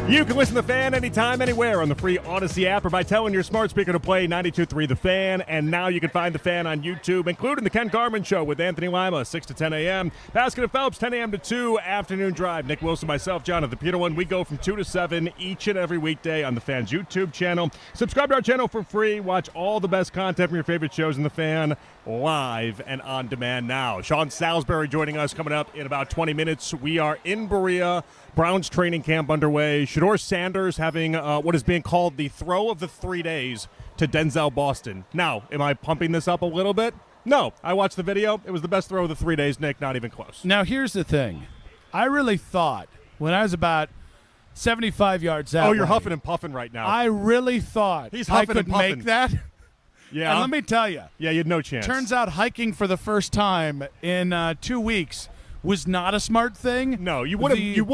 You can listen to The Fan anytime, anywhere on the free Odyssey app or by telling your smart speaker to play 92.3 The Fan. And now you can find The Fan on YouTube, including The Ken Carman Show with Anthony Lima, 6 to 10 a.m. Baskin and Phelps, 10 a.m. to 2, Afternoon Drive. Nick Wilson, myself, Jonathan Peterlin. We go from 2 to 7 each and every weekday on The Fan's YouTube channel. Subscribe to our channel for free. Watch all the best content from your favorite shows in The Fan live and on demand now. Sean Salisbury joining us coming up in about 20 minutes. We are in Berea. Browns training camp underway. Shedeur Sanders having what is being called the throw of the 3 days to Denzel Boston. Now, am I pumping this up a little bit? No. I watched the video. It was the best throw of the 3 days, Nick. Not even close. Now, here's the thing. I really thought when I was about 75 yards out. Oh, you're huffing and puffing right now. I really thought He's I huffing could and puffing. make that. Yeah. And let me tell you. Yeah, you had no chance. Turns out hiking for the first time in 2 weeks was not a smart thing. No, you would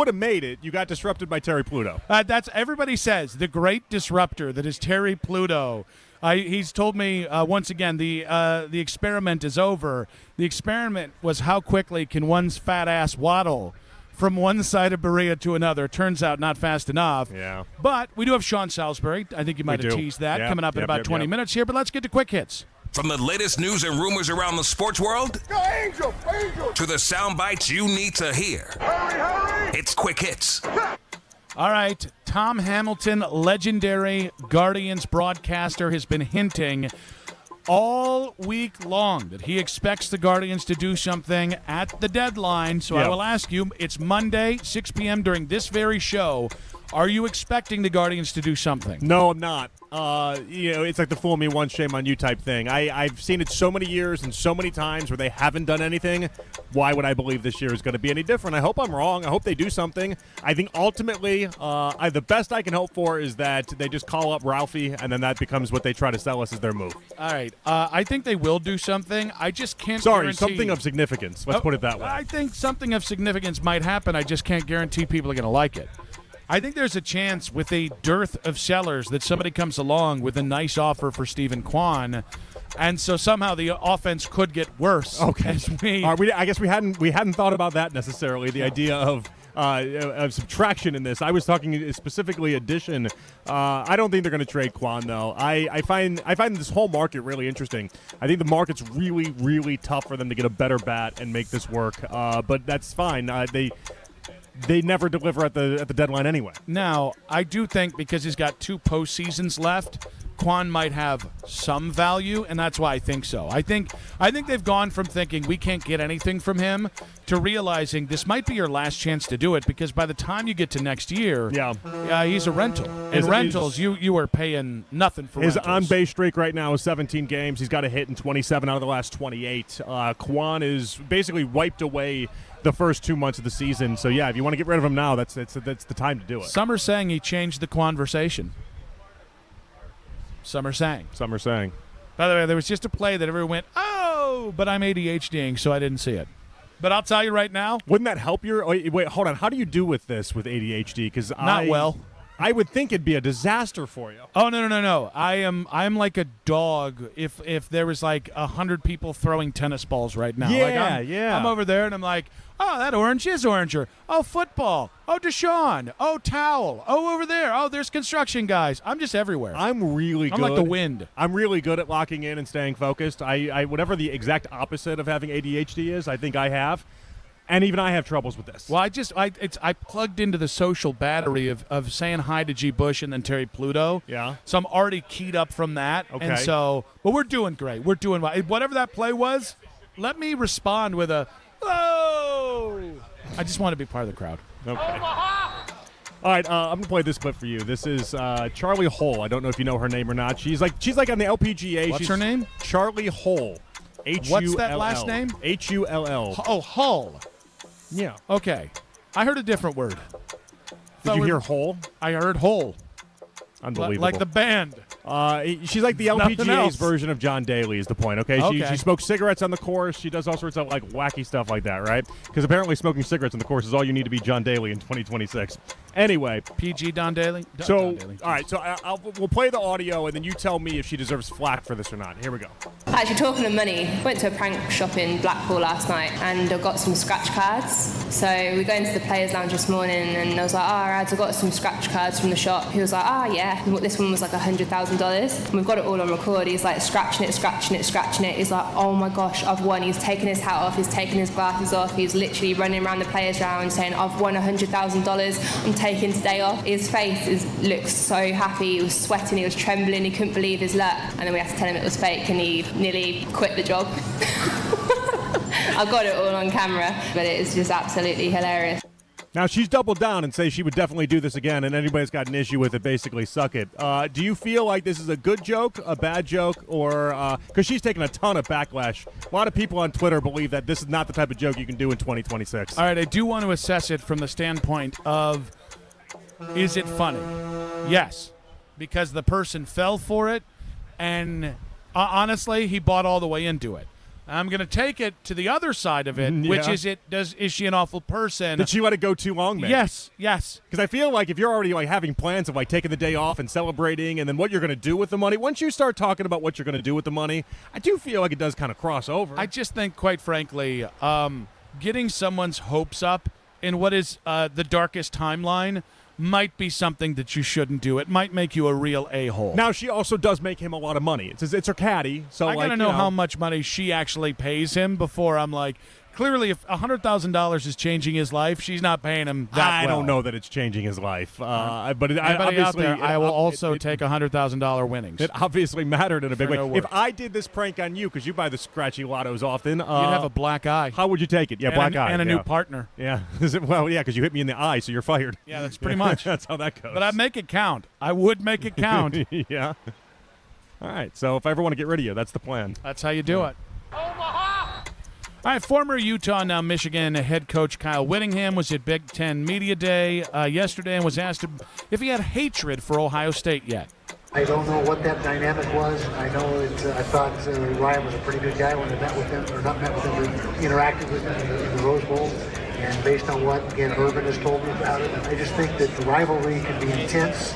have made it. You got disrupted by Terry Pluto. That's everybody says the great disruptor that is Terry Pluto. He's told me once again the experiment is over. The experiment was how quickly can one's fat ass waddle from one side of Berea to another. Turns out not fast enough. Yeah. But we do have Sean Salisbury. I think you might have teased that coming up in about 20 minutes here. But let's get to quick hits. From the latest news and rumors around the sports world to the sound bites you need to hear. Hurry! It's Quick Hits. All right. Tom Hamilton, legendary Guardians broadcaster, has been hinting all week long that he expects the Guardians to do something at the deadline. So I will ask you, it's Monday, 6 p.m. during this very show. Are you expecting the Guardians to do something? No, I'm not. It's like the fool me once, shame on you type thing. I've seen it so many years and so many times where they haven't done anything. Why would I believe this year is going to be any different? I hope I'm wrong. I hope they do something. I think ultimately, the best I can hope for is that they just call up Ralphie, and then that becomes what they try to sell us as their move. All right. I think they will do something. I just can't guarantee. Something of significance. Let's put it that way. I think something of significance might happen. I just can't guarantee people are going to like it. I think there's a chance with a dearth of sellers that somebody comes along with a nice offer for Stephen Kwan, and so somehow the offense could get worse. Okay, I guess we hadn't thought about that necessarily. The idea of subtraction in this. I was talking specifically addition. I don't think they're going to trade Kwan though. I find this whole market really interesting. I think the market's really, really tough for them to get a better bat and make this work. But that's fine. They never deliver at the deadline anyway. Now, I do think because he's got 2 postseasons left, Kwan might have some value, and that's why I think so. I think they've gone from thinking we can't get anything from him to realizing this might be your last chance to do it, because by the time you get to next year, he's a rental. And rentals, you are paying nothing for his rentals. on-base streak right now is 17 games. He's got a hit in 27 out of the last 28. Kwan is basically wiped away the first 2 months of the season. So, yeah, if you want to get rid of him now, that's the time to do it. Some are saying he changed the conversation. Some are saying. By the way, there was just a play that everyone went, oh, but I'm ADHDing, so I didn't see it. But I'll tell you right now. Wouldn't that help your – wait, hold on. How do you do with this with ADHD? Because Not well. I would think it'd be a disaster for you. Oh, no. I'm like a dog if there was like 100 people throwing tennis balls right now. I'm over there and I'm like, oh, that orange is oranger. Oh, football. Oh, Deshaun. Oh, towel. Oh, over there. Oh, there's construction guys. I'm just everywhere. I'm really good. I'm like the wind. I'm really good at locking in and staying focused. I whatever the exact opposite of having ADHD is, I think I have. And even I have troubles with this. Well, I plugged into the social battery of saying hi to G. Bush and then Terry Pluto. Yeah. So I'm already keyed up from that. Okay. And so, but we're doing great. We're doing well. Whatever that play was, let me respond with a, oh! I just want to be part of the crowd. Okay. All right, I'm going to play this clip for you. This is Charlie Hull. I don't know if you know her name or not. She's like on the LPGA. What's her name? Charlie Hull. Hull. What's that last name? Hull. Oh, Hull. Yeah. Okay. I heard a different word. Did you hear Hull? I heard Hull. Unbelievable. Like the band. She's like the Nothing LPGA's else. version of John Daly is the point, okay? Okay. She smokes cigarettes on the course. She does all sorts of like wacky stuff like that, right? Because apparently smoking cigarettes on the course is all you need to be John Daly in 2026. Anyway. PG Don Daly? So, Don Daly. all right, so we'll play the audio, and then you tell me if she deserves flack for this or not. Here we go. Actually, talking of money, went to a prank shop in Blackpool last night and I got some scratch cards. So we go into the players' lounge this morning and I was like, Rads, I got some scratch cards from the shop. He was like, yeah. And this one was like $100,000. And we've got it all on record. He's like scratching it. He's like, oh my gosh, I've won. He's taken his hat off. He's taken his glasses off. He's literally running around the players' lounge saying, I've won $100,000. I'm taking today off. His face looks so happy. He was sweating. He was trembling. He couldn't believe his luck. And then we had to tell him it was fake and he nearly quit the job. I got it all on camera, but it is just absolutely hilarious. Now, she's doubled down and says she would definitely do this again, and anybody's got an issue with it, basically suck it. Do you feel like this is a good joke, a bad joke, or because she's taking a ton of backlash? A lot of people on Twitter believe that this is not the type of joke you can do in 2026. All right, I do want to assess it from the standpoint of, is it funny? Yes, because the person fell for it, and honestly, he bought all the way into it. I'm going to take it to the other side of it, which is is she an awful person? Did she let it go too long, man? Yes. Because I feel like if you're already like having plans of like taking the day off and celebrating and then what you're going to do with the money, once you start talking about what you're going to do with the money, I do feel like it does kind of cross over. I just think, quite frankly, getting someone's hopes up in what is the darkest timeline might be something that you shouldn't do. It might make you a real a-hole. Now, she also does make him a lot of money. It's her caddy, so I gotta know how much money she actually pays him before I'm like, clearly, if $100,000 is changing his life, she's not paying him that I well. don't know that it's changing his life, but Anybody obviously, out there, I will also take $100,000 winnings. It obviously mattered in a big way. no If work. I did this prank on you, because you buy the scratchy lottos often, You'd have a black eye. How would you take it? Yeah, And black eye. and a yeah. new partner. Yeah. Well, yeah, because you hit me in the eye, so you're fired. Yeah, that's pretty much. That's how that goes. But I'd make it count. I would make it count. Yeah. All right. So if I ever want to get rid of you, that's the plan. That's how you do it. All right, former Utah, now Michigan head coach Kyle Whittingham was at Big Ten Media Day yesterday and was asked if he had hatred for Ohio State yet. I don't know what that dynamic was. I know I thought Ryan was a pretty good guy when I met with him, or not met with him, but interacted with him in the Rose Bowl. And based on what, again, Urban has told me about it, I just think that the rivalry can be intense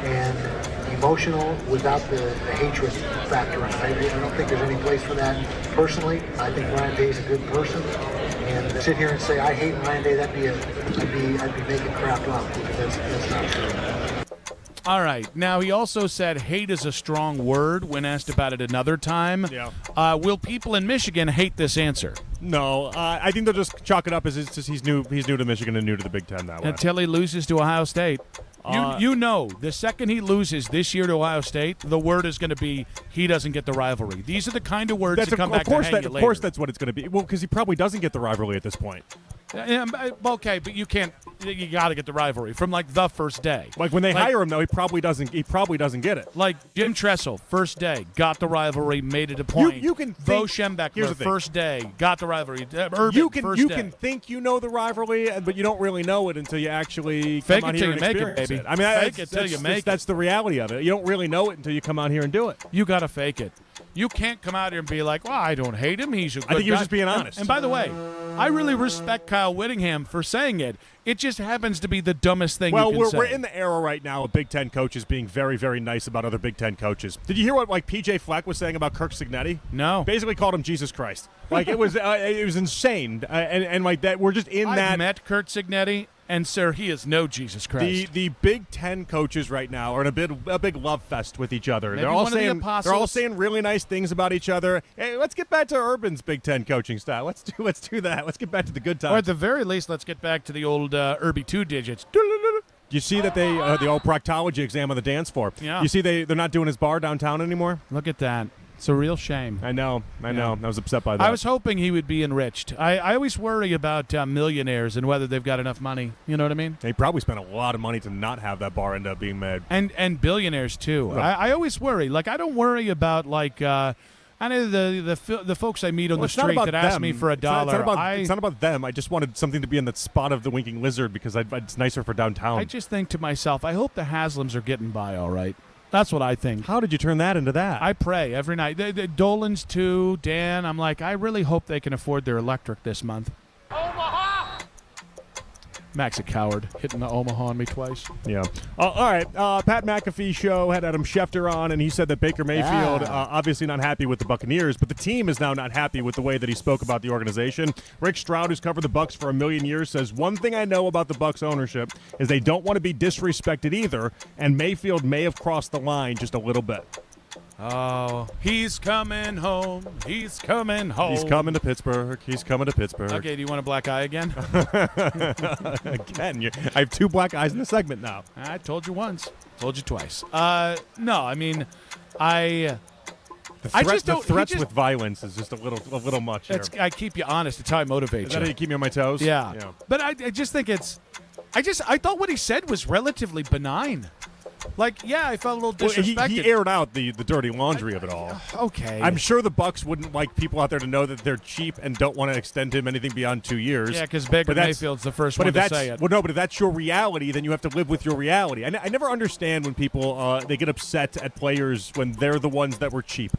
and emotional without the hatred factor. I don't think there's any place for that personally. I think Ryan Day is a good person. And to sit here and say I hate Ryan Day, I'd be making crap up, because that's not true. All right. Now, he also said hate is a strong word when asked about it another time. Yeah. Will people in Michigan hate this answer? No. I think they'll just chalk it up as it's just he's new to Michigan and new to the Big Ten that way. Until he loses to Ohio State. You know, the second he loses this year to Ohio State, the word is going to be he doesn't get the rivalry. These are the kind of words that come back to hang you later. Of course that's what it's going to be. Well, because he probably doesn't get the rivalry at this point. Yeah, okay, but you can't. You got to get the rivalry from like the first day. Like when they hire him, though, he probably doesn't get it. Like Jim Tressel, first day got the rivalry, made it a point. You can Bo think, Schembechler, first day got the rivalry. Urban, you can think you know the rivalry, but you don't really know it until you actually fake come out it here till and you make it, experience baby. it. I mean, Fake it till you make it. That's the reality of it. You don't really know it until you come out here and do it. You got to fake it. You can't come out here and be like, well, I don't hate him. He's a good guy. I think he was just being honest. And by the way, I really respect Kyle Whittingham for saying it. It just happens to be the dumbest thing you can say. We're in the era right now of Big Ten coaches being very, very nice about other Big Ten coaches. Did you hear what PJ Fleck was saying about Kirk Cignetti? No. Basically called him Jesus Christ. Like it was insane. And like that, we're just in that. I've met Kurt Cignetti. And, sir, he is no Jesus Christ. The Big Ten coaches right now are in a big love fest with each other. Maybe they're all the saying really nice things about each other. Hey, let's get back to Urban's Big Ten coaching style. Let's do that. Let's get back to the good times. Or at the very least, let's get back to the old Irby 2 digits. You see that they the old proctology exam on the dance floor. Yeah. You see they're not doing his bar downtown anymore. Look at that. It's a real shame. I know. I was upset by that. I was hoping he would be enriched. I always worry about millionaires and whether they've got enough money. You know what I mean? They probably spent a lot of money to not have that bar end up being made. And billionaires, too. Right. I always worry. Like, I don't worry about, like, I know the folks I meet on the street that ask me for $1. It's not about them. I just wanted something to be in that spot of the Winking Lizard because it's nicer for downtown. I just think to myself, I hope the Haslams are getting by all right. That's what I think. How did you turn that into that? I pray every night. Dolan's too, Dan. I'm like, I really hope they can afford their electric this month. Mac's a coward, hitting the Omaha on me twice. Yeah. All right. Pat McAfee show had Adam Schefter on, and he said that Baker Mayfield obviously not happy with the Buccaneers, but the team is now not happy with the way that he spoke about the organization. Rick Stroud, who's covered the Bucs for a million years, says one thing I know about the Bucs ownership is they don't want to be disrespected either, and Mayfield may have crossed the line just a little bit. Oh, he's coming home. He's coming home. He's coming to Pittsburgh. He's coming to Pittsburgh. Okay, do you want a black eye again? Again, I have 2 black eyes in the segment now. I told you once. Told you twice. No, I mean, I just don't. The threats with violence is just a little much here. I keep you honest. It's how I motivate Is that how you keep me on my toes? Yeah. But I just think it's. I thought what he said was relatively benign. Like, yeah, I felt a little disrespected. He aired out the dirty laundry of it all. Okay. I'm sure the Bucs wouldn't like people out there to know that they're cheap and don't want to extend him anything beyond 2 years. Yeah, because Baker Mayfield's the first one to say it. Well, no, but if that's your reality, then you have to live with your reality. I never understand when people they get upset at players when they're the ones that were cheap.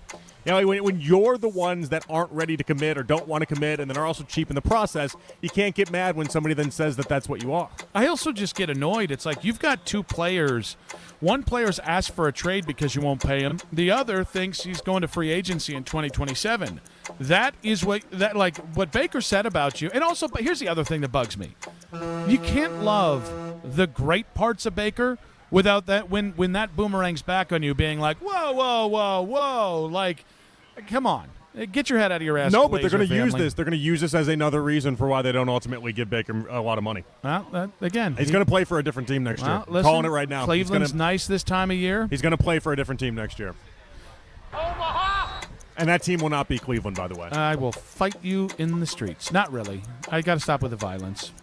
You know, when you're the ones that aren't ready to commit or don't want to commit and then are also cheap in the process, you can't get mad when somebody then says that that's what you are. I also just get annoyed. It's like you've got 2 players. One player's asked for a trade because you won't pay him. The other thinks he's going to free agency in 2027. That is what Baker said about you. And also, but here's the other thing that bugs me. You can't love the great parts of Baker without that when that boomerangs back on you being like, whoa, whoa, whoa, whoa. Like, come on. Get your head out of your ass. No, but they're going to use this. They're going to use this as another reason for why they don't ultimately give Baker a lot of money. Well, again, he's going to play for a different team next year. I'm calling it right now. Cleveland's nice this time of year. He's going to play for a different team next year. And that team will not be Cleveland, by the way. I will fight you in the streets. Not really. I got to stop with the violence.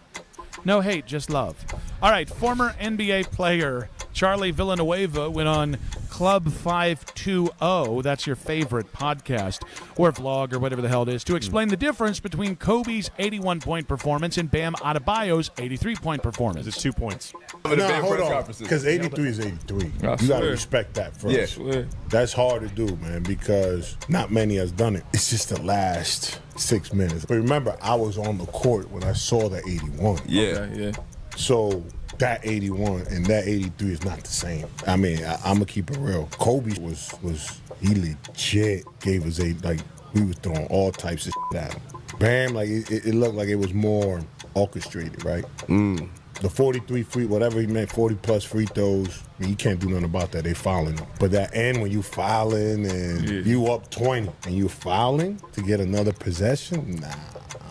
No hate, just love. All right, former NBA player Charlie Villanueva went on Club 520, that's your favorite podcast, or vlog, or whatever the hell it is, to explain the difference between Kobe's 81-point performance and Bam Adebayo's 83-point performance. It's 2 points. No, hold on, because 83 is 83. You got to respect that first. Yeah, that's hard to do, man, because not many has done it. It's just the last 6 minutes. But remember, I was on the court when I saw the 81. Yeah. Okay, so that 81 and that 83 is not the same. I mean, I'm gonna keep it real. Kobe was he legit gave us we was throwing all types of shit at him. Bam, like it looked like it was more orchestrated, right? The 43 free, whatever he meant, 40 plus free throws. I mean, you can't do nothing about that. They fouling him. But that end when you fouling and you up 20 and you fouling to get another possession, nah.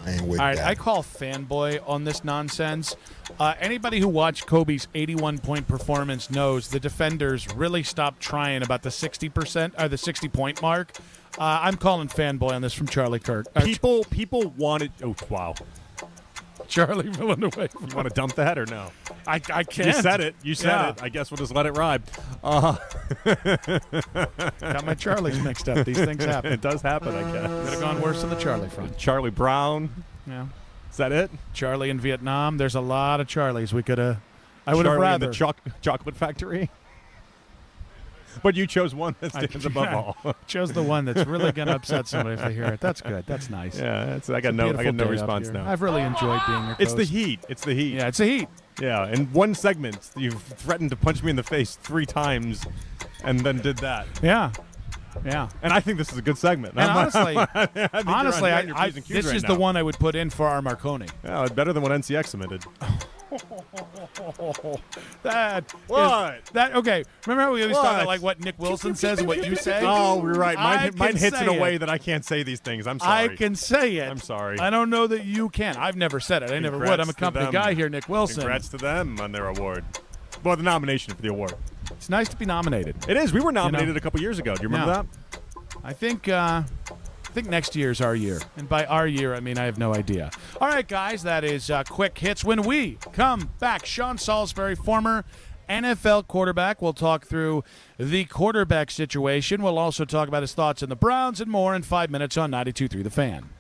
I ain't with all right, that. I call fanboy on this nonsense. Anybody who watched Kobe's 81-point performance knows the defenders really stopped trying about the 60% or the 60-point mark. I'm calling fanboy on this from Charlie Kirk. People wanted. Oh wow. Charlie Villanueva. You want to dump that or no? I can't. You said it. You said it. I guess we'll just let it ride. Got my Charlies mixed up. These things happen. It does happen, I guess. Could have gone worse on the Charlie front. Charlie Brown. Yeah. Is that it? Charlie in Vietnam. There's a lot of Charlies. We could have. I would have rather. In the chocolate factory. But you chose one that stands above all. Chose the one that's really going to upset somebody if they hear it. That's good. That's nice. Yeah, I got no response now. I've really enjoyed being your It's host. the heat. It's the heat. Yeah, it's the heat. Yeah, in one segment, you've threatened to punch me in the face 3 times and then did that. Yeah. Yeah. And I think this is a good segment. And honestly, this is the one I would put in for our Marconi. Yeah, it's better than what NCX submitted. Okay. Remember how we always talk about like what Nick Wilson says and what you say? Oh, you're right. Mine hits in a way that I can't say these things. I'm sorry. I can say it. I'm sorry. I don't know that you can. I've never said it. I never would. I'm a company guy here, Nick Wilson. Congrats to them on their award. Well, the nomination for the award. It's nice to be nominated. It is. We were nominated a couple years ago. Do you remember that? I think next year's our year. And by our year, I mean I have no idea. All right, guys, that is Quick Hits. When we come back, Sean Salisbury, former NFL quarterback. We'll talk through the quarterback situation. We'll also talk about his thoughts on the Browns and more in 5 minutes on 92.3 The Fan.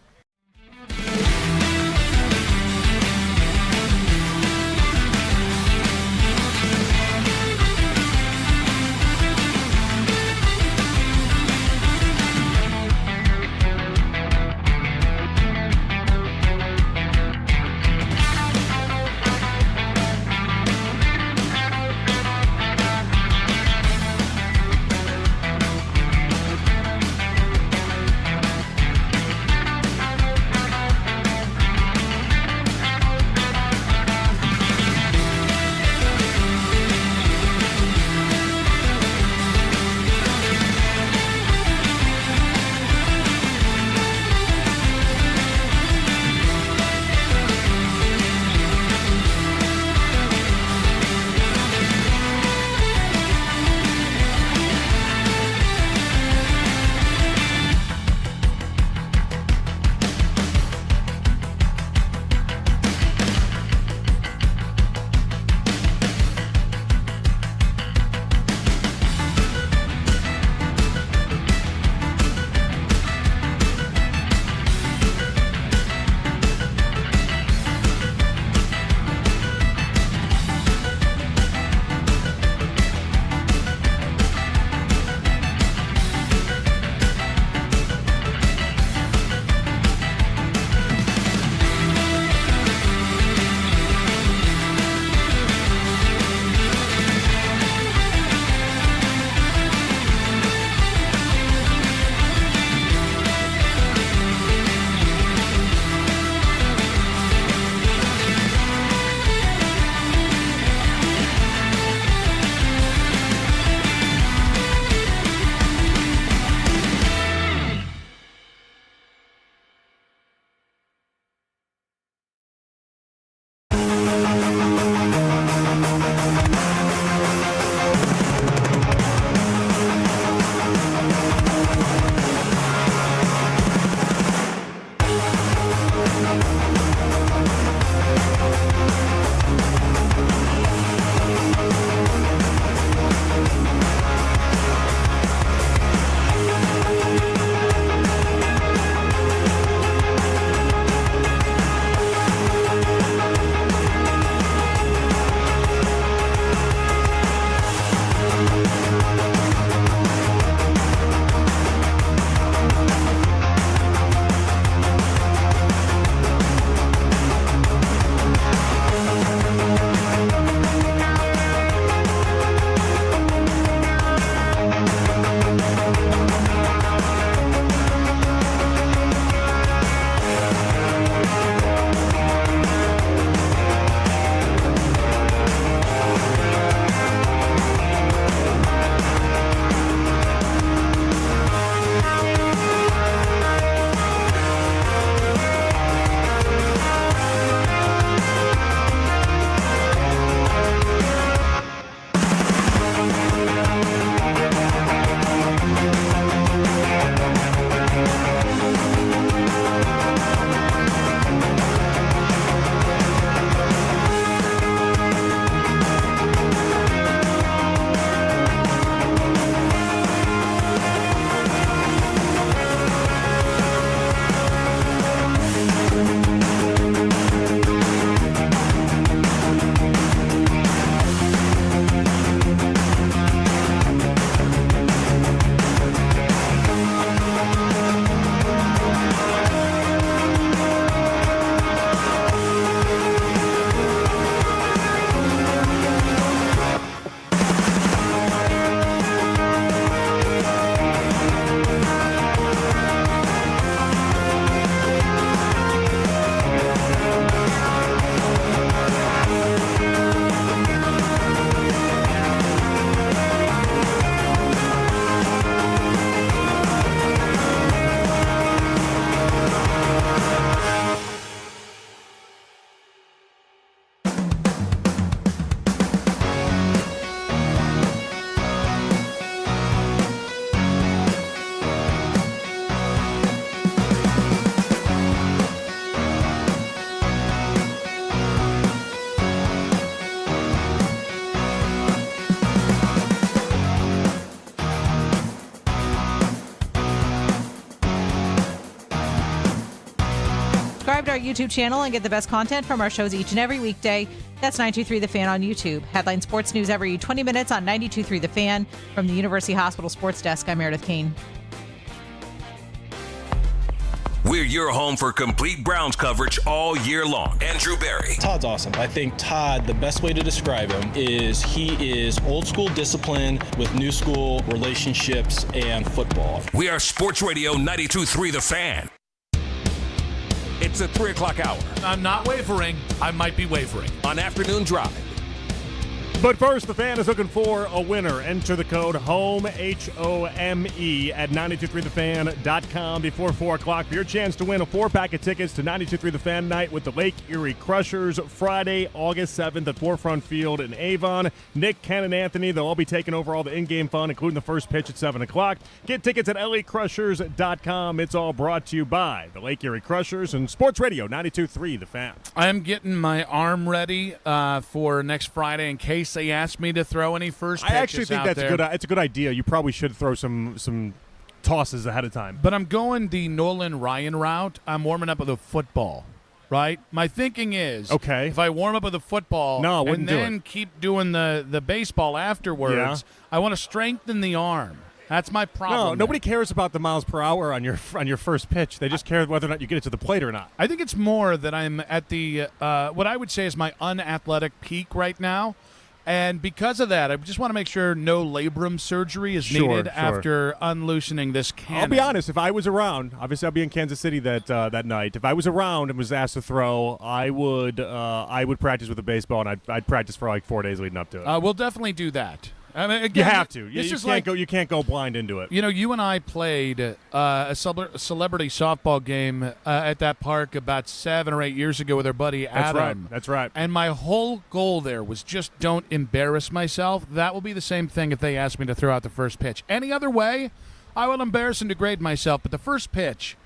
subscribe to our YouTube channel and get the best content from our shows each and every weekday. That's 92.3 The Fan on YouTube. Headline sports news every 20 minutes on 92.3 The Fan. From the University Hospital Sports Desk, I'm Meredith Kane. We're your home for complete Browns coverage all year long. Andrew Berry. Todd's awesome. I think Todd, the best way to describe him is he is old school discipline with new school relationships and football. We are Sports Radio 92.3 The Fan. It's the 3 o'clock hour. I'm not wavering. I might be wavering. On Afternoon Drive. But first, the Fan is looking for a winner. Enter the code HOME, H-O-M-E, at 923thefan.com before 4 o'clock for your chance to win a 4-pack of tickets to 92.3 The Fan Night with the Lake Erie Crushers, Friday, August 7th at Forefront Field in Avon. Nick, Ken, and Anthony, they'll all be taking over all the in-game fun, including the first pitch at 7 o'clock. Get tickets at LACrushers.com. It's all brought to you by the Lake Erie Crushers and Sports Radio 92.3 The Fan. I'm getting my arm ready for next Friday in case they ask me to throw any first pitches. I actually think it's a good idea. You probably should throw some tosses ahead of time. But I'm going the Nolan Ryan route. I'm warming up with a football, right? My thinking is, okay, if I warm up with a football and then keep doing the baseball afterwards, I want to strengthen the arm. That's my problem. No, nobody cares about the miles per hour on your first pitch. They just care whether or not you get it to the plate or not. I think it's more that I'm at the what I would say is my unathletic peak right now. And because of that, I just want to make sure no labrum surgery is needed after unloosening this cannon. I'll be honest. If I was around, obviously I'll be in Kansas City that night. If I was around and was asked to throw, I would practice with a baseball, and I'd practice for like 4 days leading up to it. We'll definitely do that. I mean, again, you have to. You can't go blind into it. You know, you and I played a celebrity softball game at that park about 7 or 8 years ago with our buddy Adam. That's right. And my whole goal there was just don't embarrass myself. That will be the same thing if they ask me to throw out the first pitch. Any other way, I will embarrass and degrade myself. But the first pitch,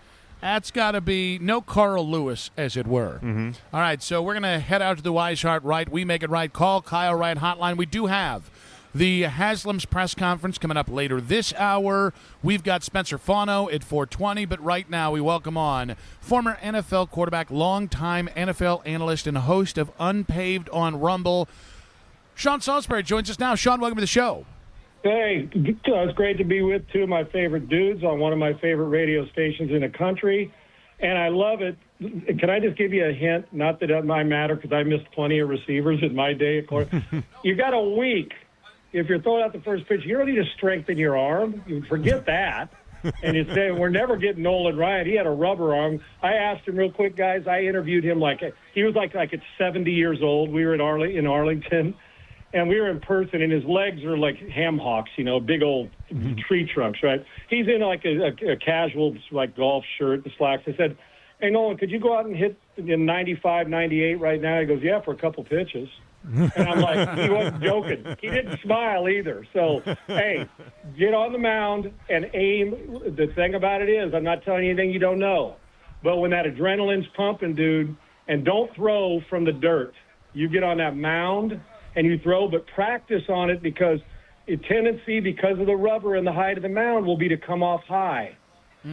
that's got to be no Carl Lewis, as it were. Mm-hmm. All right, so we're going to head out to the Wise Heart Right. We Make It Right. Call Kyle Wright hotline. We do have the Haslam's press conference coming up later this hour. We've got Spencer Fano at 4:20, but right now we welcome on former NFL quarterback, longtime NFL analyst, and host of Unpaved on Rumble. Sean Salisbury joins us now. Sean, welcome to the show. Hey, it's great to be with two of my favorite dudes on one of my favorite radio stations in the country, and I love it. Can I just give you a hint? Not that it might matter because I missed plenty of receivers in my day, of course. You got a week. If you're throwing out the first pitch, you don't need to strengthen your arm. You forget that. And you say, we're never getting Nolan Ryan. He had a rubber arm. I asked him real quick, guys. I interviewed him he was like at 70 years old. We were in Arlington, and we were in person, and his legs are like ham hocks, big old tree trunks, right? He's in like a casual golf shirt and slacks. I said, hey, Nolan, could you go out and hit in 95, 98 right now? He goes, yeah, for a couple pitches. And I'm like, he wasn't joking. He didn't smile either. So, hey, get on the mound and aim. The thing about it is, I'm not telling you anything you don't know. But when that adrenaline's pumping, dude, and don't throw from the dirt. You get on that mound and you throw, but practice on it because a tendency, because of the rubber and the height of the mound, will be to come off high.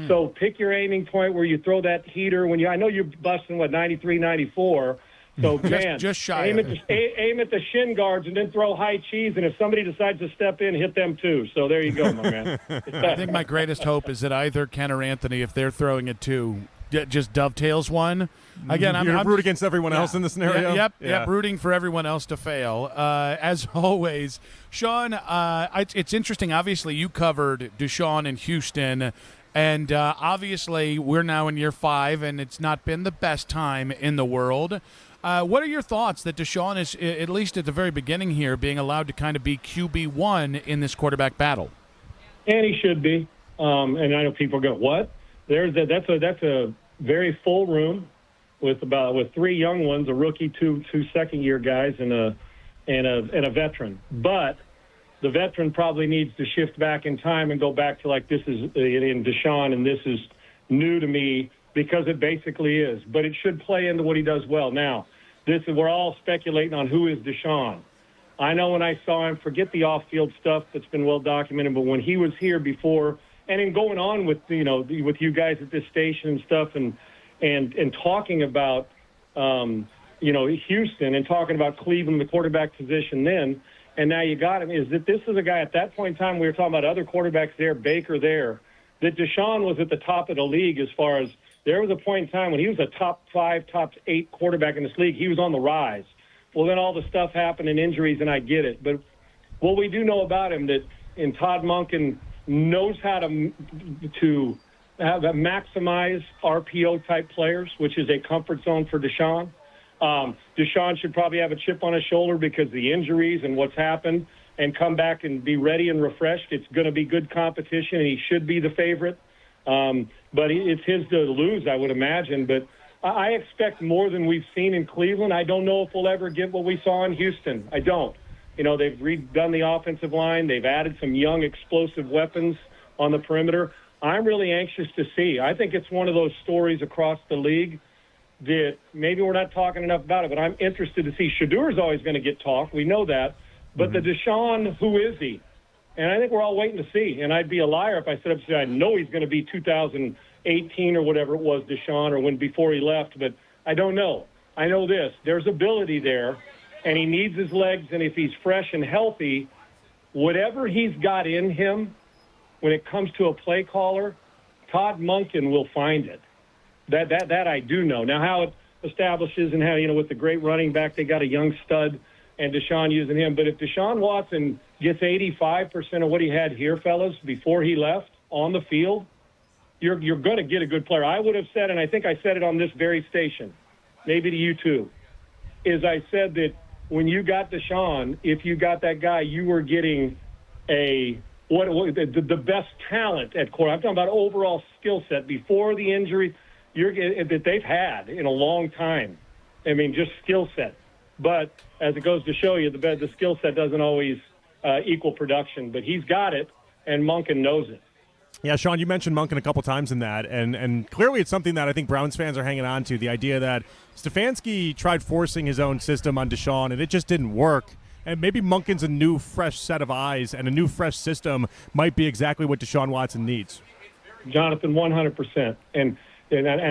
So pick your aiming point where you throw that heater. I know you're busting, 93, 94. So, man, just shy aim at the shin guards and then throw high cheese, and if somebody decides to step in, hit them too. So there you go, my man. I think my greatest hope is that either Ken or Anthony, if they're throwing it too, just dovetails one. Again, I'm root against everyone else in the scenario. Yep, rooting for everyone else to fail. As always, Sean, it's interesting. Obviously, you covered Deshaun in Houston. And obviously, we're now in year 5, and it's not been the best time in the world. What are your thoughts that Deshaun is, at least at the very beginning here, being allowed to kind of be QB1 in this quarterback battle? And he should be. And I know people go, what? That's a very full room with 3 young ones, a rookie, two second-year guys, and a veteran. But the veteran probably needs to shift back in time and go back to this is in Deshaun, and this is new to me because it basically is. But it should play into what he does well. Now, we're all speculating on who is Deshaun. I know when I saw him, forget the off-field stuff that's been well documented, but when he was here before, and in going on with with you guys at this station and stuff, and and talking about, Houston and talking about Cleveland, the quarterback position then, and now you got him, is that this is a guy at that point in time, we were talking about other quarterbacks there, Baker there, that Deshaun was at the top of the league as far as there was a point in time when he was a top 5, top 8 quarterback in this league. He was on the rise. Well, then all the stuff happened and injuries, and I get it. But what we do know about him, that in Todd Monken knows how to maximize RPO-type players, which is a comfort zone for Deshaun. Deshaun should probably have a chip on his shoulder because of the injuries and what's happened, and come back and be ready and refreshed. It's going to be good competition, and he should be the favorite. But it's his to lose, I would imagine. But I expect more than we've seen in Cleveland. I don't know if we'll ever get what we saw in Houston. I don't. They've redone the offensive line. They've added some young, explosive weapons on the perimeter. I'm really anxious to see. I think it's one of those stories across the league that maybe we're not talking enough about it, but I'm interested to see. Shadour's always going to get talk. We know that. But the Deshaun, who is he? And I think we're all waiting to see. And I'd be a liar if I said I know he's going to be 2018 or whatever it was, Deshaun, or before he left. But I don't know. I know this. There's ability there, and he needs his legs. And if he's fresh and healthy, whatever he's got in him, when it comes to a play caller, Todd Monken will find it. That I do know. Now, how it establishes and how, with the great running back, they got a young stud and Deshaun using him. But if Deshaun Watson gets 85% of what he had here, fellas, before he left on the field, you're going to get a good player. I would have said, and I think I said it on this very station, maybe to you too, is I said that when you got Deshaun, if you got that guy, you were getting the best talent at quarterback. I'm talking about overall skill set before the injury that they've had in a long time. I mean, just skill set. But as it goes to show you, the skill set doesn't always equal production. But he's got it, and Monken knows it. Yeah, Sean, you mentioned Monken a couple times in that, and clearly it's something that I think Browns fans are hanging on to, the idea that Stefanski tried forcing his own system on Deshaun, and it just didn't work. And maybe Monken's a new, fresh set of eyes and a new, fresh system might be exactly what Deshaun Watson needs. Jonathan, 100%. And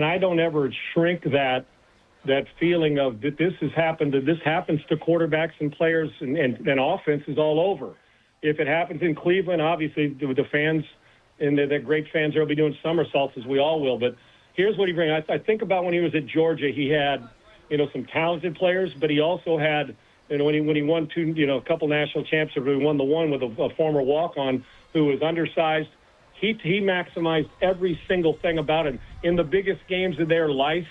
I don't ever shrink that feeling of that this has happened, that this happens to quarterbacks and players and offenses all over. If it happens in Cleveland, obviously the fans and the great fans there will be doing somersaults, as we all will. But here's what he brings. I think about when he was at Georgia, he had, some talented players, but he also had, when he won a couple national championships, he won the one with a former walk-on who was undersized. He maximized every single thing about it. In the biggest games of their life,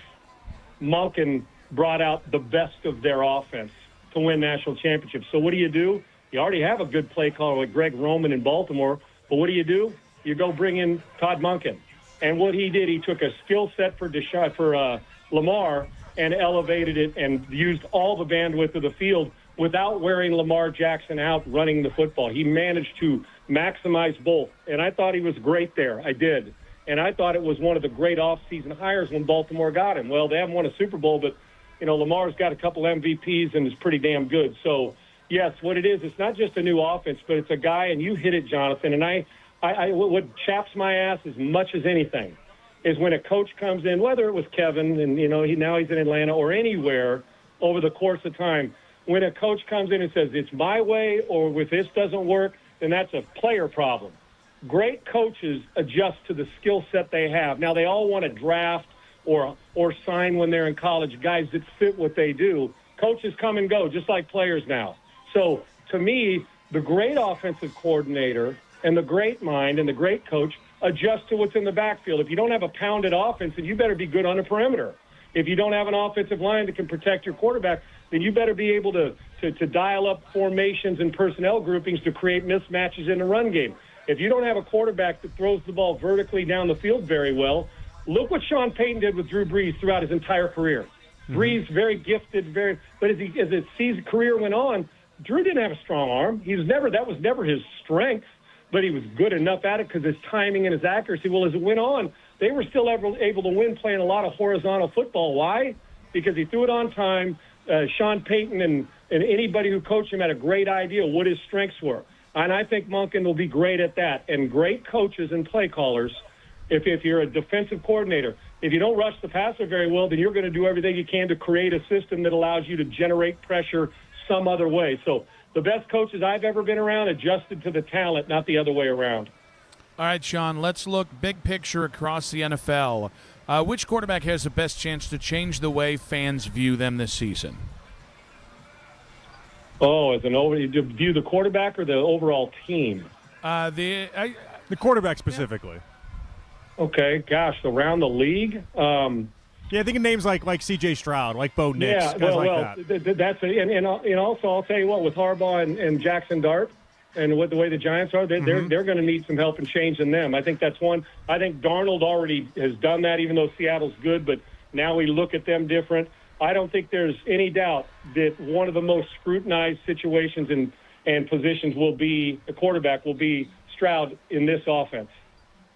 Monken brought out the best of their offense to win national championships. So what do? You already have a good play caller like Greg Roman in Baltimore, but what do? You go bring in Todd Monken. And what he did, he took a skill set for Lamar and elevated it and used all the bandwidth of the field without wearing Lamar Jackson out running the football. He managed to maximize both. And I thought he was great there. I did. And I thought it was one of the great offseason hires when Baltimore got him. Well, they haven't won a Super Bowl, but, Lamar's got a couple MVPs and is pretty damn good. So, yes, what it is, it's not just a new offense, but it's a guy, and you hit it, Jonathan. And I what chaps my ass as much as anything is when a coach comes in, whether it was Kevin and, now he's in Atlanta or anywhere over the course of time, when a coach comes in and says, it's my way or if this doesn't work, then that's a player problem. Great coaches adjust to the skill set they have. Now, they all want to draft or sign when they're in college guys that fit what they do. Coaches come and go, just like players now. So, to me, the great offensive coordinator and the great mind and the great coach adjust to what's in the backfield. If you don't have a pounded offense, then you better be good on the perimeter. If you don't have an offensive line that can protect your quarterback, then you better be able to dial up formations and personnel groupings to create mismatches in the run game. If you don't have a quarterback that throws the ball vertically down the field very well, look what Sean Payton did with Drew Brees throughout his entire career. Brees, very gifted, but as his career went on, Drew didn't have a strong arm. That was never his strength, but he was good enough at it because his timing and his accuracy. Well, as it went on, they were still able to win playing a lot of horizontal football. Why? Because he threw it on time. Sean Payton and anybody who coached him had a great idea what his strengths were. And I think Monken will be great at that. And great coaches and play callers If you're a defensive coordinator, if you don't rush the passer very well, then you're going to do everything you can to create a system that allows you to generate pressure some other way. So the best coaches I've ever been around adjusted to the talent, not the other way around. All right, Sean, let's look big picture across the NFL. Which quarterback has the best chance to change the way fans view them this season? Oh, you view the quarterback or the overall team? The quarterback specifically. Okay, gosh, around the league. Yeah, I think of names like C.J. Stroud, like Bo Nix, Yeah, guys like that. That's and also I'll tell you what, with Harbaugh and Jackson Dart, and with the way the Giants are, they're going to need some help in changing them. I think that's one. I think Darnold already has done that, even though Seattle's good, but now we look at them different. I don't think there's any doubt that one of the most scrutinized situations and positions will be a quarterback will be Stroud in this offense.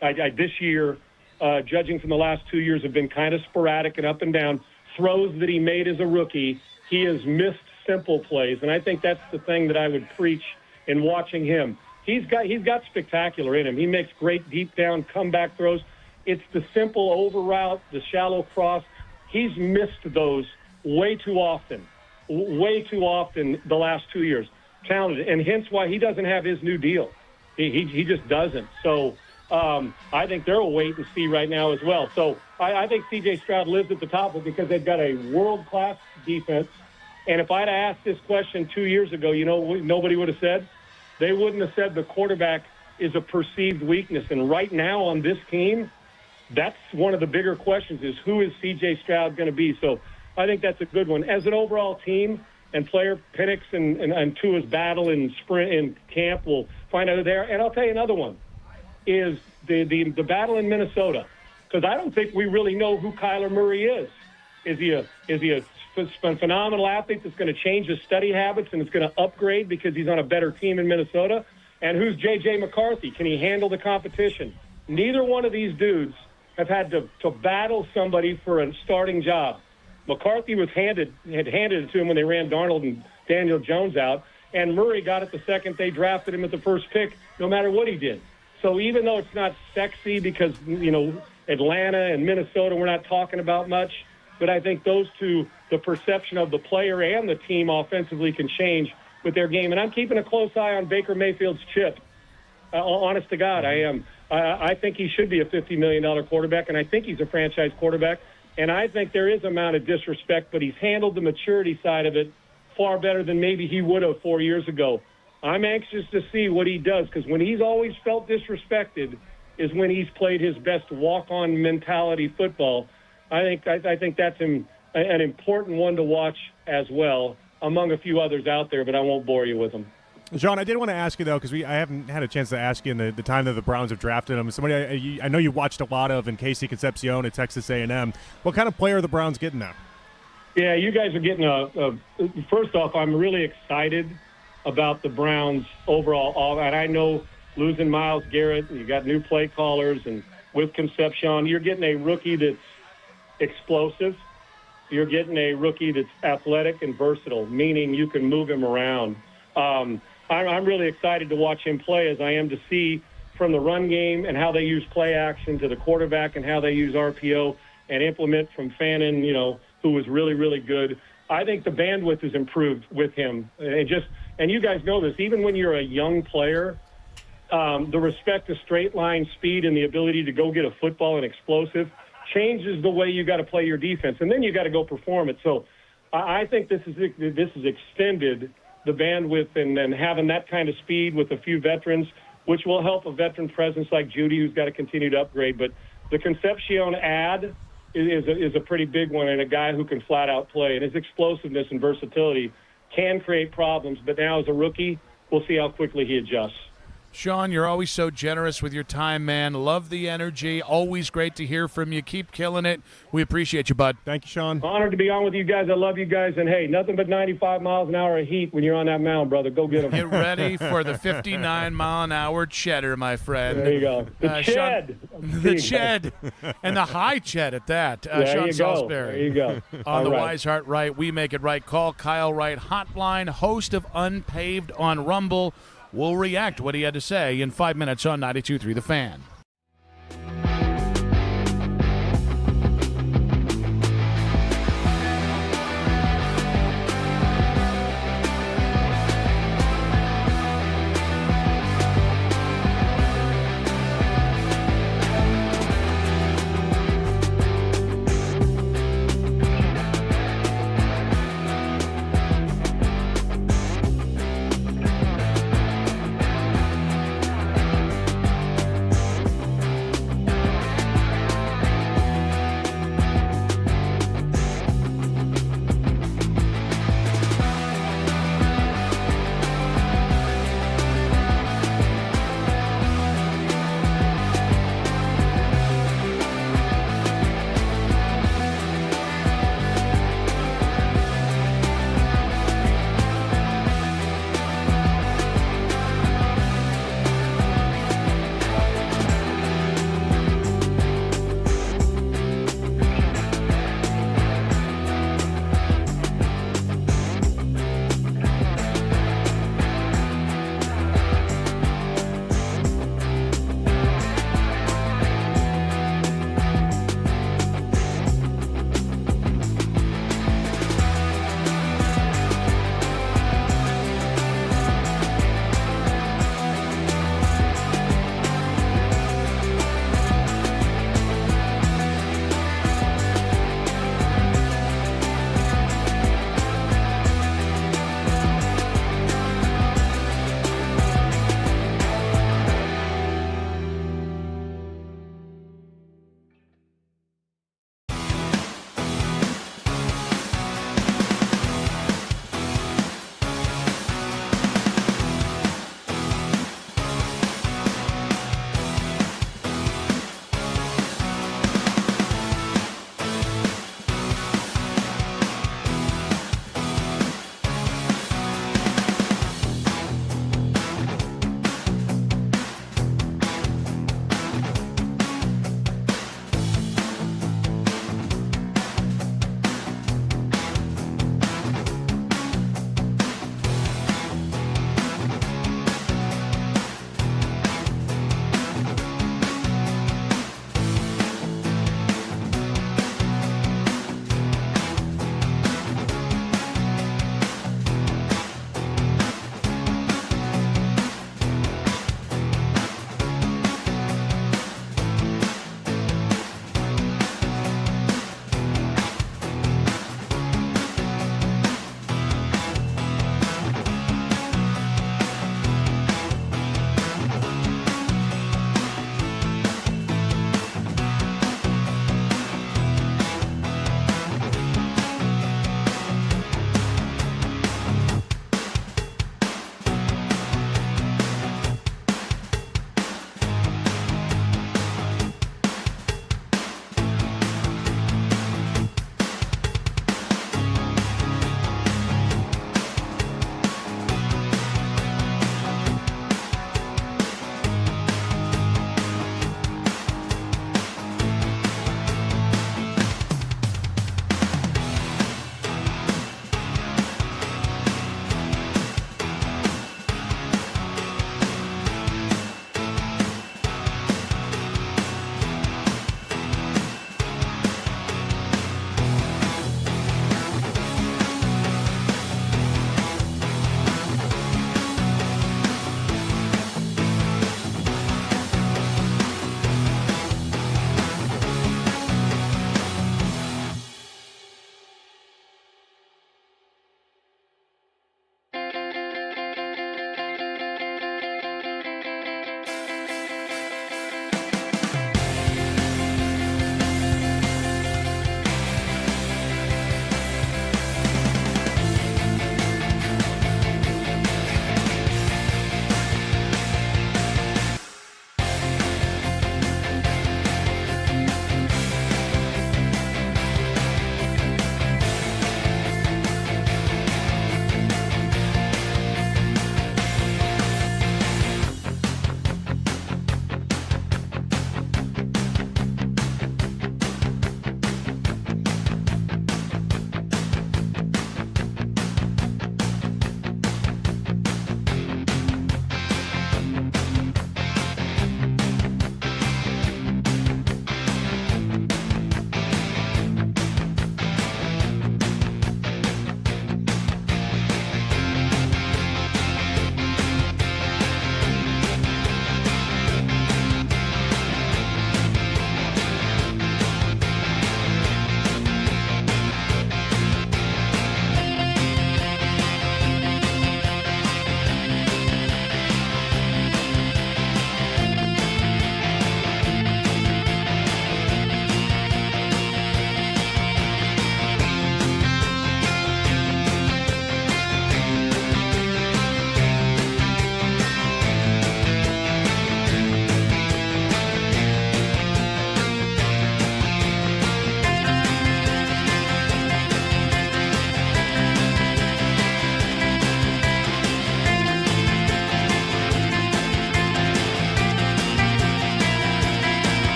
This year, judging from the last 2 years, have been kind of sporadic and up and down. Throws that he made as a rookie, he has missed simple plays, and I think that's the thing that I would preach in watching him. He's got spectacular in him. He makes great deep down comeback throws. It's the simple over route, the shallow cross. He's missed those way too often the last 2 years. Talented, and hence why he doesn't have his new deal. He just doesn't. So I think they're a wait and see right now as well. So I think C.J. Stroud lives at the top of it because they've got a world-class defense. And if I'd asked this question 2 years ago, nobody would have said. They wouldn't have said the quarterback is a perceived weakness. And right now on this team, that's one of the bigger questions is who is C.J. Stroud going to be? So I think that's a good one. As an overall team and player, Penix and Tua's battle in sprint in camp, we'll find out who they are. And I'll tell you another one is the battle in Minnesota, because I don't think we really know who Kyler Murray is. Is he a phenomenal athlete that's going to change his study habits and is going to upgrade because he's on a better team in Minnesota? And who's J.J. McCarthy? Can he handle the competition? Neither one of these dudes have had to battle somebody for a starting job. McCarthy had handed it to him when they ran Darnold and Daniel Jones out, and Murray got it the second they drafted him at the first pick, no matter what he did. So even though it's not sexy because, Atlanta and Minnesota we're not talking about much, but I think those two, the perception of the player and the team offensively can change with their game. And I'm keeping a close eye on Baker Mayfield's chip. Honest to God, I am. I think he should be a $50 million quarterback, and I think he's a franchise quarterback. And I think there is an amount of disrespect, but he's handled the maturity side of it far better than maybe he would have 4 years ago. I'm anxious to see what he does, because when he's always felt disrespected is when he's played his best walk-on mentality football. I think that's an important one to watch as well, among a few others out there, but I won't bore you with them. John, I did want to ask you, though, because I haven't had a chance to ask you in the time that the Browns have drafted him. Somebody I know you watched a lot of in Casey Concepcion at Texas A&M. What kind of player are the Browns getting now? Yeah, you guys are getting first off, I'm really excited about the Browns overall. And I know losing Myles Garrett, and you got new play callers, and with Concepcion, you're getting a rookie that's explosive. You're getting a rookie that's athletic and versatile, meaning you can move him around. I'm really excited to watch him play, as I am to see from the run game and how they use play action to the quarterback and how they use RPO and implement from Fannin, who was really, really good. I think the bandwidth has improved with him. And you guys know this, even when you're a young player, the respect to straight line speed and the ability to go get a football and explosive changes the way you got to play your defense. And then you got to go perform it. So I think this is extended the bandwidth and having that kind of speed with a few veterans, which will help a veteran presence like Judy, who's got to continue to upgrade. But the Concepcion ad is a pretty big one, and a guy who can flat out play. And his explosiveness and versatility can create problems. But now as a rookie, we'll see how quickly he adjusts. Sean, you're always so generous with your time, man. Love the energy. Always great to hear from you. Keep killing it. We appreciate you, bud. Thank you, Sean. Honored to be on with you guys. I love you guys. And, hey, nothing but 95 miles an hour of heat when you're on that mound, brother. Go get them. Get ready for the 59-mile-an-hour cheddar, my friend. There you go. The Ched. The Ched. And the high Ched at that. Sean Salisbury. There you go. On the Wise Heart Right, We Make It Right. Call Kyle Wright hotline, host of Unpaved on Rumble. We'll react to what he had to say in 5 minutes on 92.3 The Fan.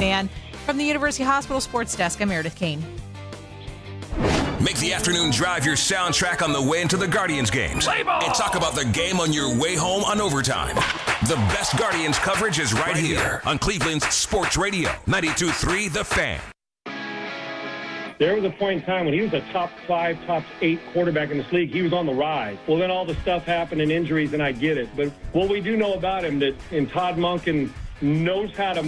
Fan. From the University Hospital Sports Desk, I'm Meredith Kane. Make the afternoon drive your soundtrack on the way into the Guardians games. And talk about the game on your way home on Overtime. The best Guardians coverage is right here on Cleveland's Sports Radio, 92.3 The Fan. There was a point in time when he was a top 5, top 8 quarterback in this league. He was on the rise. Well, then all the stuff happened and injuries, and I get it. But what we do know about him, that in Todd Monken knows how to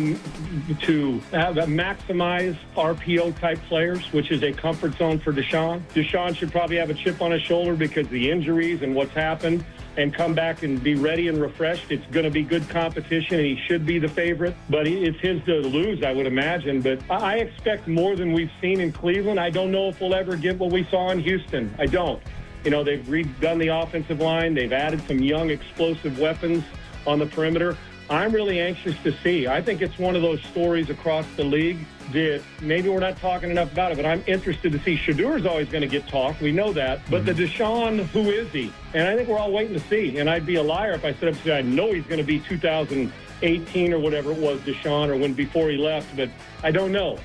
maximize RPO-type players, which is a comfort zone for Deshaun. Deshaun should probably have a chip on his shoulder because the injuries and what's happened, and come back and be ready and refreshed. It's going to be good competition, and he should be the favorite. But it's his to lose, I would imagine. But I expect more than we've seen in Cleveland. I don't know if we'll ever get what we saw in Houston. I don't. You know, they've redone the offensive line. They've added some young, explosive weapons on the perimeter. I'm really anxious to see. I think it's one of those stories across the league that maybe we're not talking enough about it, but I'm interested to see. Shadur is always going to get talked. We know that. But the Deshaun, who is he? And I think we're all waiting to see. And I'd be a liar if I said I know he's going to be 2018 or whatever it was, Deshaun, or when before he left, but I don't know.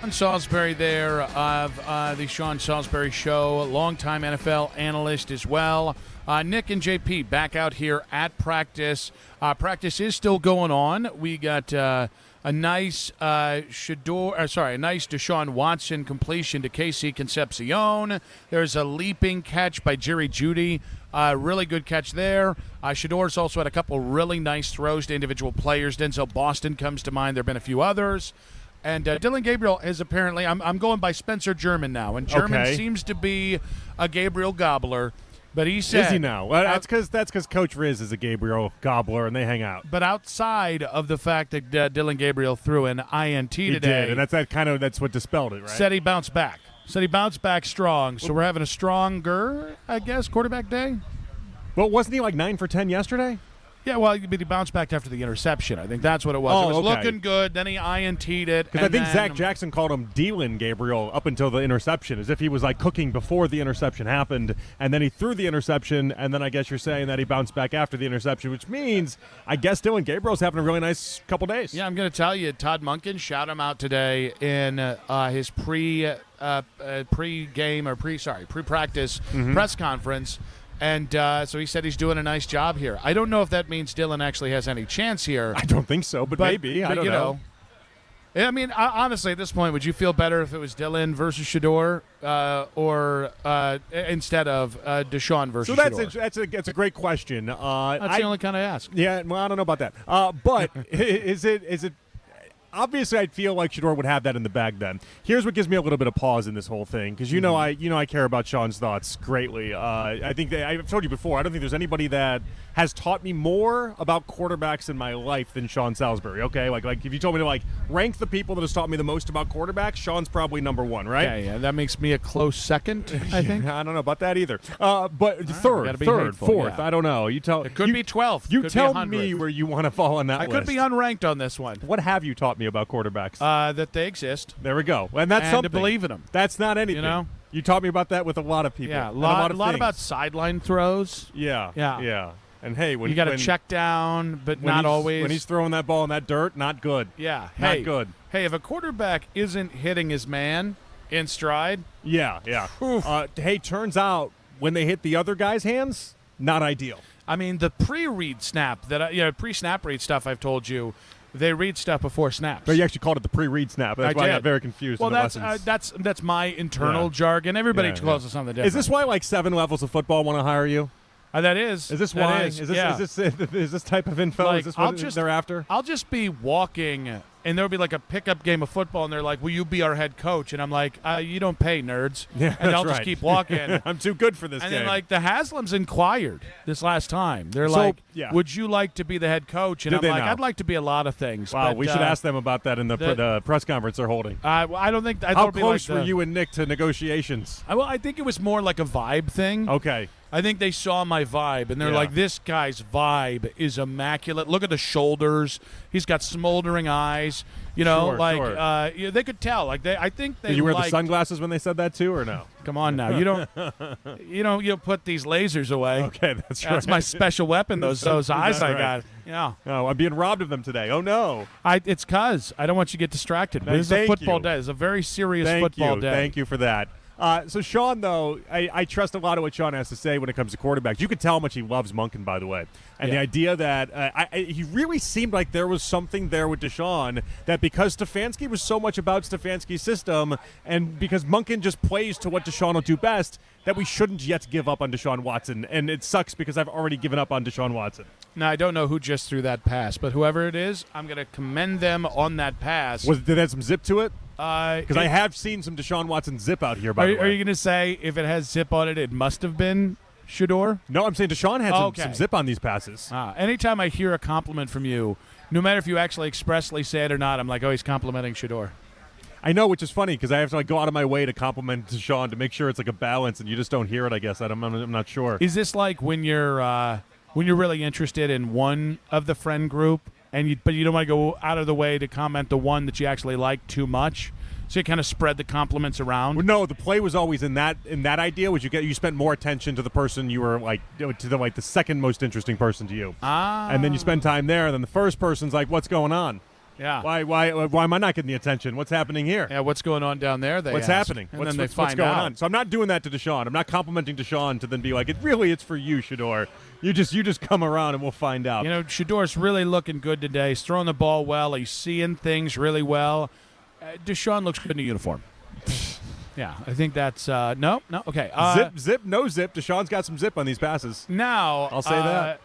Sean Salisbury there of the Sean Salisbury Show, longtime NFL analyst as well. Nick and JP back out here at practice. Practice is still going on. We got a nice Deshaun Watson completion to Casey Concepcion. There's a leaping catch by Jerry Jeudy. Really good catch there. Shador's also had a couple really nice throws to individual players. Denzel Boston comes to mind. There have been a few others. And Dylan Gabriel is apparently, I'm going by Spencer German now, and German seems to be a Gabriel gobbler. But he said, is he now? Well, that's because Coach Riz is a Gabriel gobbler, and they hang out. But outside of the fact that Dylan Gabriel threw an INT today, he did, and that's what dispelled it, right? Said he bounced back. Said he bounced back strong. So we're having a stronger, I guess, quarterback day. Well, wasn't he like 9 for 10 yesterday? Yeah, well, but he bounced back after the interception. I think that's what it was. It was looking good. Then he INT'd it. Because I think Zach Jackson called him Dylan Gabriel up until the interception, as if he was like cooking before the interception happened, and then he threw the interception, and then I guess you're saying that he bounced back after the interception, which means I guess Dylan Gabriel's having a really nice couple days. Yeah, I'm going to tell you, Todd Monken shout him out today in his pre-practice press conference. And so he said he's doing a nice job here. I don't know if that means Dylan actually has any chance here. I don't think so, but maybe. I don't know. I mean, honestly, at this point, would you feel better if it was Dylan versus Shador or instead of Deshaun versus Shador? So that's a great question. That's the only kind I ask. Yeah, well, I don't know about that. But is it? Obviously, I'd feel like Shador would have that in the bag then. Here's what gives me a little bit of pause in this whole thing, because I care about Sean's thoughts greatly. I think I've told you before, I don't think there's anybody that has taught me more about quarterbacks in my life than Sean Salisbury, okay? Like if you told me to rank the people that has taught me the most about quarterbacks, Sean's probably number one, right? Yeah, that makes me a close second, I think. I don't know about that either. But third, fourth, I don't know. It could be 12th. You tell me where you want to fall on that list. I could be unranked on this one. What have you taught me about quarterbacks? That they exist. There we go. And that's something. To believe in them. That's not anything. You taught me about that with a lot of people. Yeah, a lot about sideline throws. Yeah. And hey, when you got to check down, but not always. When he's throwing that ball in that dirt, not good. Yeah, not good. Hey, if a quarterback isn't hitting his man in stride, yeah. Hey, turns out when they hit the other guy's hands, not ideal. I mean, the pre-read snap pre-snap read stuff I've told you. They read stuff before snaps. But you actually called it the pre-read snap. That's why I got very confused. Well, that's my internal jargon. Everybody calls it something different. Is this why 7 levels of football want to hire you? That is. Is this why? Is this type of info? Is this what they're after? I'll just be walking, and there'll be a pickup game of football, and they're like, "Will you be our head coach?" And I'm like, "You don't pay, nerds." Yeah, and I'll just keep walking. I'm too good for this game. And then the Haslams inquired this last time. They're "Would you like to be the head coach?" And I'm like, "I'd like to be a lot of things." Wow, but, we should ask them about that in the press conference they're holding. I don't think. How close were you and Nick to negotiations? I think it was more like a vibe thing. Okay. I think they saw my vibe, and they're Yeah. like, this guy's vibe is immaculate. Look at the shoulders. He's got smoldering eyes. You know, Sure, like sure. yeah, they could tell. Like I think they Did you wear the liked- sunglasses when they said that too, or no? Come on now, you don't put these lasers away. Okay, that's right. That's my special weapon. Those eyes I right? got. Yeah. Oh, I'm being robbed of them today. Oh no. It's cuz I don't want you to get distracted. This is a Thank football you. day. It's a very serious Thank football you. day. Thank you for that. So Sean, though, I trust a lot of what Sean has to say when it comes to quarterbacks. You can tell how much he loves Monken, by the way. And the idea that he really seemed like there was something there with Deshaun, that because Stefanski was so much about Stefanski's system and because Monken just plays to what Deshaun will do best, that we shouldn't yet give up on Deshaun Watson. And it sucks because I've already given up on Deshaun Watson. Now, I don't know who just threw that pass, but whoever it is, I'm going to commend them on that pass. Did it have some zip to it? Because I it- have seen some Deshaun Watson zip out here, by the way. Are you going to say if it has zip on it, it must have been Shador? No, I'm saying Deshaun had Okay. some zip on these passes. Anytime I hear a compliment from you, no matter if you actually expressly say it or not, I'm like, oh, he's complimenting Shador. I know, which is funny because I have to go out of my way to compliment Deshaun to make sure it's like a balance, and you just don't hear it. I guess I'm not sure. Is this like when you're really interested in one of the friend group, but you don't want to go out of the way to comment the one that you actually like too much? So you kind of spread the compliments around. Well, no, the play was always in that idea, which you spent more attention to the person you were like to the second most interesting person to you, and then you spend time there, and then the first person's like, "What's going on? Yeah. Why am I not getting the attention? What's happening here? Yeah, what's going on down there? What's ask. happening? And What's, then they what's find going out. on? So I'm not doing that to Deshaun. I'm not complimenting Deshaun to then be like, it's for you, Shador. You just come around and we'll find out. You know, Shador's really looking good today. He's throwing the ball well. He's seeing things really well. Deshaun looks good in a uniform. Yeah, I think that's no, okay. Zip, no zip. Deshaun's got some zip on these passes. Now I'll say that.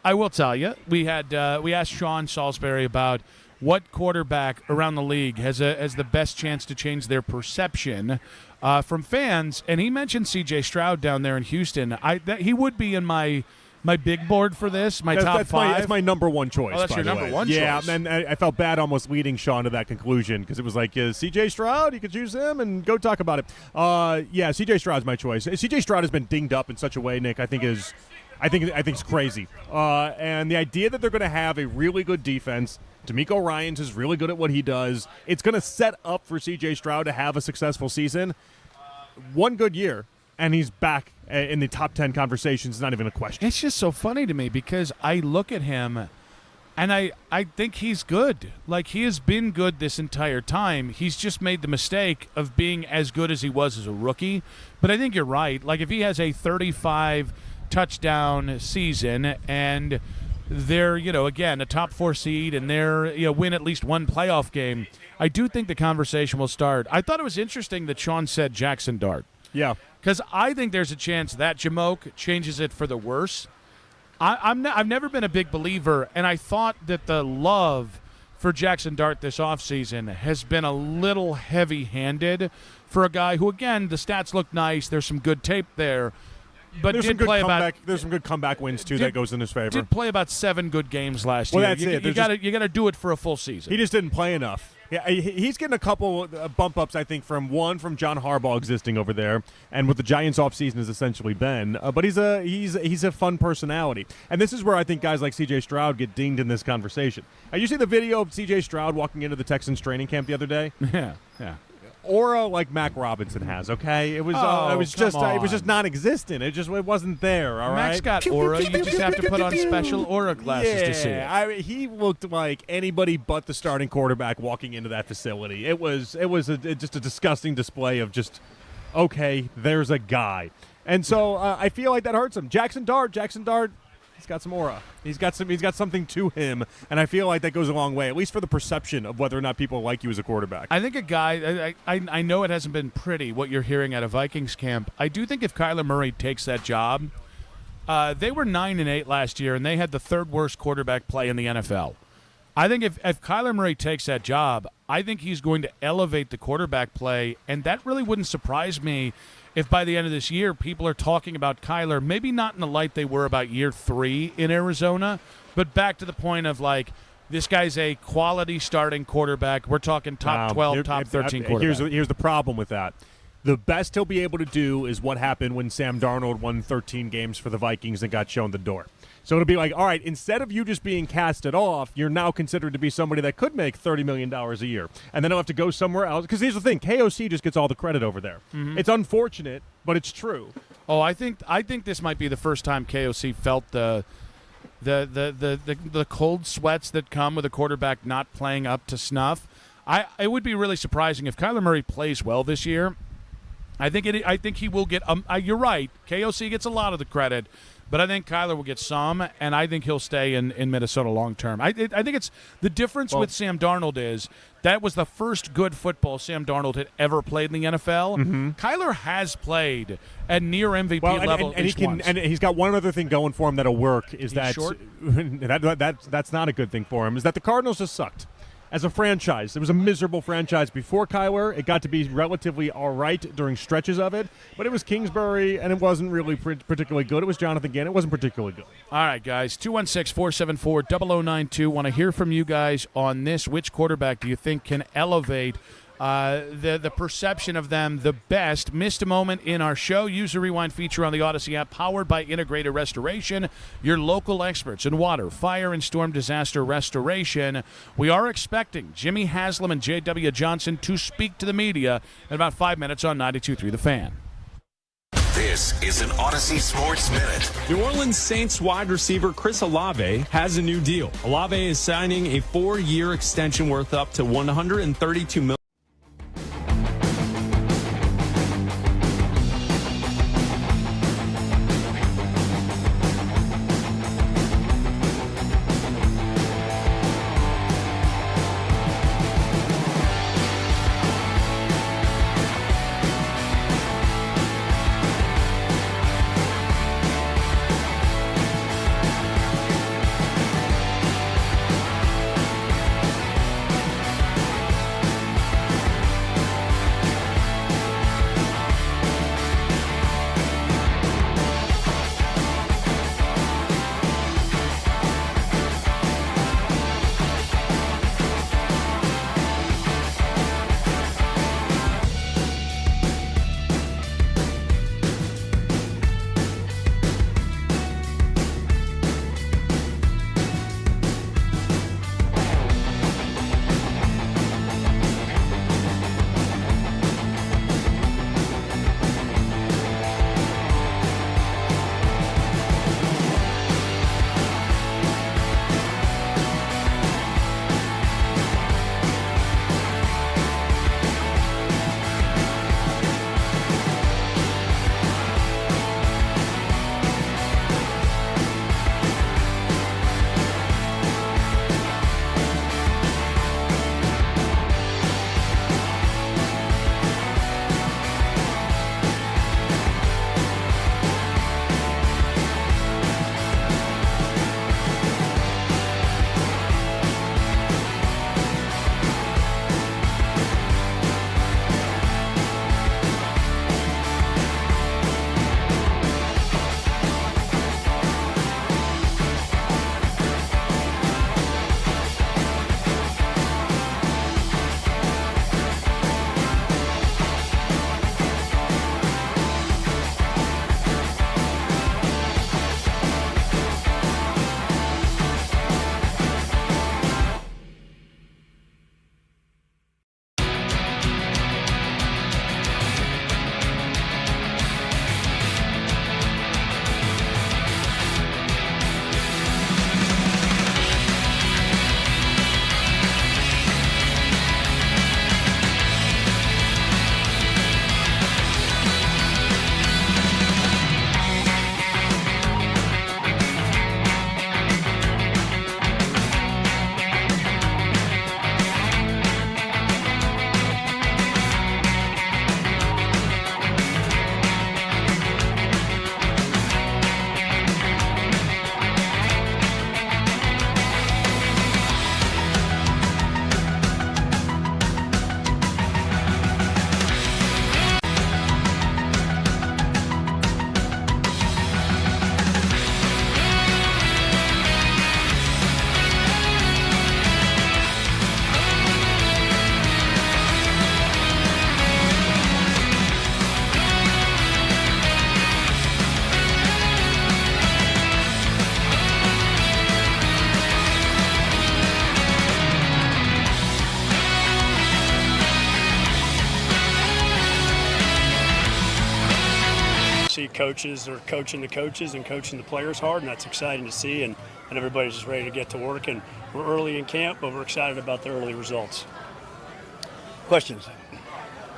I will tell you, we asked Sean Salisbury about what quarterback around the league has the best chance to change their perception from fans, and he mentioned C.J. Stroud down there in Houston. He would be in my big board for this, top five. That's my number one choice. Oh, that's by your the number way. one yeah, choice. and I felt bad almost leading Sean to that conclusion because it was like C.J. Stroud, you could choose him and go talk about it. Yeah, C.J. Stroud's my choice. C.J. Stroud has been dinged up in such a way, Nick. I think it's crazy. And the idea that they're going to have a really good defense. DeMeco Ryans is really good at what he does. It's going to set up for C.J. Stroud to have a successful season. One good year, and he's back in the top 10 conversations. It's not even a question. It's just so funny to me because I look at him and I think he's good. Like, he has been good this entire time. He's just made the mistake of being as good as he was as a rookie. But I think you're right. Like, if he has a 35 touchdown season and they're, again, a top 4 seed and they're, win at least one playoff game, I do think the conversation will start. I thought it was interesting that Sean said Jackson Dart. Yeah. Because I think there's a chance that Jamoke changes it for the worse. I've never been a big believer, and I thought that the love for Jackson Dart this offseason has been a little heavy-handed for a guy who, again, the stats look nice. There's some good tape there. But there's did play about there's some good comeback wins too that goes in his favor. Did play about 7 good games last Well, year. that's it. You got to do it for a full season. He just didn't play enough. Yeah, he's getting a couple bump ups, I think, from John Harbaugh existing over there, and what the Giants offseason has essentially been. But he's a fun personality, and this is where I think guys like C.J. Stroud get dinged in this conversation. You see the video of C.J. Stroud walking into the Texans training camp the other day? Yeah. Aura like Mac Robinson has. Okay, it was just non-existent. It wasn't there. All right, Mac's got aura. You just have to put on special aura glasses to see it. He looked like anybody but the starting quarterback walking into that facility. It was just a disgusting display of just, okay, there's a guy. And so I feel like that hurts him. Jackson Dart, he's got some aura. He's got something to him, and I feel like that goes a long way, at least for the perception of whether or not people like you as a quarterback. I think a guy, I know it hasn't been pretty what you're hearing at a Vikings camp. I do think if Kyler Murray takes that job, they were 9-8 last year, and they had the 3rd worst quarterback play in the NFL. I think if Kyler Murray takes that job, I think he's going to elevate the quarterback play, and that really wouldn't surprise me if by the end of this year people are talking about Kyler, maybe not in the light they were about year 3 in Arizona, but back to the point of like, this guy's a quality starting quarterback. We're talking top 12, top 13 quarterback. Here's the problem with that. the best he'll be able to do is what happened when Sam Darnold won 13 games for the Vikings and got shown the door. So it'll be like, all right, instead of you just being casted off, you're now considered to be somebody that could make $30 million a year. And then he'll have to go somewhere else. Because here's the thing, KOC just gets all the credit over there. Mhm. It's unfortunate, but it's true. Oh, I think this might be the first time KOC felt the cold sweats that come with a quarterback not playing up to snuff. It would be really surprising if Kyler Murray plays well this year. I think he will get. You're right. KOC gets a lot of the credit, but I think Kyler will get some, and I think he'll stay in Minnesota long term. I think it's the difference with Sam Darnold is that was the first good football Sam Darnold had ever played in the NFL. Mm-hmm. Kyler has played at near MVP level, and he can, once. and he's got one other thing going for him that'll work. Is that short? that's not a good thing for him? Is that the Cardinals just sucked as a franchise? It was a miserable franchise before Kyler. It got to be relatively all right during stretches of it, but it was Kingsbury, and it wasn't really particularly good. It was Jonathan Gannon. It wasn't particularly good. All right, guys, 216-474-0092. Want to hear from you guys on this. Which quarterback do you think can elevate the perception of them the best? Missed a moment in our show? Use the Rewind feature on the Odyssey app, powered by Integrated Restoration, your local experts in water, fire, and storm disaster restoration. We are expecting Jimmy Haslam and J.W. Johnson to speak to the media in about 5 minutes on 92.3 The Fan. This is an Odyssey Sports Minute. New Orleans Saints wide receiver Chris Olave has a new deal. Olave is signing a 4-year extension worth up to $132 million. coaches are coaching the coaches and coaching the players hard, and that's exciting to see, and everybody's just ready to get to work. And we're early in camp, but we're excited about the early results. Questions?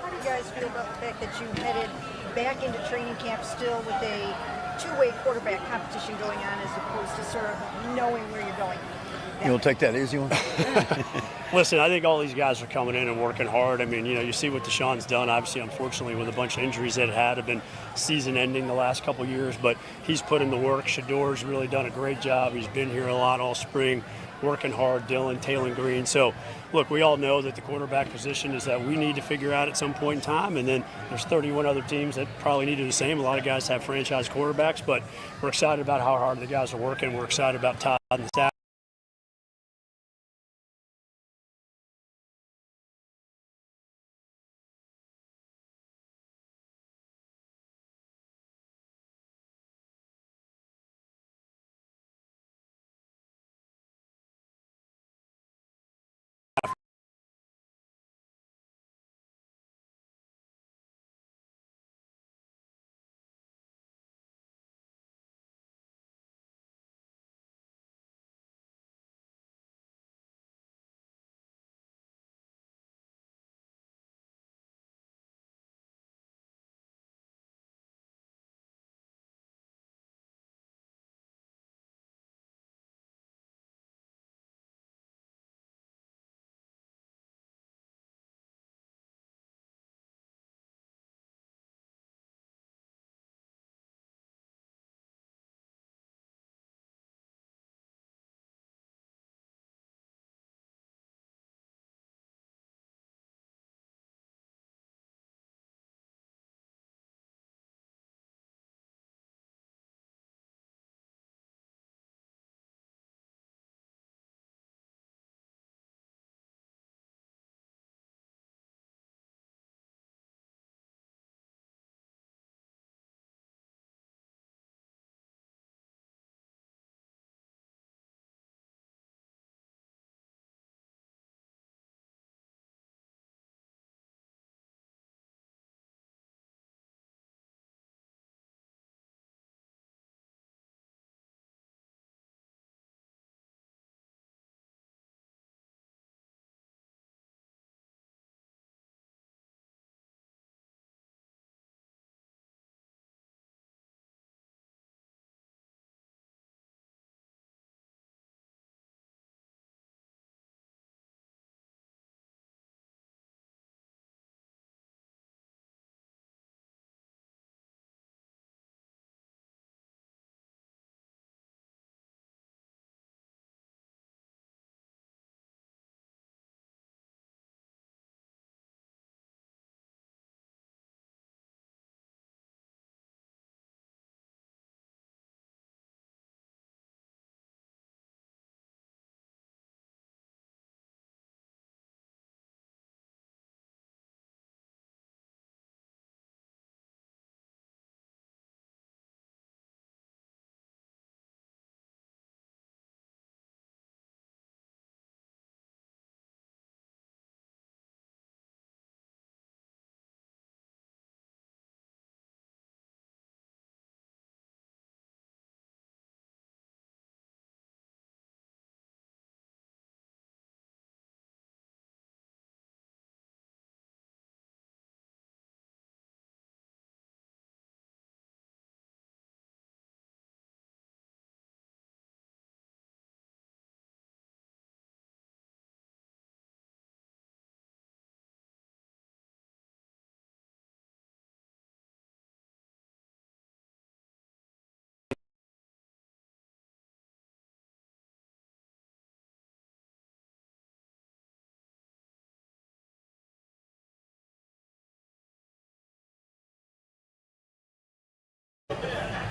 How do you guys feel about the fact that you headed back into training camp still with a two-way quarterback competition going on as opposed to sort of knowing where you're going? You want to take that easy one? Listen, I think all these guys are coming in and working hard. I mean, you see what Deshaun's done. Obviously, unfortunately, with a bunch of injuries that have been season-ending the last couple of years, but he's put in the work. Shador's really done a great job. He's been here a lot all spring, working hard. Dylan, Taylor Green. So, look, we all know that the quarterback position is that we need to figure out at some point in time, and then there's 31 other teams that probably need to do the same. A lot of guys have franchise quarterbacks, but we're excited about how hard the guys are working. We're excited about Todd and the staff.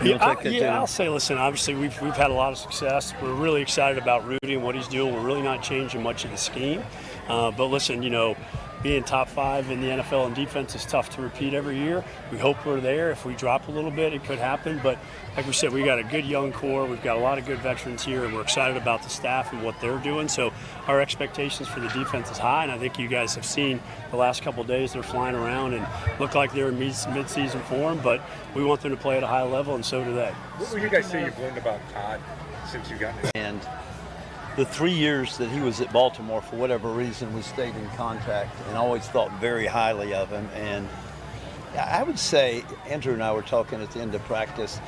I'll say, listen, obviously we've had a lot of success. We're really excited about Rudy and what he's doing. We're really not changing much of the scheme. But listen, being top 5 in the NFL in defense is tough to repeat every year. We hope we're there. If we drop a little bit, it could happen. But like we said, we got a good young core. We've got a lot of good veterans here, and we're excited about the staff and what they're doing. So our expectations for the defense is high, and I think you guys have seen the last couple of days they're flying around and look like they're in mid-season form, but we want them to play at a high level, and so do they. What would you guys say you've learned about Todd since you got here? And the 3 years that he was at Baltimore, for whatever reason, we stayed in contact and always thought very highly of him. And I would say, Andrew and I were talking at the end of practice,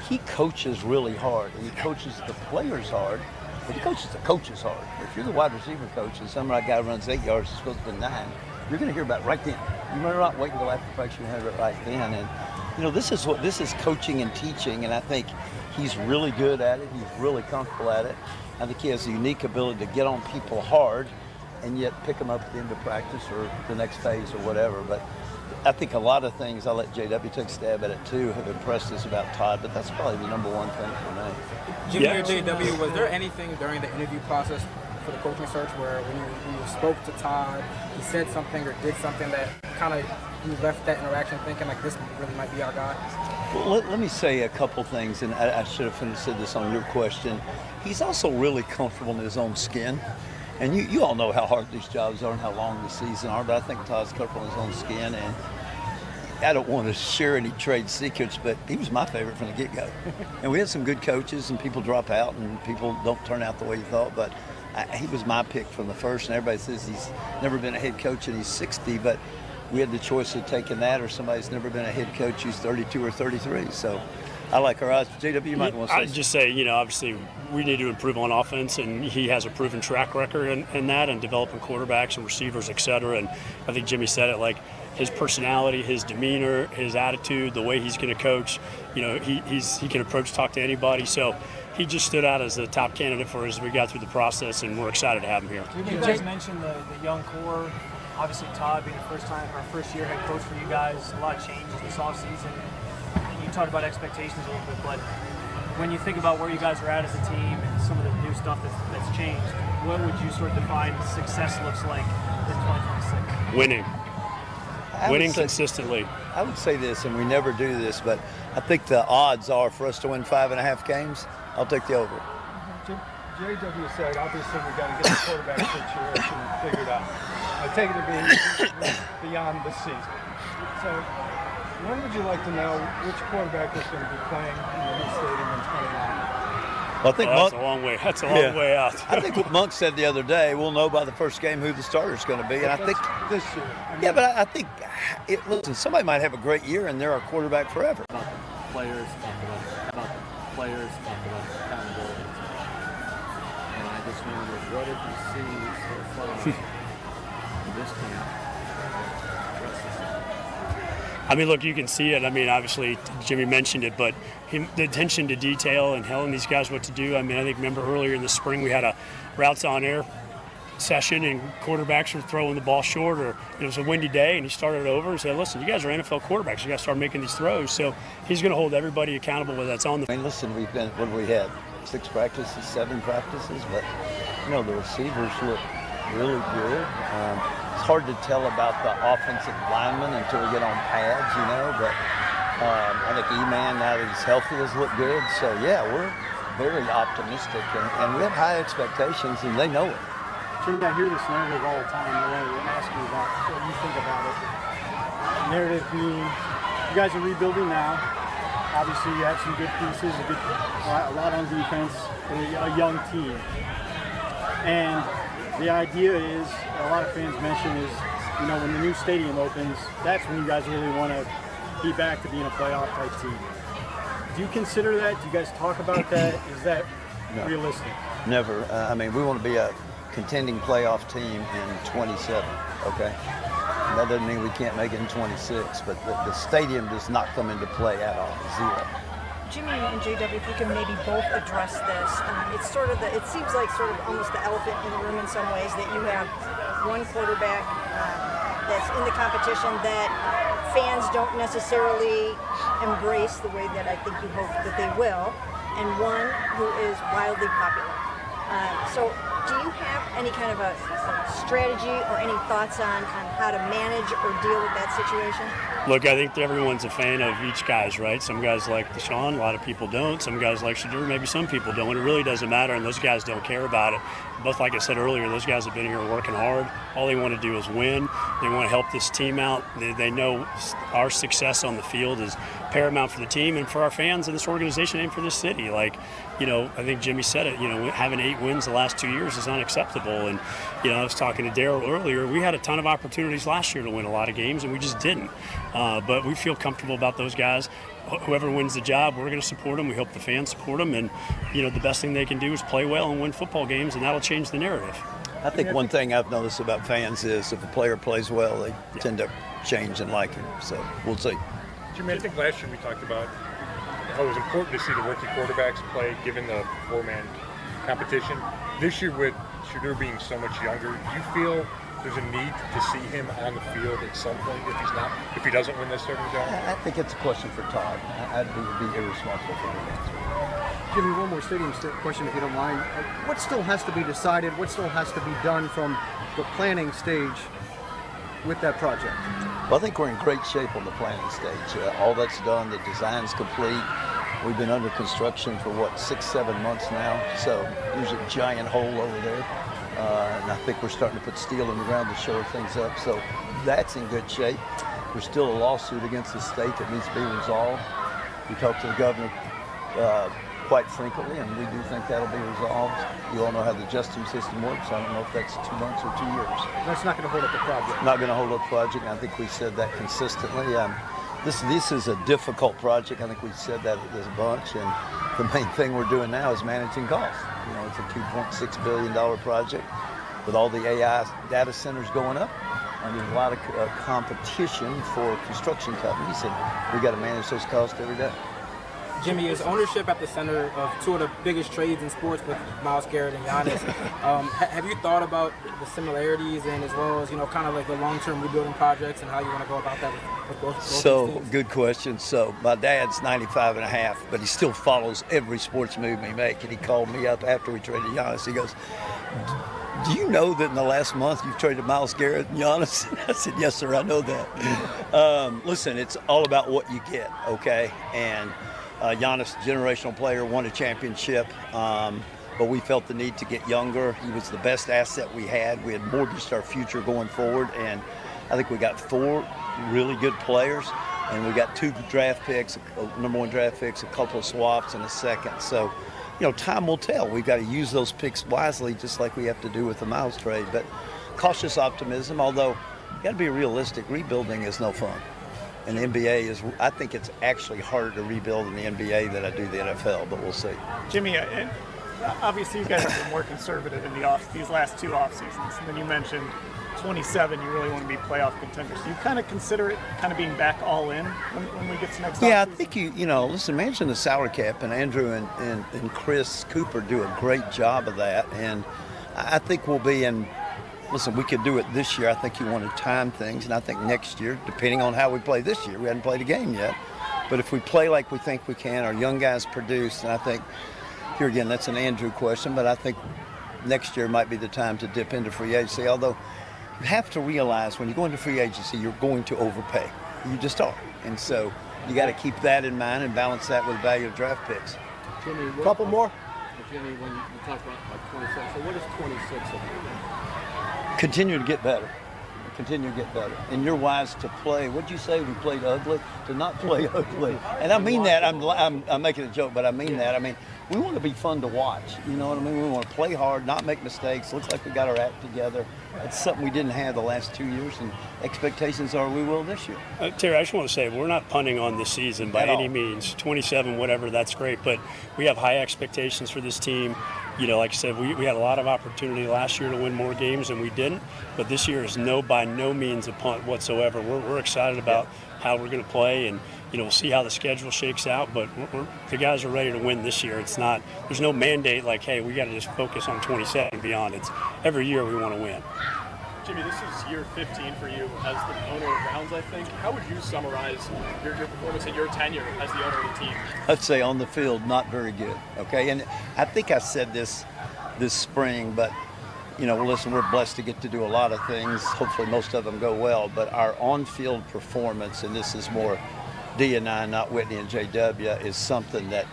he coaches really hard, and he coaches the players hard, but he coaches the coaches hard. If you're the wide receiver coach and some guy runs 8 yards, is supposed to be 9, you're going to hear about it right then. You better not wait until after practice, you have it right then. And this is coaching and teaching, and I think he's really good at it. He's really comfortable at it. I think he has a unique ability to get on people hard and yet pick them up at the end of practice or the next phase or whatever. But I think a lot of things, I'll let JW take a stab at it too, have impressed us about Todd, but that's probably the number one thing for me. Jimmy or JW, was there anything during the interview process for the coaching search where when you spoke to Todd, he said something or did something that kind of you left that interaction thinking like this really might be our guy? Well, let me say a couple things, and I should have said this on your question. He's also really comfortable in his own skin. And you all know how hard these jobs are and how long the season are, but I think Todd's comfortable in his own skin. And I don't want to share any trade secrets, but he was my favorite from the get-go. And we had some good coaches, and people drop out, and people don't turn out the way you thought, but he was my pick from the first. And everybody says he's never been a head coach and he's 60, but we had the choice of taking that or somebody's never been a head coach who's 32 or 33. So I like our odds. JW, you might want to say. I'd just say, obviously we need to improve on offense, and he has a proven track record in that and developing quarterbacks and receivers, et cetera. And I think Jimmy said it, like his personality, his demeanor, his attitude, the way he's going to coach, he can talk to anybody. So he just stood out as the top candidate for us as we got through the process, and we're excited to have him here. You guys mentioned the young core. Obviously, Todd being the first year head coach for you guys, a lot of changes this offseason. You talked about expectations a little bit, but when you think about where you guys are at as a team and some of the new stuff that's changed, what would you sort of define success looks like in 2026? Winning consistently. I would say this, and we never do this, but I think the odds are for us to win 5.5 games. I'll take the over. JW said, obviously, we've got to get the quarterback situation figured out. I take it to be beyond this season. So, when would you like to know which quarterback is going to be playing in the new stadium in 2029? Well, I think that's a long way. That's a long way out. I think what Monk said the other day, we'll know by the first game who the starter is going to be. And I think this year. But I think, listen, somebody might have a great year and they're our quarterback forever. About the players, talk about accountability. And I just wonder, what did you see so far in this camp? I mean, look, you can see it. I mean, obviously, Jimmy mentioned it, but the attention to detail and telling these guys what to do. I mean, remember earlier in the spring we had a routes on air session and quarterbacks were throwing the ball short, or it was a windy day and he started over and said, listen, you guys are NFL quarterbacks. You got to start making these throws. So he's going to hold everybody accountable whether that's on the. I mean, listen, what have we had? 6 practices, 7 practices, but, the receivers look really good. It's hard to tell about the offensive linemen until we get on pads, but I think E-Man, now that he's healthy, has looked good. So, yeah, we're very optimistic, and we have high expectations, and they know it. Jimmy, I hear this narrative all the time. I want to ask you about what you think about it. Narrative being, you guys are rebuilding now. Obviously, you have some good pieces, a lot on defense, a young team. And the idea is, a lot of fans mention is, when the new stadium opens, that's when you guys really want to be back to being a playoff type team. Do you consider that? Do you guys talk about that? Is that realistic? Never. We want to be a contending playoff team in 27, okay? And that doesn't mean we can't make it in 26, but the stadium does not come into play at all, 0. Jimmy and JW, if you can maybe both address this, it seems like sort of almost the elephant in the room in some ways that you have one quarterback that's in the competition that fans don't necessarily embrace the way that I think you hope that they will, and one who is wildly popular. So do you have any kind of a strategy or any thoughts on how to manage or deal with that situation? Look, I think everyone's a fan of each guy's, right? Some guys like Deshaun, a lot of people don't. Some guys like Shedeur, maybe some people don't. It really doesn't matter, and those guys don't care about it. Both, like I said earlier, those guys have been here working hard. All they want to do is win. They want to help this team out. They know our success on the field is paramount for the team and for our fans and this organization and for this city. Like, I think Jimmy said it, having 8 wins the last 2 years is unacceptable. And, I was talking to Daryl earlier. We had a ton of opportunities last year to win a lot of games, and we just didn't. But we feel comfortable about those guys. Whoever wins the job, we're going to support them. We hope the fans support them. And, the best thing they can do is play well and win football games, and that'll change the narrative. I think one thing I've noticed about fans is if a player plays well, they tend to change and like him. So we'll see. Jimmy, I think last year we talked about how it was important to see the rookie quarterbacks play given the 4-man competition. This year with Shedeur being so much younger, do you feel there's a need to see him on the field at some point if he doesn't win this starting job? I think it's a question for Todd. I'd be irresponsible for the answer. Jimmy, one more stadium question, if you don't mind. What still has to be decided? What still has to be done from the planning stage with that project? Well, I think we're in great shape on the planning stage. All that's done, the design's complete. We've been under construction for, 6-7 months now. So there's a giant hole over there. And I think we're starting to put steel in the ground to shore things up. So that's in good shape. There's still a lawsuit against the state that needs to be resolved. We talked to the governor quite frequently, and we do think that'll be resolved. You all know how the justice system works. I don't know if that's 2 months or 2 years. That's not going to hold up the project. Not going to hold up the project, and I think we said that consistently. This is a difficult project. I think we said that as a bunch, and the main thing we're doing now is managing costs. It's a $2.6 billion project with all the AI data centers going up, and there's a lot of competition for construction companies, and we got to manage those costs every day. Jimmy, is ownership at the center of 2 of the biggest trades in sports with Myles Garrett and Giannis? Have you thought about the similarities and as well as, kind of like the long-term rebuilding projects and how you want to go about that with both So, these teams? good question. So, my dad's 95 and a half, but he still follows every sports move we make. And he called me up after we traded Giannis. He goes, do you know that in the last month you've traded Myles Garrett and Giannis? I said, yes, sir, I know that. Listen, it's all about what you get, okay? And Giannis, generational player, won a championship, but we felt the need to get younger. He was the best asset we had. We had mortgaged our future going forward, and I think we got 4 really good players, and we got 2 draft picks, number 1 draft picks, a couple of swaps, and a second. So, time will tell. We've got to use those picks wisely, just like we have to do with the Myles trade. But cautious optimism, although you got to be realistic. Rebuilding is no fun. And the NBA I think it's actually harder to rebuild in the NBA than I do the NFL, but we'll see. Jimmy, obviously you guys have been more conservative in these last 2 off seasons. And then you mentioned 27, you really want to be playoff contenders. Do you kind of consider it kind of being back all in when we get to next Yeah, offseason? I think listen, managing the salary cap, and Andrew and Chris Cooper do a great job of that. And I think we'll be in. Listen, we could do it this year. I think you want to time things, and I think next year, depending on how we play this year, we hadn't played a game yet. But if we play like we think we can, our young guys produce, and I think, here again, that's an Andrew question, but I think next year might be the time to dip into free agency, although you have to realize when you go into free agency, you're going to overpay. You just are. And so you got to keep that in mind and balance that with the value of draft picks. Jimmy, Couple more? Jimmy, when you talk about like 26, so what is 26 of you? Continue to get better. Continue to get better. And you're wise to play. What'd you say? We played ugly? To not play ugly. And I mean that. I'm making a joke, but I mean that. I mean, we want to be fun to watch. You know what I mean? We want to play hard, not make mistakes. Looks like we got our act together. It's something we didn't have the last 2 years, and expectations are we will this year. Terry, I just want to say we're not punting on this season by any means. 27, whatever, that's great. But we have high expectations for this team. Like I said, we had a lot of opportunity last year to win more games, and we didn't. But this year is by no means a punt whatsoever. We're excited about how we're going to play, and we'll see how the schedule shakes out. But the guys are ready to win this year. There's no mandate like, hey, we got to just focus on 27 and beyond. It's every year we want to win. Jimmy, this is year 15 for you as the owner of Browns, I think. How would you summarize your performance and your tenure as the owner of the team? I'd say on the field, not very good, okay? And I think I said this spring, but listen, we're blessed to get to do a lot of things. Hopefully most of them go well, but our on-field performance, and this is more D and I, not Whitney and JW, is something that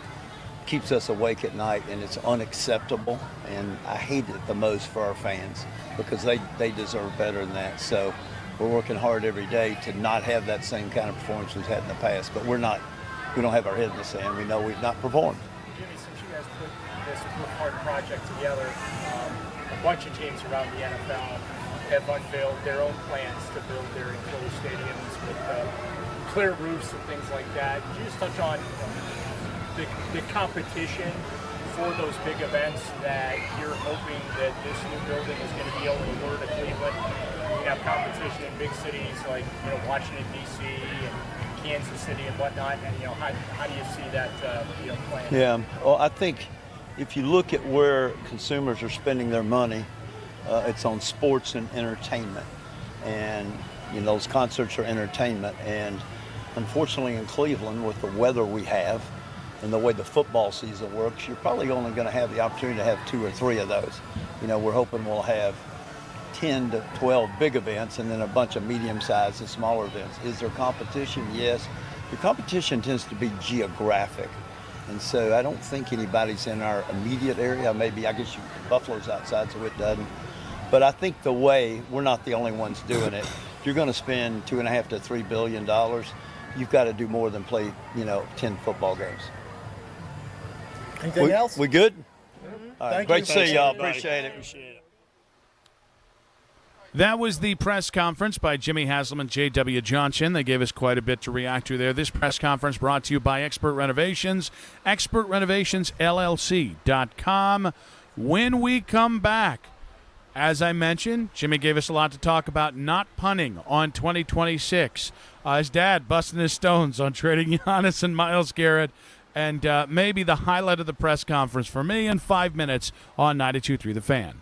keeps us awake at night, and it's unacceptable, and I hate it the most for our fans because they deserve better than that. So we're working hard every day to not have that same kind of performance we've had in the past, but we don't have our head in the sand. We know we've not performed. Jimmy, since you guys put this hard project together, a bunch of teams around the NFL have unveiled their own plans to build their enclosed stadiums with clear roofs and things like that. Could you just touch on the competition for those big events that you're hoping that this new building is going to be able to lure to Cleveland? We have competition in big cities like Washington D.C. and Kansas City and whatnot, and how do you see that playing? Yeah, well, I think if you look at where consumers are spending their money, it's on sports and entertainment, and those concerts are entertainment. And unfortunately, in Cleveland, with the weather we have and the way the football season works, you're probably only going to have the opportunity to have 2 or 3 of those. We're hoping we'll have 10 to 12 big events and then a bunch of medium-sized and smaller events. Is there competition? Yes. The competition tends to be geographic. And so I don't think anybody's in our immediate area. Maybe, I guess Buffalo's outside, so it doesn't. But I think we're not the only ones doing it. If you're going to spend $2.5 to $3 billion, you've got to do more than play, 10 football games. Anything else? We good? Mm-hmm. All right. Great to see y'all. Appreciate it. That was the press conference by Jimmy Haslam, J.W. Johnson. They gave us quite a bit to react to there. This press conference brought to you by Expert Renovations, expertrenovationsllc.com. When we come back, as I mentioned, Jimmy gave us a lot to talk about, not punting on 2026. His dad busting his stones on trading Giannis and Myles Garrett, and maybe the highlight of the press conference for me in 5 minutes on 92.3 The Fan.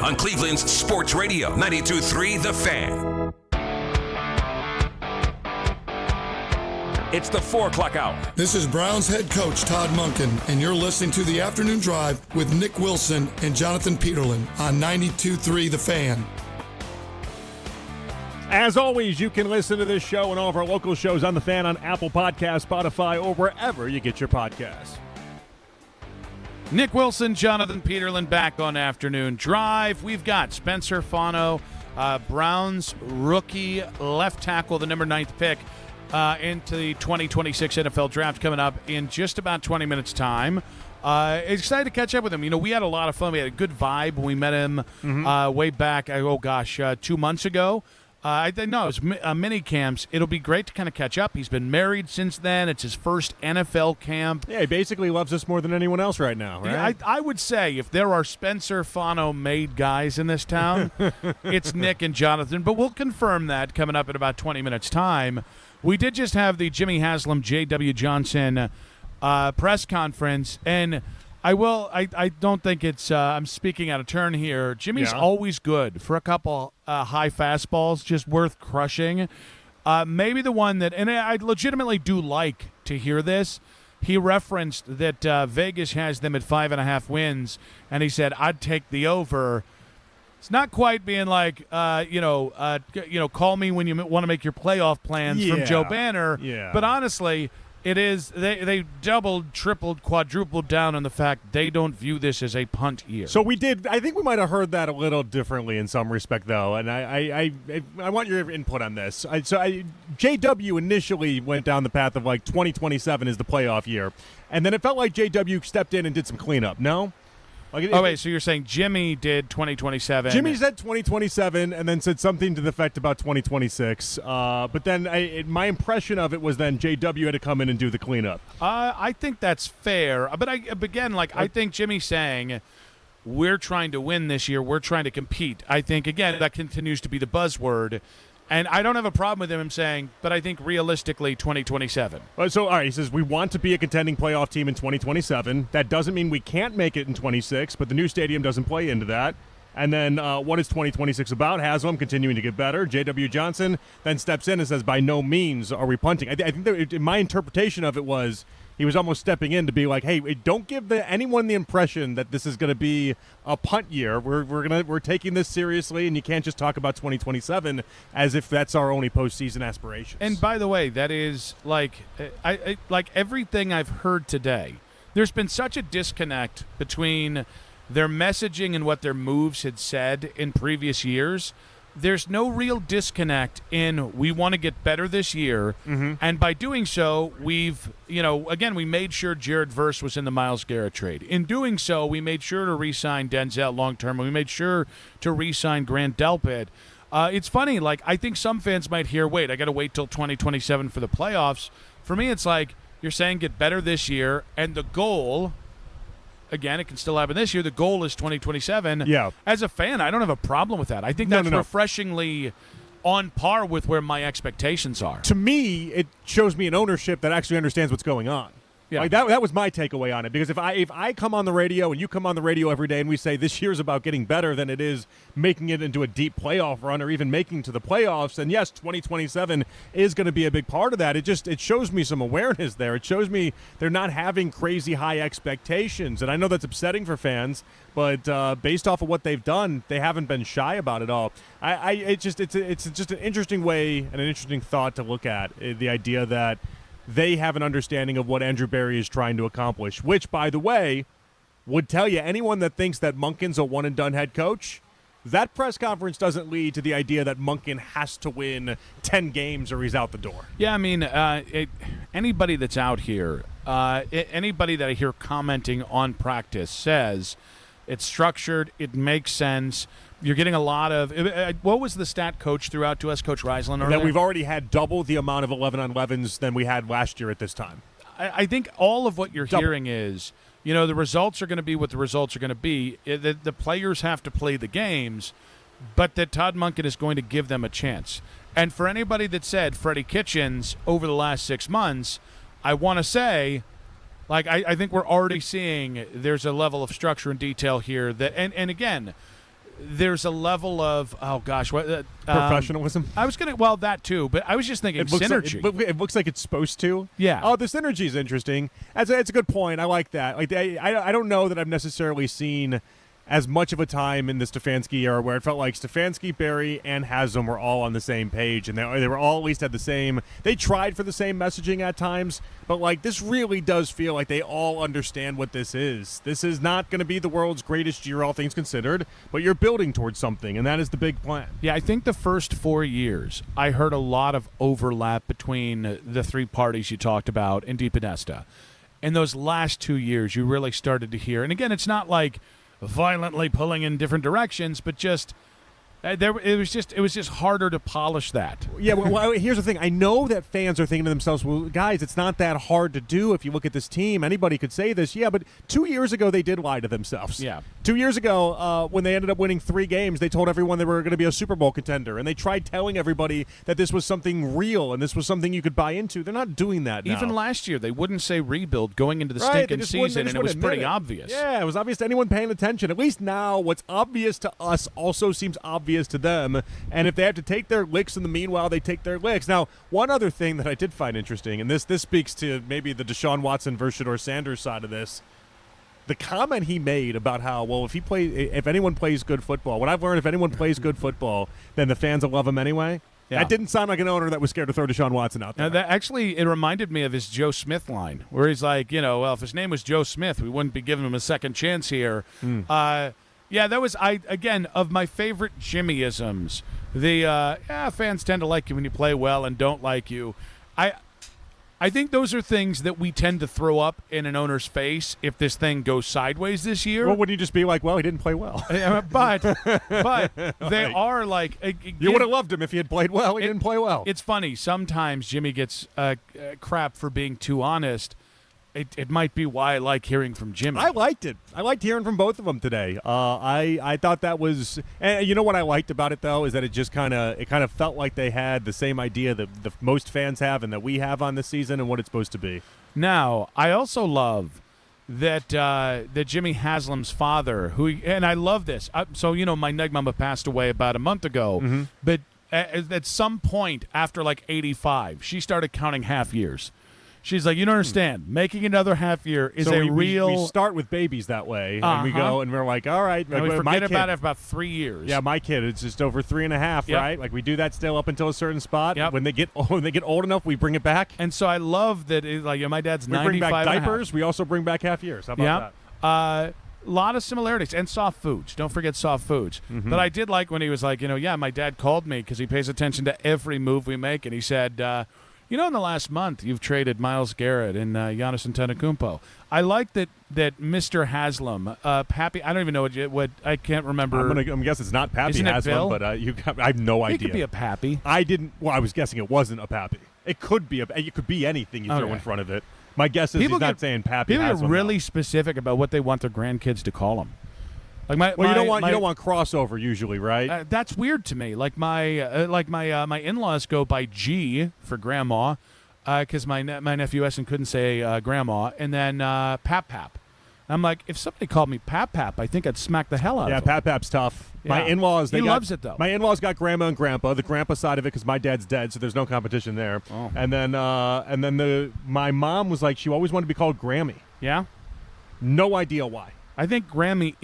on Cleveland's Sports Radio 92.3 The Fan. It's the 4 o'clock hour. This is Browns head coach Todd Monken, and you're listening to The Afternoon Drive with Nick Wilson and Jonathan Peterlin on 92.3 The Fan. As always, you can listen to this show and all of our local shows on The Fan on Apple Podcasts, Spotify, or wherever you get your podcasts. Nick Wilson, Jonathan Peterlin back on Afternoon Drive. We've got Spencer Fano, Browns rookie left tackle, the number 9th pick into the 2026 NFL Draft coming up in just about 20 minutes' time. Excited to catch up with him. You know, we had a lot of fun. We had a good vibe when we met him way back, 2 months ago. I think, no, it was mini camps. It'll be great to kind of catch up. He's been married since then. It's his first NFL camp. Yeah, he basically loves us more than anyone else right now, right? Yeah, I would say if there are Spencer Fano-made guys in this town, it's Nick and Jonathan. But we'll confirm that coming up in about 20 minutes' time. We did just have the Jimmy Haslam, J.W. Johnson press conference, and I don't think it's I'm speaking out of turn here. Jimmy's always good for a couple high fastballs, just worth crushing. Maybe the one that, and I legitimately do like to hear this, he referenced that Vegas has them at 5.5 wins, and he said, I'd take the over. It's not quite being like, call me when you want to make your playoff plans from Joe Banner. Yeah. But honestly, it is they doubled, tripled, quadrupled down on the fact they don't view this as a punt year. So we did. I think we might have heard that a little differently in some respect, though. And I want your input on this. JW initially went down the path of like 2027 is the playoff year, and then it felt like JW stepped in and did some cleanup. No. Wait, so you're saying Jimmy did 2027? Jimmy said 2027 and then said something to the effect about 2026. But then my impression of it was then JW had to come in and do the cleanup. I think that's fair. But I think Jimmy's saying we're trying to win this year. We're trying to compete. I think, again, that continues to be the buzzword. And I don't have a problem with him saying, but I think realistically 2027. So, all right, he says we want to be a contending playoff team in 2027. That doesn't mean we can't make it in 26, but the new stadium doesn't play into that. And then what is 2026 about? Haslam continuing to get better. J.W. Johnson then steps in and says, by no means are we punting. I think that my interpretation of it was he was almost stepping in to be like, hey, don't give anyone the impression that this is going to be a punt year. We're taking this seriously, and you can't just talk about 2027 as if that's our only postseason aspirations. And by the way, that is like everything I've heard today. There's been such a disconnect between their messaging and what their moves had said in previous years. There's no real disconnect in we want to get better this year, and by doing so, we've, we made sure Jared Verse was in the Myles Garrett trade. In doing so, we made sure to re-sign Denzel long-term, and we made sure to re-sign Grant Delpit. It's funny, I think some fans might hear, wait, I got to wait till 2027 for the playoffs. For me, it's like you're saying get better this year, and the goal – again, it can still happen this year. The goal is 2027. Yeah. As a fan, I don't have a problem with that. I think that's refreshingly on par with where my expectations are. To me, it shows me an ownership that actually understands what's going on. Yeah. That was my takeaway on it, because if I come on the radio and you come on the radio every day and we say this year's about getting better than it is making it into a deep playoff run or even making to the playoffs, and yes, 2027 is going to be a big part of that. It shows me some awareness there. It shows me they're not having crazy high expectations, and I know that's upsetting for fans, but based off of what they've done, they haven't been shy about it all. It's just an interesting way and an interesting thought to look at, the idea that they have an understanding of what Andrew Berry is trying to accomplish, which, by the way, would tell you anyone that thinks that Monken's a one-and-done head coach, that press conference doesn't lead to the idea that Monken has to win 10 games or he's out the door. Yeah, I mean, anybody that's out here, anybody that I hear commenting on practice says it's structured, it makes sense. You're getting a lot of what was the stat Coach threw out to us, Coach Reisland? That we've already had double the amount of 11-on-11s than we had last year at this time. I think all of what you're hearing is, the results are going to be what the results are going to be. The players have to play the games, but that Todd Monken is going to give them a chance. And for anybody that said Freddie Kitchens over the last 6 months, I want to say, I think we're already seeing there's a level of structure and detail here that, and again, there's a level of professionalism. I was gonna that too, but I was just thinking synergy. It looks like it's supposed to. Yeah. Oh, the synergy is interesting. It's a good point. I like that. Like I don't know that I've necessarily seen as much of a time in the Stefanski era where it felt like Stefanski, Barry, and Haslam were all on the same page, and they were all at least at the same. They tried for the same messaging at times, but like this really does feel like they all understand what this is. This is not going to be the world's greatest year, all things considered, but you're building towards something, and that is the big plan. Yeah, I think the first 4 years, I heard a lot of overlap between the three parties you talked about and DePodesta. And those last 2 years, you really started to hear, and again, it's not like violently pulling in different directions, but just it was just harder to polish that. Yeah, well, here's the thing. I know that fans are thinking to themselves, well, guys, it's not that hard to do if you look at this team. Anybody could say this. Yeah, but 2 years ago, they did lie to themselves. Yeah. 2 years ago, when they ended up winning 3 games, they told everyone they were going to be a Super Bowl contender, and they tried telling everybody that this was something real and this was something you could buy into. They're not doing that now. Even last year, they wouldn't say rebuild going into the Right, stinking they just season, and it was pretty admit it. obvious. Yeah, it was obvious to anyone paying attention. At least now, what's obvious to us also seems obvious to them. And if they have to take their licks in the meanwhile, they take their licks. Now, one other thing that I did find interesting, and this speaks to maybe the Deshaun Watson versus Shedeur Sanders side of this, the comment he made about how, well, if anyone plays good football, what I've learned, if anyone plays good football, then the fans will love him anyway. Yeah. That didn't sound like an owner that was scared to throw Deshaun Watson out there. Now, it reminded me of his Joe Smith line, where he's like, if his name was Joe Smith, we wouldn't be giving him a second chance here. Yeah, that was, again, of my favorite Jimmy-isms. The fans tend to like you when you play well and don't like you. I think those are things that we tend to throw up in an owner's face if this thing goes sideways this year. Well, wouldn't you just be like, well, he didn't play well? But they are like... you would have loved him if he had played well. He didn't play well. It's funny. Sometimes Jimmy gets crap for being too honest. It might be why I like hearing from Jimmy. I liked it. I liked hearing from both of them today. I thought that was, and you know what I liked about it though is that it just kind of felt like they had the same idea that most fans have and that we have on the season and what it's supposed to be. Now, I also love that Jimmy Haslam's father, and I love this. So my Neg Mama passed away about a month ago, but at some point after like 85, she started counting half years. She's like, you don't understand. Making another half year is real. We start with babies that way, and we go, and we're like, all right. And we forget about it for about 3 years. Yeah, my kid, it's just over 3.5, Yep. right? Like we do that still up until a certain spot. Yep. When they get old enough, we bring it back. And so I love that. My dad's 95. We bring back and a half. diapers. We also bring back half years. How about that? A lot of similarities and soft foods. Don't forget soft foods. But I did like when he was like, my dad called me because he pays attention to every move we make, and he said. In the last month, you've traded Myles Garrett and Giannis Antetokounmpo. I like that Mr. Haslam, Pappy. I don't even know what I can't remember. I'm gonna guess it's not Pappy Isn't it Haslam, Bill? but I have no idea. It could be a Pappy. I didn't. Well, I was guessing it wasn't a Pappy. It could be it could be anything you throw in front of it. My guess is he's not saying Pappy. People Haslam, get really specific about what they want their grandkids to call them. Like you don't want crossover usually, right? That's weird to me. Like my in-laws go by G for grandma. Because my nephew Essen couldn't say grandma, and then Pap Pap. I'm like, if somebody called me Pap Pap, I think I'd smack the hell out of him. Yeah, Pap Pap's tough. Yeah. My in-laws, he loves it though. My in-laws got grandma and grandpa. The grandpa side of it, because my dad's dead, so there's no competition there. Oh. And then my mom was like, she always wanted to be called Grammy. Yeah. No idea why. I think Grammy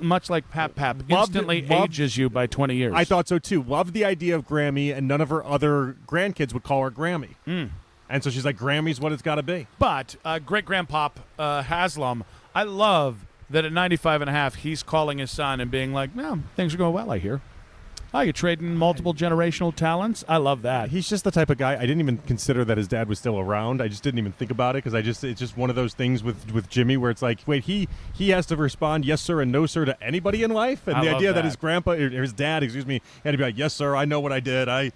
much like Pap Pap, instantly ages you by 20 years. I thought so too. Loved the idea of Grammy, and none of her other grandkids would call her Grammy. And so she's like, Grammy's what it's got to be. But great-grandpop Haslam, I love that at 95 and a half, he's calling his son and being like, well, things are going well, I hear. Oh, you're trading multiple generational talents? I love that. He's just the type of guy, I didn't even consider that his dad was still around. I just didn't even think about it because it's just one of those things with Jimmy where it's like, wait, he has to respond yes, sir, and no, sir to anybody in life? And the idea that his grandpa, or his dad, had to be like, yes, sir, I know what I did. I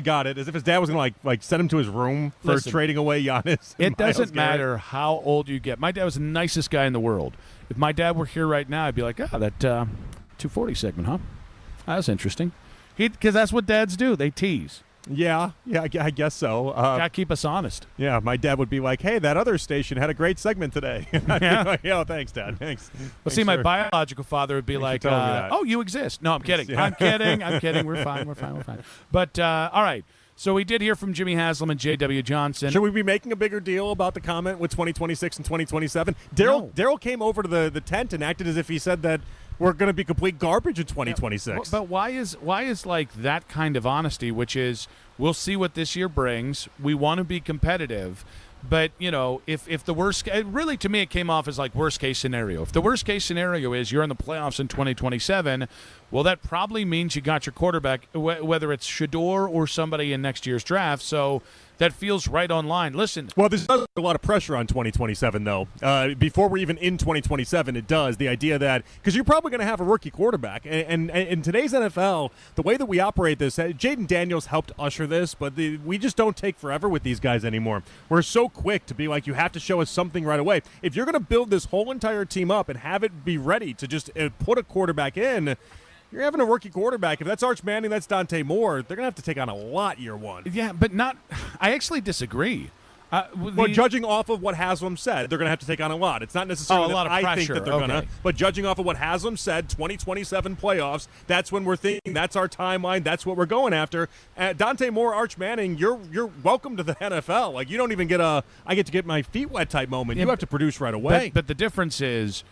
got it. As if his dad was going to like send him to his room for trading away Giannis. It doesn't matter how old you get. My dad was the nicest guy in the world. If my dad were here right now, I'd be like, that 240 segment, huh? That's interesting. Because that's what dads do. They tease. Yeah, I guess so. Gotta keep us honest. Yeah, my dad would be like, "Hey, that other station had a great segment today." Yeah. Like, "Oh, thanks, Dad. Thanks." Well, see, my biological father would be Thanks for like, telling me that. "Oh, you exist." No, I'm kidding. Yeah. I'm kidding. We're fine. But all right. So we did hear from Jimmy Haslam and J.W. Johnson. Should we be making a bigger deal about the comment with 2026 and 2027? Daryl came over to the tent and acted as if he said that we're going to be complete garbage in 2026. But why is like that kind of honesty, which is we'll see what this year brings. We want to be competitive. But, if the worst – really, to me, it came off as like worst-case scenario. If the worst-case scenario is you're in the playoffs in 2027, well, that probably means you got your quarterback, whether it's Shedeur or somebody in next year's draft. So that feels right on line. Listen. Well, there's a lot of pressure on 2027, though. Before we're even in 2027, it does. The idea that – because you're probably going to have a rookie quarterback. And in today's NFL, the way that we operate this, Jaden Daniels helped usher this, but we just don't take forever with these guys anymore. We're so quick to be like, you have to show us something right away. If you're going to build this whole entire team up and have it be ready to just put a quarterback in – you're having a rookie quarterback. If that's Arch Manning, that's Dante Moore. They're going to have to take on a lot year one. Yeah, but not – I actually disagree. Well, judging off of what Haslam said, they're going to have to take on a lot. It's not necessarily a lot of I pressure. think that they're going to. But judging off of what Haslam said, 2027 playoffs, that's when we're thinking, that's our timeline, that's what we're going after. Dante Moore, Arch Manning, you're welcome to the NFL. Like, you don't even get I get to get my feet wet type moment. You have to produce right away. But the difference is,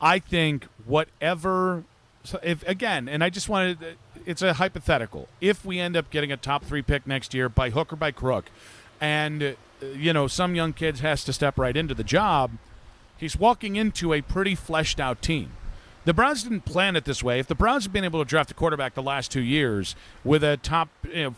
I think whatever – so if again, and I just wanted – it's a hypothetical. If we end up getting a top 3 pick next year by hook or by crook, and some young kid has to step right into the job, he's walking into a pretty fleshed out team. The Browns didn't plan it this way. If the Browns had been able to draft a quarterback the last 2 years with a top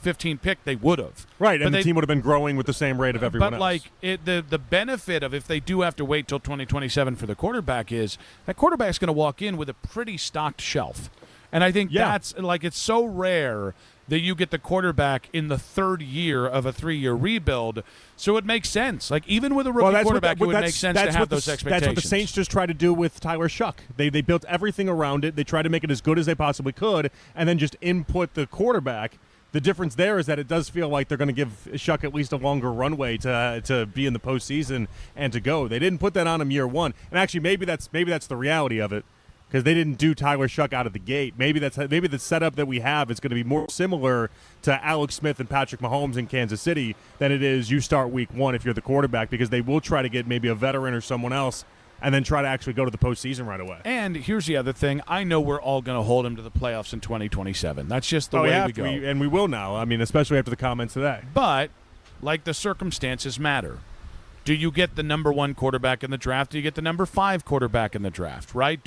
15 pick, they would have. Right, and the team would have been growing with the same rate of everyone else. But the benefit of if they do have to wait till 2027 for the quarterback is that quarterback's going to walk in with a pretty stocked shelf. And I think that's it's so rare that you get the quarterback in the third year of a 3-year rebuild. So it makes sense. Like, even with a rookie quarterback, it would make sense to have those expectations. That's what the Saints just tried to do with Tyler Shuck. They built everything around it. They tried to make it as good as they possibly could, and then just input the quarterback. The difference there is that it does feel like they're going to give Shuck at least a longer runway to be in the postseason and to go. They didn't put that on him year one. And actually, maybe that's the reality of it. Because they didn't do Tyler Shuck out of the gate. Maybe the setup that we have is going to be more similar to Alex Smith and Patrick Mahomes in Kansas City than it is you start week one if you're the quarterback, because they will try to get maybe a veteran or someone else and then try to actually go to the postseason right away. And here's the other thing. I know we're all going to hold him to the playoffs in 2027. That's just the way we go. And we will now. I mean, especially after the comments today. But, the circumstances matter. Do you get the number 1 quarterback in the draft? Do you get the number 5 quarterback in the draft, right?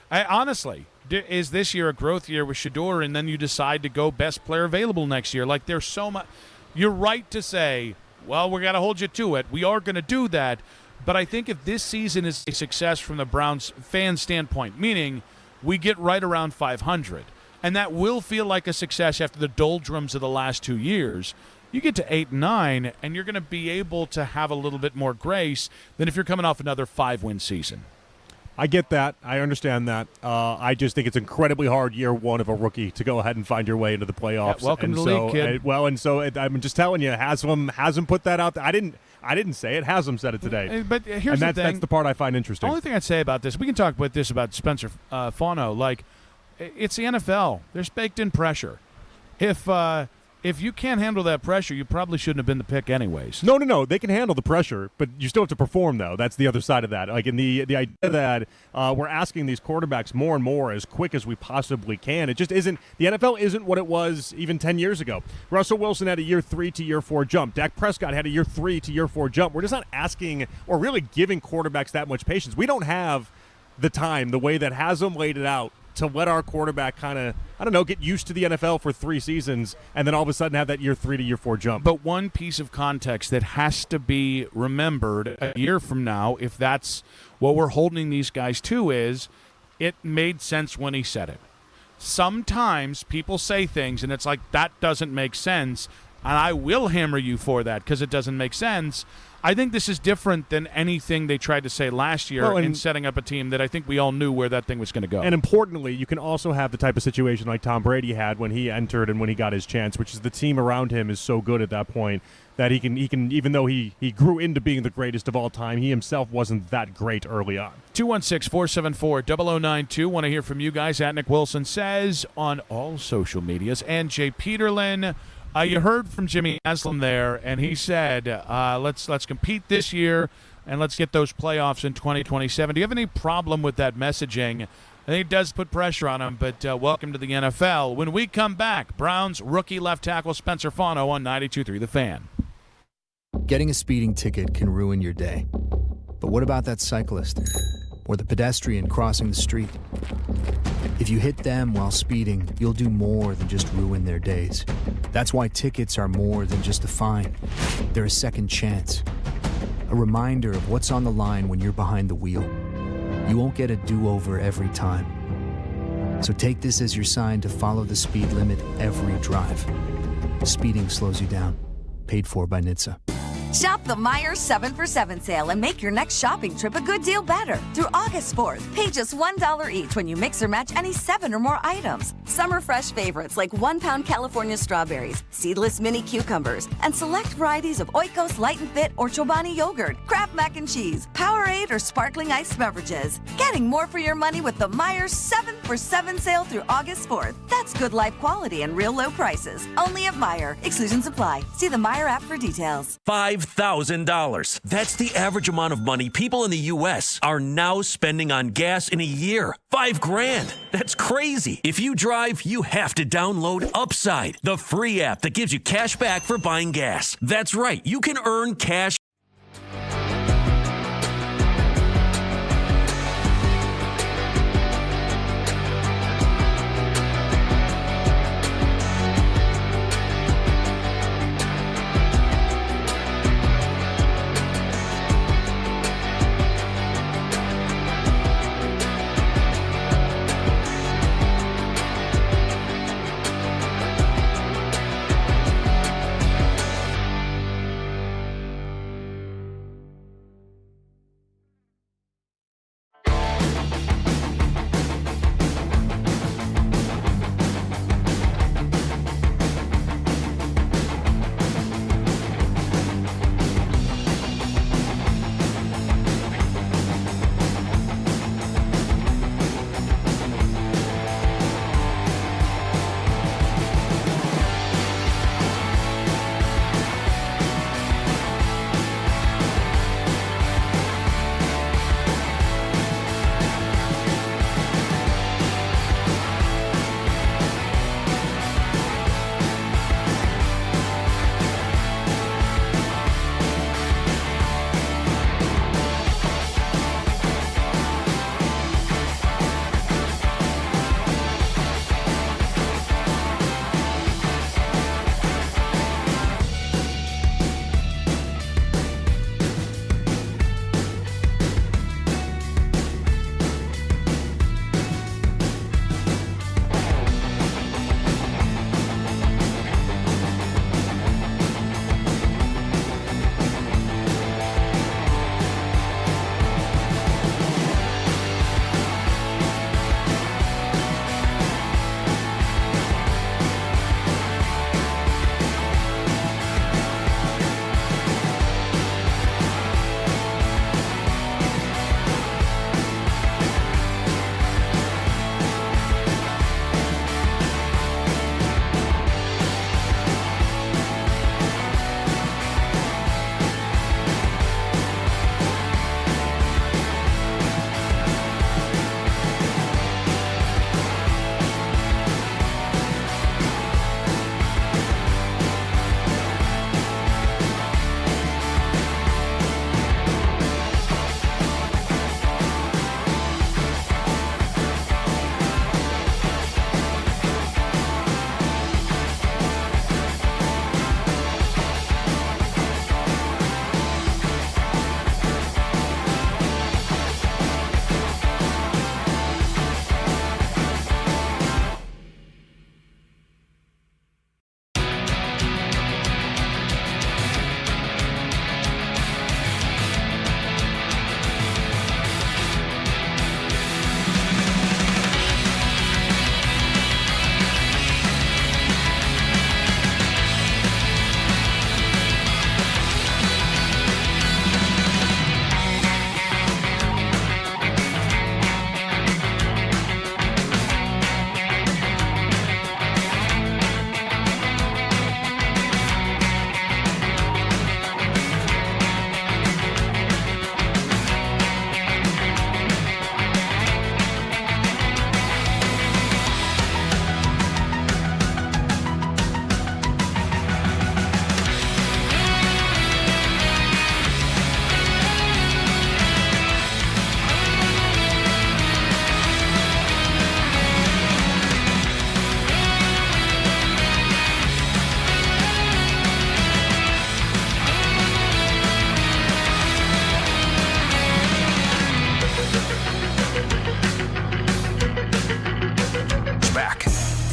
Honestly, is this year a growth year with Shedeur, and then you decide to go best player available next year? Like, there's so much. You're right to say, well, we're going to hold you to it. We are going to do that. But I think if this season is a success from the Browns fan standpoint, meaning we get right around 500, and that will feel like a success after the doldrums of the last 2 years, you get to 8-9, and you're going to be able to have a little bit more grace than if you're coming off another 5-win season. I get that. I understand that. I just think it's incredibly hard year one of a rookie to go ahead and find your way into the playoffs. Yeah, welcome to the league, kid. I'm just telling you, Haslam put that out there. I didn't say it. Haslam said it today. But here's the thing. That's the part I find interesting. The only thing I'd say about this, we can talk about this about Spencer Fauno. Like, it's the NFL. There's baked-in pressure. If you can't handle that pressure, you probably shouldn't have been the pick anyways. No. They can handle the pressure, but you still have to perform, though. That's the other side of that. Like, in the idea that we're asking these quarterbacks more and more as quick as we possibly can. It just isn't. The NFL isn't what it was even 10 years ago. Russell Wilson had a year 3 to year 4 jump. Dak Prescott had a year 3 to year 4 jump. We're just not asking or really giving quarterbacks that much patience. We don't have the time, the way that Haslam laid it out, to let our quarterback kind of, get used to the NFL for 3 seasons and then all of a sudden have that year 3 to year 4 jump. But one piece of context that has to be remembered a year from now, if that's what we're holding these guys to, is it made sense when he said it. Sometimes people say things and it's like, that doesn't make sense, and I will hammer you for that because it doesn't make sense. I think this is different than anything they tried to say last year in setting up a team that I think we all knew where that thing was going to go. And importantly, you can also have the type of situation like Tom Brady had when he entered and when he got his chance, which is the team around him is so good at that point that he can even though he grew into being the greatest of all time, he himself wasn't that great early on. 216-474-0092. Want to hear from you guys. At Nick Wilson says on all social medias. And Jay Peterlin, you heard from Jimmy Haslam there, and he said, let's compete this year, and let's get those playoffs in 2027. Do you have any problem with that messaging? I think it does put pressure on him, but welcome to the NFL. When we come back, Browns rookie left tackle Spencer Fano on 92.3 The Fan. Getting a speeding ticket can ruin your day. But what about that cyclist or the pedestrian crossing the street? If you hit them while speeding, you'll do more than just ruin their days. That's why tickets are more than just a fine. They're a second chance. A reminder of what's on the line when you're behind the wheel. You won't get a do-over every time. So take this as your sign to follow the speed limit every drive. Speeding slows you down. Paid for by NHTSA. Shop the Meijer 7 for 7 sale and make your next shopping trip a good deal better. Through August 4th, pay just $1 each when you mix or match any 7 or more items. Summer fresh favorites like 1-pound California strawberries, seedless mini cucumbers, and select varieties of Oikos Light and Fit or Chobani yogurt, Kraft mac and cheese, Powerade, or sparkling iced beverages. Getting more for your money with the Meijer 7 for 7 sale through August 4th. That's good life quality and real low prices. Only at Meijer. Exclusions apply. See the Meijer app for details. $5,000. That's the average amount of money people in the U.S. are now spending on gas in a year. $5,000. That's crazy. If you drive, you have to download Upside, the free app that gives you cash back for buying gas. That's right. You can earn cash.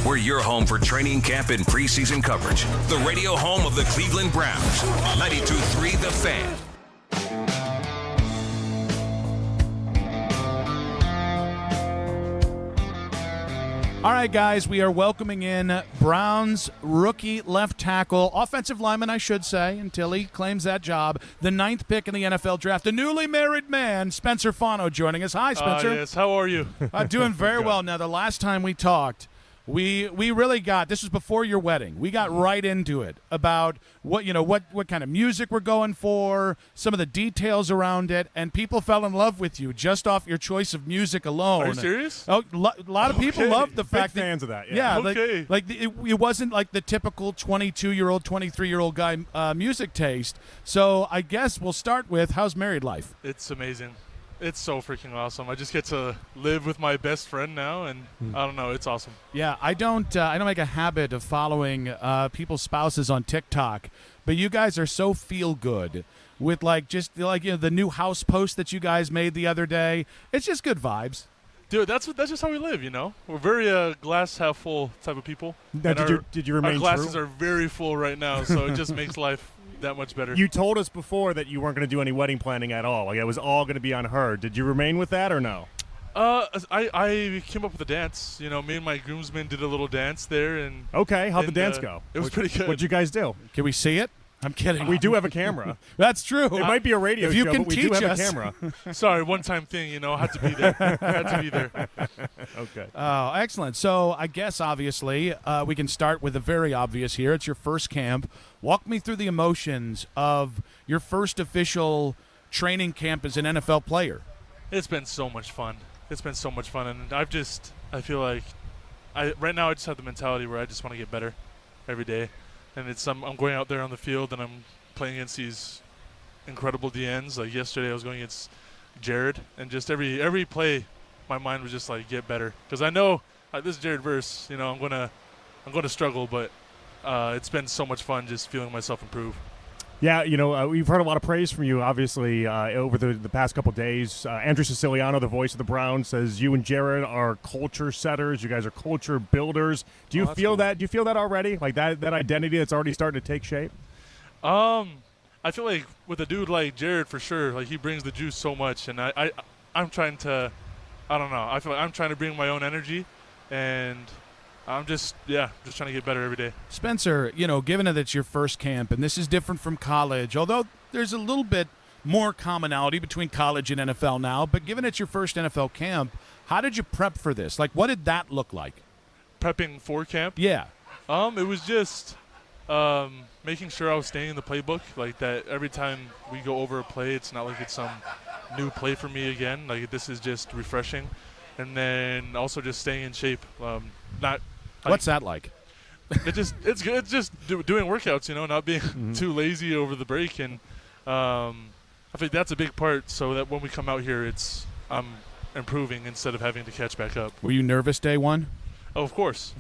We're your home for training camp and preseason coverage. The radio home of the Cleveland Browns. 92.3 The Fan. All right, guys, we are welcoming in Browns rookie left tackle, offensive lineman, I should say, until he claims that job, the 9th pick in the NFL draft, a newly married man, Spencer Fano, joining us. Hi, Spencer. Yes, how are you? Doing very well. Now, the last time we talked, we really got, this was before your wedding, we got right into it about what kind of music we're going for, some of the details around it, and people fell in love with you just off your choice of music alone. Are you serious? Oh, a lot of people loved the fact Big fans of that. Yeah, Okay. it wasn't like the typical 22-year-old, 23-year-old guy music taste. So I guess we'll start with, how's married life? It's amazing. It's so freaking awesome. I just get to live with my best friend now, and I don't know, it's awesome. Yeah, I don't make a habit of following people's spouses on TikTok, but you guys are so feel good with the new house post that you guys made the other day. It's just good vibes. Dude, that's just how we live, We're very glass half full type of people. Now, did you remain Our glasses true? are very full right now, so it just makes life that much better. You told us before that you weren't going to do any wedding planning at all. Like, it was all going to be on her. Did you remain with that or no? I came up with a dance. Me and my groomsmen did a little dance there. And okay, how'd the dance go? It was pretty good. What'd you guys do? Can we see it? I'm kidding. We do have a camera. That's true. It might be a radio if you show, can but we teach do have us. a camera. Sorry, one-time thing, had to be there. Had to be there. Okay. Oh, excellent. So I guess, obviously, we can start with the very obvious here. It's your first camp. Walk me through the emotions of your first official training camp as an NFL player. It's been so much fun. And I feel like right now I just have the mentality where I just want to get better every day. And I'm going out there on the field and I'm playing against these incredible DNs. Like yesterday I was going against Jared, and just every play my mind was just like, get better. Because I know this is Jared Verse, I'm gonna struggle, but it's been so much fun just feeling myself improve. Yeah, we've heard a lot of praise from you, obviously, over the past couple of days. Andrew Siciliano, the voice of the Browns, says you and Jared are culture setters. You guys are culture builders. Do you feel that? Do you feel that already? Like that identity that's already starting to take shape? I feel like with a dude like Jared, for sure, like he brings the juice so much, and I'm trying to, I don't know. I feel like I'm trying to bring my own energy, and I'm just trying to get better every day. Spencer, given that it's your first camp, and this is different from college, although there's a little bit more commonality between college and NFL now, but given it's your first NFL camp, how did you prep for this? Like, what did that look like? Prepping for camp? Yeah. It was just making sure I was staying in the playbook, like that every time we go over a play, it's not like it's some new play for me again. Like, this is just refreshing. And then also just staying in shape. What's that like? It's good. It's just doing workouts, not being too lazy over the break, and I think that's a big part. So that when we come out here, I'm improving instead of having to catch back up. Were you nervous day one? Oh, of course,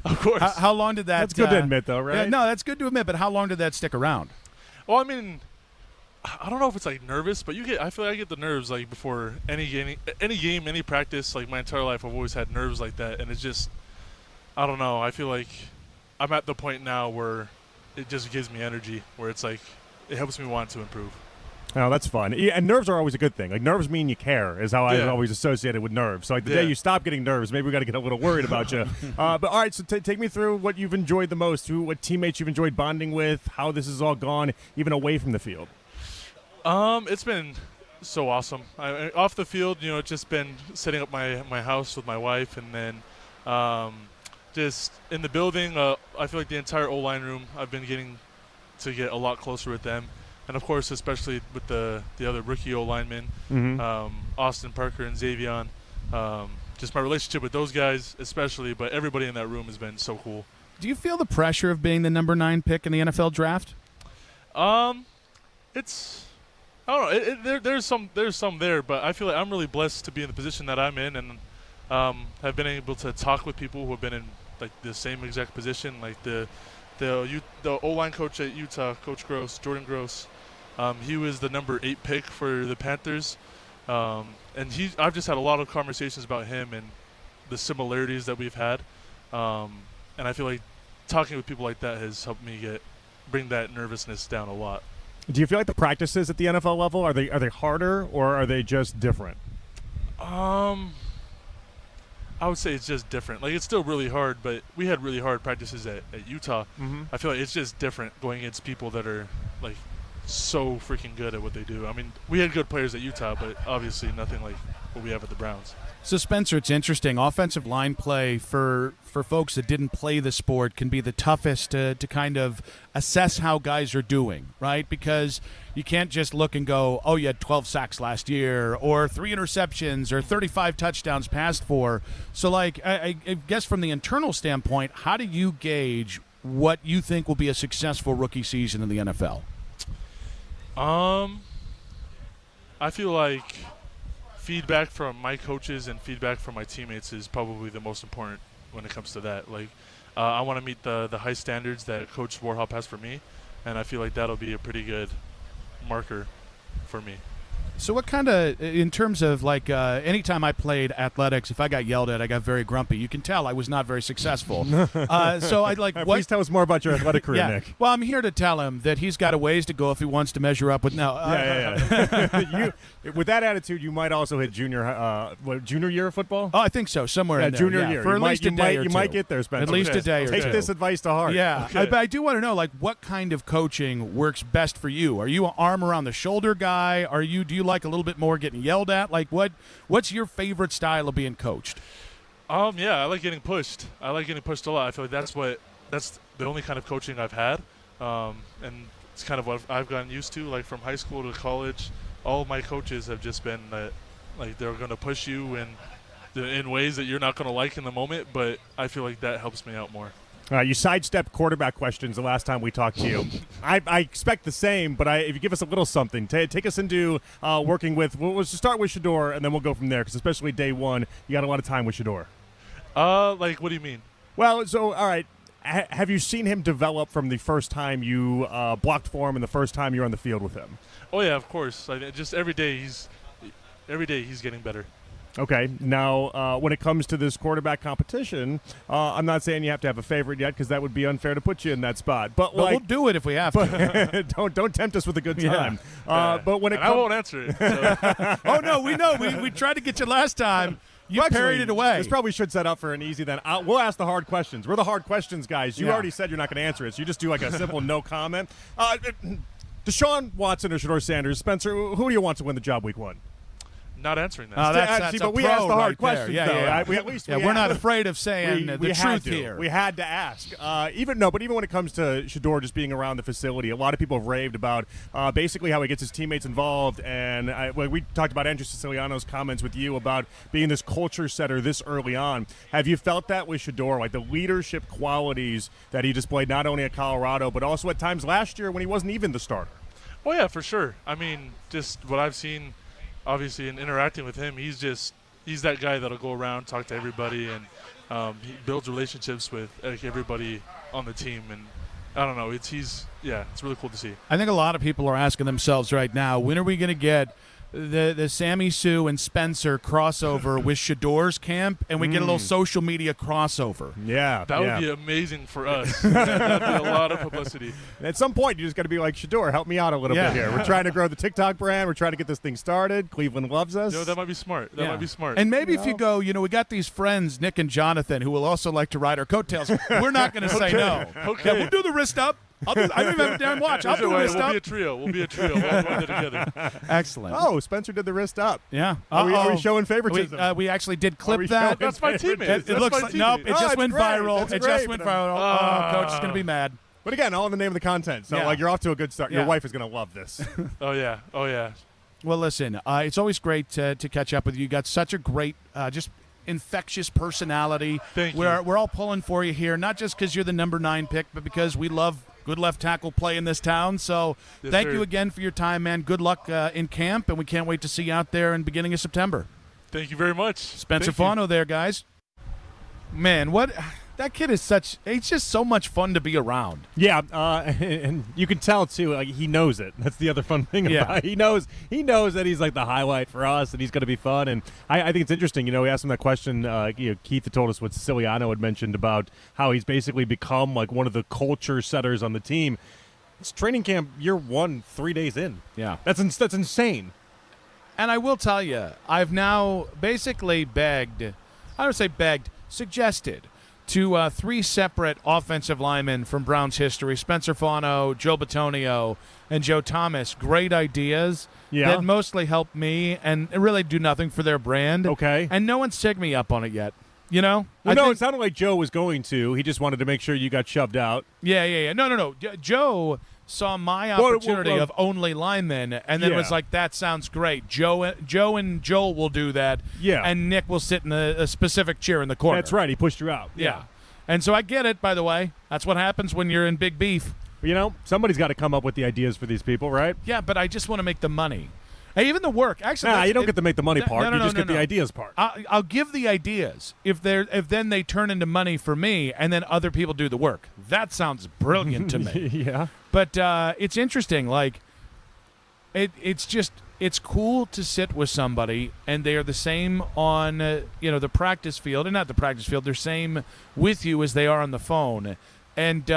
of course. How long did that? That's good to admit, though, right? Yeah, no, that's good to admit. But how long did that stick around? Well, I mean, I don't know if it's like nervous, but I feel like I get the nerves like before any game, any practice. Like my entire life, I've always had nerves like that, and it's just, I don't know. I feel like I'm at the point now where it just gives me energy, where it's like it helps me want to improve. Oh, that's fun. Yeah, and nerves are always a good thing. Like, nerves mean you care, is how I always associated with nerves. So, like, the day you stop getting nerves, maybe we got to get a little worried about you. But, all right, so take me through what you've enjoyed the most, what teammates you've enjoyed bonding with, how this has all gone, even away from the field. It's been so awesome. Off the field, it's just been setting up my house with my wife, and then just in the building, I feel like the entire O-line room, I've been getting to get a lot closer with them. And, of course, especially with the other rookie O-linemen, Austin Parker and Xavion. Just my relationship with those guys especially, but everybody in that room has been so cool. Do you feel the pressure of being the number 9 pick in the NFL draft? It's – I don't know. There's some there, but I feel like I'm really blessed to be in the position that I'm in, and have been able to talk with people who have been in like the same exact position, like the O-line coach at Utah, Coach Gross, Jordan Gross. He was the number 8 pick for the Panthers, and I've just had a lot of conversations about him and the similarities that we've had. And I feel like talking with people like that has helped me bring that nervousness down a lot. Do you feel like the practices at the NFL level are they harder or are they just different? I would say it's just different. Like, it's still really hard, but we had really hard practices at Utah. Mm-hmm. I feel like it's just different going against people that are, like, so freaking good at what they do. I mean, we had good players at Utah, but obviously nothing like what we have at the Browns. So, Spencer, it's interesting. Offensive line play for folks that didn't play the sport can be the toughest to kind of assess how guys are doing, right? Because you can't just look and go, oh, you had 12 sacks last year or 3 interceptions or 35 touchdowns passed for. So, like, I guess from the internal standpoint, how do you gauge what you think will be a successful rookie season in the NFL? I feel like feedback from my coaches and feedback from my teammates is probably the most important when it comes to that. Like, I want to meet the high standards that Coach Warhop has for me, and I feel like that'll be a pretty good marker for me. So what kind of, in terms of like, anytime I played athletics, if I got yelled at, I got very grumpy. You can tell I was not very successful. So I'd like, what? Please tell us more about your athletic career, yeah. Nick. Well, I'm here to tell him that he's got a ways to go if he wants to measure up with Yeah. With that attitude, you might also hit junior year of football. Oh, I think so, somewhere in there. Junior year. For at least a day or two. You might get there, Spencer. At least a day or two. Take this advice to heart. Yeah, Okay. but I do want to know, like, what kind of coaching works best for you? Are you an arm around the shoulder guy? Do you like a little bit more getting yelled at? Like, what's your favorite style of being coached? Yeah, I like getting pushed. I like getting pushed a lot. I feel like that's the only kind of coaching I've had, and it's kind of what I've gotten used to. Like, from high school to college, all of my coaches have just been that, like, they're going to push you in ways that you're not going to like in the moment. But I feel like that helps me out more. You sidestepped quarterback questions the last time we talked to you. I expect the same, but if you give us a little something, take us into working with. We'll start with Shedeur, and then we'll go from there. Because especially day one, you got a lot of time with Shedeur. Like, what do you mean? Well, so all right. Have you seen him develop from the first time you blocked for him and the first time you were on the field with him? Oh yeah, of course. Just every day he's getting better. Okay. Now, when it comes to this quarterback competition, I'm not saying you have to have a favorite yet because that would be unfair to put you in that spot. But we'll do it if we have to. Don't tempt us with a good time. Yeah. But when I won't answer it. So. Oh no, we know. We tried to get you last time. You parried it away. This probably should set up for an easy then. We'll ask the hard questions. We're the hard questions guys. You already said you're not going to answer it, so you just do like a simple no comment. Deshaun Watson or Shedeur Sanders? Spencer, who do you want to win the job week 1? Not answering that. That's but we asked the hard questions, though. We're not afraid of saying the truth here. We had to ask. Even when it comes to Shedeur just being around the facility, a lot of people have raved about basically how he gets his teammates involved. And we talked about Andrew Siciliano's comments with you about being this culture setter this early on. Have you felt that with Shedeur, like the leadership qualities that he displayed not only at Colorado, but also at times last year when he wasn't even the starter? Oh, yeah, for sure. I mean, just what I've seen, obviously, in interacting with him, he's that guy that'll go around, talk to everybody, and he builds relationships with everybody on the team. And I don't know, it's really cool to see. I think a lot of people are asking themselves right now, when are we going to get the Sammy Sue and Spencer crossover with Shedeur's camp, and we get a little social media crossover? Yeah, that would be amazing for us. That'd be a lot of publicity. At some point, you just got to be like, Shedeur, help me out a little bit here. We're trying to grow the TikTok brand. We're trying to get this thing started. Cleveland loves us. That might be smart. That might be smart. And maybe if you go, we got these friends, Nick and Jonathan, who will also like to ride our coattails. We're not going to say no. Okay. Yeah, we'll do the wrist up. I don't even have a damn watch. I'll do the wrist up. We'll be a trio. We'll do it together. Excellent. Oh, Spencer did the wrist up. Yeah. Are we showing favoritism? We actually did clip that. That's my teammate. It looks like nope. It just went viral. It just went viral. Oh, coach is going to be mad. But again, all in the name of the content. So you're off to a good start. Your wife is going to love this. Oh yeah. Well, listen, it's always great to catch up with you. You got such a great, just infectious personality. Thank you. We're all pulling for you here, not just because you're the number 9 pick, but because we love good left tackle play in this town. So thank you again for your time, man. Good luck in camp, and we can't wait to see you out there in the beginning of September. Thank you very much. Spencer Fano there, guys. Man, that kid is he's just so much fun to be around. Yeah, and you can tell too. Like, he knows it. That's the other fun thing about it. He knows that he's like the highlight for us, and he's going to be fun. And I think it's interesting. We asked him that question. Keith had told us what Siciliano had mentioned about how he's basically become like one of the culture setters on the team. It's training camp year 1, 3 days in. Yeah, that's insane. And I will tell you, I've now basically suggested to 3 separate offensive linemen from Browns history, Spencer Fano, Joe Bitonio, and Joe Thomas, great ideas that mostly help me and really do nothing for their brand. Okay. And no one's taken me up on it yet. Well, it sounded like Joe was going to. He just wanted to make sure you got shoved out. Yeah. No. Joe saw my opportunity of only linemen and then was like, that sounds great. Joe and Joel will do that. Yeah. And Nick will sit in a specific chair in the corner. That's right. He pushed you out. Yeah. And so I get it, by the way. That's what happens when you're in big beef. Somebody's got to come up with the ideas for these people, right? Yeah, but I just want to make the money. Hey, even the work. Actually, you don't get to make the money part. You just get the ideas part. I'll give the ideas if then they turn into money for me, and then other people do the work. That sounds brilliant to me. Yeah. But it's interesting. Like, it's cool to sit with somebody, and they are the same on the practice field, and not the practice field. They're same with you as they are on the phone, and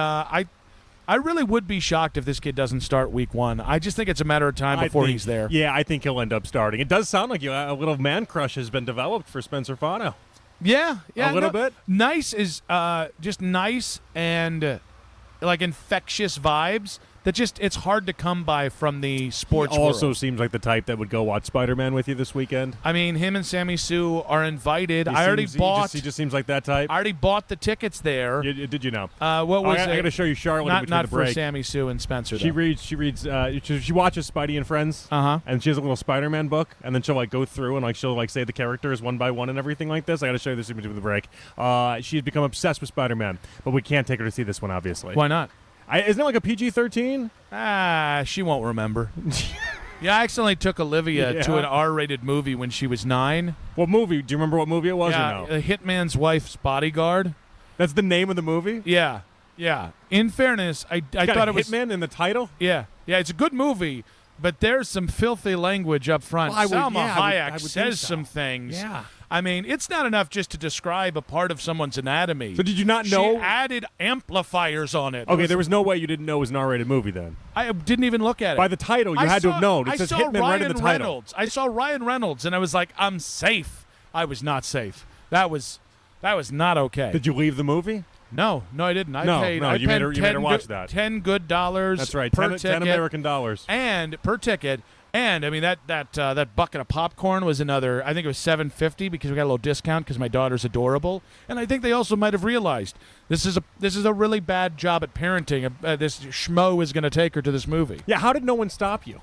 I really would be shocked if this kid doesn't start week 1. I just think it's a matter of time before he's there. Yeah, I think he'll end up starting. It does sound like a little man crush has been developed for Spencer Fano. Yeah. A little bit. Nice is just nice and like infectious vibes that it's hard to come by from the sports He also world. seems like the type that would go watch Spider-Man with you this weekend. I mean, him and Sammy Sue are invited. He just seems like that type. I already bought the tickets there. Did you know? What was I got to show you Charlotte in between not the break. for Sammy Sue and Spencer. She though. reads. She watches Spidey and Friends. And she has a little Spider-Man book, and then she'll like go through and she'll say the characters one by one and everything like this. I got to show you this in between the break. She's become obsessed with Spider-Man, but we can't take her to see this one, obviously. Why not? Isn't it like a PG-13? She won't remember. Yeah, I accidentally took Olivia to an R-rated movie when she was 9. What movie? Do you remember what movie it was? Yeah, or no? A Hitman's Wife's Bodyguard. That's the name of the movie? Yeah. In fairness, I thought it was Hitman in the title. Yeah, it's a good movie, but there's some filthy language up front. Well, Salma Hayek I would says so. some things. Yeah. I mean, it's not enough just to describe a part of someone's anatomy. So did you not know? She added amplifiers on it. Okay, there was no way you didn't know it was an R-rated movie then. I didn't even look at it. By the title, you had to have known. It says Hitman right in the title. Reynolds. I saw Ryan Reynolds, and I was like, I'm safe. I was not safe. That was not okay. Did you leave the movie? No, I didn't. You made her watch that. $10 good dollars. That's right, per 10 ticket, American dollars. and per ticket. And I mean that bucket of popcorn was another. I think it was $7.50 because we got a little discount because my daughter's adorable. And I think they also might have realized this is a really bad job at parenting. This schmo is going to take her to this movie. Yeah, how did no one stop you?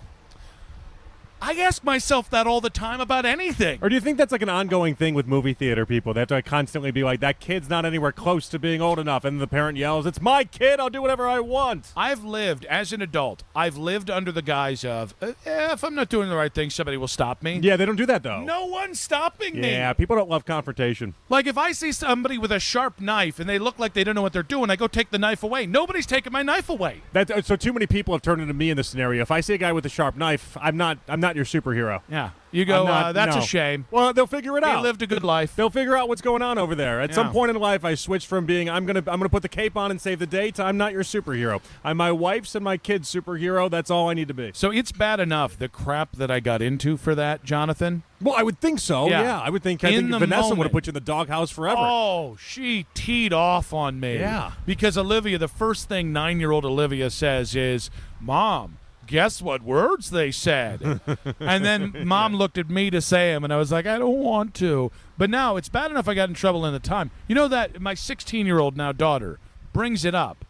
I ask myself that all the time about anything. Or do you think that's like an ongoing thing with movie theater people? They have to constantly be like, that kid's not anywhere close to being old enough. And the parent yells, it's my kid. I'll do whatever I want. I've lived, as an adult, under the guise of, if I'm not doing the right thing, somebody will stop me. Yeah, they don't do that, though. No one's stopping me. Yeah, people don't love confrontation. Like, if I see somebody with a sharp knife and they look like they don't know what they're doing, I go take the knife away. Nobody's taking my knife away. So too many people have turned into me in this scenario. If I see a guy with a sharp knife, I'm not your superhero. Yeah. You go, that's a shame. Well, they'll figure it out. He lived a good life. They'll figure out what's going on over there. At some point in life, I switched from being I'm gonna put the cape on and save the day to I'm not your superhero. I'm my wife's and my kid's superhero. That's all I need to be. So it's bad enough, the crap that I got into for that, Jonathan. Well, I would think so. Yeah, I would think. I think Vanessa would have put you in the doghouse forever. Oh, she teed off on me. Yeah. Because Olivia, the first thing 9-year-old Olivia says is, "Mom, guess what words they said?" And then Mom looked at me to say them, and I was like, I don't want to. But now it's bad enough I got in trouble in the time. You know that my 16-year-old now daughter brings it up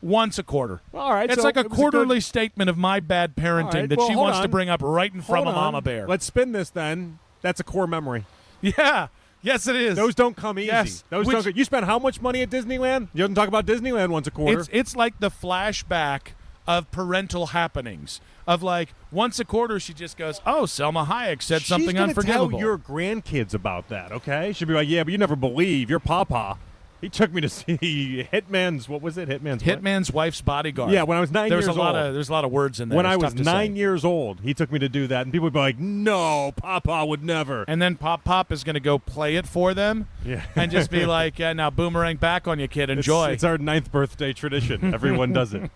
once a quarter. All right. It's so like a it was quarterly statement of my bad parenting that she wants to bring up right in front of Mama Bear. Let's spin this then. That's a core memory. Yeah. Yes, it is. Those don't come easy. Yes. You spend how much money at Disneyland? You don't talk about Disneyland once a quarter. It's like the flashback of parental happenings. Of like, once a quarter, she just goes, oh, Salma Hayek said something unforgivable. She's going to tell your grandkids about that, okay? She'll be like, yeah, but you never believe. Your papa. He took me to see Hitman's, what was it? Hitman's what? Hitman's Wife's Bodyguard. Yeah, when I was 9 years old. There's a lot of words in there. When It's I was tough to 9 say. years old, he took me to do that, and people would be like, no, Papa would never. And then Pop is going to go play it for them and just be like, yeah, now boomerang back on you, kid. Enjoy. It's our 9th birthday tradition. Everyone does it.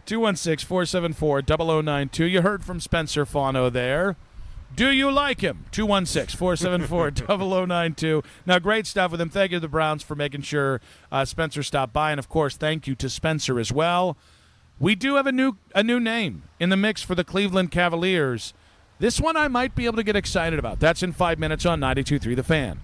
216-474-0092. You heard from Spencer Fano there. Do you like him? 216-474-0092. Now, great stuff with him. Thank you to the Browns for making sure Spencer stopped by. And, of course, thank you to Spencer as well. We do have a new name in the mix for the Cleveland Cavaliers. This one I might be able to get excited about. That's in 5 minutes on 92.3 The Fan.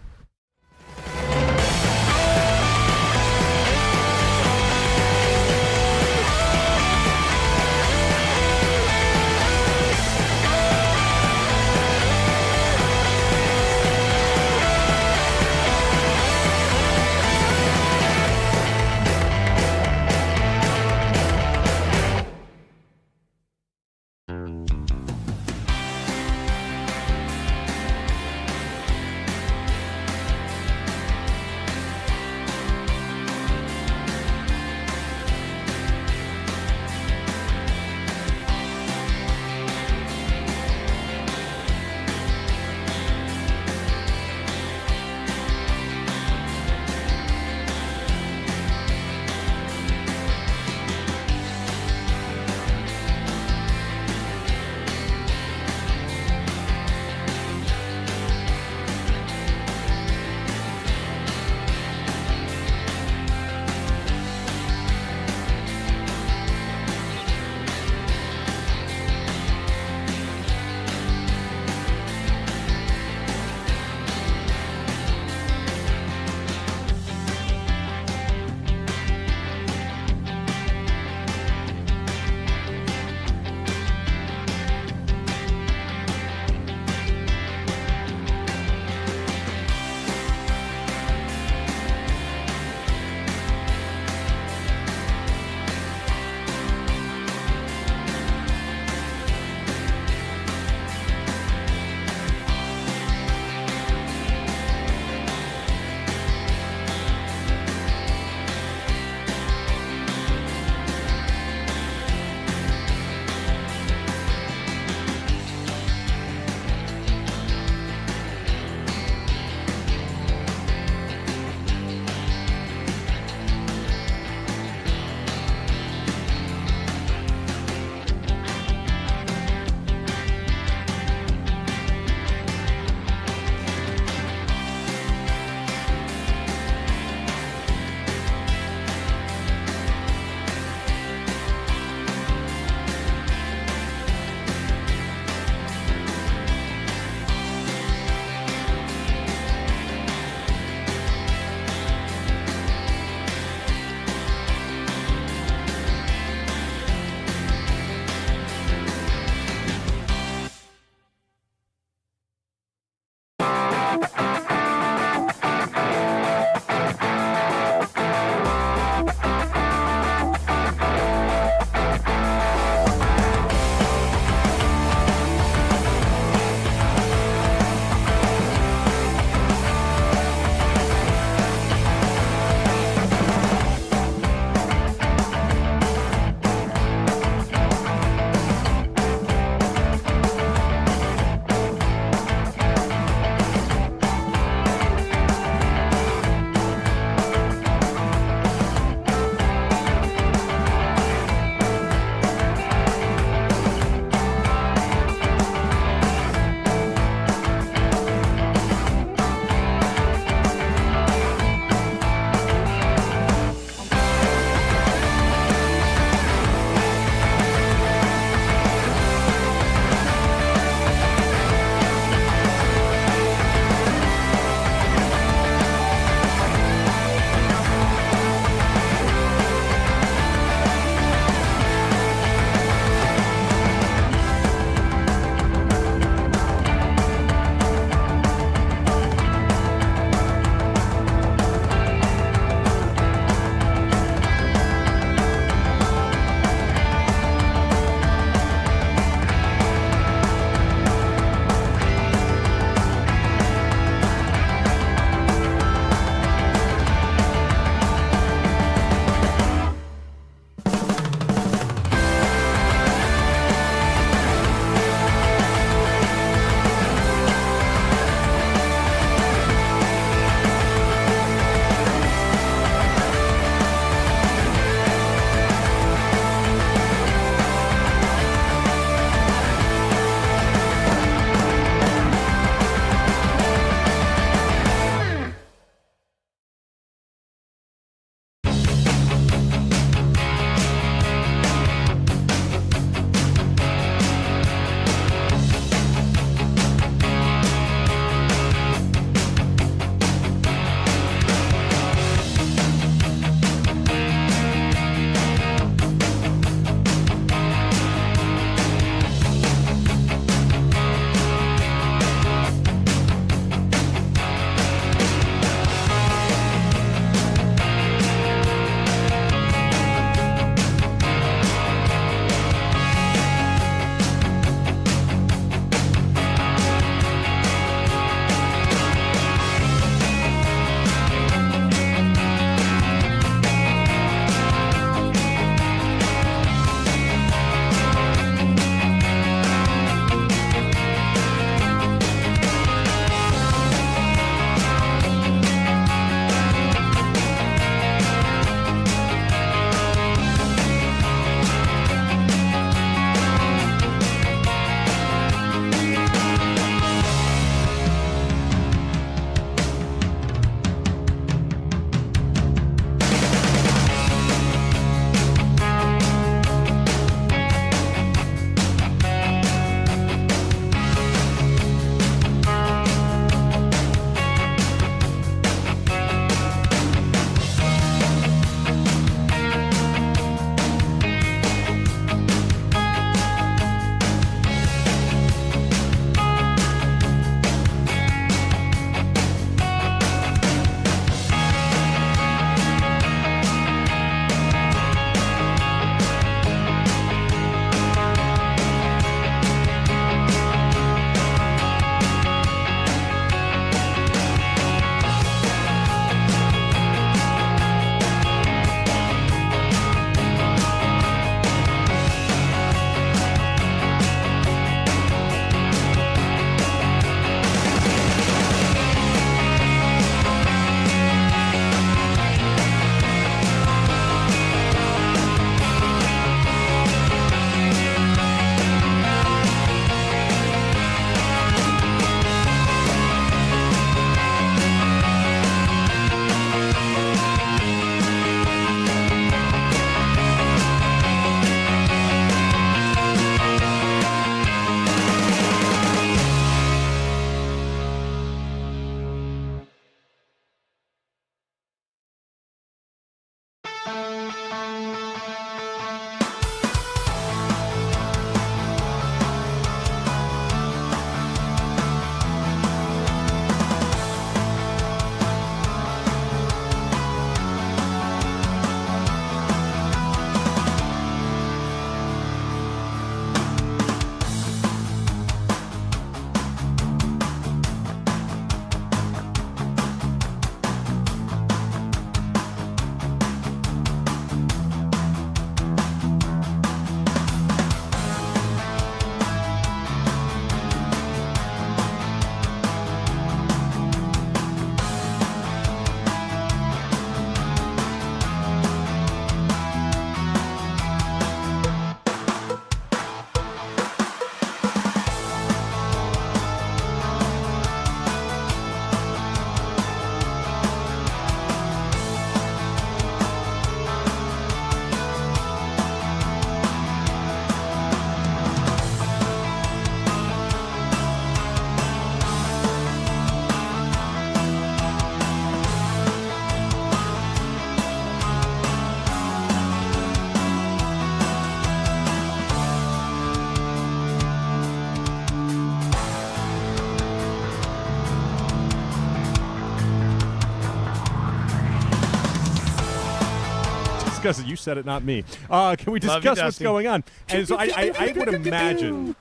discuss it? You said it, not me. Can we discuss what's going on? And so I would imagine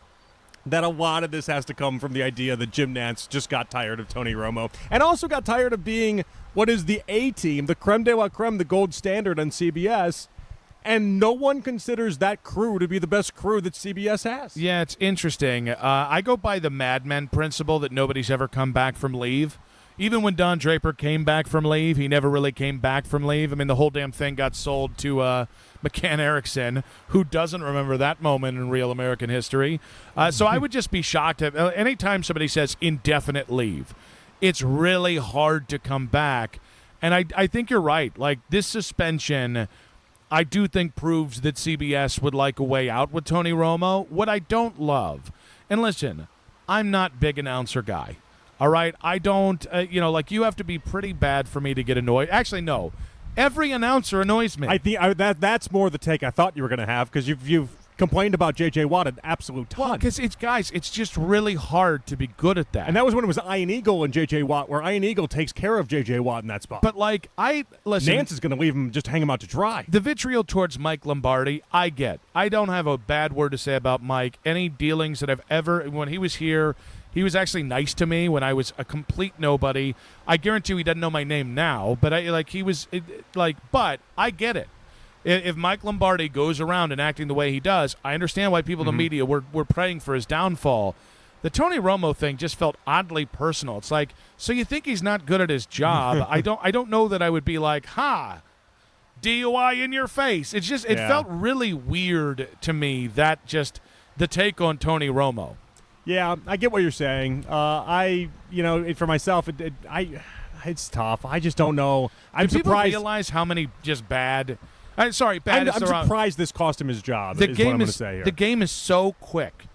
that a lot of this has to come from the idea that Jim Nantz just got tired of Tony Romo and also got tired of being what is the A-team, the creme de la creme, the gold standard on CBS, and no one considers that crew to be the best crew that CBS has. Yeah, it's interesting. I go by the Mad Men principle that nobody's ever come back from leave. Even when Don Draper came back from leave, he never really came back from leave. I mean, the whole damn thing got sold to McCann Erickson, who doesn't remember that moment in real American history. So I would just be shocked if anytime somebody says indefinite leave, it's really hard to come back. And I think you're right. Like, this suspension, I do think proves that CBS would like a way out with Tony Romo. What I don't love, and listen, I'm not big announcer guy. All right, I don't, like you have to be pretty bad for me to get annoyed. Actually, no, every announcer annoys me. I think that's more the take I thought you were going to have because you've complained about J.J. Watt an absolute ton. Well, because it's just really hard to be good at that. And that was when it was Ian Eagle and J.J. Watt, where Ian Eagle takes care of J.J. Watt in that spot. But listen, Nance is going to leave him, just hang him out to dry. The vitriol towards Mike Lombardi, I get. I don't have a bad word to say about Mike. Any dealings that I've ever, when he was here, he was actually nice to me when I was a complete nobody. I guarantee you he doesn't know my name now, but but I get it. If Mike Lombardi goes around and acting the way he does, I understand why people in the media were praying for his downfall. The Tony Romo thing just felt oddly personal. It's like, so you think he's not good at his job? I don't know that I would be like, DUI in your face. It felt really weird to me, that just the take on Tony Romo. Yeah, I get what you're saying. For myself, it's tough. I just don't know. I'm Do surprised. people realize how many just bad? I'm I'm surprised this cost him his job. The is game what I'm going to is say here. the game is so quick.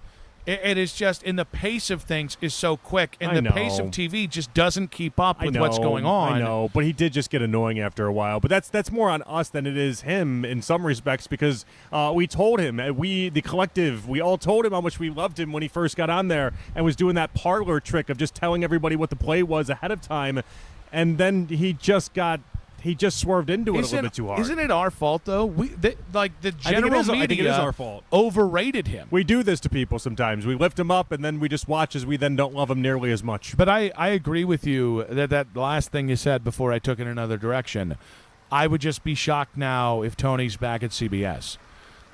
It is just, and the pace of things is so quick, and the pace of TV just doesn't keep up with what's going on. I know, but he did just get annoying after a while. But that's more on us than it is him in some respects, because we told him, the collective, we all told him how much we loved him when he first got on there and was doing that parlor trick of just telling everybody what the play was ahead of time, and then he just swerved into it a little bit too hard. Isn't it our fault, though? The general media I think it is our fault. Overrated him. We do this to people sometimes. We lift him up, and then we just watch as we then don't love him nearly as much. But I agree with you that last thing you said before I took it in another direction. I would just be shocked now if Tony's back at CBS.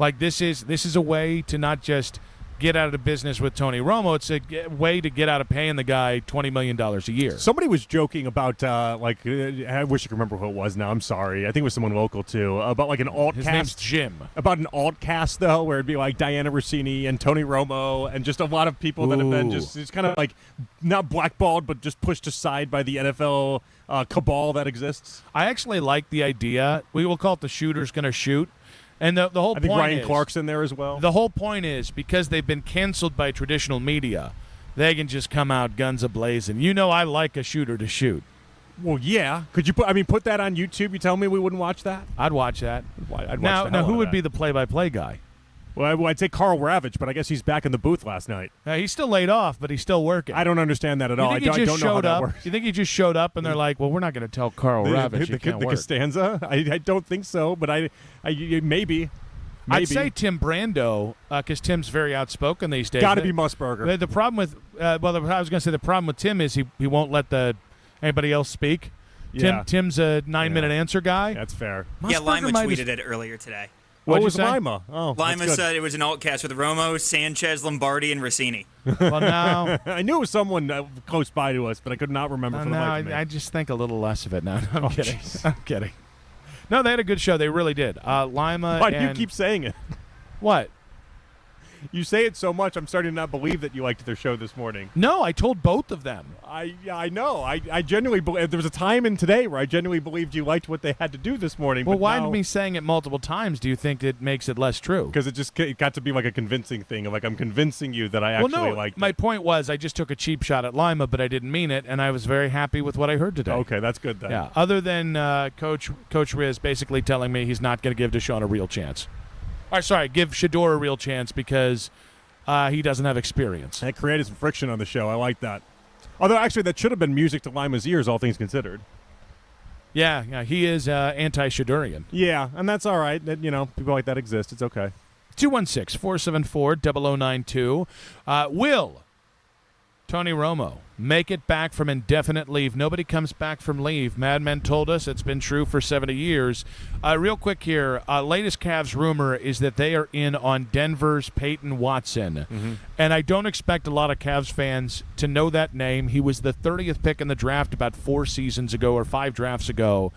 Like, this is a way to not just get out of business with Tony Romo. It's a way to get out of paying the guy $20 million a year. Somebody was joking about, I wish I could remember who it was now. I'm sorry. I think it was someone local, too. About like an alt-cast. His name's Jim. About an alt-cast, though, where it'd be like Diana Rossini and Tony Romo and just a lot of people that have been just kind of like not blackballed, but just pushed aside by the NFL cabal that exists. I actually like the idea. We will call it the shooter's going to shoot. And the whole point is, I think Ryan Clark's in there as well. The whole point is, because they've been canceled by traditional media, they can just come out guns a-blazing. You know I like a shooter to shoot. Well, yeah. Could you put that on YouTube? You tell me we wouldn't watch that? I'd watch that. I'd watch now who would be the play-by-play guy? Well, I'd say Carl Ravitch, but I guess he's back in the booth last night. He's still laid off, but he's still working. I don't understand that at all. I don't know how that works. You think he just showed up and they're like, well, we're not going to tell Carl Ravitch he can't work. The Costanza? I don't think so, but I maybe. I'd say Tim Brando, because Tim's very outspoken these days. Got to be Musburger. The problem with, I was going to say the problem with Tim is he won't let anybody else speak. Yeah. Tim's a 9-minute answer guy. That's fair. Yeah, Lima tweeted it earlier today. What was Lima? Oh, Lima said it was an alt-cast with Romo, Sanchez, Lombardi, and Rossini. Well, now I knew it was someone close by to us, but I could not remember for the life of me. I just think a little less of it now. I'm kidding. I'm kidding. No, they had a good show. They really did. Lima. Why do you keep saying it? What? You say it so much, I'm starting to not believe that you liked their show this morning. No, I told both of them. I know. I genuinely believe. There was a time in today where I genuinely believed you liked what they had to do this morning. Well, but why now, me saying it multiple times do you think it makes it less true? Because it got to be like a convincing thing of like I'm convincing you that I actually liked it. My point was I just took a cheap shot at Lima, but I didn't mean it, and I was very happy with what I heard today. Okay, that's good then. Yeah. Other than Coach Riz basically telling me he's not going to give Deshaun a real chance. Or sorry, give Shedeur a real chance because he doesn't have experience. That created some friction on the show. I like that. Although, actually, that should have been music to Lima's ears, all things considered. Yeah, he is anti-Shadurian. Yeah, and that's all right. People like that exist. It's okay. 216-474-0092. Will Tony Romo make it back from indefinite leave? Nobody comes back from leave. Mad Men told us it's been true for 70 years. Real quick here, latest Cavs rumor is that they are in on Denver's Peyton Watson. Mm-hmm. And I don't expect a lot of Cavs fans to know that name. He was the 30th pick in the draft about 4 seasons ago or 5 drafts ago.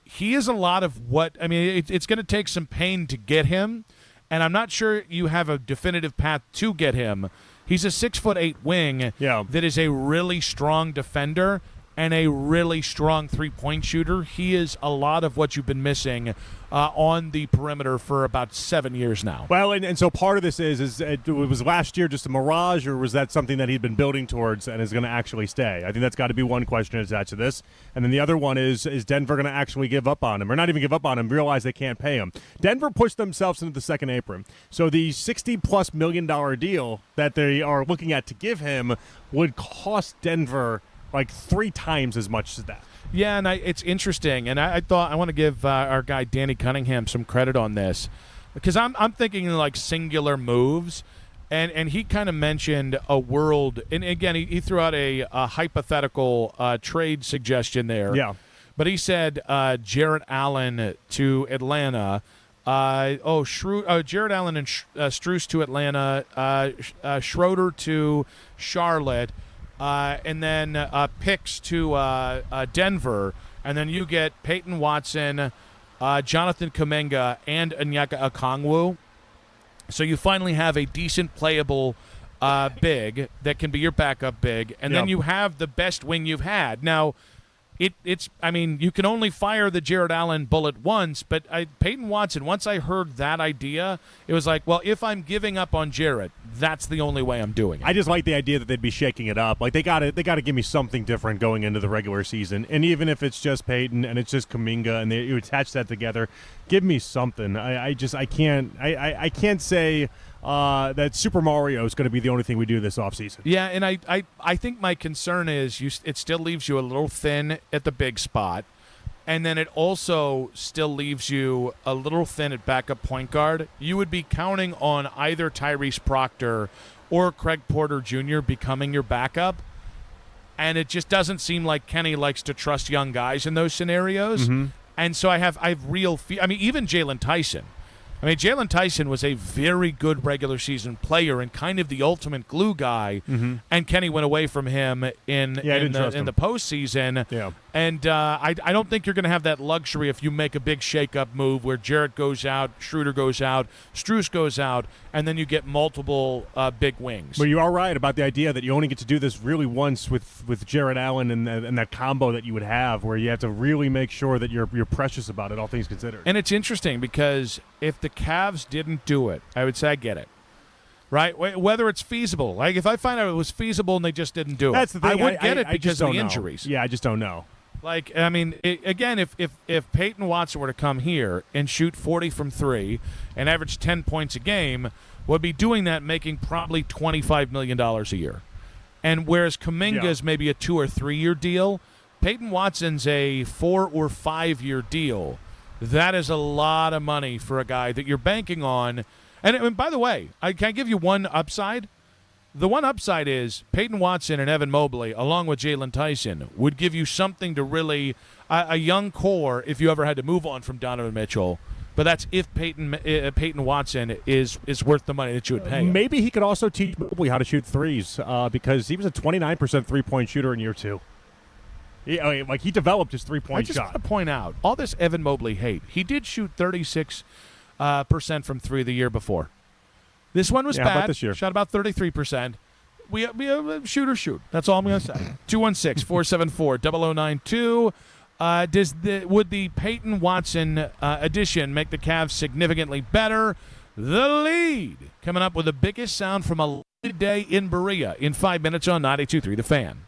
He is a lot of what – I mean, it's going to take some pain to get him, and I'm not sure you have a definitive path to get him. He's a 6'8" wing that is a really strong defender and a really strong three-point shooter. He is a lot of what you've been missing on the perimeter for about 7 years now. Well, and so part of this is it was last year just a mirage, or was that something that he'd been building towards and is going to actually stay? I think that's got to be one question attached to this. And then the other one is Denver going to actually give up on him, or not even give up on him, realize they can't pay him? Denver pushed themselves into the second apron. So the $60+ million deal that they are looking at to give him would cost Denver like 3 times as much as that. Yeah, and it's interesting, and I thought I want to give our guy Danny Cunningham some credit on this, because I'm thinking like singular moves, and he kind of mentioned a world, and again he threw out a hypothetical trade suggestion there. Yeah, but he said Jarrett Allen to Atlanta. Jarrett Allen and Strus to Atlanta. Schroeder to Charlotte. And then picks to Denver, and then you get Peyton Watson, Jonathan Kuminga, and Onyeka Okongwu. So you finally have a decent playable big that can be your backup big, and then you have the best wing you've had. Now, I mean, you can only fire the Jarrett Allen bullet once, but Peyton Watson, once I heard that idea, it was like, well, if I'm giving up on Jarrett, that's the only way I'm doing it. I just like the idea that they'd be shaking it up. Like they got to give me something different going into the regular season. And even if it's just Peyton and it's just Kuminga and you attach that together, give me something. I can't say that Super Mario is going to be the only thing we do this offseason. Yeah, and I think my concern is it still leaves you a little thin at the big spot, and then it also still leaves you a little thin at backup point guard. You would be counting on either Tyrese Proctor or Craig Porter Jr. becoming your backup, and it just doesn't seem like Kenny likes to trust young guys in those scenarios. Mm-hmm. And so I have real I mean, even Jalen Tyson. I mean, Jalen Tyson was a very good regular season player and kind of the ultimate glue guy, and Kenny went away from him in the postseason. Yeah. And I don't think you're going to have that luxury if you make a big shake-up move where Jarrett goes out, Schroeder goes out, Strus goes out, and then you get multiple big wings. But you are right about the idea that you only get to do this really once with Jarrett Allen and that combo that you would have, where you have to really make sure that you're precious about it, all things considered. And it's interesting because if the Cavs didn't do it, I would say I get it. Right? Whether it's feasible. Like, if I find out it was feasible and they just didn't do it, that's the thing. I would get it because of the injuries. Yeah, I just don't know. Like, I mean, again, if Peyton Watson were to come here and shoot 40 from 3 and average 10 points a game, would be doing that making probably $25 million a year. And whereas Kuminga's maybe a 2 or 3 year deal, Peyton Watson's a 4 or 5 year deal. That is a lot of money for a guy that you're banking on. And by the way, can I give you one upside? The one upside is Peyton Watson and Evan Mobley, along with Jalen Tyson, would give you something to really a young core if you ever had to move on from Donovan Mitchell. But that's if Peyton Watson is worth the money that you would pay him. Maybe he could also teach Mobley how to shoot threes because he was a 29% three-point shooter in year 2. He developed his three-point shot. I just want to point out, all this Evan Mobley hate, he did shoot 36% from 3 the year before. This one was bad. How about this year? Shot about 33%. We shoot. That's all I'm going to say. 216-474-0092. Would the Peyton Watson addition make the Cavs significantly better? The lead coming up with the biggest sound from a day in Berea in 5 minutes on 92.3 The Fan.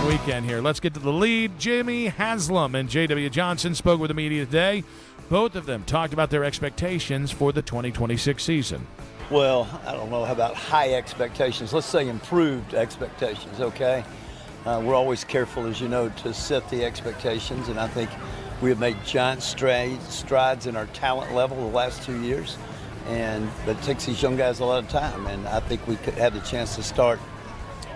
weekend here. Let's get to the lead. Jimmy Haslam and J.W. Johnson spoke with the media today. Both of them talked about their expectations for the 2026 season. Well, I don't know about high expectations. Let's say improved expectations, okay? We're always careful, as you know, to set the expectations, and I think we have made giant strides in our talent level the last 2 years, but it takes these young guys a lot of time, and I think we could have the chance to start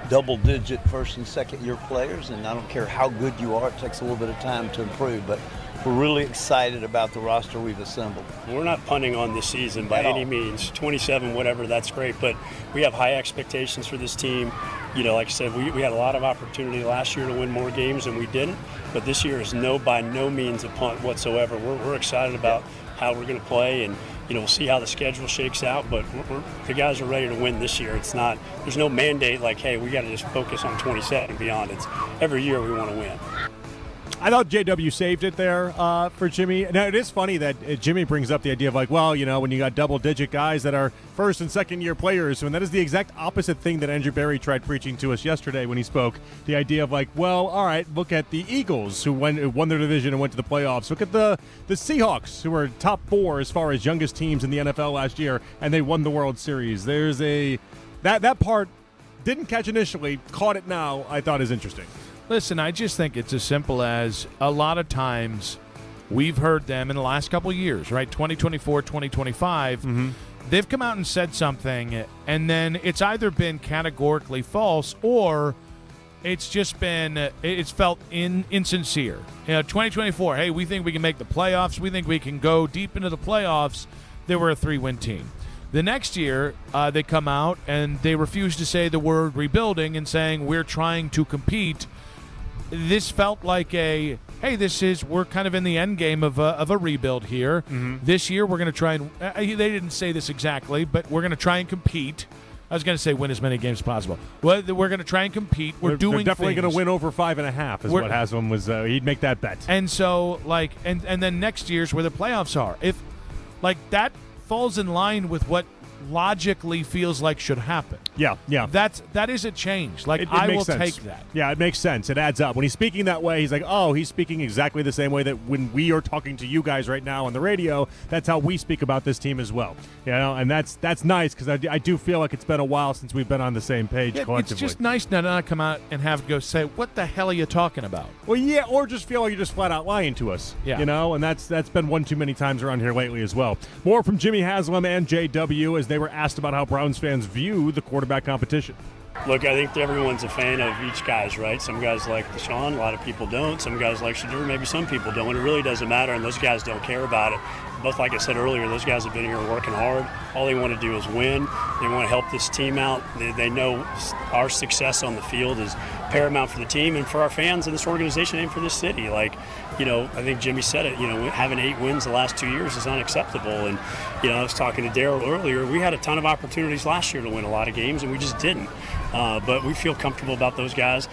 double-digit first and second-year players, and I don't care how good you are, it takes a little bit of time to improve, but we're really excited about the roster we've assembled. We're not punting on this season by any means. 27, whatever, that's great, but we have high expectations for this team. You know, like I said, we had a lot of opportunity last year to win more games than we didn't, but this year is by no means a punt whatsoever. We're excited about how we're going to play, and we'll see how the schedule shakes out, but the guys are ready to win this year. There's no mandate like, hey, we got to just focus on 27 and beyond. It's every year we want to win. I thought JW saved it there for Jimmy. Now, it is funny that Jimmy brings up the idea of like, well, when you got double-digit guys that are first- and second-year players, and that is the exact opposite thing that Andrew Berry tried preaching to us yesterday when he spoke. The idea of like, well, all right, look at the Eagles who won their division and went to the playoffs. Look at the Seahawks who were top 4 as far as youngest teams in the NFL last year, and they won the World Series. There's that part didn't catch initially, caught it now, I thought is interesting. Listen, I just think it's as simple as a lot of times we've heard them in the last couple of years, right? 2024, 2025, they've come out and said something, and then it's either been categorically false or it's just been, it's felt insincere. 2024, hey, we think we can make the playoffs. We think we can go deep into the playoffs. They were a 3-win team. The next year, they come out and they refuse to say the word rebuilding and saying we're trying to compete. This felt like we're kind of in the end game of a rebuild here. This year we're going to try and they didn't say this exactly, but we're going to try and compete. I was going to say win as many games as possible. Well, we're going to try and compete. They're definitely going to win over 5.5 is what Haslam was. He'd make that bet. And so and then next year's where the playoffs are. If that falls in line with what logically feels like should happen. Yeah. That is a change. I will take that. Yeah, it makes sense. It adds up. When he's speaking that way, he's like, oh, he's speaking exactly the same way that when we are talking to you guys right now on the radio, that's how we speak about this team as well. And that's nice because I do feel like it's been a while since we've been on the same page collectively. It's just nice to not come out and have to go say, what the hell are you talking about? Well, yeah, or just feel like you're just flat out lying to us. Yeah. And that's been one too many times around here lately as well. More from Jimmy Haslam and JW as they were asked about how Browns fans view the quarterback competition. Look, I think everyone's a fan of each guy's, right? Some guys like Deshaun, a lot of people don't. Some guys like Shedeur, maybe some people don't. It really doesn't matter, and those guys don't care about it. Both, like I said earlier, those guys have been here working hard. All they want to do is win. They want to help this team out. They know our success on the field is paramount for the team and for our fans and this organization and for this city. I think Jimmy said it, having 8 wins the last 2 years is unacceptable. And, I was talking to Daryl earlier. We had a ton of opportunities last year to win a lot of games, and we just didn't. But we feel comfortable about those guys.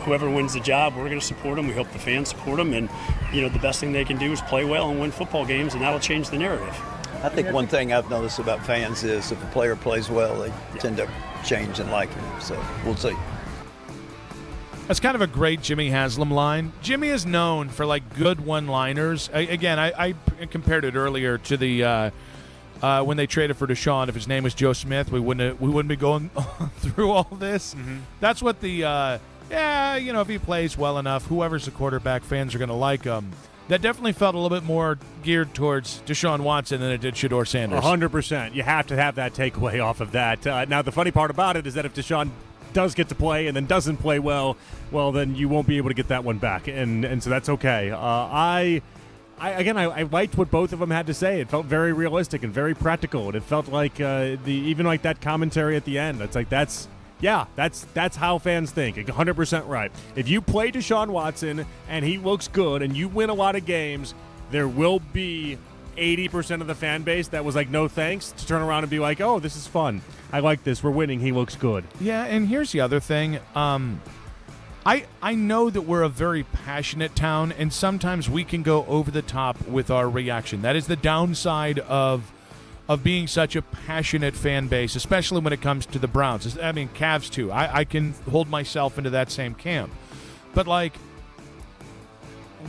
Whoever wins the job, we're going to support them. We hope the fans support them. And, the best thing they can do is play well and win football games, and that'll change the narrative. I think one thing I've noticed about fans is if a player plays well, they tend to change and like him. So we'll see. That's kind of a great Jimmy Haslam line. Jimmy is known for good one-liners. Again, I compared it earlier to the when they traded for Deshaun. If his name was Joe Smith, we wouldn't be going through all this. That's what the if he plays well enough, whoever's the quarterback, fans are going to like him. That definitely felt a little bit more geared towards Deshaun Watson than it did Shedeur Sanders. 100%. You have to have that takeaway off of that. Now, the funny part about it is that if Deshaun does get to play and then doesn't play well, then you won't be able to get that one back, and so that's okay. I liked what both of them had to say. It felt very realistic and very practical, and it felt like even that commentary at the end. It's like that's how fans think. 100% right. If you play Deshaun Watson and he looks good and you win a lot of games, there will be 80% of the fan base that was like, no thanks, to turn around and be like, oh, this is fun. I like this. We're winning. He looks good. Yeah, and here's the other thing. I know that we're a very passionate town, and sometimes we can go over the top with our reaction. That is the downside of being such a passionate fan base, especially when it comes to the Browns. I mean, Cavs too. I can hold myself into that same camp. But, like,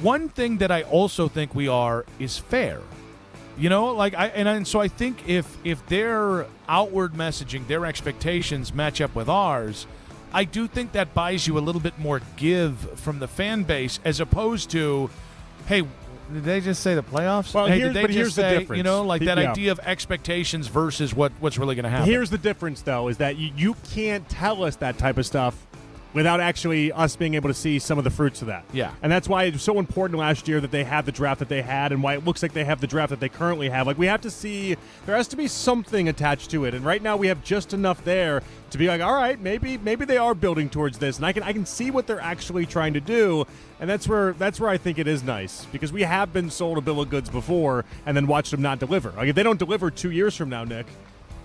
one thing that I also think we are is fair. You know, like, so I think if their outward messaging, their expectations match up with ours, I do think that buys you a little bit more give from the fan base, as opposed to, hey, did they just say the playoffs? Well, hey, here's the difference. You know, like that idea of expectations versus what's really going to happen. Here's the difference, though, is that you can't tell us that type of stuff without actually us being able to see some of the fruits of that. Yeah. And that's why it was so important last year that they had the draft that they had, and why it looks like they have the draft that they currently have. Like, we have to see, there has to be something attached to it. And right now we have just enough there to be like, all right, maybe they are building towards this, and I can see what they're actually trying to do. And that's where I think it is nice, because we have been sold a bill of goods before and then watched them not deliver. Like, if they don't deliver 2 years from now, Nick,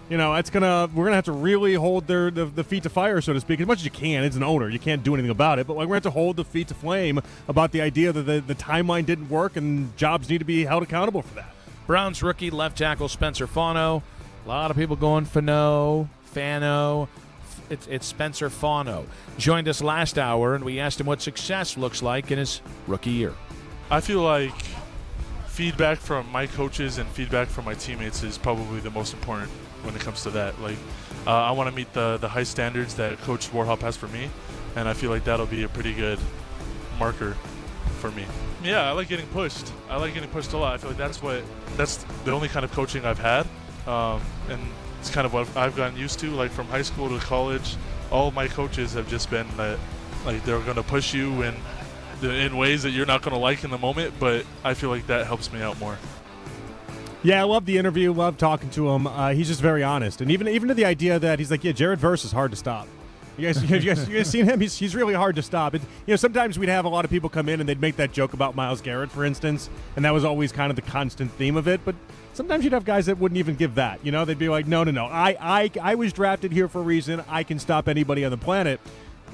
you know, we're gonna have to really hold the feet to fire, so to speak, as much as you can. It's an owner, you can't do anything about it, but like, we're gonna have to hold the feet to flame about the idea that the timeline didn't work and jobs need to be held accountable for that. Browns rookie left tackle Spencer Fano. A lot of people going Fano. It's Spencer Fano. Joined us last hour, and we asked him what success looks like in his rookie year. I feel like feedback from my coaches and feedback from my teammates is probably the most important when it comes to that. Like, I want to meet the high standards that Coach Warhop has for me, and I feel like that'll be a pretty good marker for me. Yeah, I like getting pushed. I like getting pushed a lot. I feel like that's the only kind of coaching I've had, and it's kind of what I've gotten used to. Like, from high school to college, all of my coaches have just been that, like, they're going to push you in ways that you're not going to like in the moment, but I feel like that helps me out more. Yeah, I love the interview. Love talking to him. He's just very honest, and even to the idea that he's like, yeah, Jared Verse is hard to stop. You guys seen him? He's really hard to stop. Sometimes we'd have a lot of people come in and they'd make that joke about Myles Garrett, for instance, and that was always kind of the constant theme of it. But sometimes you'd have guys that wouldn't even give that. You know, they'd be like, no. I was drafted here for a reason. I can stop anybody on the planet.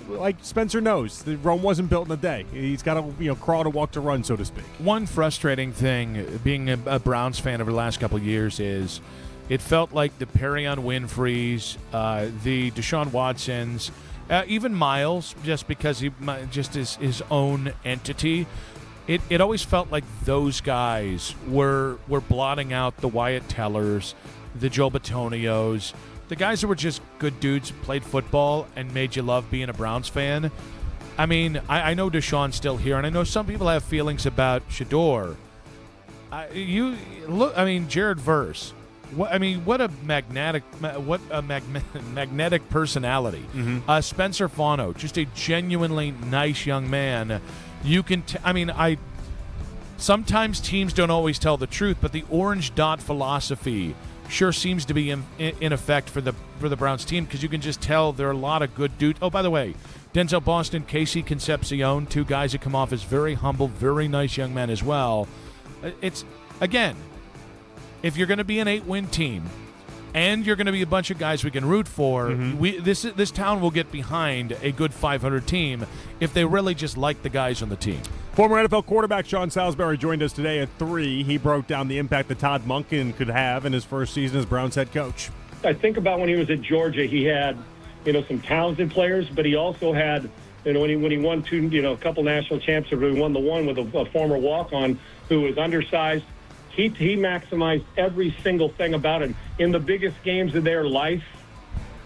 Like Spencer knows, Rome wasn't built in a day. He's got to crawl to walk to run, so to speak. One frustrating thing, being a Browns fan over the last couple of years, is it felt like the Perion Winfreys, the Deshaun Watsons, even Miles, just because he just is his own entity. It always felt like those guys were blotting out the Wyatt Tellers, the Joe Batonios, the guys that were just good dudes, played football, and made you love being a Browns fan. I mean, I know Deshaun's still here, and I know some people have feelings about Shedeur. Jared Verse. What a magnetic personality. Mm-hmm. Spencer Fano, just a genuinely nice young man. You can. Sometimes teams don't always tell the truth, but the orange dot philosophy sure seems to be in effect for the Browns team, because you can just tell there are a lot of good dudes. Oh, by the way, Denzel Boston, Casey Concepcion, two guys that come off as very humble, very nice young men as well. It's, again, if you're going to be an 8-win team and you're going to be a bunch of guys we can root for, this town will get behind a good 500 team if they really just like the guys on the team. Former NFL quarterback Sean Salisbury joined us today at 3. He broke down the impact that Todd Monken could have in his first season as Browns head coach. I think about when he was at Georgia, he had, some talented players, but he also had, when he won a couple national championships, he won the one with a former walk-on who was undersized. He maximized every single thing about it. In the biggest games of their life,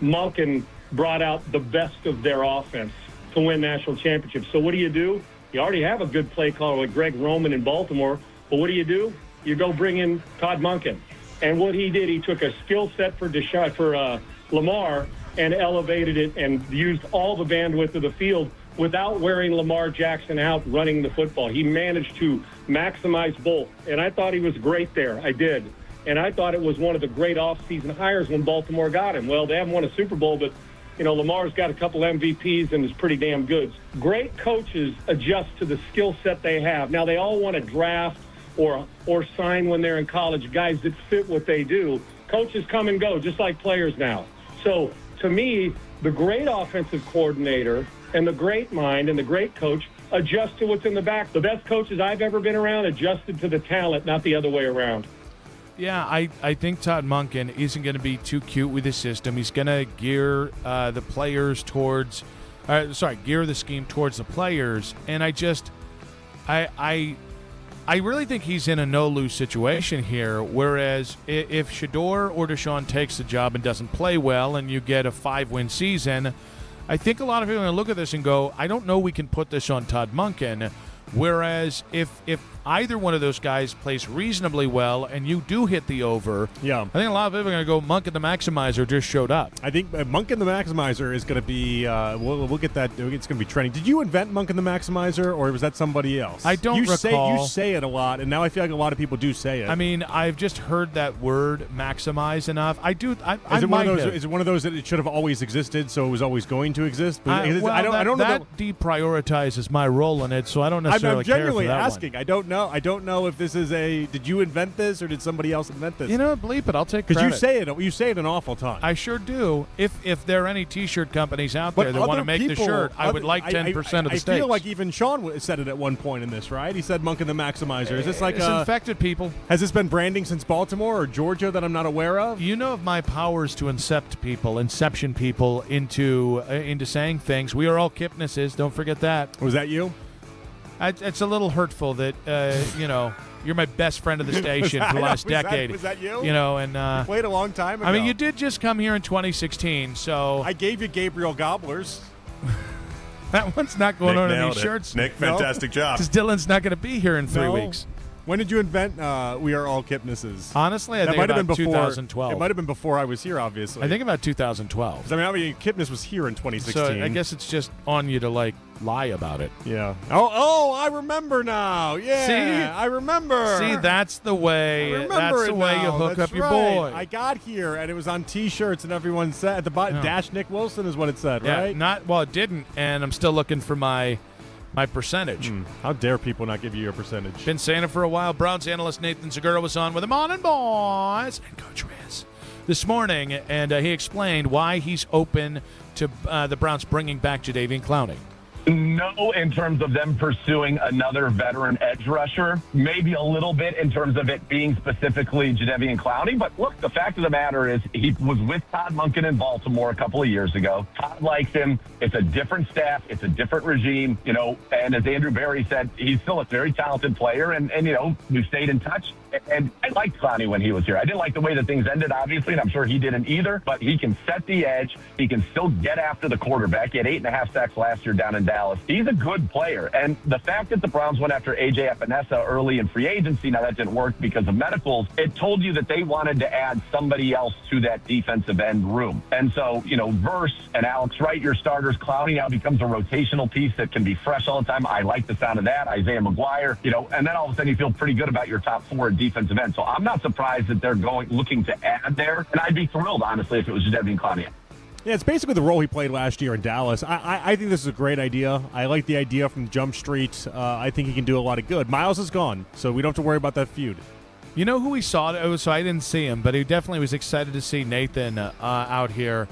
Monken brought out the best of their offense to win national championships. So what do? You already have a good play caller like Greg Roman in Baltimore, but what do? You go bring in Todd Monken. And what he did, he took a skill set for Lamar and elevated it and used all the bandwidth of the field without wearing Lamar Jackson out running the football. He managed to maximize both, and I thought he was great there. I did. And I thought it was one of the great offseason hires when Baltimore got him. Well, they haven't won a Super Bowl, but Lamar's got a couple MVPs and is pretty damn good. Great coaches adjust to the skill set they have. Now, they all want to draft or sign when they're in college guys that fit what they do. Coaches come and go, just like players now. So, to me, the great offensive coordinator and the great mind and the great coach adjust to what's in the back. The best coaches I've ever been around adjusted to the talent, not the other way around. Yeah, I think Todd Monken isn't going to be too cute with his system. He's going to gear the players towards gear the scheme towards the players. And I really think he's in a no-lose situation here, whereas if Shedeur or Deshaun takes the job and doesn't play well and you get a 5-win season, I think a lot of people are going to look at this and go, I don't know we can put this on Todd Monken. Whereas if either one of those guys plays reasonably well and you do hit the over, I think a lot of people are going to go Monken the Maximizer just showed up. I think Monken the Maximizer is going to be, we'll get that, it's going to be trending. Did you invent Monken the Maximizer, or was that somebody else? I don't recall. You say it a lot, and now I feel like a lot of people do say it. I mean, I've just heard that word maximize enough. I Is it one of those that it should have always existed, so it was always going to exist? I don't know. That deprioritizes my role in it, so I don't necessarily I'm genuinely care for that asking. One. I don't know if this is did you invent this or did somebody else invent this? You know, bleep it. I'll take credit. Because you say it an awful ton. I sure do. If there are any T-shirt companies out there that want to make the shirt, I would like 10% of the I stakes. feel like even Sean said it at one point in this, right? He said Monken the Maximizer. Is this like it's infected people? Has this been branding since Baltimore or Georgia that I'm not aware of? You know of my powers to inception people into saying things. We are all Kipnesses. Don't forget that. Was that you? It's a little hurtful that you're my best friend of the station for the last decade. Was that you? And you played a long time ago. I mean, you did just come here in 2016, so I gave you Gabriel Gobblers. That one's not going on in these shirts. Nick, fantastic job. Because Dylan's not going to be here in 3 weeks. When did you invent We Are All Kipnesses? Honestly, I think might have about been before, 2012. It might have been before I was here, obviously. I think about 2012. I mean, Kipnis was here in 2016. So I guess it's just on you to, lie about it. Yeah. Oh, I remember now. Yeah. See? I remember. See, that's the way. That's the way you hook up your boy. I got here, and it was on T-shirts, and everyone said at the bottom, Dash Nick Wilson is what it said, right? It didn't, and I'm still looking for my percentage. How dare people not give you your percentage? Been saying it for a while. Browns analyst Nathan Segura was on with him on and boys and Coach Riz this morning, and he explained why he's open to the Browns bringing back Jadeveon Clowney. No, in terms of them pursuing another veteran edge rusher. Maybe a little bit in terms of it being specifically Jadeveon Clowney. But look, the fact of the matter is he was with Todd Monken in Baltimore a couple of years ago. Todd likes him. It's a different staff. It's a different regime, and as Andrew Berry said, he's still a very talented player. And we've stayed in touch. And I liked Clowney when he was here. I didn't like the way that things ended, obviously, and I'm sure he didn't either. But he can set the edge. He can still get after the quarterback. He had 8.5 sacks last year down in Dallas. He's a good player. And the fact that the Browns went after A.J. Epinesa early in free agency, now that didn't work because of medicals, it told you that they wanted to add somebody else to that defensive end room. And so, Verse and Alex Wright, your starters, Clowney now becomes a rotational piece that can be fresh all the time. I like the sound of that. Isaiah McGuire, and then all of a sudden you feel pretty good about your top four defensive end. So I'm not surprised that they're looking to add there. And I'd be thrilled, honestly, if it was Jadeveon Clowney. Yeah, it's basically the role he played last year in Dallas. I think this is a great idea. I like the idea from Jump Street. I think he can do a lot of good. Miles is gone, so we don't have to worry about that feud. You know who we saw? So I didn't see him, but he definitely was excited to see Nathan out here.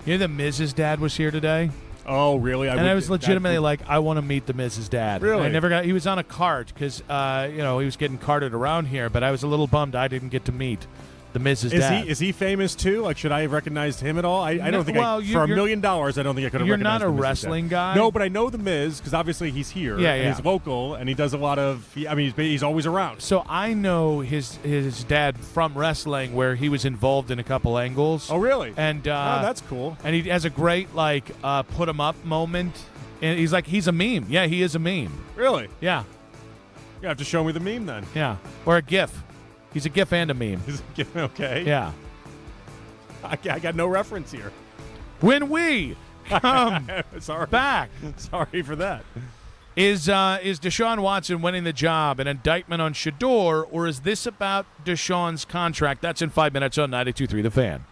You know the Miz's dad was here today? Oh, really? I was legitimately I want to meet the Miz's dad. Really? I never got. He was on a cart because he was getting carted around here, but I was a little bummed I didn't get to meet the Miz's dad. Is he famous too? Should I have recognized him at all? I don't think. For $1 million, I don't think I could have. You're recognized not a the Miz's wrestling dad. guy. No, but I know the Miz because obviously he's here. Yeah, and he's local, and he does a lot of. He's always around. So I know his dad from wrestling, where he was involved in a couple angles. Oh, really? And that's cool. And he has a great put him up moment, and he's a meme. Yeah, he is a meme. Really? Yeah. You have to show me the meme then. Yeah, or a GIF. He's a GIF and a meme. Okay. Yeah. I got no reference here. When we come back. Sorry for that. Is Deshaun Watson winning the job an indictment on Shedeur, or is this about Deshaun's contract? That's in 5 minutes on 92.3 The Fan.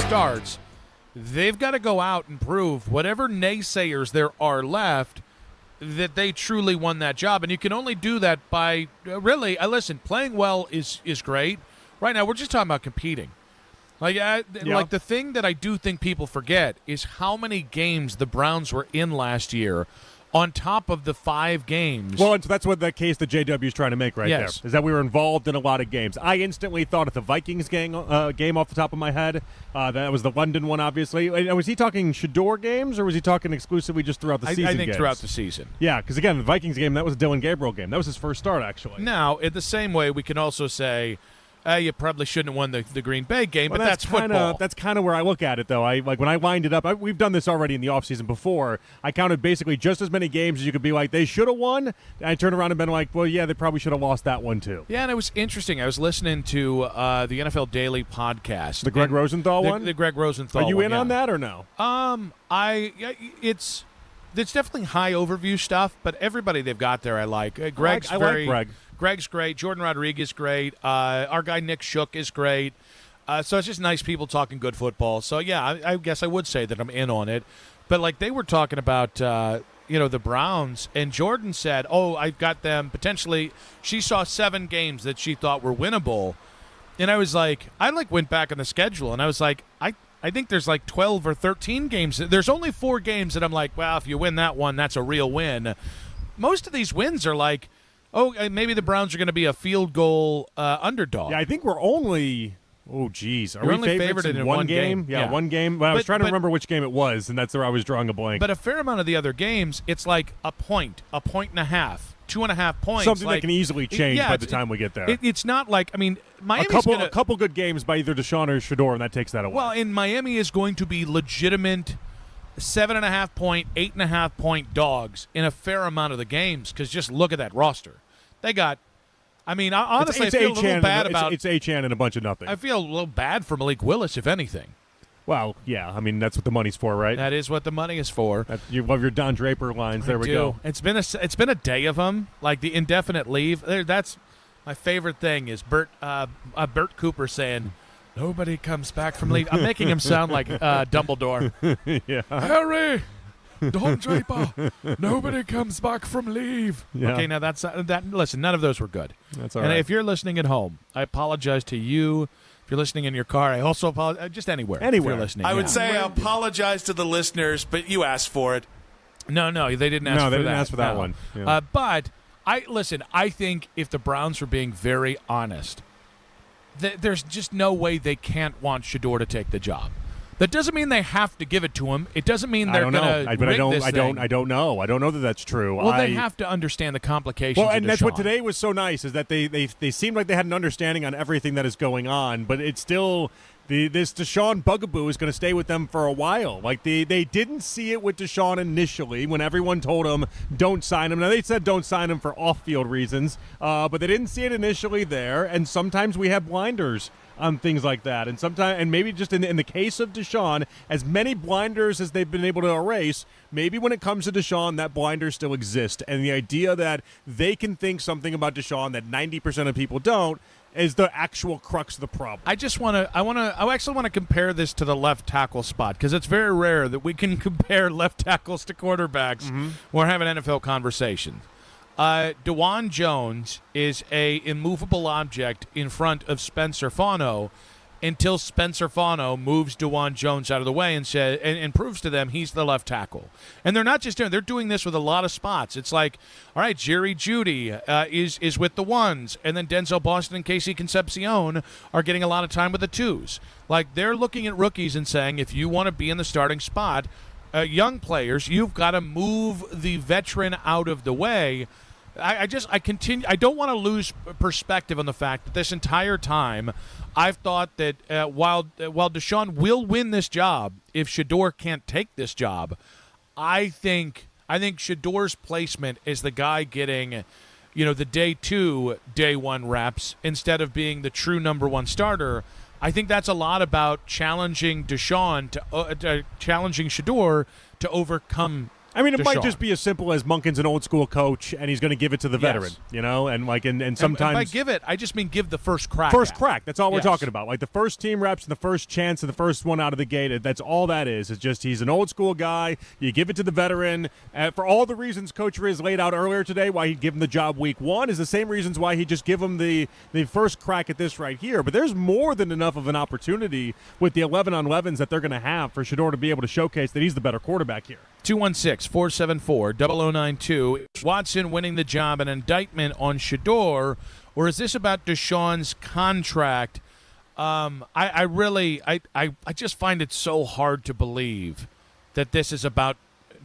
starts, they've got to go out and prove whatever naysayers there are left that they truly won that job. And you can only do that by listen, playing well is great. Right now, we're just talking about competing. Like the thing that I do think people forget is how many games the Browns were in last year on top of the 5 games. Well, and so that's what the case that JW is trying to make right there, Yes. is that we were involved in a lot of games. I instantly thought of the Vikings game off the top of my head. That was the London one, obviously. Was he talking Shador games, or was he talking exclusively just throughout the season I think games? throughout the season. Yeah, because, again, the Vikings game, that was a Dylan Gabriel game. That was his first start, actually. Now, in the same way, we can also say, you probably shouldn't have won the Green Bay game, Well, but that's football. That's kind of where I look at it, though. When I lined it up, we've done this already in the offseason before. I counted basically just as many games as you could be like, they should have won. And I turned around and been like, well, yeah, they probably should have lost that one, too. Yeah, and it was interesting. I was listening to the NFL Daily podcast. The Greg Rosenthal one? The Greg Rosenthal Are you one, in yeah. on that or no? It's definitely high overview stuff, but everybody they've got there I like. I like Greg. Greg's great. Jordan Rodriguez great. Our guy Nick Shook is great. So it's just nice people talking good football. So yeah, I guess I would say that I'm in on it. But like they were talking about, the Browns, and Jordan said, "Oh, I've got them potentially." She saw 7 games that she thought were winnable, and I was like, went back on the schedule, and I was like, I think there's like 12 or 13 games. There's only 4 games that I'm like, well, if you win that one, that's a real win. Most of these wins are like, oh, maybe the Browns are going to be a field goal underdog. Yeah, I think we're only. Oh, geez. Are You're we only favorites favored in in one one game? game. Yeah, Yeah. one game. Well, I was trying to remember which game it was, and that's where I was drawing a blank. But a fair amount of the other games, it's like a point and a half, 2.5 points. Something that can easily change by the time we get there. It's not like, Miami's a couple good games by either Deshaun or Shador, and that takes that away. Well, in Miami is going to be legitimate 7.5 point, 8.5 point dogs in a fair amount of the games, because just look at that roster. They got. Honestly, I feel a little bad about. It's Achane and a bunch of nothing. I feel a little bad for Malik Willis, if anything. Well, yeah. That's what the money's for, right? That is what the money is for. You love your Don Draper lines. There we go. It's been a day of them, like the indefinite leave. That's my favorite thing is Bert Cooper saying, "Nobody comes back from leave." I'm making him sound like Dumbledore. Yeah. Harry, Don Draper, nobody comes back from leave. Yeah. Okay, now that's that. Listen, none of those were good. That's all and right. if you're listening at home, I apologize to you. If you're listening in your car, I also apologize. Just anywhere. Anywhere. If you're listening. I would yeah. say I apologize to the listeners, but you asked for it. No, they didn't ask for that. No, they didn't ask for that No. one. Yeah. But I think if the Browns were being very honest, there's just no way they can't want Shador to take the job. That doesn't mean they have to give it to him. It doesn't mean they're going to rig this thing. I don't know. I don't know that that's true. Well, they have to understand the complications. Well, of and that's what Deshaun. today was so nice, is that they seemed like they had an understanding on everything that is going on, but it's still this Deshaun bugaboo is going to stay with them for a while. Like they didn't see it with Deshaun initially when everyone told him don't sign him. Now they said don't sign him for off-field reasons, but they didn't see it initially there. And sometimes we have blinders on things like that, and maybe just in the case of Deshaun, as many blinders as they've been able to erase, maybe when it comes to Deshaun, that blinder still exists, and the idea that they can think something about Deshaun that 90% of people don't is the actual crux of the problem. I actually want to compare this to the left tackle spot, because it's very rare that we can compare left tackles to quarterbacks when we're having NFL conversations. DeJuan Jones is a immovable object in front of Spencer Fano until Spencer Fano moves DeJuan Jones out of the way and proves to them he's the left tackle. And they're not just doing; they're doing this with a lot of spots. It's like, all right, Jerry Jeudy is with the ones, and then Denzel Boston and Casey Concepcion are getting a lot of time with the twos. Like they're looking at rookies and saying, if you want to be in the starting spot, young players, you've got to move the veteran out of the way. I don't want to lose perspective on the fact that this entire time I've thought that while Deshaun will win this job, if Shador can't take this job, I think Shador's placement is the guy getting, the day 2, day 1 reps instead of being the true number 1 starter. I think that's a lot about challenging Deshaun challenging Shador to overcome I mean, it might Deshaun. just be as simple as Monken's an old school coach, and he's going to give it to the veteran, and sometimes. And by give it, I just mean give the first crack. First at it. crack. That's all we're Yes. talking about. Like the first team reps and the first chance and the first one out of the gate. That's all that is. It's just he's an old school guy. You give it to the veteran. For all the reasons Coach Riz laid out earlier today, why he'd give him the job week one is the same reasons why he'd just give him the first crack at this right here. But there's more than enough of an opportunity with the 11-on-11s that they're going to have for Shedeur to be able to showcase that he's the better quarterback here. 216-474-0092. Is Watson winning the job an indictment on Shedeur, or is this about Deshaun's contract? I just find it so hard to believe that this is about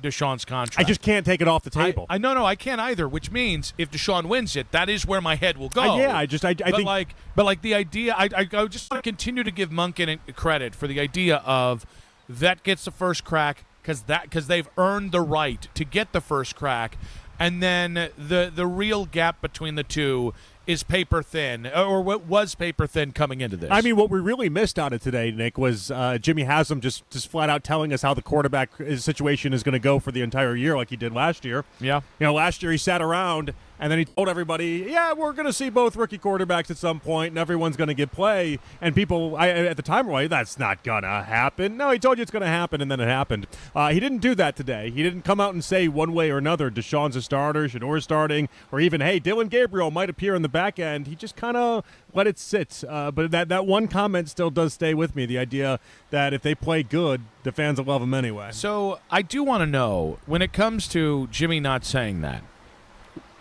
Deshaun's contract. I just can't take it off the table. I can't either. Which means if Deshaun wins it, that is where my head will go. I think the idea. I just want to continue to give Monken credit for the idea of that gets the first crack because they've earned the right to get the first crack, and then the real gap between the two is paper thin, or what was paper thin coming into this. I mean, what we really missed out of today, Nick, was Jimmy Haslam just flat out telling us how the quarterback situation is going to go for the entire year, like he did last year. Yeah. Last year he sat around and then he told everybody, yeah, we're going to see both rookie quarterbacks at some point, and everyone's going to get play. And people at the time were like, that's not going to happen. No, he told you it's going to happen, and then it happened. He didn't do that today. He didn't come out and say one way or another, Deshaun's a starter, Shedeur's starting, or even, hey, Dylan Gabriel might appear in the back end. He just kind of let it sit. But that one comment still does stay with me, the idea that if they play good, the fans will love them anyway. So I do want to know, when it comes to Jimmy not saying that,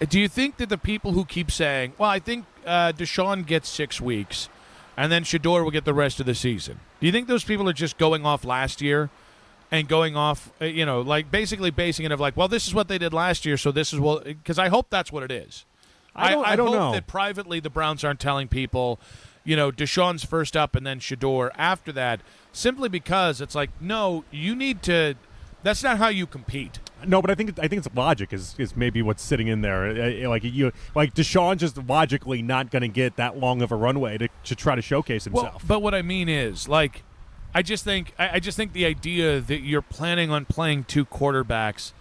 do you think that the people who keep saying, well, I think Deshaun gets 6 weeks and then Shedeur will get the rest of the season, do you think those people are just going off last year and going off, basically basing it of like, well, this is what they did last year, so this is what, because I hope that's what it is. I don't hope know that privately the Browns aren't telling people, Deshaun's first up and then Shedeur after that, simply because it's like, no, you need to. That's not how you compete. No, but I think it's logic is maybe what's sitting in there. Like Deshaun just logically not going to get that long of a runway to try to showcase himself. Well, but what I mean is, like, I just think the idea that you're planning on playing two quarterbacks,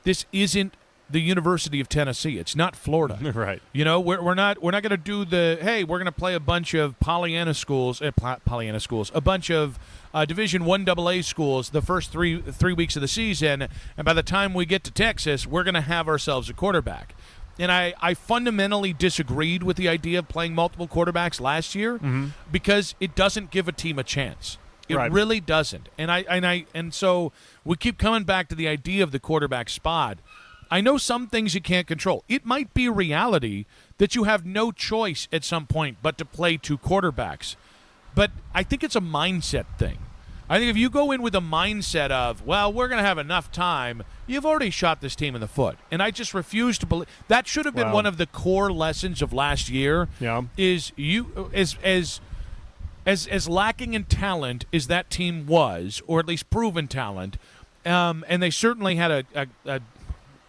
this isn't the University of Tennessee. It's not Florida. Right. We're not going to do we're going to play a bunch of Pollyanna schools, a bunch of Division I AA schools the first three weeks of the season, and by the time we get to Texas, we're going to have ourselves a quarterback. And I fundamentally disagreed with the idea of playing multiple quarterbacks last year because it doesn't give a team a chance. It really doesn't. And so we keep coming back to the idea of the quarterback spot. I know some things you can't control. It might be reality that you have no choice at some point but to play two quarterbacks. But I think it's a mindset thing. I think if you go in with a mindset of, well, we're going to have enough time, you've already shot this team in the foot. And I just refuse to believe. That should have been one of the core lessons of last year. Yeah. Is you as lacking in talent as that team was, or at least proven talent, and they certainly had a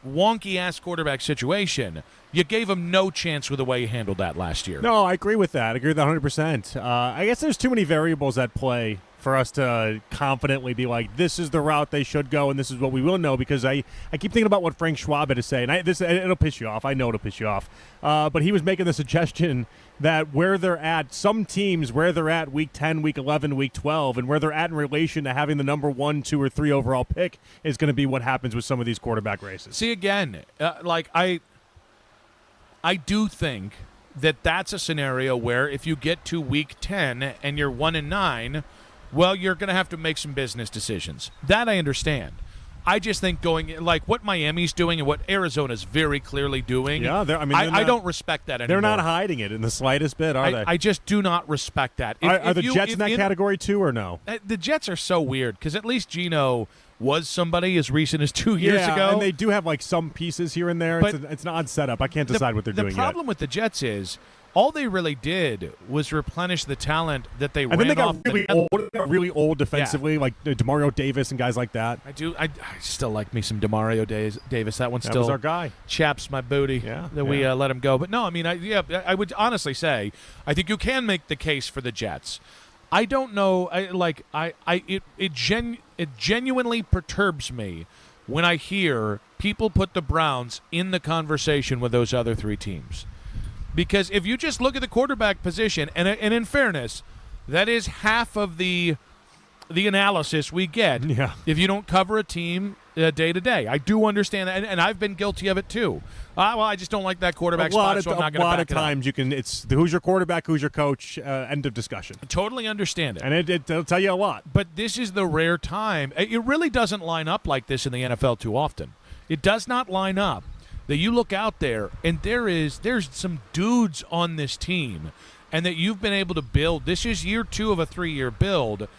wonky-ass quarterback situation, you gave them no chance with the way you handled that last year. No, I agree with that. I agree with that 100%. I guess there's too many variables at play for us to confidently be like, this is the route they should go and this is what we will know, because I keep thinking about what Frank Schwab had to say, and it'll piss you off. I know it'll piss you off. But he was making the suggestion that where they're at, some teams, where they're at week 10, week 11, week 12, and where they're at in relation to having the number 1, 2, or 3 overall pick is going to be what happens with some of these quarterback races. See, again, I do think that that's a scenario where if you get to week 10 and you're 1-9, well, you're going to have to make some business decisions. That I understand. I just think going like what Miami's doing and what Arizona's very clearly doing. Yeah, I don't respect that anymore. They're not hiding it in the slightest bit, are they? I just do not respect that. Are the Jets in that category too, or no? The Jets are so weird because at least Geno was somebody as recent as 2 years ago. And they do have like some pieces here and there. It's an odd setup. I can't decide what they're doing yet. The problem with the Jets is all they really did was replenish the talent that they ran then they got off. really old defensively, like DeMario Davis and guys like that. I still like me some DeMario Davis. That one That still was our guy. chaps my booty we let him go. But no, I mean, I would honestly say I think you can make the case for the Jets. I don't know. It genuinely perturbs me when I hear people put the Browns in the conversation with those other three teams. Because if you just look at the quarterback position, and in fairness, that is half of the analysis we get if you don't cover a team day to day. I do understand that, and I've been guilty of it too. I just don't like that quarterback spot, so I'm not going to back it up. A lot of times it's who's your quarterback, who's your coach, end of discussion. I totally understand it. And it'll tell you a lot. But this is the rare time. It really doesn't line up like this in the NFL too often. It does not line up that you look out there and there's some dudes on this team and that you've been able to build. This is year 2 of a 3-year build.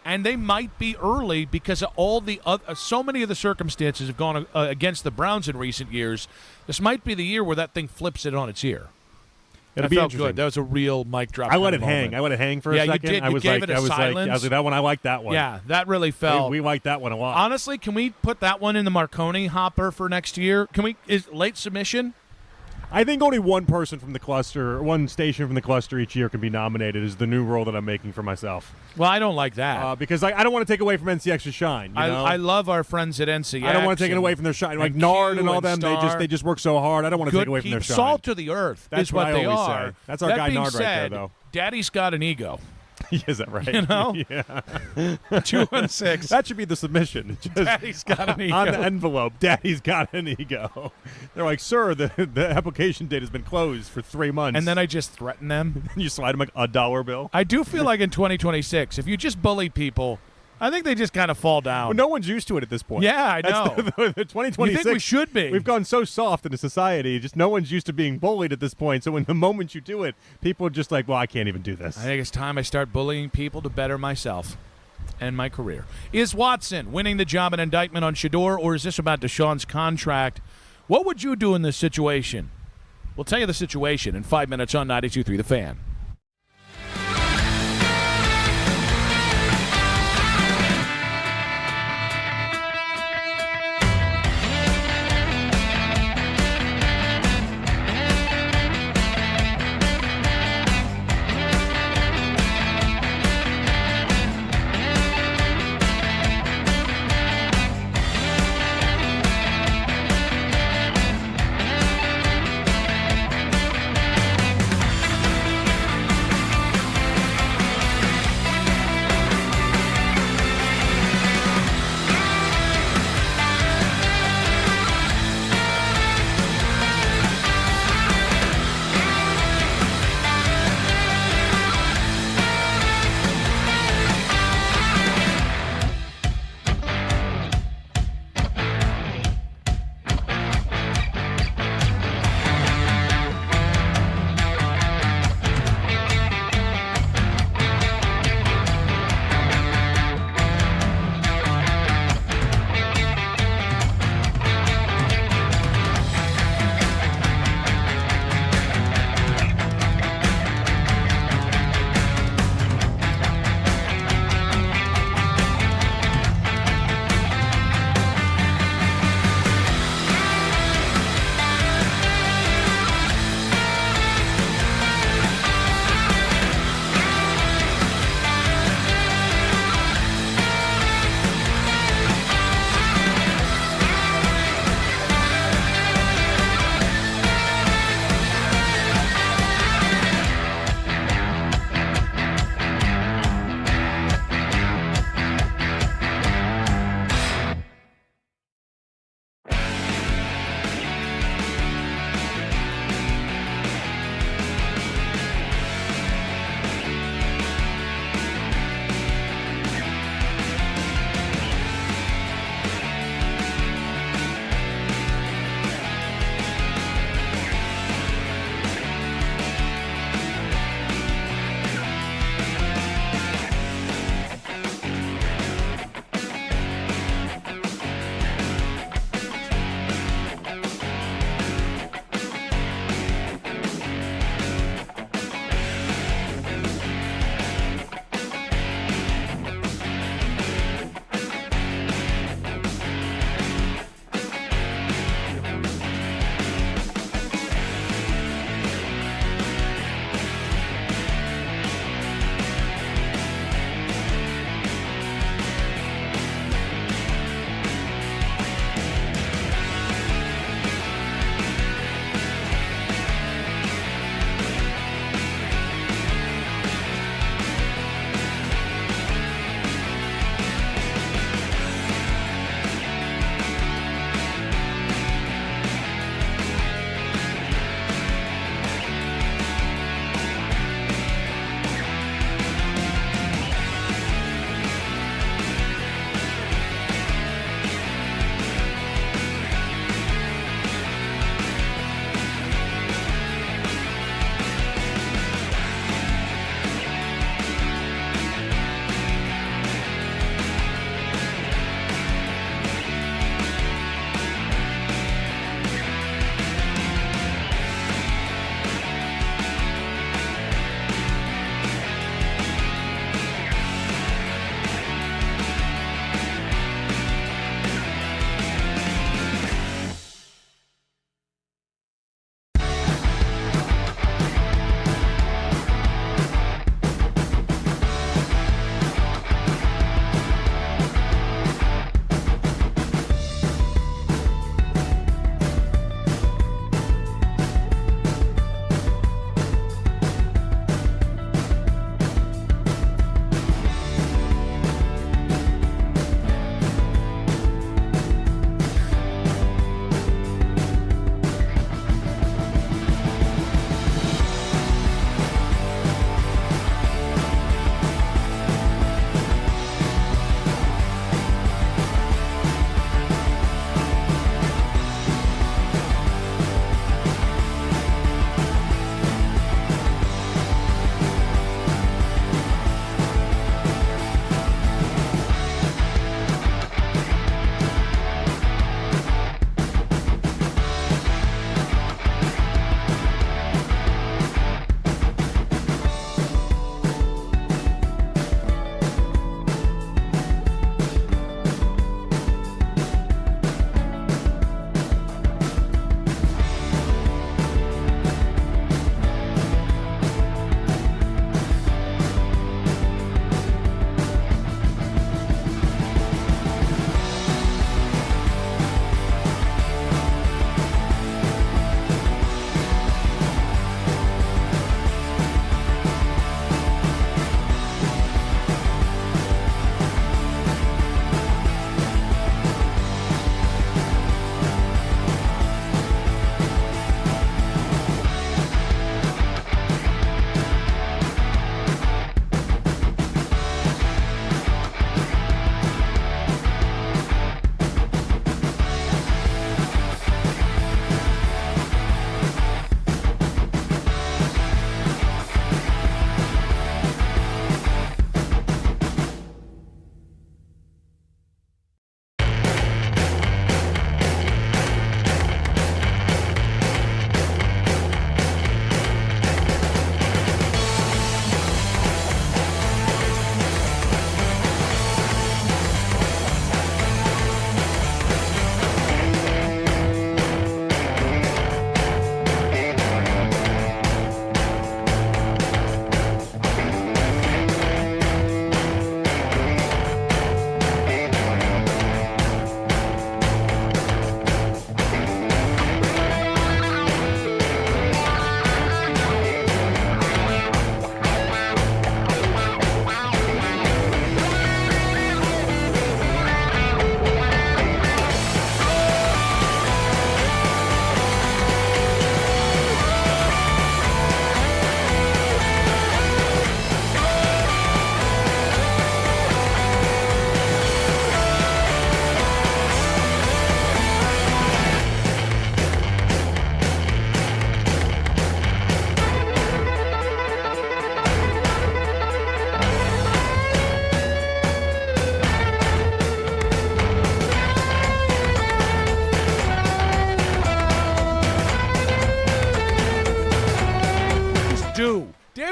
And they might be early because of all the so many of the circumstances have gone against the Browns in recent years. This might be the year where that thing flips it on its ear. It'll be felt interesting. good. That was a real mic drop. I let it hang. I let it hang for a second. You did. I was gave it a silence. I was like, that one. I like that one. Yeah, that really felt. We like that one a lot. Honestly, can we put that one in the Marconi hopper for next year? Is late submission? I think only one person from the cluster, one station from the cluster each year can be nominated. Is the new rule that I'm making for myself. Well, I don't like that because I don't want to take away from NCX's shine. You know? I love our friends at NCX. I don't want to take it away from their shine. Like Nard and all them, they just work so hard. I don't want to take away from their shine. Salt to the earth. That's is what they always are. Say. That's our guy Nard right there, though. Daddy's got an ego. Is that right? You know? Yeah. 2 and 6. That should be the submission. Just Daddy's got an ego. On the envelope, Daddy's got an ego. They're like, sir, the application date has been closed for 3 months. And then I just threaten them. You slide them like a $1 bill. I do feel like in 2026, if you just bully people, I think they just kind of fall down. Well, no one's used to it at this point. Yeah, I know. The 2026. You think we should be? We've gone so soft in a society. Just no one's used to being bullied at this point. So when the moment you do it, people are just like, well, I can't even do this. I think it's time I start bullying people to better myself and my career. Is Watson winning the job in indictment on Shedeur, or is this about Deshaun's contract? What would you do in this situation? We'll tell you the situation in 5 minutes on 92.3 The Fan.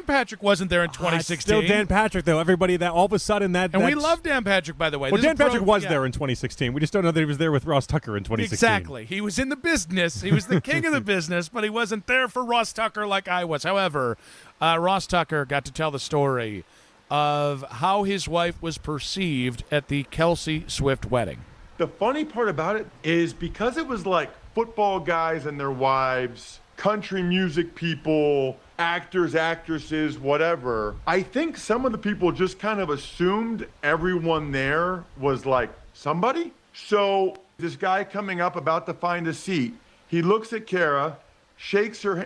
Patrick wasn't there in 2016. Still Dan Patrick, though. Everybody that all of a sudden that. And we love Dan Patrick, by the way. Well, This is Dan Patrick was yeah. there in 2016. We just don't know that he was there with Ross Tucker in 2016. Exactly. He was in the business. He was the king of the business, but he wasn't there for Ross Tucker like I was. However, Ross Tucker got to tell the story of how his wife was perceived at the Kelsey Swift wedding. The funny part about it is because it was like football guys and their wives, country music people, actors, actresses, whatever, I think some of the people just kind of assumed everyone there was like somebody. So this guy coming up about to find a seat, he looks at Kara,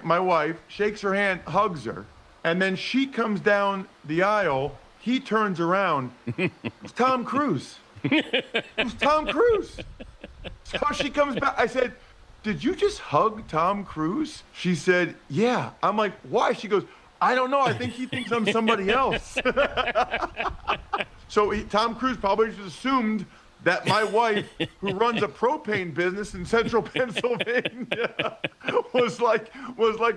my wife, shakes her hand, hugs her, and then she comes down the aisle. He turns around. It's Tom Cruise. It's Tom Cruise. So she comes back. I said, did you just hug Tom Cruise? She said, yeah. I'm like, why? She goes, I don't know. I think he thinks I'm somebody else. So Tom Cruise probably just assumed that my wife, who runs a propane business in central Pennsylvania, was like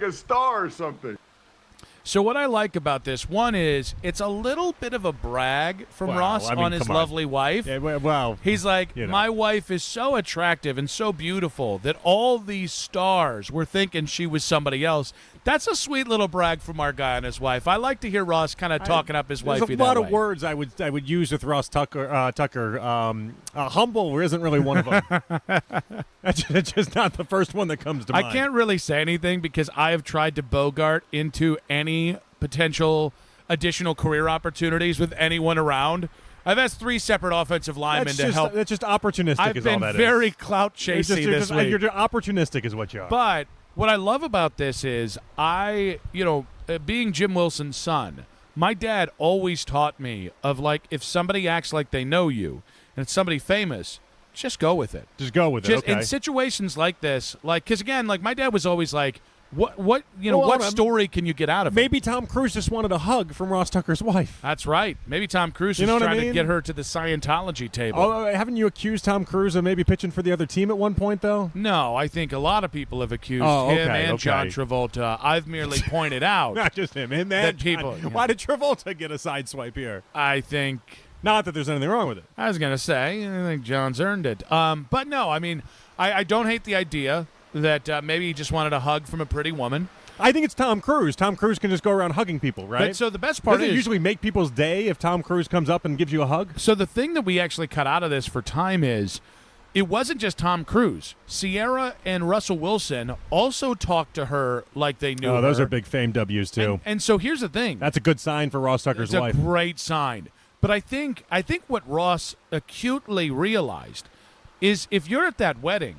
a star or something. So what I like about this, one is it's a little bit of a brag from Ross on his lovely wife. Yeah, well, he's like, my wife is so attractive and so beautiful that all these stars were thinking she was somebody else. That's a sweet little brag from our guy and his wife. I like to hear Ross kind of talking up his wife. There's a lot of words I would use with Ross Tucker. Humble isn't really one of them. It's just not the first one that comes to mind. I can't really say anything because I have tried to bogart into any potential additional career opportunities with anyone around. I've asked 3 separate offensive linemen to help. That's just opportunistic. I've is all been that very is. clout chasing this week. You're opportunistic, is what you are. But what I love about this is being Jim Wilson's son, my dad always taught me of like if somebody acts like they know you and it's somebody famous, just go with it. Just go with it. Okay. In situations like this, like because again, like my dad was always like, what story can you get out of it? Maybe Tom Cruise just wanted a hug from Ross Tucker's wife. That's right. Maybe Tom Cruise is trying to get her to the Scientology table. Oh, haven't you accused Tom Cruise of maybe pitching for the other team at one point, though? No, I think a lot of people have accused him and John Travolta. I've merely pointed out. Not just him and people. Why did Travolta get a sideswipe here? I think. Not that there's anything wrong with it. I was going to say, I think John's earned it. But no, I mean, I don't hate the idea that maybe he just wanted a hug from a pretty woman. I think it's Tom Cruise. Tom Cruise can just go around hugging people, right? But so the best part Doesn't it usually make people's day if Tom Cruise comes up and gives you a hug? So the thing that we actually cut out of this for time is it wasn't just Tom Cruise. Sierra and Russell Wilson also talked to her like they knew her. Oh, those are big fame W's, too. And so here's the thing. That's a good sign for Ross Tucker's wife. It's a great sign. But I think what Ross acutely realized is if you're at that wedding,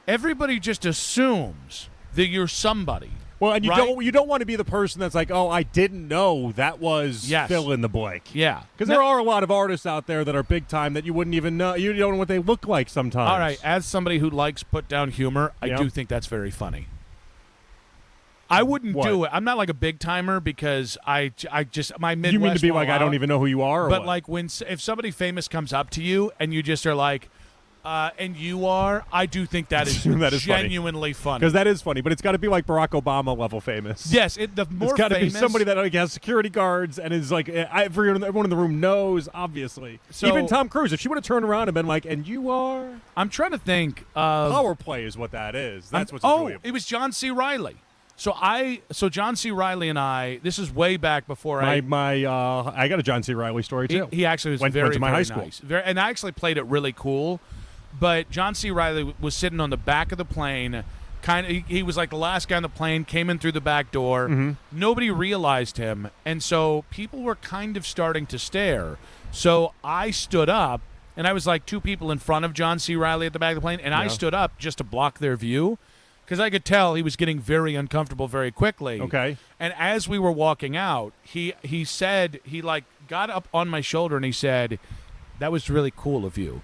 everybody just assumes that you're somebody. Well, and you don't want to be the person that's like, oh, I didn't know that was fill in the blank. Yeah. Because there are a lot of artists out there that are big time that you wouldn't even know. You don't know what they look like sometimes. All right. As somebody who likes put down humor, I do think that's very funny. I wouldn't do it. I'm not like a big timer because I just my Midwest. You mean to be like I don't even know who you are? But like if somebody famous comes up to you and you just are like, and you are, I do think that is genuinely funny. Because that is funny, but it's got to be like Barack Obama level famous. Yes, the more it's got to be famous, somebody that like has security guards and is like everyone in the room knows. Obviously, so, even Tom Cruise, if she would have turned around and been like, "And you are," I'm trying to think. Power play is what that is. That's what's enjoyable. It was John C. Reilly. So John C. Reilly and I. This is way back before I got a John C. Reilly story too. He actually was went to my high school. Nice. And I actually played it really cool. But John C. Reilly was sitting on the back of the plane. He was like the last guy on the plane. Came in through the back door. Mm-hmm. Nobody realized him, and so people were kind of starting to stare. So I stood up, and I was like 2 people in front of John C. Reilly at the back of the plane, and I stood up just to block their view. Because I could tell he was getting very uncomfortable very quickly. Okay. And as we were walking out, he said, he like got up on my shoulder and he said, "That was really cool of you."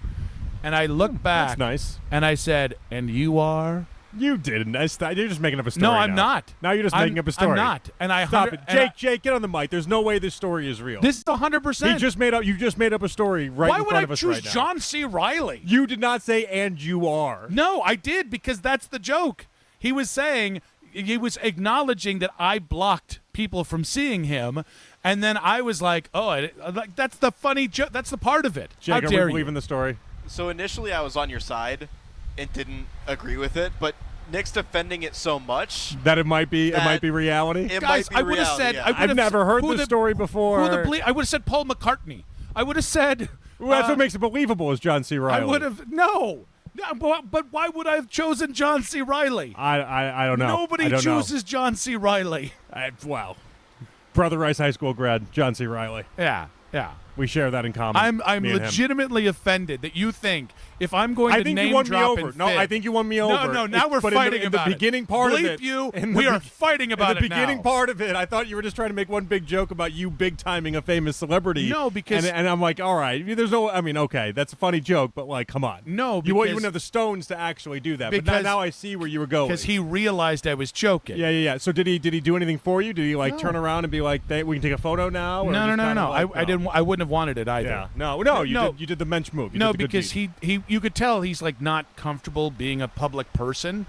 And I looked back. That's nice. And I said, "And you are?" You didn't. You're just making up a story. No, I'm not. Now you're just making up a story. I'm not. And I stop it, Jake. Get on the mic. There's no way this story is real. This is 100%. You just made up a story right in front of us right now. Why would I choose John C. Reilly? You did not say "and you are." No, I did because that's the joke. He was saying, he was acknowledging that I blocked people from seeing him, and then I was like, "Oh, like that's the funny joke. That's the part of it." Jake, How are dare we you? believing the story? So initially I was on your side and didn't agree with it, but Nick's defending it so much That it might be reality. It Guys, might be I would have reality, said, yeah. I I've never heard this story before. I would have said Paul McCartney. I would have said. Well, that's what makes it believable is John C. Riley. I would have no. But why would I have chosen John C. Riley? I don't know. Nobody I don't know. chooses John C. Riley. Wow. Brother Rice High School grad, John C. Riley. Yeah. We share that in common. I'm me and him. legitimately offended that you think if I'm going I to think name you won me drop over. and No, fit- I think you won me over. No, now we're But fighting in about the it. beginning part of Bleep it. you. in the We are be- fighting about in the it beginning now. part of it, I thought you were just trying to make one big joke about you big timing a famous celebrity. No, because- and I'm like, all right, there's no. I mean, okay, that's a funny joke, but like, come on. No, you because- wouldn't have the stones to actually do that. But Because- now I see where you were going. Because he realized I was joking. Yeah. So did he do anything for you? Did he like No. turn around and be like, we can take a photo now? Or No. just kinda like, I didn't. I wouldn't have wanted it either. Yeah. No. You did the mensch move. You No, did the good because deed. he you could tell he's like not comfortable being a public person,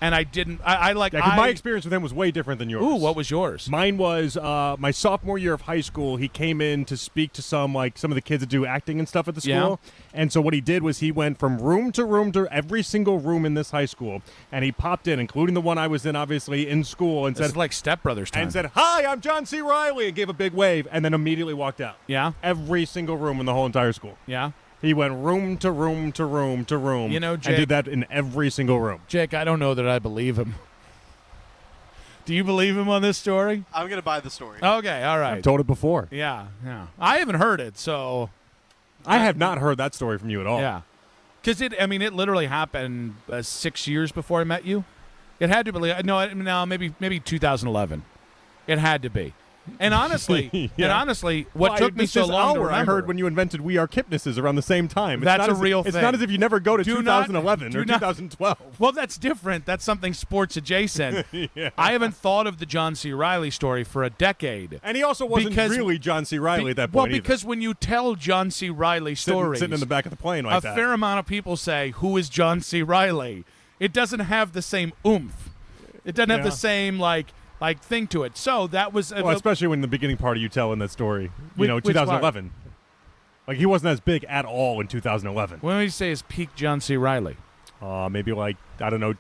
and I didn't. I like. Yeah, 'cause my experience with him was way different than yours. Ooh, what was yours? Mine was my sophomore year of high school. He came in to speak to some of the kids that do acting and stuff at the school. And so what he did was he went from room to every single room in this high school, and he popped in, including the one I was in, obviously in school, and This said is like Step Brothers time. and said, "Hi, I'm John C. Riley," and gave a big wave, and then immediately walked out. Yeah. Every single room in the whole entire school. Yeah. He went room to room to room to room. You know, and Jake- did that in every single room. Jake, I don't know that I believe him. Do you believe him on this story? I'm going to buy the story. Okay, all right. I've told it before. Yeah. I haven't heard it, so I have not heard that story from you at all. yeah. Because it literally happened 6 years before I met you. It had to be. No, maybe 2011. It had to be. And honestly, what Well, took me this so is long to our- I remember. heard when you invented We Are Kipnesses around the same time. It's That's not a as if- real It's thing. not as if you never go to Do not- 2011 or do not- 2012. Well, that's different. That's something sports adjacent. Yeah. I haven't thought of the John C. Riley story for a decade. And he also wasn't really John C. Riley at that point either. because when you tell John C. Riley stories, Sitting in the back of the plane like a that. fair amount of people say, "Who is John C. Riley?" It doesn't have the same oomph. It doesn't have the Yeah. same like thing to it. So that was Well, especially when the beginning part of you telling that story, Which 2011. Like he wasn't as big at all in 2011. When would you say is peak John C. Riley? Maybe like, I don't know,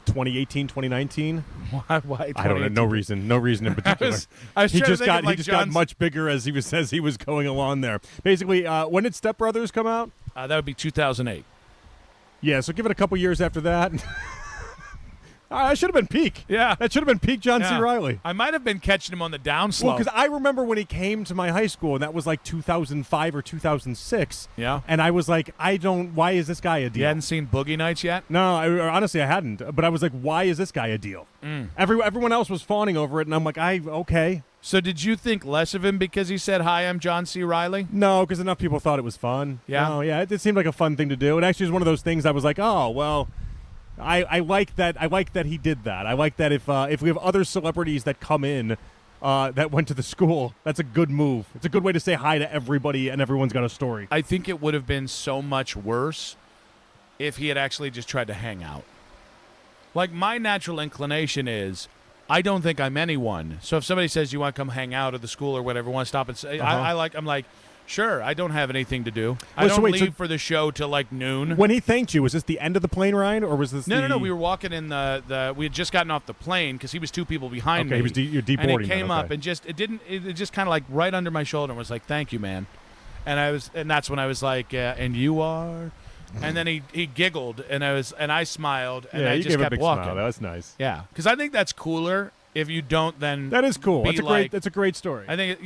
2018, 2019. Why? I don't know. No reason in particular. I was he trying to just think got of, like, he just got John's- much bigger as he was going along there. Basically, when did Step Brothers come out? That would be 2008. Yeah, so give it a couple years after that. I should have been peak. Yeah. That should have been peak John C. Yeah. Riley. I might have been catching him on the downslope. Well, because I remember when he came to my high school, and that was like 2005 or 2006. Yeah. And I was like, why is this guy a deal? You hadn't seen Boogie Nights yet? No, honestly, I hadn't. But I was like, why is this guy a deal? Everyone else was fawning over it, and I'm like, okay. So did you think less of him because he said, "Hi, I'm John C. Riley"? No, because enough people thought it was fun. Yeah? No, yeah, it seemed like a fun thing to do. It actually was one of those things I was like, oh, well, I like that. I like that he did that. I like that if we have other celebrities that come in that went to the school, that's a good move. It's a good way to say hi to everybody, and everyone's got a story. I think it would have been so much worse if he had actually just tried to hang out. Like, my natural inclination is, I don't think I'm anyone. So if somebody says, you want to come hang out at the school or whatever, want to stop and say, I'm like, sure, I don't have anything to do. I don't leave for the show till like noon. When he thanked you, was this the end of the plane ride, or was this No. We were walking in we had just gotten off the plane because he was two people behind Okay, me. you're deboarding And he then, came up okay. and it just kind of like right under my shoulder and was like, "Thank you, man." And that's when I was like, "And you are." And then he giggled and I smiled and yeah, I you just gave kept a big walking. smile. That was nice. Yeah, because I think that's cooler if you don't then. That is cool. be That's a great story. I think.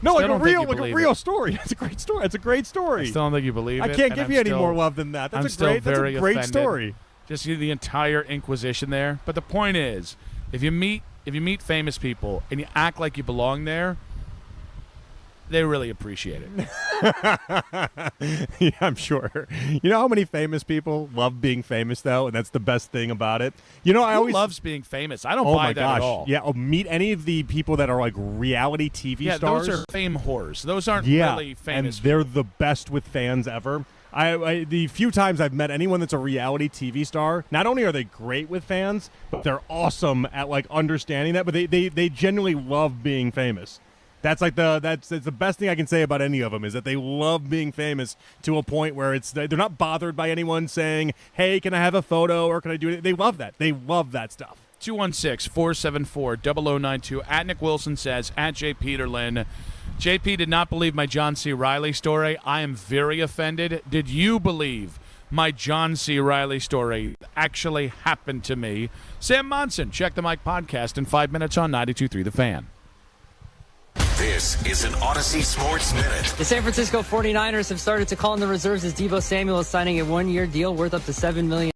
No, Still like don't a think real, you like a believe real it. story. That's a great story. It's a great story. I still don't think you believe I it. can't and give I'm you any still- more love than that. That's I'm a still great. very That's a great offended. story. Just the entire Inquisition there. But the point is, if you meet famous people and you act like you belong there, they really appreciate it. Yeah, I'm sure. You know how many famous people love being famous, though, and that's the best thing about it. You know, I Who always loves being famous? I don't oh buy my that gosh. at all. Yeah, meet any of the people that are like reality TV Yeah, stars. those are fame whores. Those aren't yeah, really famous. and they're the best with fans ever. The few times I've met anyone that's a reality TV star, not only are they great with fans, but they're awesome at like understanding that. But they genuinely love being famous. That's like that's the best thing I can say about any of them is that they love being famous to a point where they're not bothered by anyone saying, "Hey, can I have a photo?" or "Can I do it?" They love that. They love that stuff. 216-474-0092. At Nick Wilson says, at Jay Peterlin, JP did not believe my John C. Reilly story. I am very offended. Did you believe my John C. Reilly story actually happened to me? Sam Monson, Check the Mic podcast in 5 minutes on 92.3 The Fan. This is an Odyssey Sports Minute. The San Francisco 49ers have started to call in the reserves as Deebo Samuel is signing a one-year deal worth up to $7 million.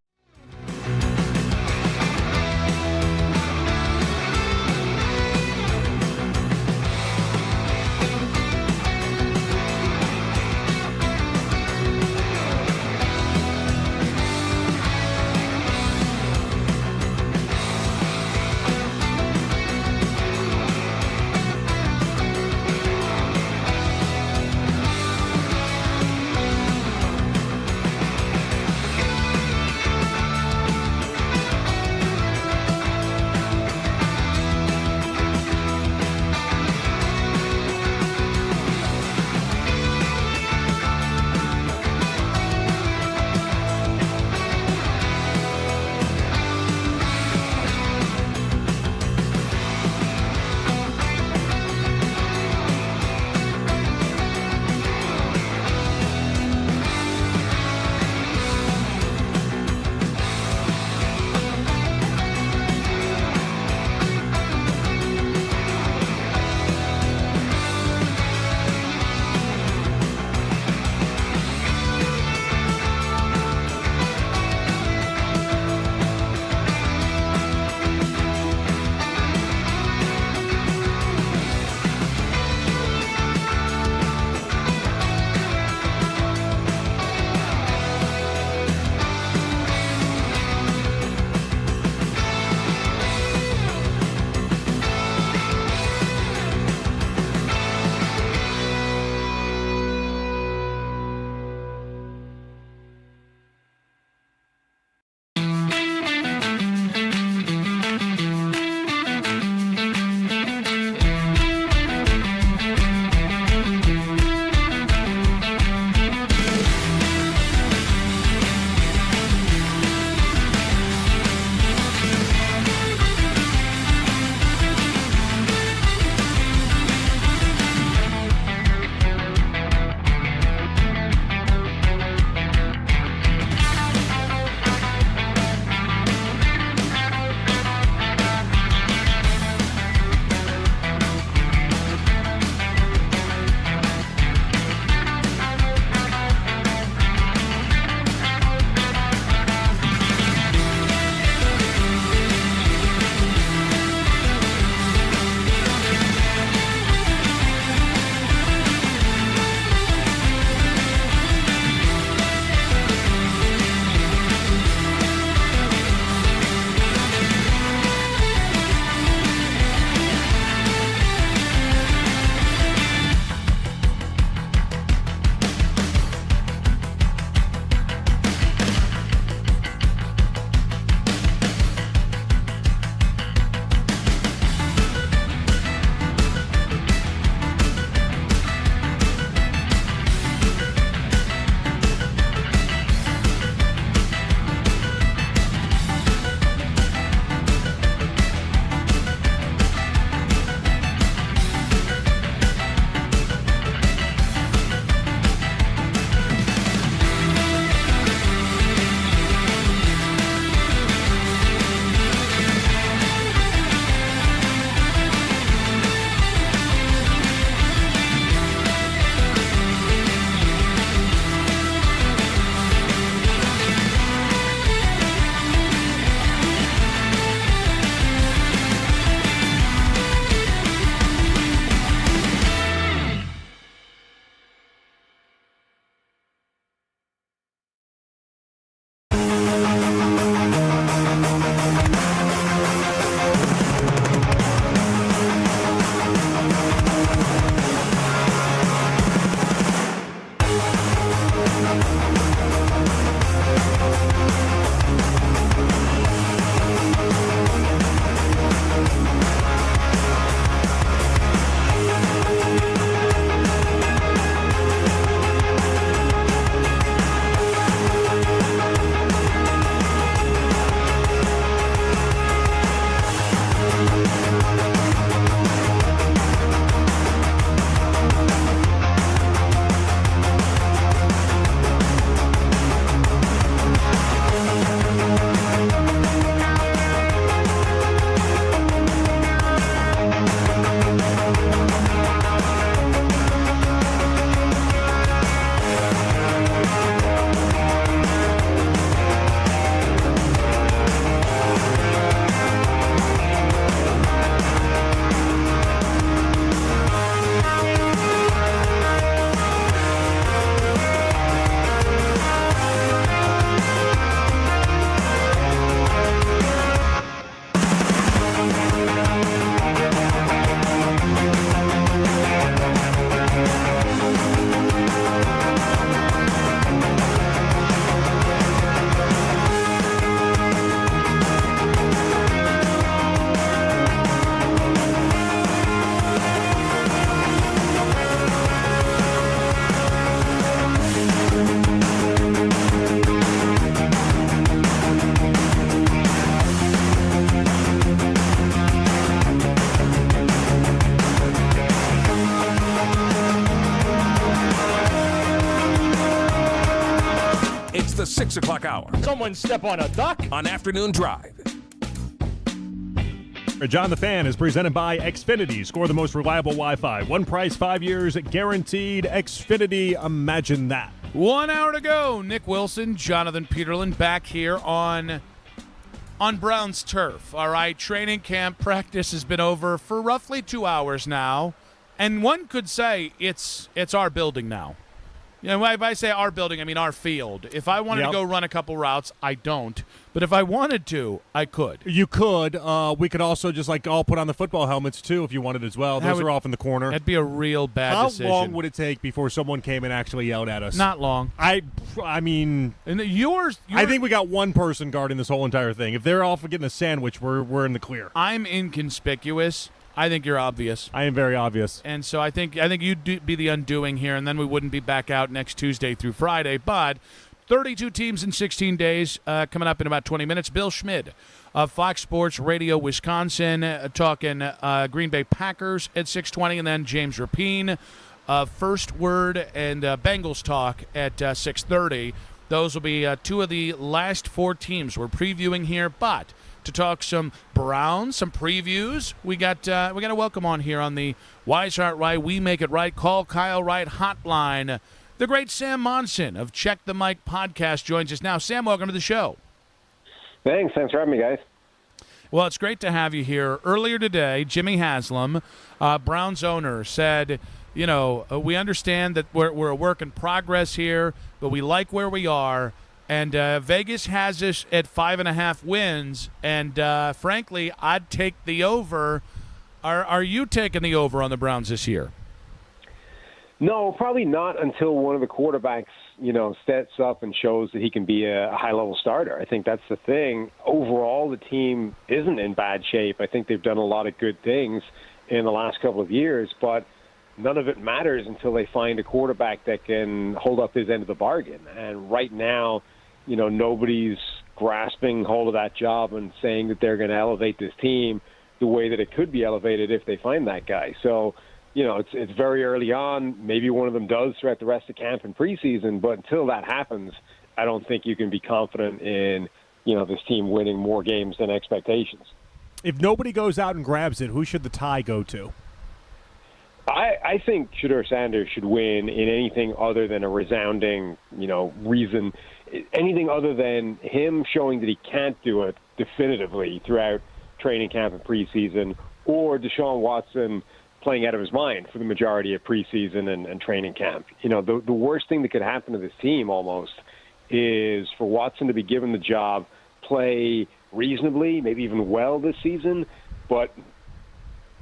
the 6 o'clock hour. Someone step on a duck? On Afternoon Drive. John the Fan is presented by Xfinity. Score the most reliable Wi-Fi. One price, 5 years, guaranteed. Xfinity, imagine that. 1 hour to go. Nick Wilson, Jonathan Peterlin back here on Browns turf. All right, training camp practice has been over for roughly 2 hours now. And one could say it's our building now. You know, if I say our building, I mean our field. If I wanted to go run a couple routes, I don't. But if I wanted to, I could. You could. We could also just all put on the football helmets too if you wanted as well. Those are off in the corner. That'd be a real bad decision. How long would it take before someone came and actually yelled at us? Not long. I mean, and yours. I think we got one person guarding this whole entire thing. If they're all for getting a sandwich, we're in the clear. I'm inconspicuous. I think you're obvious. I am very obvious. And so I think you'd be the undoing here, and then we wouldn't be back out next Tuesday through Friday. But 32 teams in 16 days coming up in about 20 minutes. Bill Schmid of Fox Sports Radio Wisconsin talking Green Bay Packers at 6:20, and then James Rapine of First Word and Bengals talk at 6:30. Those will be two of the last four teams we're previewing here, but to talk some Browns, some previews, we got a welcome on here on the Weishart Right, We Make It Right, Call Kyle Right hotline. The great Sam Monson of Check the Mic podcast joins us now. Sam, welcome to the show. Thanks for having me, guys. Well, it's great to have you here. Earlier today, Jimmy Haslam, Browns owner, said, you know, we understand that we're a work in progress here, but we like where we are. And Vegas has us at 5.5 wins, and frankly, I'd take the over. Are you taking the over on the Browns this year? No, probably not until one of the quarterbacks, sets up and shows that he can be a high-level starter. I think that's the thing. Overall, the team isn't in bad shape. I think they've done a lot of good things in the last couple of years, but none of it matters until they find a quarterback that can hold up his end of the bargain. And right now, nobody's grasping hold of that job and saying that they're going to elevate this team the way that it could be elevated if they find that guy. So, it's very early on. Maybe one of them does throughout the rest of camp and preseason, but until that happens, I don't think you can be confident in, this team winning more games than expectations. If nobody goes out and grabs it, who should the tie go to? I think Shedeur Sanders should win in anything other than a resounding, reason. Anything other than him showing that he can't do it definitively throughout training camp and preseason, or Deshaun Watson playing out of his mind for the majority of preseason and training camp. The worst thing that could happen to this team almost is for Watson to be given the job, play reasonably, maybe even well this season, but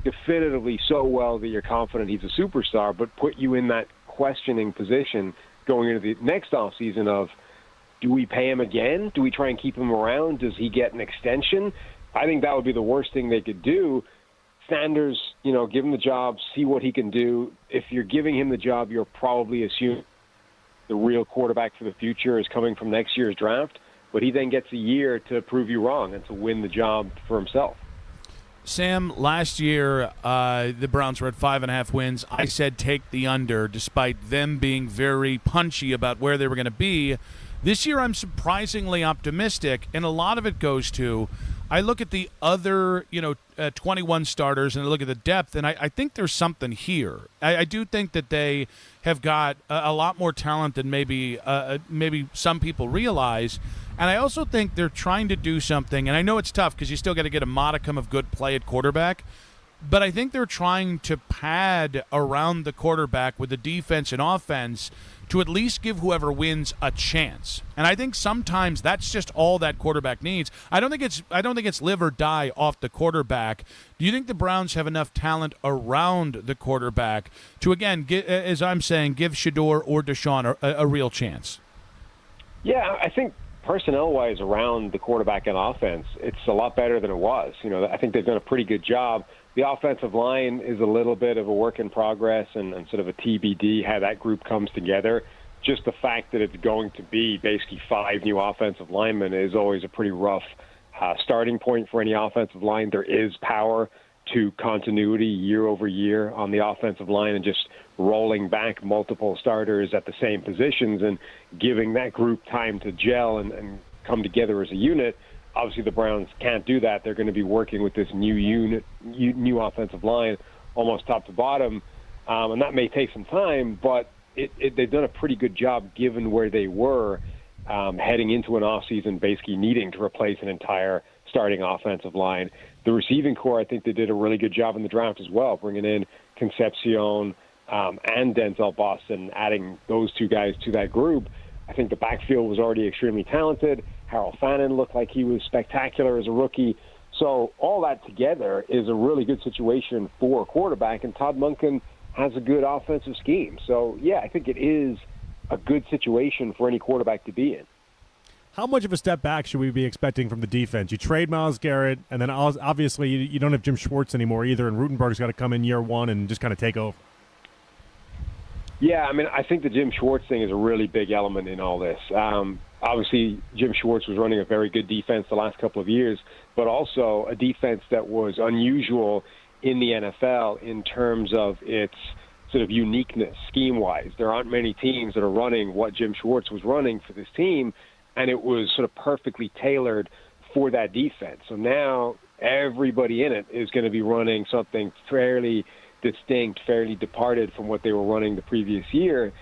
definitively so well that you're confident he's a superstar, but put you in that questioning position going into the next offseason of, do we pay him again? Do we try and keep him around? Does he get an extension? I think that would be the worst thing they could do. Sanders, give him the job, see what he can do. If you're giving him the job, you're probably assuming the real quarterback for the future is coming from next year's draft, but he then gets a year to prove you wrong and to win the job for himself. Sam, last year the Browns were at 5.5 wins. I said take the under, despite them being very punchy about where they were going to be. This year I'm surprisingly optimistic, and a lot of it goes to, I look at the other, 21 starters, and I look at the depth, and I think there's something here. I do think that they have got a lot more talent than maybe some people realize. And I also think they're trying to do something, and I know it's tough because you still got to get a modicum of good play at quarterback, but I think they're trying to pad around the quarterback with the defense and offense to at least give whoever wins a chance. And I think sometimes that's just all that quarterback needs. I don't think it's live or die off the quarterback. Do you think the Browns have enough talent around the quarterback to, again, as I'm saying, give Shedeur or Deshaun a real chance? Yeah, I think personnel-wise around the quarterback and offense, it's a lot better than it was. I think they've done a pretty good job. The offensive line is a little bit of a work in progress and sort of a TBD how that group comes together. Just the fact that it's going to be basically 5 new offensive linemen is always a pretty rough starting point for any offensive line. There is power to continuity year over year on the offensive line and just rolling back multiple starters at the same positions and giving that group time to gel and come together as a unit. Obviously, the Browns can't do that. They're going to be working with this new new offensive line, almost top to bottom, and that may take some time, but they've done a pretty good job given where they were heading into an offseason, basically needing to replace an entire starting offensive line. The receiving core, I think they did a really good job in the draft as well, bringing in Concepcion and Denzel Boston, adding those two guys to that group. I think the backfield was already extremely talented. Harold Fannin looked like he was spectacular as a rookie. So all that together is a really good situation for a quarterback, and Todd Monken has a good offensive scheme. So, yeah, I think it is a good situation for any quarterback to be in. How much of a step back should we be expecting from the defense? You trade Myles Garrett, and then obviously you don't have Jim Schwartz anymore either, and Rutenberg's got to come in year one and just kind of take over. Yeah, I mean, I think the Jim Schwartz thing is a really big element in all this. Obviously, Jim Schwartz was running a very good defense the last couple of years, but also a defense that was unusual in the NFL in terms of its sort of uniqueness scheme-wise. There aren't many teams that are running what Jim Schwartz was running for this team, and it was sort of perfectly tailored for that defense. So now everybody in it is going to be running something fairly distinct, fairly departed from what they were running the previous year.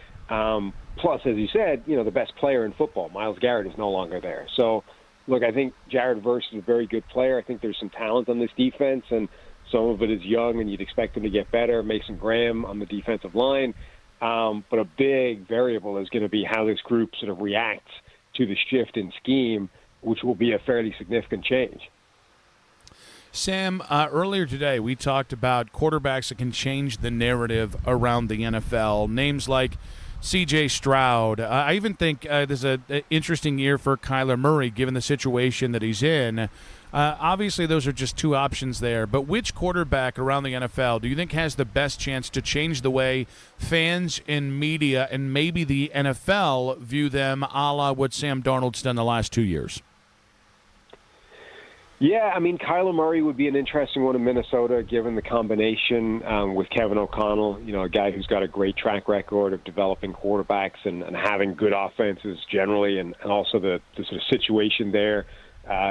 Plus, as you said, the best player in football, Myles Garrett, is no longer there. So, look, I think Jared Verse is a very good player. I think there's some talent on this defense, and some of it is young, and you'd expect him to get better. Mason Graham on the defensive line. But a big variable is going to be how this group sort of reacts to the shift in scheme, which will be a fairly significant change. Sam, earlier today we talked about quarterbacks that can change the narrative around the NFL. Names like C.J. Stroud. I even think there's an interesting year for Kyler Murray, given the situation that he's in. Obviously, those are just two options there. But which quarterback around the NFL do you think has the best chance to change the way fans and media and maybe the NFL view them, a la what Sam Darnold's done the last 2 years? Yeah, I mean, Kyler Murray would be an interesting one in Minnesota, given the combination with Kevin O'Connell, a guy who's got a great track record of developing quarterbacks and having good offenses generally, and also the sort of situation there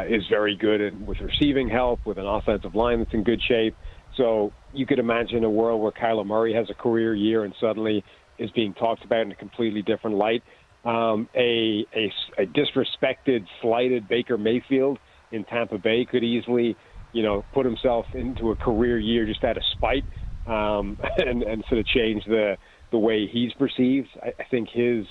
is very good with receiving help, with an offensive line that's in good shape. So you could imagine a world where Kyler Murray has a career year and suddenly is being talked about in a completely different light. A disrespected, slighted Baker Mayfield in Tampa Bay could easily, put himself into a career year just out of spite and sort of change the way he's perceived. I think he's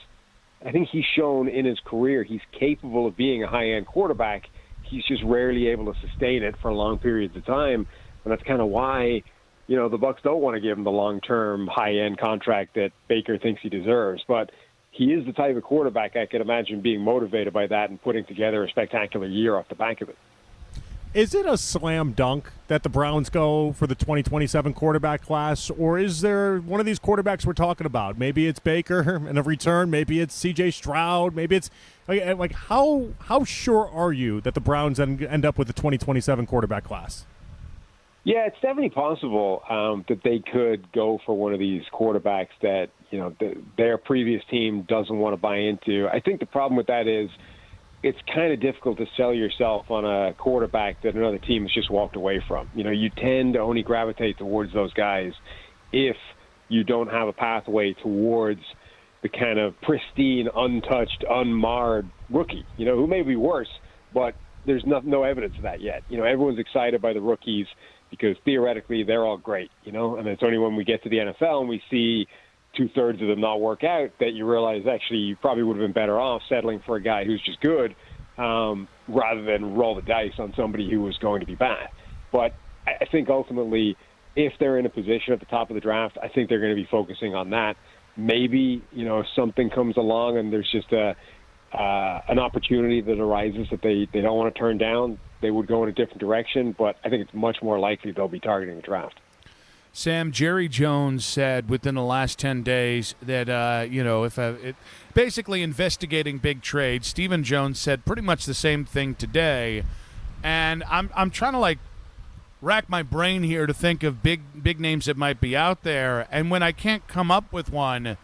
shown in his career he's capable of being a high-end quarterback. He's just rarely able to sustain it for long periods of time, and that's kind of why, the Bucs don't want to give him the long-term high-end contract that Baker thinks he deserves. But he is the type of quarterback I could imagine being motivated by that and putting together a spectacular year off the back of it. Is it a slam dunk that the Browns go for the 2027 quarterback class, or is there one of these quarterbacks we're talking about? Maybe it's Baker in a return, maybe it's C.J. Stroud, maybe it's like how sure are you that the Browns end up with the 2027 quarterback class? Yeah, it's definitely possible that they could go for one of these quarterbacks that their previous team doesn't want to buy into. I think the problem with that is it's kind of difficult to sell yourself on a quarterback that another team has just walked away from. You tend to only gravitate towards those guys if you don't have a pathway towards the kind of pristine, untouched, unmarred rookie, who may be worse, but there's no evidence of that yet. Everyone's excited by the rookies because theoretically they're all great, and it's only when we get to the NFL and we see two-thirds of them not work out that you realize actually you probably would have been better off settling for a guy who's just good rather than roll the dice on somebody who was going to be bad. But I think ultimately if they're in a position at the top of the draft, I think they're going to be focusing on that. Maybe, if something comes along and there's just an opportunity that arises that they don't want to turn down, they would go in a different direction. But I think it's much more likely they'll be targeting the draft. Sam, Jerry Jones said within the last 10 days that, basically investigating big trades. Stephen Jones said pretty much the same thing today. And I'm trying to, rack my brain here to think of big names that might be out there, and when I can't come up with one,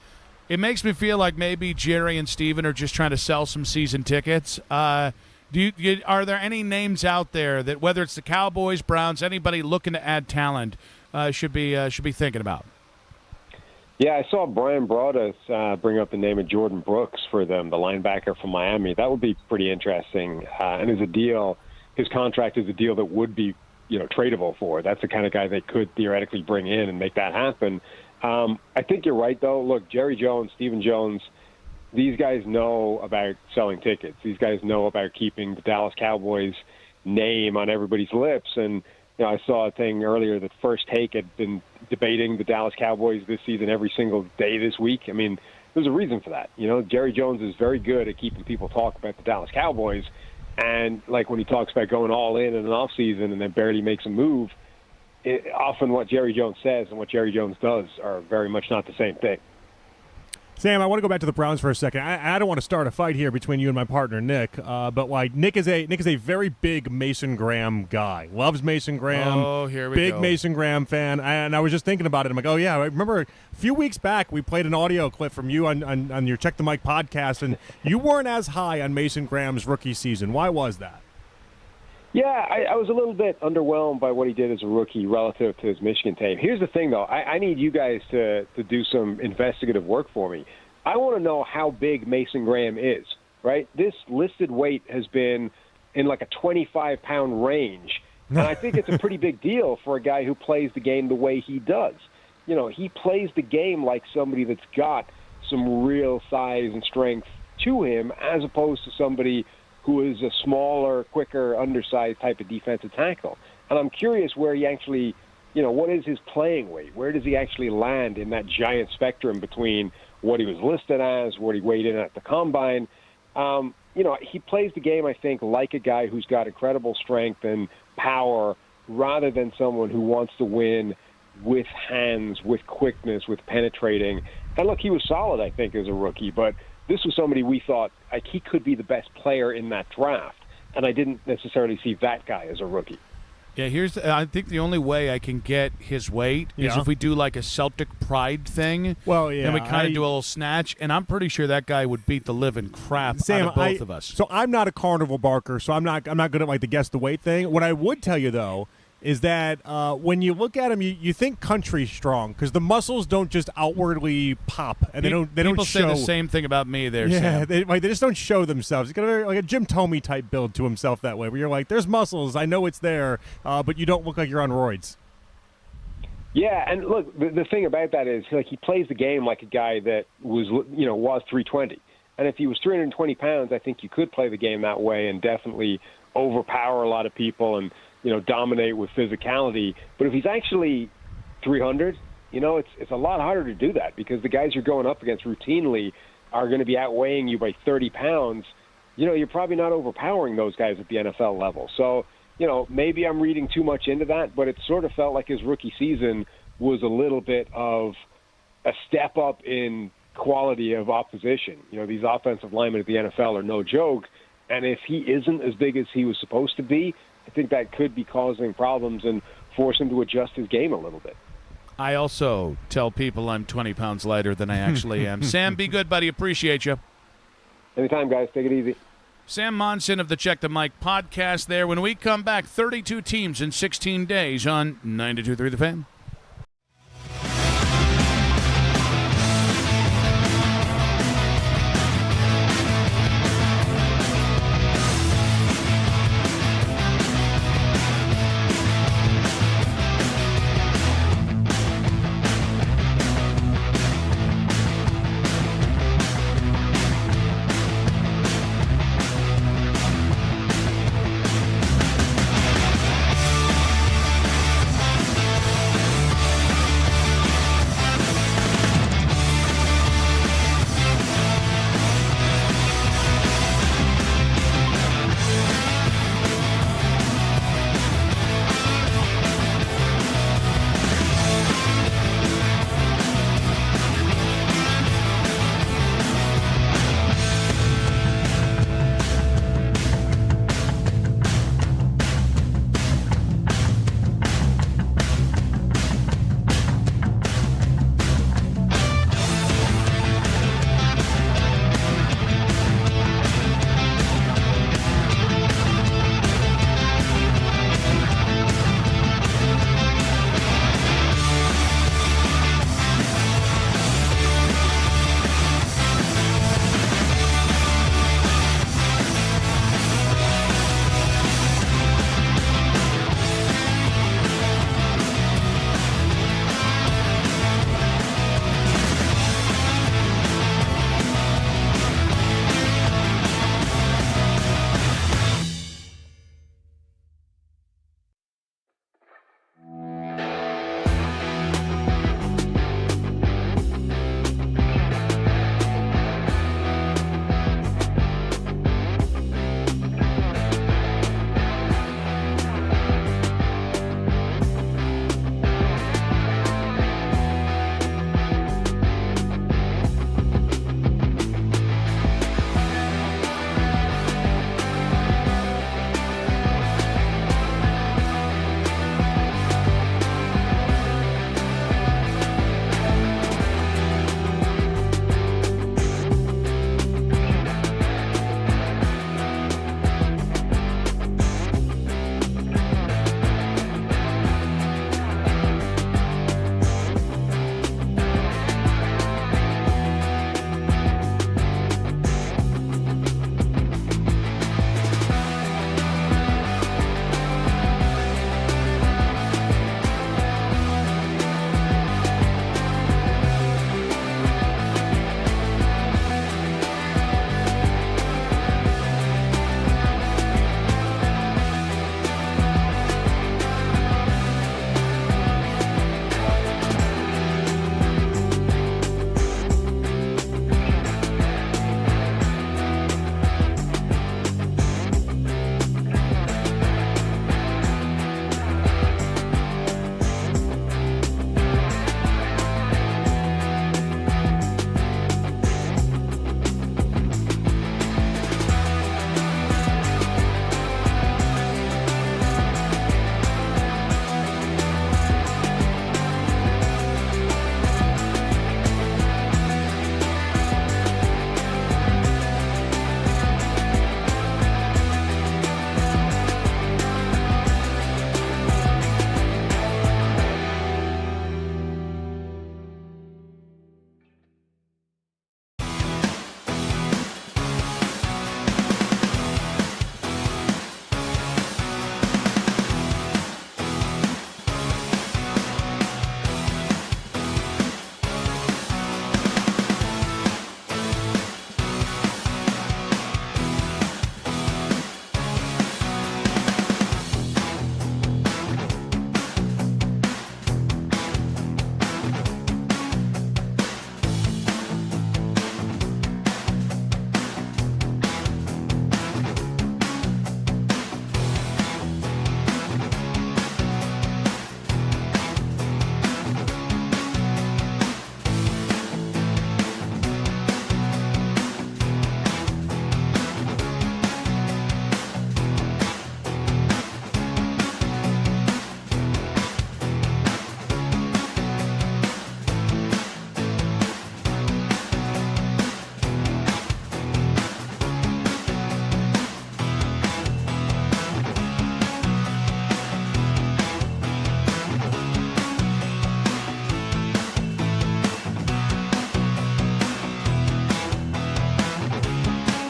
it makes me feel like maybe Jerry and Steven are just trying to sell some season tickets. Are there any names out there that, whether it's the Cowboys, Browns, anybody looking to add talent, should be thinking about? Yeah, I saw Brian Broaddus bring up the name of Jordan Brooks for them, the linebacker from Miami. That would be pretty interesting. And his contract is a deal that would be, tradable for. That's the kind of guy they could theoretically bring in and make that happen. I think you're right, though. Look, Jerry Jones, Stephen Jones, these guys know about selling tickets. These guys know about keeping the Dallas Cowboys name on everybody's lips. And, I saw a thing earlier that First Take had been debating the Dallas Cowboys this season every single day this week. I mean, there's a reason for that. Jerry Jones is very good at keeping people talk about the Dallas Cowboys. And, like, when he talks about going all in an offseason and then barely makes a move, often what Jerry Jones says and what Jerry Jones does are very much not the same thing. Sam, I want to go back to the Browns for a second. I don't want to start a fight here between you and my partner Nick, but Nick is a very big Mason Graham guy. Loves Mason Graham. Oh, here we big go. Mason Graham fan. And I was just thinking about it. I'm like, oh yeah, I remember a few weeks back we played an audio clip from you on your Check the Mic podcast, and you weren't as high on Mason Graham's rookie season. Why was that? Yeah, I was a little bit underwhelmed by what he did as a rookie relative to his Michigan tape. Here's the thing, though. I need you guys to do some investigative work for me. I want to know how big Mason Graham is, right? This listed weight has been in like a 25-pound range, and I think it's a pretty big deal for a guy who plays the game the way he does. He plays the game like somebody that's got some real size and strength to him, as opposed to somebody who is a smaller, quicker, undersized type of defensive tackle. And I'm curious where he actually, what is his playing weight? Where does he actually land in that giant spectrum between what he was listed as, what he weighed in at the combine? He plays the game, I think, like a guy who's got incredible strength and power rather than someone who wants to win with hands, with quickness, with penetrating. And look, he was solid, I think, as a rookie, but this was somebody we thought he could be the best player in that draft, and I didn't necessarily see that guy as a rookie. Yeah, I think the only way I can get his weight is if we do like a Celtic pride thing. Well, yeah. And we kind of do a little snatch, and I'm pretty sure that guy would beat the living crap out of both of us. So I'm not a carnival barker, so I'm not good at like the guess the weight thing. What I would tell you though is that when you look at him, you think country strong because the muscles don't just outwardly pop, and they don't People show. say the same thing about me there, Yeah, Sam. they just don't show themselves. He's got like a Jim Thome type build to himself that way, where you're like, there's muscles, I know it's there, but you don't look like you're on roids. Yeah, and look, the thing about that is he plays the game like a guy that was 320. And if he was 320 pounds, I think you could play the game that way and definitely overpower a lot of people and dominate with physicality. But if he's actually 300, it's a lot harder to do that because the guys you're going up against routinely are going to be outweighing you by 30 pounds. You're probably not overpowering those guys at the NFL level. So, maybe I'm reading too much into that, but it sort of felt like his rookie season was a little bit of a step up in quality of opposition. These offensive linemen at the NFL are no joke. And if he isn't as big as he was supposed to be, I think that could be causing problems and force him to adjust his game a little bit. I also tell people I'm 20 pounds lighter than I actually am. Sam, be good, buddy. Appreciate you. Anytime, guys. Take it easy. Sam Monson of the Check the Mic podcast there. When we come back, 32 teams in 16 days on 92.3 The Fan.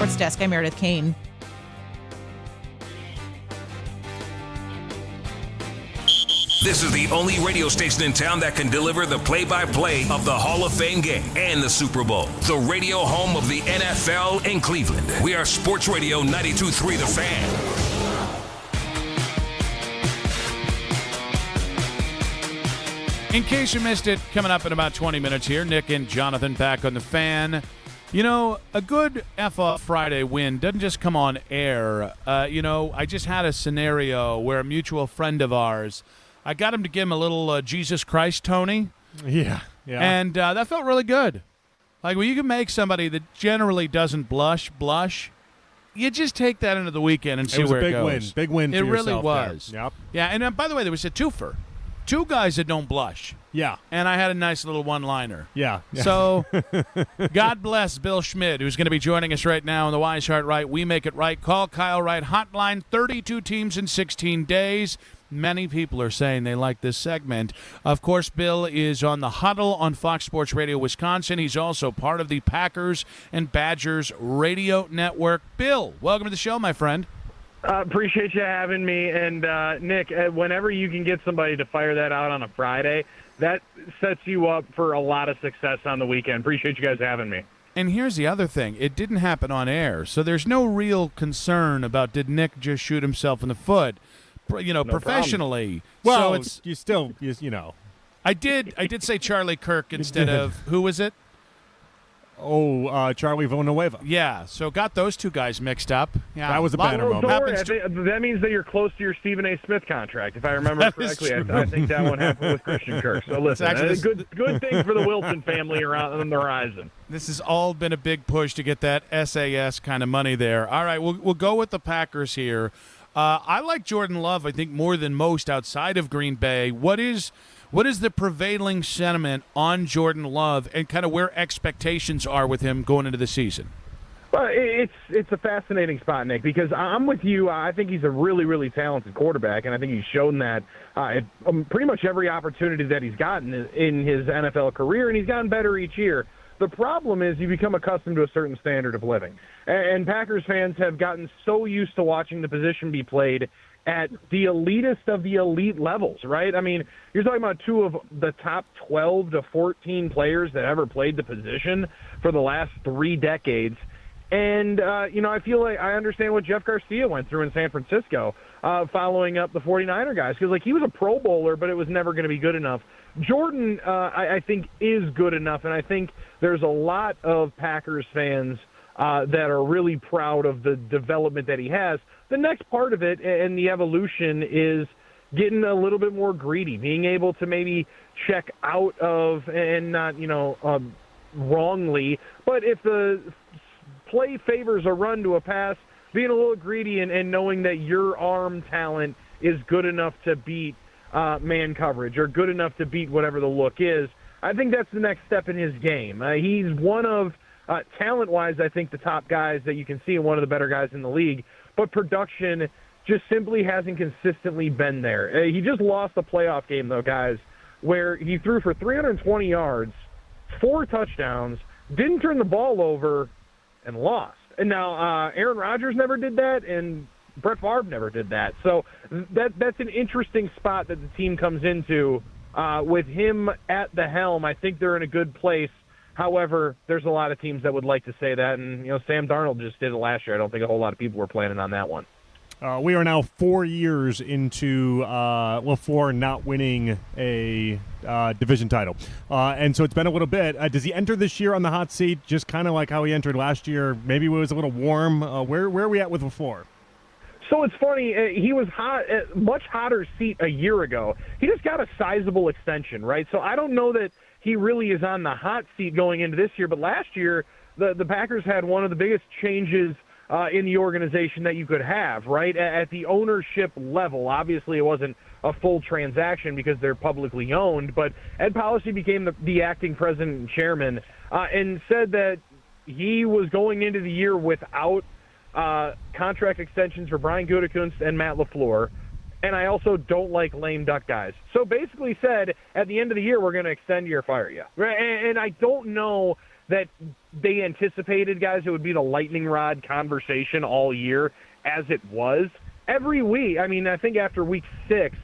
Sports Desk, I'm Meredith Kane. This is the only radio station in town that can deliver the play-by-play of the Hall of Fame game and the Super Bowl. The radio home of the NFL in Cleveland. We are Sports Radio 92.3 The Fan. In case you missed it, coming up in about 20 minutes here, Nick and Jonathan back on The Fan. You know, a good F-Off Friday win doesn't just come on air. I just had a scenario where a mutual friend of ours, I got him to give him a little Jesus Christ, Tony. Yeah. And that felt really good. Like, when you can make somebody that generally doesn't blush, you just take that into the weekend and see where it goes. Big win for It really yourself was. there. Yep. Yeah, and by the way, there was a twofer. Two guys that don't blush. Yeah. And I had a nice little one-liner. Yeah. So, God bless Bill Schmidt, who's going to be joining us right now on the Wise Heart Right, We Make It Right, Call Kyle Wright hotline, 32 teams in 16 days. Many people are saying they like this segment. Of course, Bill is on The Huddle on Fox Sports Radio Wisconsin. He's also part of the Packers and Badgers radio network. Bill, welcome to the show, my friend. Appreciate you having me. And, Nick, whenever you can get somebody to fire that out on a Friday, that sets you up for a lot of success on the weekend. Appreciate you guys having me. And here's the other thing. It didn't happen on air, so there's no real concern about did Nick just shoot himself in the foot, professionally. Well, so it's, you still, you know. I did say Charlie Kirk instead of, who was it? Charlie Villanueva. Yeah, so got those two guys mixed up. Yeah, that was a banner moment. Don't worry, that means that you're close to your Stephen A. Smith contract, if I remember correctly. I think that one happened with Christian Kirk. So listen, good thing for the Wilson family around on the horizon. This has all been a big push to get that SAS kind of money there. All right, we'll go with the Packers here. I like Jordan Love, I think, more than most outside of Green Bay. What is the prevailing sentiment on Jordan Love and kind of where expectations are with him going into the season? Well, it's a fascinating spot, Nick, because I'm with you. I think he's a really, really talented quarterback, and I think he's shown that at pretty much every opportunity that he's gotten in his NFL career, and he's gotten better each year. The problem is you become accustomed to a certain standard of living. And Packers fans have gotten so used to watching the position be played at the elitist of the elite levels, right? I mean, you're talking about two of the top 12 to 14 players that ever played the position for the last 3 decades. And, I feel like I understand what Jeff Garcia went through in San Francisco following up the 49er guys. Because, he was a Pro Bowler, but it was never going to be good enough. Jordan, I think, is good enough, and I think there's a lot of Packers fans that are really proud of the development that he has. The next part of it and the evolution is getting a little bit more greedy, being able to maybe check out of, and not, wrongly, but if the play favors a run to a pass, being a little greedy and knowing that your arm talent is good enough to beat man coverage or good enough to beat whatever the look is. I think that's the next step in his game. He's one of, talent-wise, I think the top guys that you can see and one of the better guys in the league, but production just simply hasn't consistently been there. He just lost a playoff game, though, guys, where he threw for 320 yards, 4 touchdowns, didn't turn the ball over, and lost. And now Aaron Rodgers never did that, and Brett Favre never did that. So that's an interesting spot that the team comes into. With him at the helm, I think they're in a good place. However, there's a lot of teams that would like to say that, and Sam Darnold just did it last year. I don't think a whole lot of people were planning on that one. We are now 4 years into LaFleur not winning a division title. And so it's been a little bit. Does he enter this year on the hot seat, just kind of like how he entered last year? Maybe it was a little warm. Where are we at with LaFleur? So it's funny, he was hot, much hotter seat a year ago. He just got a sizable extension, right? So I don't know that he really is on the hot seat going into this year, but last year the Packers had one of the biggest changes in the organization that you could have, right? At the ownership level. Obviously, it wasn't a full transaction because they're publicly owned, but Ed Policy became the acting president and chairman and said that he was going into the year without contract extensions for Brian Gutekunst and Matt LaFleur, and I also don't like lame duck guys. So basically said, at the end of the year, we're going to extend you or fire you. And I don't know that they anticipated, guys, it would be the lightning rod conversation all year, as it was. Every week, I mean, I think after week 6,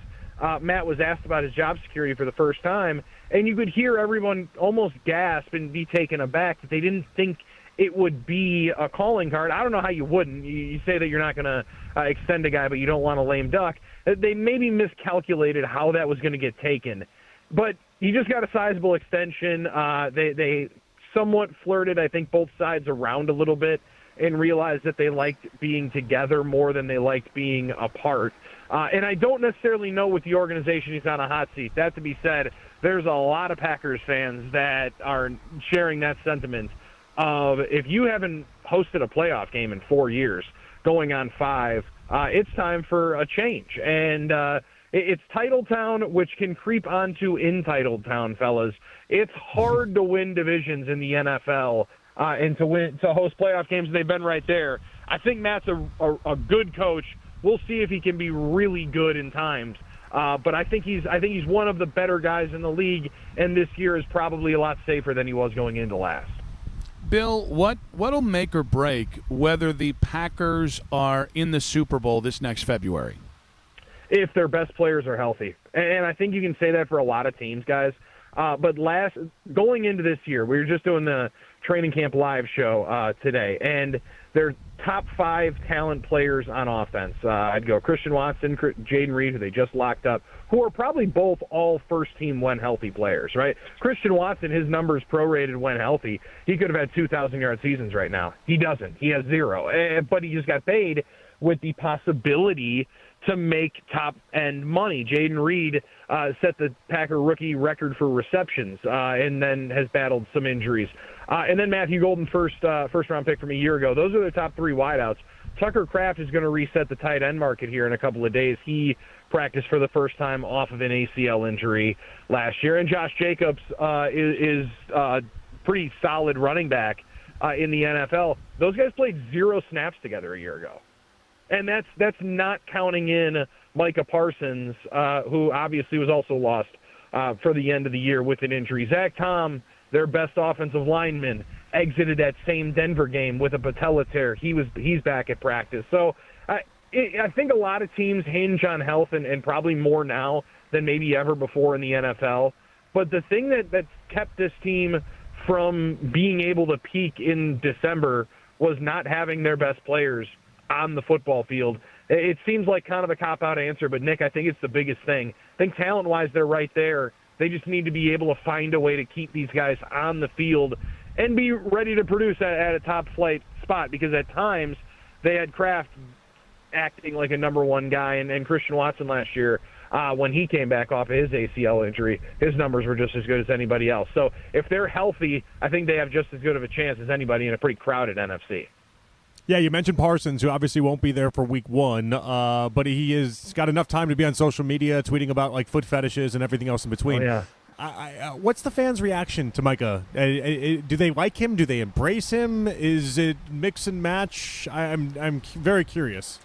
Matt was asked about his job security for the first time, and you could hear everyone almost gasp and be taken aback that they didn't think it would be a calling card. I don't know how you wouldn't. You say that you're not going to extend a guy, but you don't want a lame duck. They maybe miscalculated how that was going to get taken. But he just got a sizable extension. They somewhat flirted, I think, both sides around a little bit and realized that they liked being together more than they liked being apart. And I don't necessarily know with the organization he's on a hot seat. That to be said, there's a lot of Packers fans that are sharing that sentiment of if you haven't hosted a playoff game in 4 years, going on 5, it's time for a change. And it's Titletown, which can creep onto Entitled Town, fellas. It's hard to win divisions in the NFL and to host playoff games. They've been right there. I think Matt's a good coach. We'll see if he can be really good in times. But I think he's one of the better guys in the league, and this year is probably a lot safer than he was going into last. Bill, what'll make or break whether the Packers are in the Super Bowl this next February? If their best players are healthy. And I think you can say that for a lot of teams, guys. But going into this year, we were just doing the training camp live show today, and their top 5 talent players on offense. I'd go Christian Watson, Jaden Reed, who they just locked up, who are probably both all first-team when healthy players, right? Christian Watson, his numbers prorated when healthy. He could have had 2,000-yard seasons right now. He doesn't. He has 0. But he just got paid with the possibility to make top-end money. Jaden Reed set the Packer rookie record for receptions and then has battled some injuries. And then Matthew Golden, first-round pick from a year ago. Those are the top 3 wideouts. Tucker Kraft is going to reset the tight end market here in a couple of days. He practiced for the first time off of an ACL injury last year. And Josh Jacobs is a pretty solid running back in the NFL. Those guys played 0 snaps together a year ago. And that's not counting in Micah Parsons, who obviously was also lost for the end of the year with an injury. Zach Tom, their best offensive lineman, exited that same Denver game with a patella tear. He's back at practice. So I think a lot of teams hinge on health and probably more now than maybe ever before in the NFL. But the thing that's kept this team from being able to peak in December was not having their best players on the football field. It seems like kind of a cop-out answer, but Nick, I think it's the biggest thing. I think talent-wise, they're right there. They just need to be able to find a way to keep these guys on the field and be ready to produce at a top-flight spot, because at times they had Kraft acting like a number 1 guy, and Christian Watson last year, when he came back off of his ACL injury, his numbers were just as good as anybody else. So if they're healthy, I think they have just as good of a chance as anybody in a pretty crowded NFC. Yeah, you mentioned Parsons, who obviously won't be there for week 1, but he has got enough time to be on social media tweeting about like foot fetishes and everything else in between. Oh, yeah. What's the fans' reaction to Micah? Do they like him? Do they embrace him? Is it mix and match? I'm very curious.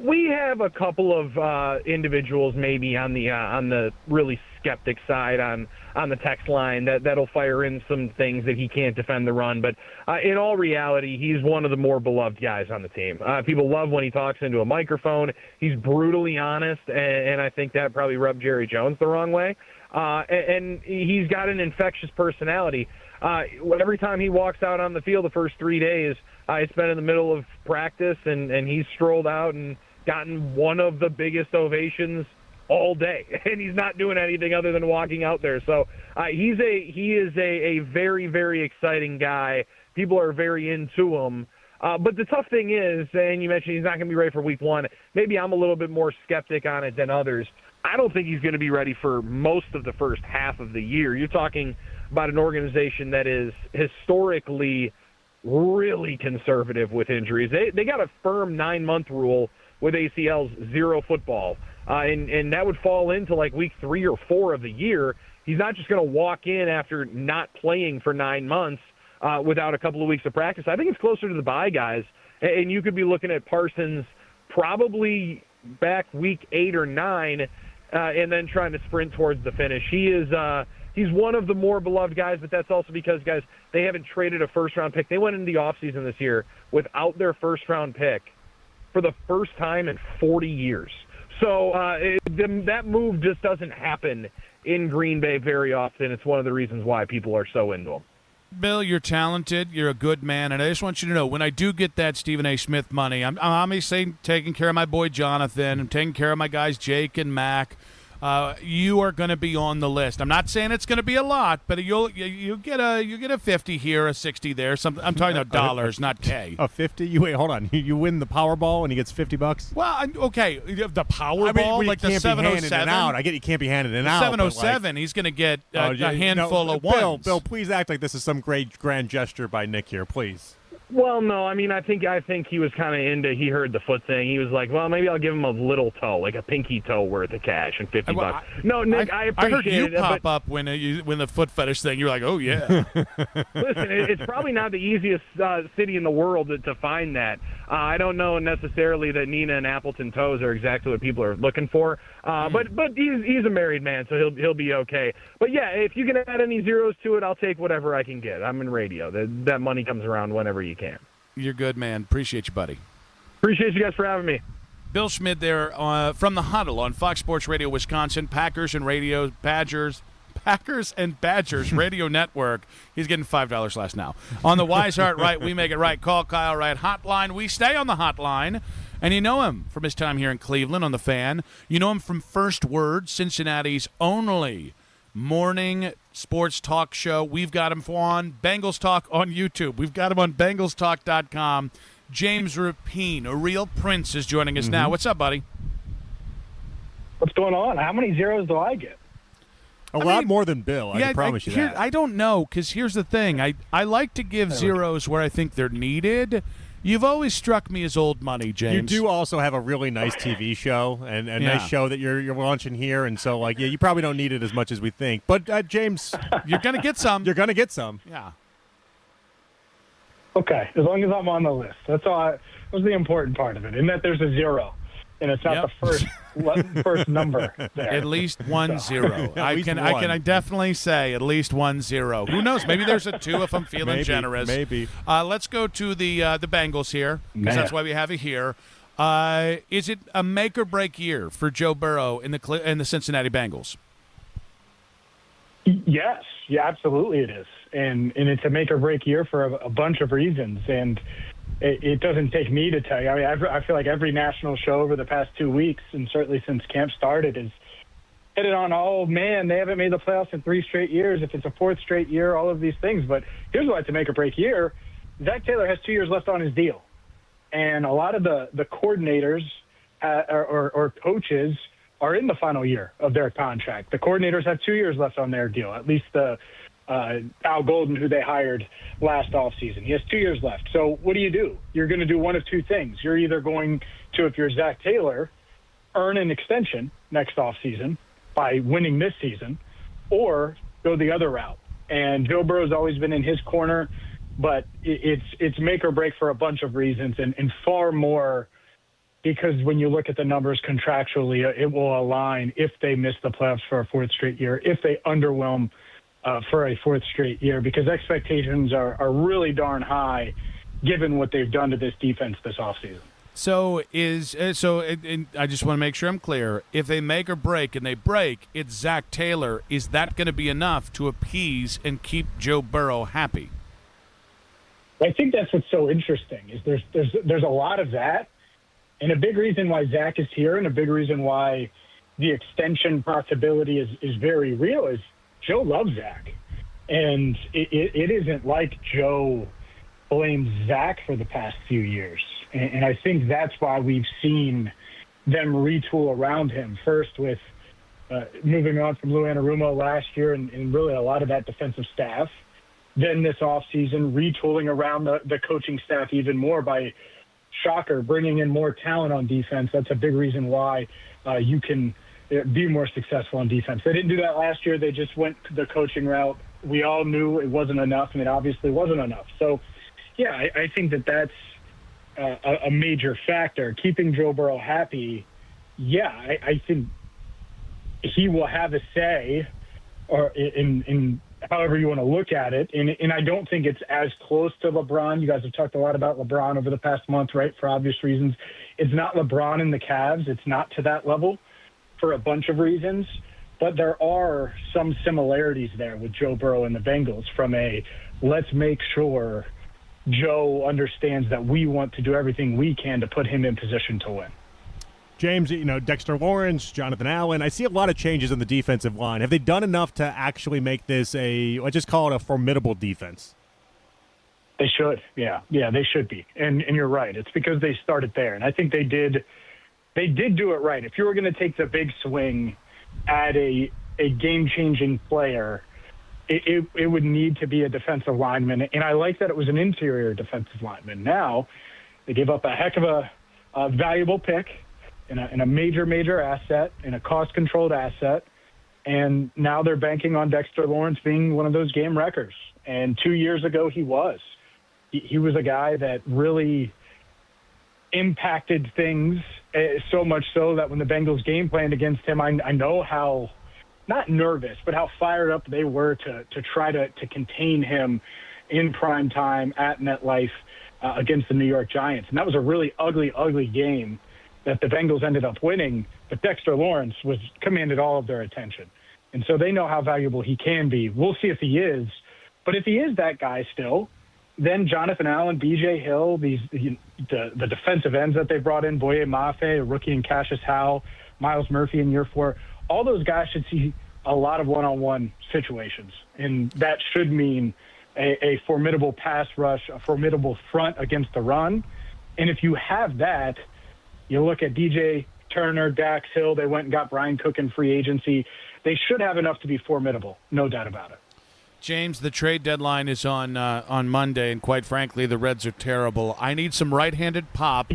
We have a couple of individuals maybe on the really skeptic side on the text line that'll fire in some things that he can't defend the run. But in all reality, he's one of the more beloved guys on the team. People love when he talks into a microphone. He's brutally honest, and I think that probably rubbed Jerry Jones the wrong way. And he's got an infectious personality. Every time he walks out on the field the first 3 days, it's been in the middle of practice, and he's strolled out and gotten one of the biggest ovations all day, and he's not doing anything other than walking out there. So he is a very, very exciting guy. People are very into him. But the tough thing is, and you mentioned he's not going to be ready for week 1. Maybe I'm a little bit more skeptic on it than others. I don't think he's going to be ready for most of the first half of the year. You're talking about an organization that is historically really conservative with injuries. They got a firm 9-month rule with ACLs, 0 football. And that would fall into like week 3 or 4 of the year. He's not just going to walk in after not playing for 9 months without a couple of weeks of practice. I think it's closer to the bye guys. And you could be looking at Parsons probably back week 8 or 9 and then trying to sprint towards the finish. He is he's one of the more beloved guys, but that's also because, guys, they haven't traded a first-round pick. They went into the offseason this year without their first-round pick for the first time in 40 years. So that move just doesn't happen in Green Bay very often. It's one of the reasons why people are so into him. Bill, you're talented. You're a good man. And I just want you to know, when I do get that Stephen A. Smith money, I'm obviously taking care of my boy Jonathan. I'm taking care of my guys Jake and Mac. You are going to be on the list. I'm not saying it's going to be a lot, but you get a 50 here, a 60 there. I'm talking about dollars, not K. A 50? You wait, hold on. You win the Powerball and he gets $50. Well, okay, the Powerball, like the 707. I get you can't be handing it out. 707, he's going to get a handful of ones. Bill, please act like this is some great grand gesture by Nick here, please. Well, no, I mean, I think he was kind of into. He heard the foot thing. He was like, well, maybe I'll give him a little toe, like a pinky toe worth of cash and $50. No, Nick, I appreciate it. I heard you pop but, up when the foot fetish thing. You're like, oh yeah. Listen, it's probably not the easiest city in the world to find that. I don't know necessarily that Nina and Appleton toes are exactly what people are looking for. But he's a married man, so he'll be okay. But yeah, if you can add any zeros to it, I'll take whatever I can get. I'm in radio. That money comes around whenever you can. You're good, man. Appreciate you, buddy. Appreciate you guys for having me. Bill Schmid there from the Huddle on Fox Sports Radio Wisconsin, Packers and Badgers Radio Network. He's getting $5 less now. On the Wise Heart Right, We Make It Right. Call Kyle Wright hotline. We stay on the hotline. And you know him from his time here in Cleveland on The Fan. You know him from First Word, Cincinnati's only morning sports talk show. We've got him on Bengals Talk on YouTube. We've got him on BengalsTalk.com. James Rapien, a real prince, is joining us now. What's up, buddy? What's going on? How many zeros do I get? A lot more than Bill, I can promise you that. I don't know, because here's the thing. I like to give zeros where I think they're needed. You've always struck me as old money, James. You do also have a really nice TV show and a nice show that you're launching here, and so you probably don't need it as much as we think. But James, you're gonna get some. You're gonna get some. Yeah. Okay, as long as I'm on the list. That's all. That was the important part of it, and that there's a zero, and it's not the first number there. At least 1 0. I can definitely say at least 1 0. Who knows? Maybe there's a 2 if I'm feeling generous. Maybe. Let's go to the Bengals here, because that's why we have it here. Is it a make or break year for Joe Burrow in the Cincinnati Bengals? Yes, yeah, absolutely it is, and it's a make or break year for a bunch of reasons, and it doesn't take me to tell you. I mean, I feel like every national show over the past 2 weeks, and certainly since camp started, is hit it on, oh, man, they haven't made the playoffs in 3 straight years. If it's a 4th straight year, all of these things. But here's why it's a make-or-break year. Zach Taylor has 2 years left on his deal. And a lot of the coordinators or coaches are in the final year of their contract. The coordinators have 2 years left on their deal, at least Al Golden, who they hired last offseason. He has 2 years left. So what do? You're going to do one of two things. You're either going to, if you're Zach Taylor, earn an extension next offseason by winning this season, or go the other route. And Joe Burrow's always been in his corner, but it's make or break for a bunch of reasons, and far more because when you look at the numbers contractually, it will align if they miss the playoffs for a 4th straight year, if they underwhelm for a 4th straight year, because expectations are really darn high given what they've done to this defense this offseason. So I just want to make sure I'm clear. If they make or break and they break, it's Zach Taylor. Is that going to be enough to appease and keep Joe Burrow happy? I think that's what's so interesting is there's a lot of that, and a big reason why Zach is here, and a big reason why the extension possibility is very real is Joe loves Zach, and it isn't like Joe blames Zach for the past few years. And I think that's why we've seen them retool around him, first with moving on from Lou Anarumo last year and really a lot of that defensive staff. Then this offseason, retooling around the coaching staff even more by, shocker, bringing in more talent on defense. That's a big reason why you can be more successful on defense. They didn't do that last year. They just went the coaching route. We all knew it wasn't enough, and it obviously wasn't enough. So, yeah, I think that's a major factor. Keeping Joe Burrow happy, yeah, I think he will have a say or in however you want to look at it. And I don't think it's as close to LeBron. You guys have talked a lot about LeBron over the past month, right? For obvious reasons. It's not LeBron and the Cavs. It's not to that level for a bunch of reasons. But there are some similarities there with Joe Burrow and the Bengals from let's make sure Joe understands that we want to do everything we can to put him in position to win. James, Dexter Lawrence, Jonathan Allen, I see a lot of changes in the defensive line. Have they done enough to actually make this let's just call it a formidable defense? They should, yeah, they should be. And you're right. It's because they started there. And I think they did do it right. If you were going to take the big swing at a game-changing player, it would need to be a defensive lineman. And I like that it was an interior defensive lineman. Now, they gave up a heck of a valuable pick and a major asset and a cost-controlled asset. And now they're banking on Dexter Lawrence being one of those game wreckers. And 2 years ago, he was. He was a guy that really impacted things so much so that when the Bengals game planned against him, I know how, not nervous, but how fired up they were to try to contain him in prime time at MetLife against the New York Giants. And that was a really ugly game that the Bengals ended up winning, but Dexter Lawrence commanded all of their attention. And so they know how valuable he can be. We'll see if he is. But if he is that guy still, then Jonathan Allen, B.J. Hill, the defensive ends that they brought in, Boye Mafe, a rookie in Cassius Howe, Miles Murphy in year 4, all those guys should see a lot of one-on-one situations. And that should mean a formidable pass rush, a formidable front against the run. And if you have that, you look at DJ Turner, Dax Hill, they went and got Brian Cook in free agency. They should have enough to be formidable, no doubt about it. James, the trade deadline is on Monday, and quite frankly, the Reds are terrible. I need some right-handed pop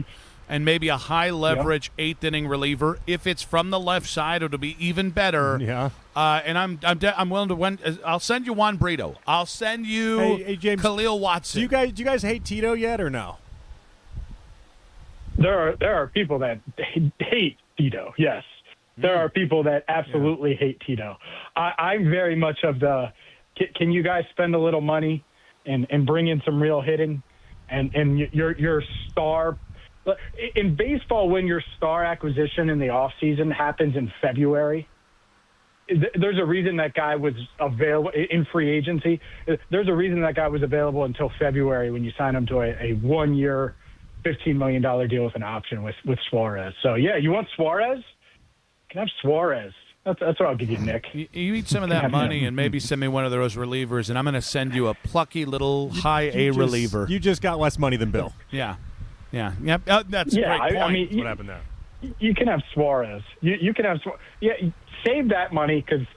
and maybe a high-leverage eighth-inning reliever. If it's from the left side, it'll be even better. Yeah. And I'm willing to. I'll send you Juan Brito. I'll send you hey, James, Khalil Watson. Do you guys hate Tito yet or no? There are people that hate Tito. Yes, there are people that absolutely hate Tito. I'm very much of the. Can you guys spend a little money and bring in some real hitting, and your star in baseball, when your star acquisition in the offseason happens in February, there's a reason that guy was available in free agency. There's a reason that guy was available until February when you sign him to a 1 year, $15 million deal with an option with Suarez. So yeah, you want Suarez? You can have Suarez. That's what I'll give you, Nick. You eat some of that money and maybe send me one of those relievers, and I'm going to send you a plucky little high A reliever. You just got less money than Bill. Yeah. Yep. That's a great point. I mean, what happened there? You can have Suarez. You can have save that money because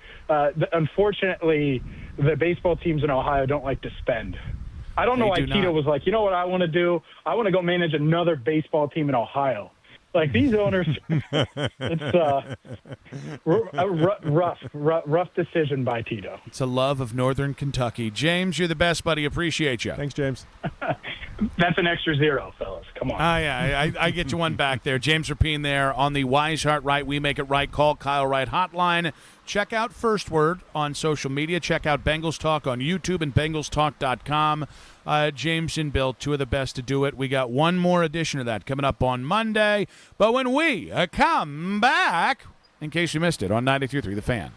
unfortunately the baseball teams in Ohio don't like to spend. I don't know why Tito was like, you know what I want to do? I want to go manage another baseball team in Ohio. Like these owners, it's a rough decision by Tito. It's a love of Northern Kentucky. James, you're the best, buddy. Appreciate you. Thanks, James. That's an extra zero, fellas. Come on. Yeah, I get you one back there. James Rapien there on the Weishart Right, We Make It Right, Call Kyle Wright hotline. Check out First Word on social media. Check out Bengals Talk on YouTube and BengalsTalk.com. James and Bill, two of the best to do it. We got one more edition of that coming up on Monday. But when we come back, in case you missed it, on 92.3 The Fan.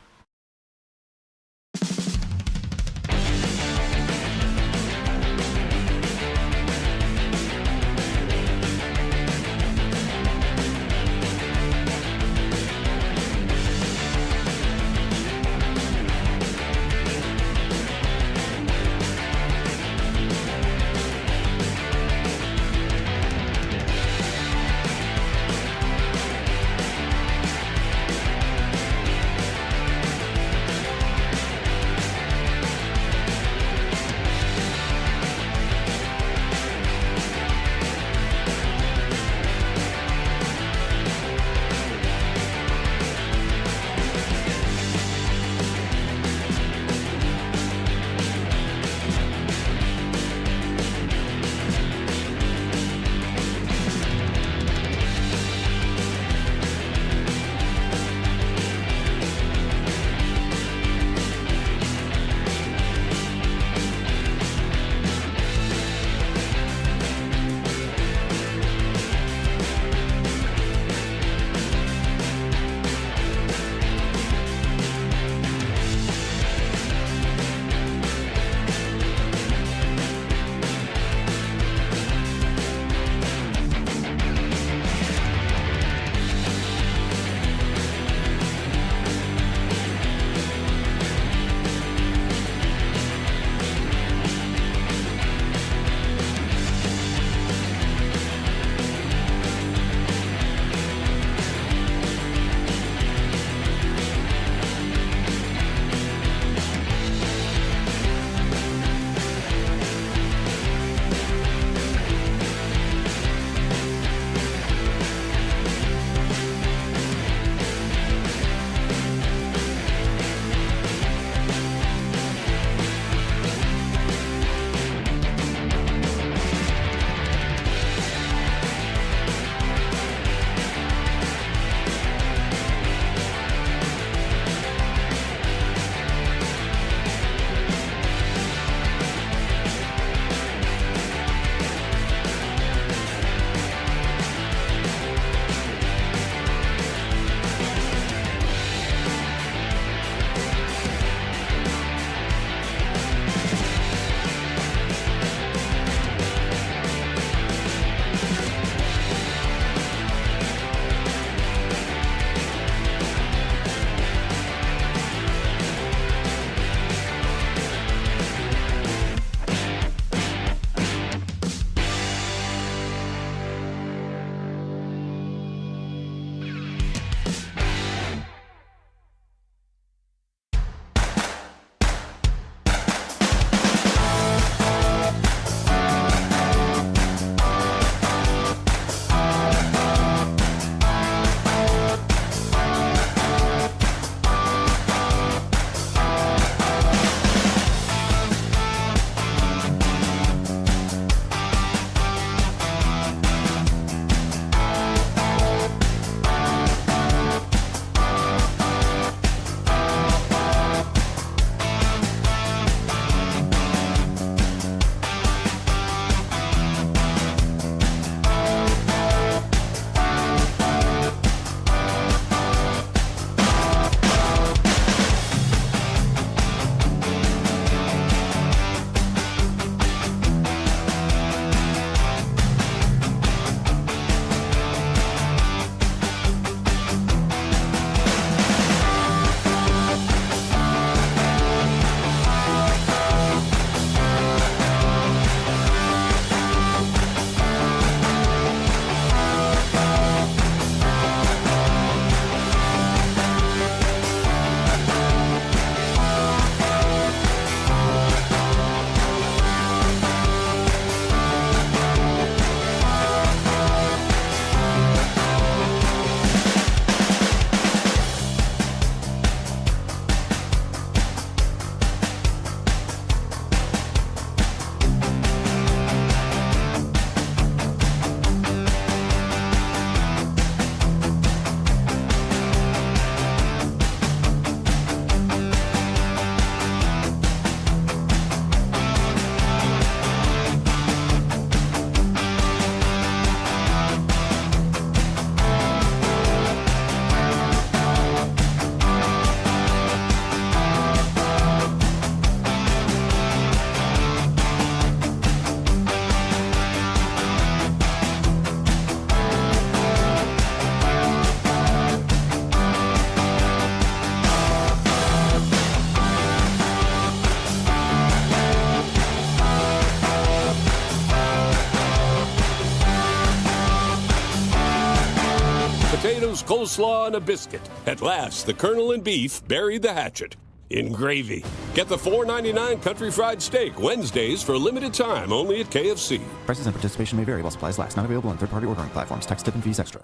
potatoes, coleslaw, and a biscuit. At last, the Colonel and beef buried the hatchet in gravy. Get the $4.99 country fried steak Wednesdays for a limited time only at KFC. Prices and participation may vary while supplies last. Not available on third-party ordering platforms. Tax, tip, and fees extra.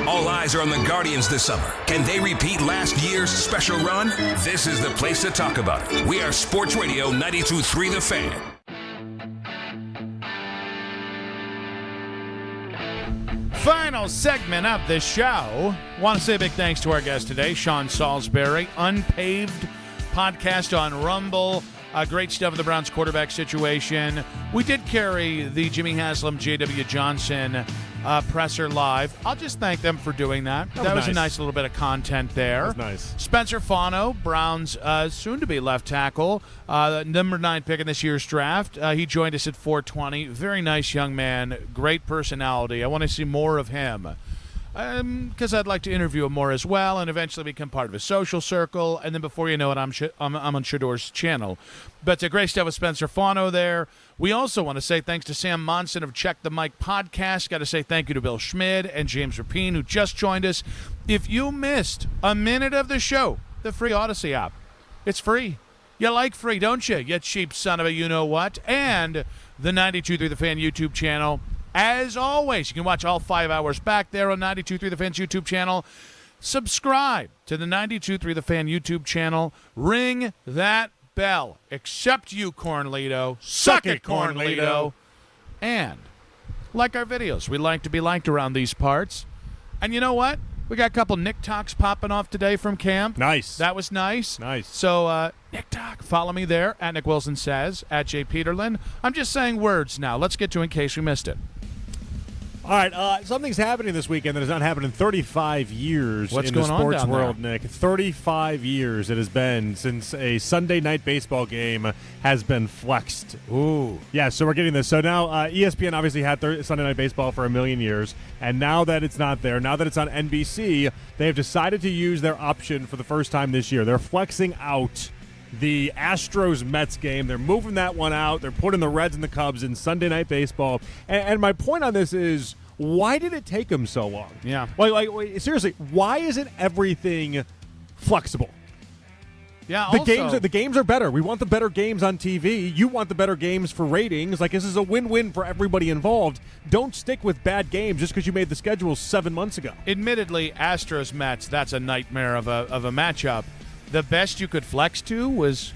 All eyes are on the Guardians this summer. Can they repeat last year's special run? This is the place to talk about it. We are Sports Radio 92.3 The Fan. Final segment of the show. Want to say a big thanks to our guest today, Sean Salisbury. Unpaved podcast on Rumble. Great stuff in the Browns quarterback situation. We did carry the Jimmy Haslam, J.W. Johnson presser live. I'll just thank them for doing that. That was a nice little bit of content there. That was nice. Spencer Fano, Browns soon-to-be left tackle, number 9 pick in this year's draft. He joined us at 4:20. Very nice young man, great personality. I want to see more of him because I'd like to interview him more as well and eventually become part of his social circle. And then before you know it, I'm on Shador's channel. But great stuff with Spencer Fano there. We also want to say thanks to Sam Monson of Check the Mic podcast. Got to say thank you to Bill Schmid and James Rapine, who just joined us. If you missed a minute of the show, the free Odyssey app, it's free. You like free, don't you? You cheap son of a you-know-what. And the 92.3 The Fan YouTube channel. As always, you can watch all 5 hours back there on 92.3 The Fan's YouTube channel. Subscribe to the 92.3 The Fan YouTube channel. Ring that bell. Except you, Cornlito. Suck it, Cornlito. And like our videos. We like to be liked around these parts. And you know what? We got a couple Nick Talks popping off today from camp. Nice. That was nice. Nice. So, Nick Talk, follow me there, at Nick Wilson Says, at Jay Peterlin. I'm just saying words now. Let's get to In Case We Missed It. All right, something's happening this weekend that has not happened in 35 years What's in going the on sports down world, there? Nick. 35 years it has been since a Sunday night baseball game has been flexed. Ooh. Yeah, so we're getting this. So now ESPN obviously had Sunday night baseball for a million years, and now that it's not there, now that it's on NBC, they have decided to use their option for the first time this year. They're flexing out the Astros-Mets game. They're moving that one out. They're putting the Reds and the Cubs in Sunday night baseball. And my point on this is, why did it take them so long? Yeah. Like, seriously, why isn't everything flexible? Yeah, The games are better. We want the better games on TV. You want the better games for ratings. Like, this is a win-win for everybody involved. Don't stick with bad games just because you made the schedule 7 months ago. Admittedly, Astros-Mets, that's a nightmare of a matchup. The best you could flex to was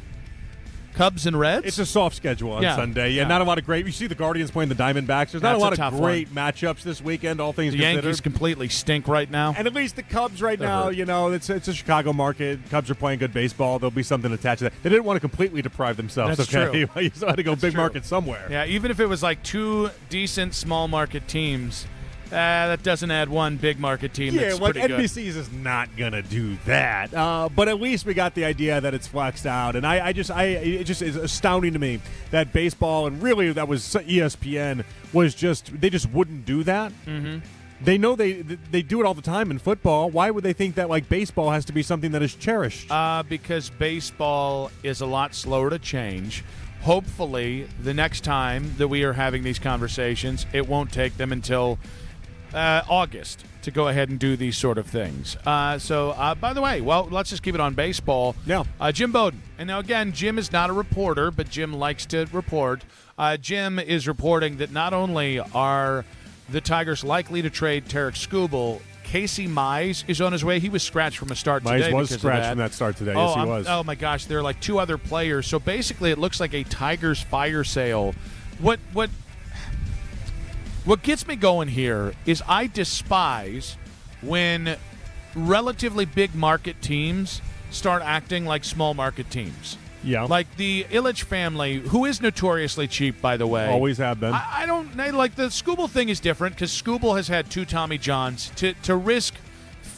Cubs and Reds. It's a soft schedule on Sunday. Yeah, not a lot of great. You see the Guardians playing the Diamondbacks. There's not a lot of great matchups this weekend, all things considered. The Yankees completely stink right now. And at least the Cubs right now, you know, it's a Chicago market. Cubs are playing good baseball. There'll be something attached to that. They didn't want to completely deprive themselves. That's okay? true. You still had to go big market somewhere. Yeah, even if it was like 2 decent small market teams, that doesn't add one big market team. Yeah, that's well, pretty good. NBC's is not going to do that. But at least we got the idea that it's flexed out. And it just is astounding to me that baseball, and really that was ESPN, they just wouldn't do that. Mm-hmm. They know they do it all the time in football. Why would they think that, like, baseball has to be something that is cherished? Because baseball is a lot slower to change. Hopefully, the next time that we are having these conversations, it won't take them until August to go ahead and do these sort of things. By the way, let's just keep it on baseball. Yeah. Jim Bowden. And now, again, Jim is not a reporter, but Jim likes to report. Jim is reporting that not only are the Tigers likely to trade Tarek Skubal, Casey Mize is on his way. He was scratched from a start today. Mize was scratched from that start today. Yes, he was. Oh, my gosh. There are like 2 other players. So basically, it looks like a Tigers fire sale. What gets me going here is I despise when relatively big market teams start acting like small market teams. Yeah. Like the Illich family, who is notoriously cheap, by the way. Always have been. I don't like the Skubal thing is different because Skubal has had 2 Tommy Johns. To risk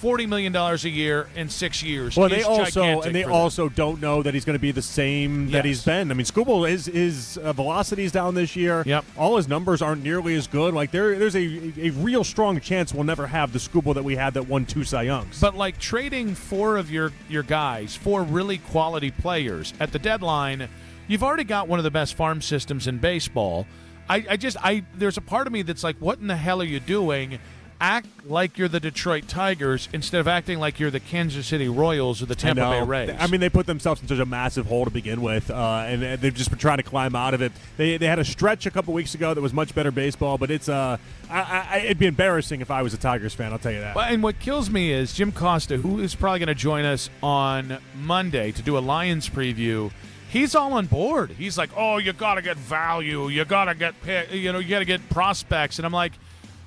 $40 million a year in 6 years. Well, they also don't know that he's going to be the same that he's been. I mean, Skubal, his velocity's down this year. Yep. All his numbers aren't nearly as good. Like there's a real strong chance we'll never have the Skubal that we had that won 2 Cy Youngs. But like trading 4 of your guys, 4 really quality players at the deadline, you've already got one of the best farm systems in baseball. There's a part of me that's like, what in the hell are you doing? act like you're the Detroit Tigers instead of acting like you're the Kansas City Royals or the Tampa Bay Rays. I mean, they put themselves in such a massive hole to begin with, and they've just been trying to climb out of it. They had a stretch a couple weeks ago that was much better baseball, but it's it'd be embarrassing if I was a Tigers fan, I'll tell you that. Well, and what kills me is Jim Costa, who is probably going to join us on Monday to do a Lions preview. He's all on board. He's like, "Oh, you got to get value. You got to get you got to get prospects." And I'm like,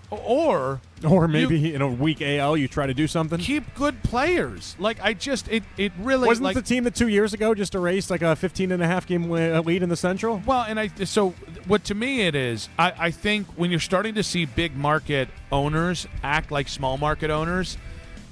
or maybe in a weak AL you try to do something. Keep good players. Like it really wasn't the team that 2 years ago just erased like a 15.5 game lead in the Central. Well, and so what to me it is. I think when you're starting to see big market owners act like small market owners,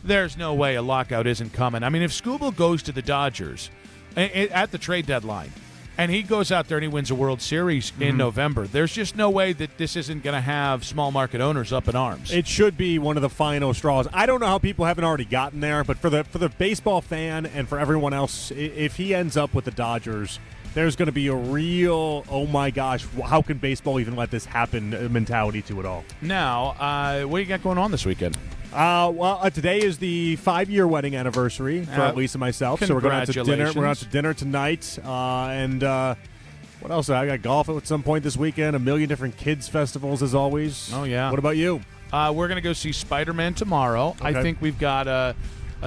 there's no way a lockout isn't coming. I mean, if Skubal goes to the Dodgers at the trade deadline, and he goes out there and he wins a World Series in November, there's just no way that this isn't going to have small market owners up in arms. It should be one of the final straws. I don't know how people haven't already gotten there, but for the baseball fan and for everyone else, if he ends up with the Dodgers, there's going to be a real, oh my gosh, how can baseball even let this happen mentality to it all. Now, what do you got going on this weekend? Today is the 5-year wedding anniversary for Lisa and myself. So we're going out to dinner. We're out to dinner tonight. And what else? I got golf at some point this weekend. A million different kids festivals as always. Oh yeah. What about you? We're going to go see Spider-Man tomorrow. Okay. I think we've got a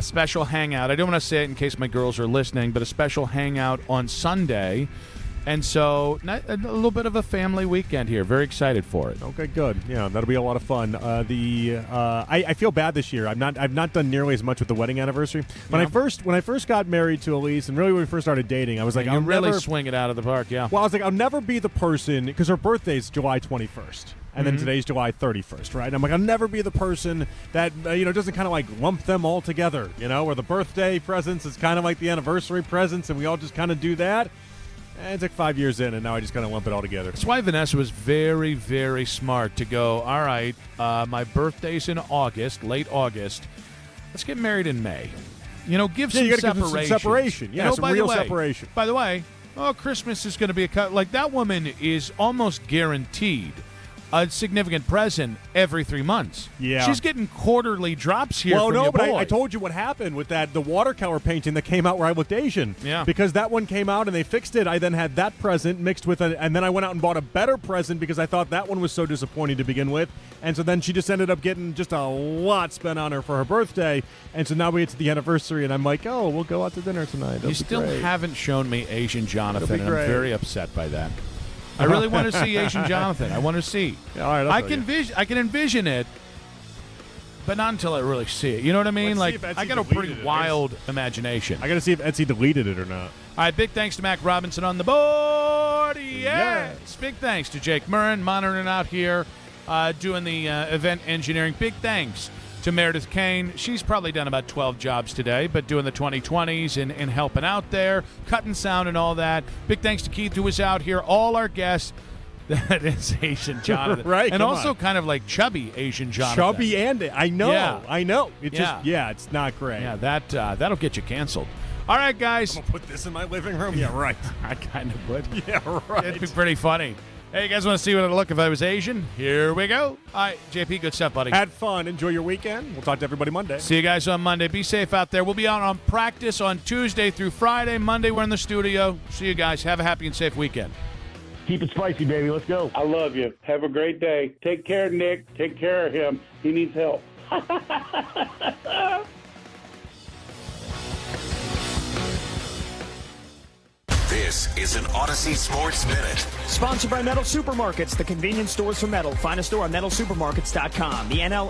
special hangout. I don't want to say it in case my girls are listening, but a special hangout on Sunday. And so, a little bit of a family weekend here. Very excited for it. Okay, good. Yeah, that'll be a lot of fun. I feel bad this year. I've not done nearly as much with the wedding anniversary. When I first got married to Elise, and really when we first started dating, I was like, I'll really swing it out of the park. Yeah. Well, I was like, I'll never be the person because her birthday's July 21st. And then today's July 31st, right? And I'm like, I'll never be the person that, doesn't kind of like lump them all together, where the birthday presents is kind of like the anniversary presents, and we all just kind of do that. And it took 5 years in, and now I just kind of lump it all together. That's why Vanessa was very, very smart to go, all right, my birthday's in August, late August. Let's get married in May. Give some separation. Give some separation. Yeah, some real separation. By the way, Christmas is going to be like that woman is almost guaranteed a significant present every 3 months. Yeah. She's getting quarterly drops here. Well, from no, your but boy. I told you what happened with the watercolor painting that came out where I looked Asian. Yeah. Because that one came out and they fixed it. I then had that present mixed with and then I went out and bought a better present because I thought that one was so disappointing to begin with. And so then she just ended up getting just a lot spent on her for her birthday. And so now we get to the anniversary and I'm like, oh, we'll go out to dinner tonight. You still haven't shown me Asian Jonathan, and I'm great. very upset by that. I really want to see Asian Jonathan. I want to see. Yeah, all right, I can envision it, but not until I really see it. You know what I mean? Let's Like I got a pretty wild imagination. I got to see if Etsy deleted it or not. All right, big thanks to Mac Robinson on the board. Yes. Big thanks to Jake Murren monitoring out here, doing the event engineering. Big thanks to Meredith Kane. She's probably done about 12 jobs today, but doing the 2020s and helping out there, cutting sound and all that. Big thanks to Keith, who was out here. All our guests. That is Asian Jonathan. Right. And also kind of like chubby Asian Jonathan. Chubby and I know. Yeah. I know. It Yeah. just, it's not great. Yeah, that'll get you canceled. All right, guys. I'm going to put this in my living room? Yeah, right. I kind of would. Yeah, right. It'd be pretty funny. Hey, you guys want to see what it'd look if I was Asian? Here we go. All right, JP, good stuff, buddy. Had fun. Enjoy your weekend. We'll talk to everybody Monday. See you guys on Monday. Be safe out there. We'll be out on practice on Tuesday through Friday. Monday, we're in the studio. See you guys. Have a happy and safe weekend. Keep it spicy, baby. Let's go. I love you. Have a great day. Take care, Nick. Take care of him. He needs help. This is an Odyssey Sports Minute. Sponsored by Metal Supermarkets, the convenience stores for metal. Find a store at metalsupermarkets.com. The NL